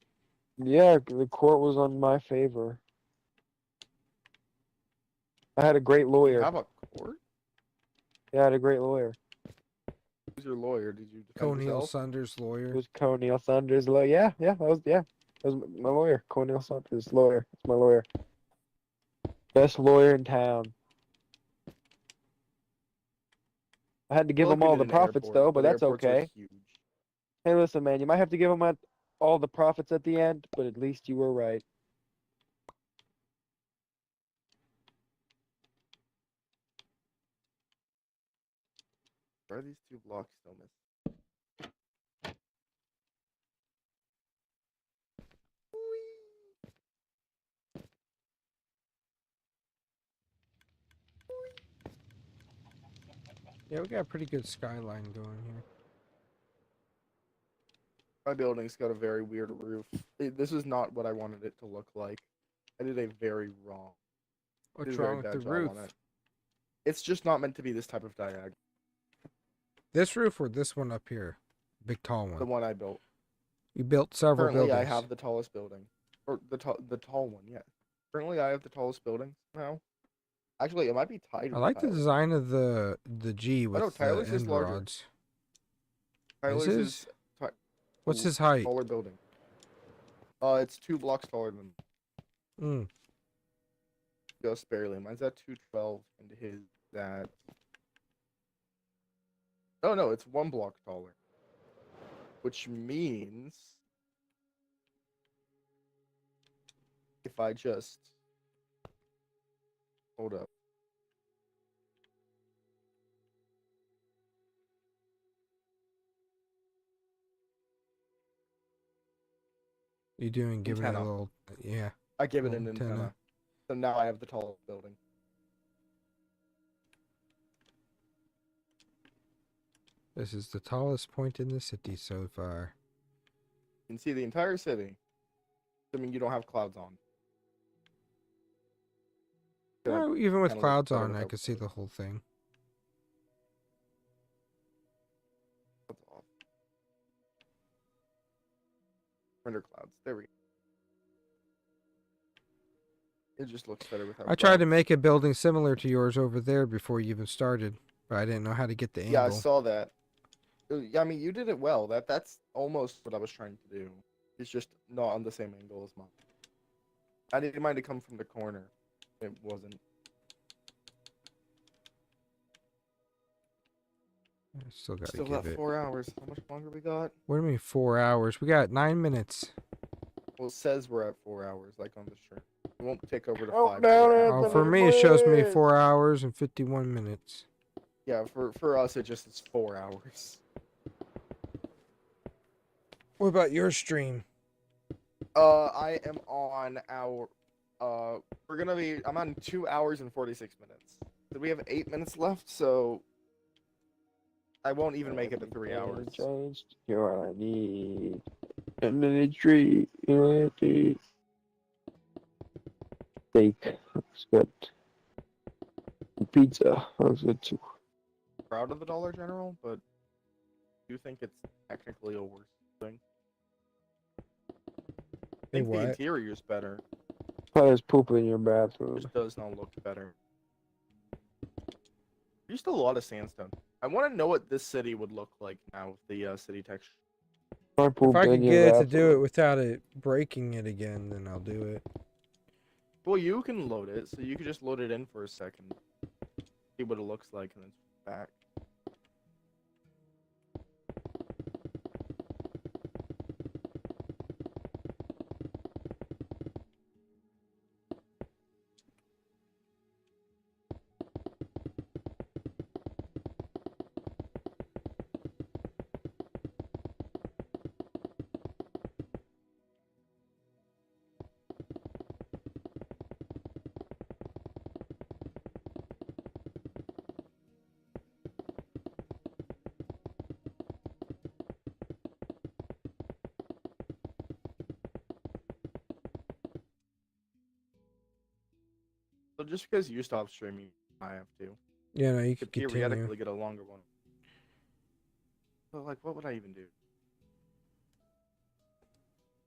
Yeah, the court was on my favor. I had a great You lawyer. have a court? Yeah, I had a great lawyer. Who's your lawyer? Did you defend Coneil yourself? Saunders' It lawyer. was Coneil Thunder's lawyer. That was my lawyer. Coneil Thunder's lawyer. It's my lawyer. Best lawyer in town. I had to give I feel him like we all did the an profits airport, though, but that's airports are okay. huge. Hey, listen, man, you might have to give him all the profits at the end, but at least you were right. Why are these two blocks still missing? Yeah, we got a pretty good skyline going here. My building's got a very weird roof. This is not what I wanted it to look like. I did a very wrong. What's did a very wrong with the bad job roof? on it. It's just not meant to be this type of diagonal. This roof or this one up here? Big tall The one. one I built. You built several Currently, buildings. I have the tallest building, or the tall one. Yeah. Currently, I have the tallest building now. Actually, it might be tied. I with like the Tyler's. design of the G with no, the Tyler's is end larger. rods. Tyler's his? is What's his height? taller building. It's 2 blocks taller than Mm. just barely. Mine's at 212, and his at. Oh no, it's 1 block taller. Which means if I just hold up. You doing giving it a Antenna. little, yeah. I give it an Antenna. antenna. So now I have the tallest building. This is the tallest point in the city so far. You can see the entire city. Assuming you don't have clouds on. Yeah, Well, even with kinda clouds looks better on, I without could see the clouds. whole thing. That's off. Render clouds. There we go. It just looks better without I tried to clouds. make a building similar to yours over there before you even started, but I didn't know how to get the Yeah, I angle. saw that. Yeah, I mean, you did it well. That's almost what I was trying to do. It's just not on the same angle as mine. I didn't mind to come from the corner. It wasn't. I still gotta Still give got it. 4 hours. How much longer we got? What do you mean 4 hours? We got 9 minutes. Well, it says we're at 4 hours, like on the stream. It won't take over to Countdown 5. till we're at Oh, Anthony, for 5. me, it shows me please. 4 hours and 51 minutes. Yeah, for us, it just is 4 hours. What about your stream? I am on our. I'm on 2 hours and 46 minutes. So we have 8 minutes left, so I won't even make it to 3 hours. Changed. You're all I need. And then a tree. Steak. Looks good. Pizza. Looks good too. Proud of the Dollar General, but I do think it's technically a worse thing. I think the what? interior's better. There's poop in your bathroom. It just does not look better. Used a lot of sandstone. I want to know what this city would look like now with the city texture. Or If poop I in could your get it to do it bathroom. without it breaking it again, then I'll do it. Well, you can load it, so you could just load it in for a second, see what it looks like, and then back. So just because you stop streaming, I have to. Yeah, no, you Could could continue. theoretically get a longer one. So, like, what would I even do?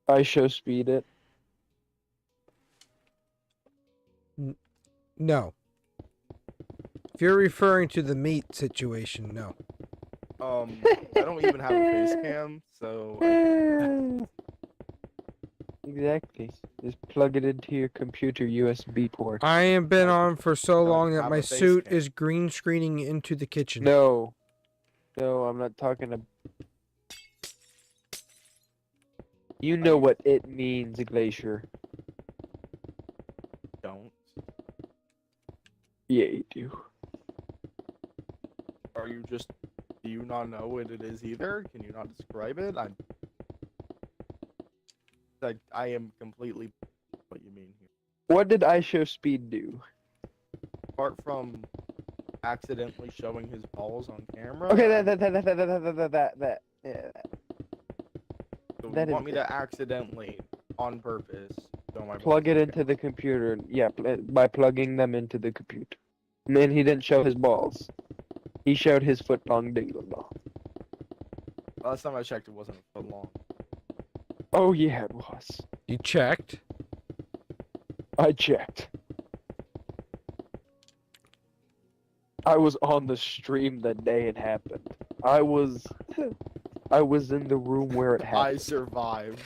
I show speed it. No. If you're referring to the meat situation, no. I don't even have a face cam, so Exactly. Just plug it into your computer USB port. I have been on for so don't long that have my a face suit cam. is green screening into the kitchen. No. No, I'm not talking about. You know what it means, Glacier. don't. Yeah, you do. Are you just? Do you not know what it is either? Can you not describe it? I am completely what you mean here. What did I show speed do? Apart from accidentally showing his balls on camera. Okay, I'm- that. Yeah. So that you is want me it. to accidentally, on purpose, show my Plug balls it on into camera? the computer. Yeah, by plugging them into the computer. And then he didn't show his balls. He showed his foot long dingle ball. Last time I checked, it wasn't a foot long. Oh yeah, it was. You checked? I checked. I was on the stream the day it happened. I was in the room where it I happened. survived.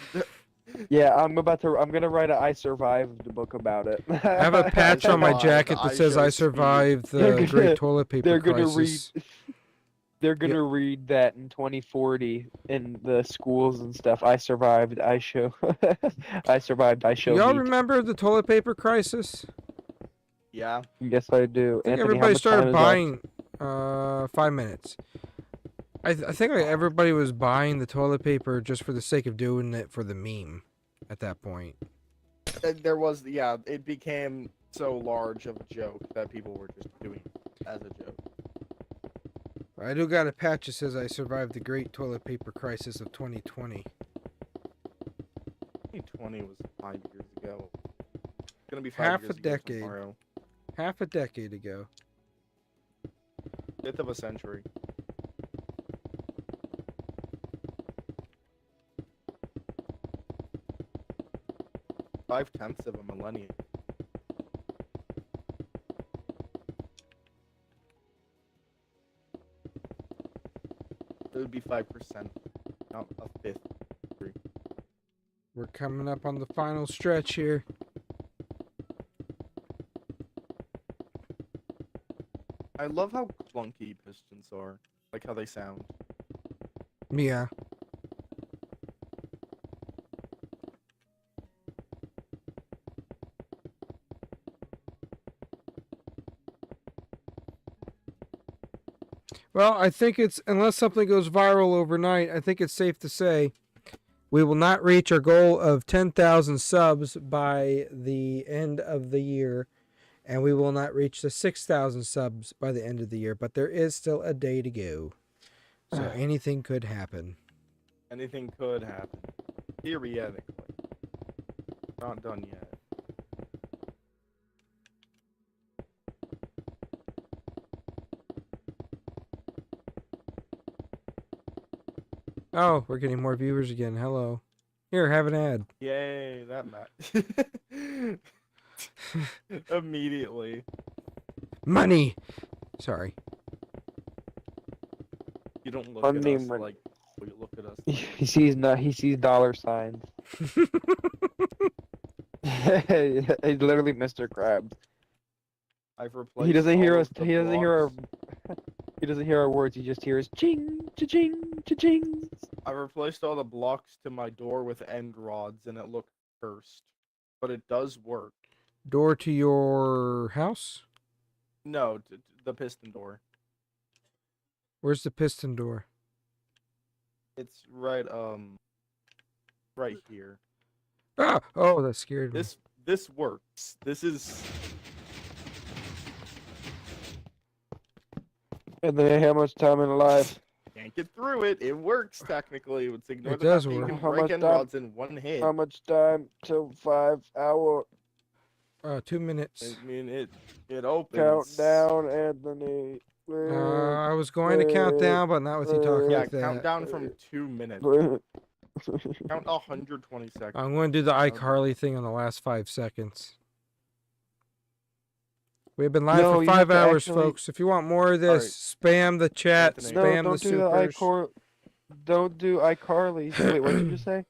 Yeah, I'm gonna write a I survived book about it. I have a patch on my survived. jacket that I says show I speed. survived They're the gonna- Great Toilet Paper They're gonna Crisis. read. They're gonna read that in 2040 in the schools and stuff. I survived. I show. I survived. I show. Y'all meat. remember the toilet paper crisis? Yeah. Yes, I do. I think Anthony, how everybody much started time is left? buying 5 minutes. I think like everybody was buying the toilet paper just for the sake of doing it for the meme at that point. There was, yeah, it became so large of a joke that people were just doing it as a joke. I do got a patch that says I survived the Great Toilet Paper Crisis of 2020. 2020 was 5 years ago. It's gonna be Half 5 a years ago decade. tomorrow. Half a decade ago. Fifth of a century. Five-tenths of a millennium. It would be 5%, not a fifth. We're coming up on the final stretch here. I love how clunky pistons are. Like how they sound. Yeah. Well, I think it's, unless something goes viral overnight, I think it's safe to say we will not reach our goal of 10,000 subs by the end of the year, and we will not reach the 6,000 subs by the end of the year, but there is still a day to go. So anything could happen. Anything could happen. Theoretically. Not done yet. Oh, we're getting more viewers again. Hello. Here, have an ad. Yay, that match. Immediately. Money! Sorry. You don't look Money, at us money. like you look at us. He sees dollar signs. He's literally Mr. Krabs. I've replaced He doesn't hear all us. of the He doesn't hear our. blocks. He doesn't hear our words. He just hears ching, cha-ching, cha-ching. I replaced all the blocks to my door with end rods, and it looked cursed. But it does work. Door to your house? No, the piston door. Where's the piston door? It's right right here. Ah! Oh, that scared me. This works. This is And then how much time in life? can't get through it. It works technically. Let's ignore It the does fact that you work. can How break much end time- rods in one hit. How much time till 5 hour 2 minutes. I mean it opens. countdown, Anthony? I was going to count down, but not with you talking Yeah, like that. count down from 2 minutes. Count 120 seconds. I'm going to do the iCarly thing on the last 5 seconds. We've been live No, for you have 5 to hours, actually- folks. If you want more of this, spam the chat, Anthony. No, spam don't the do the supers. iCar. Don't do iCarly. Wait, what did you just say?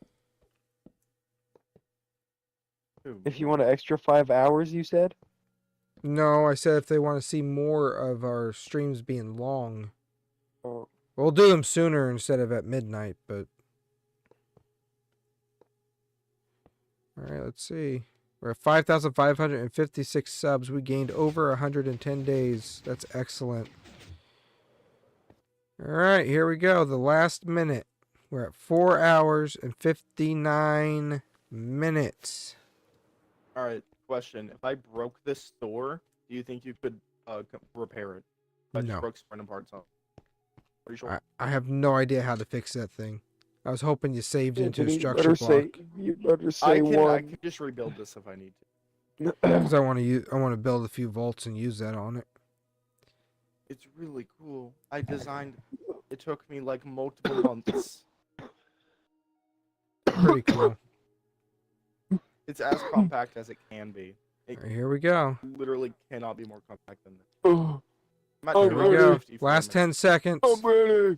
Two. If you want an extra 5 hours, you said? No, I said if they want to see more of our streams being long. Oh. We'll do them sooner instead of at midnight, but... Alright, let's see. We're at 5,556 subs. We gained over 110 days. That's excellent. Alright, here we go. The last minute. We're at 4 hours and 59 minutes. All right, question. If I broke this door, do you think you could repair it? I No. just broke sprinting parts on. Are you sure? I have no idea how to fix that thing. I was hoping you saved into a Anthony, structure block. you better I say can one. just rebuild this if I need to. Because I want to build a few volts and use that on it. It's really cool. I designed. It took me like multiple months. Pretty cool. It's as compact as it can be. It Alright, here we go. literally cannot be more compact than this. Oh, I'm at Oh, Here we go. 254 Last minutes. 10 seconds. I'm ready.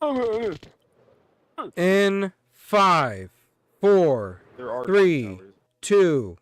I'm ready. In 5, 4, There are 3, hours. 2,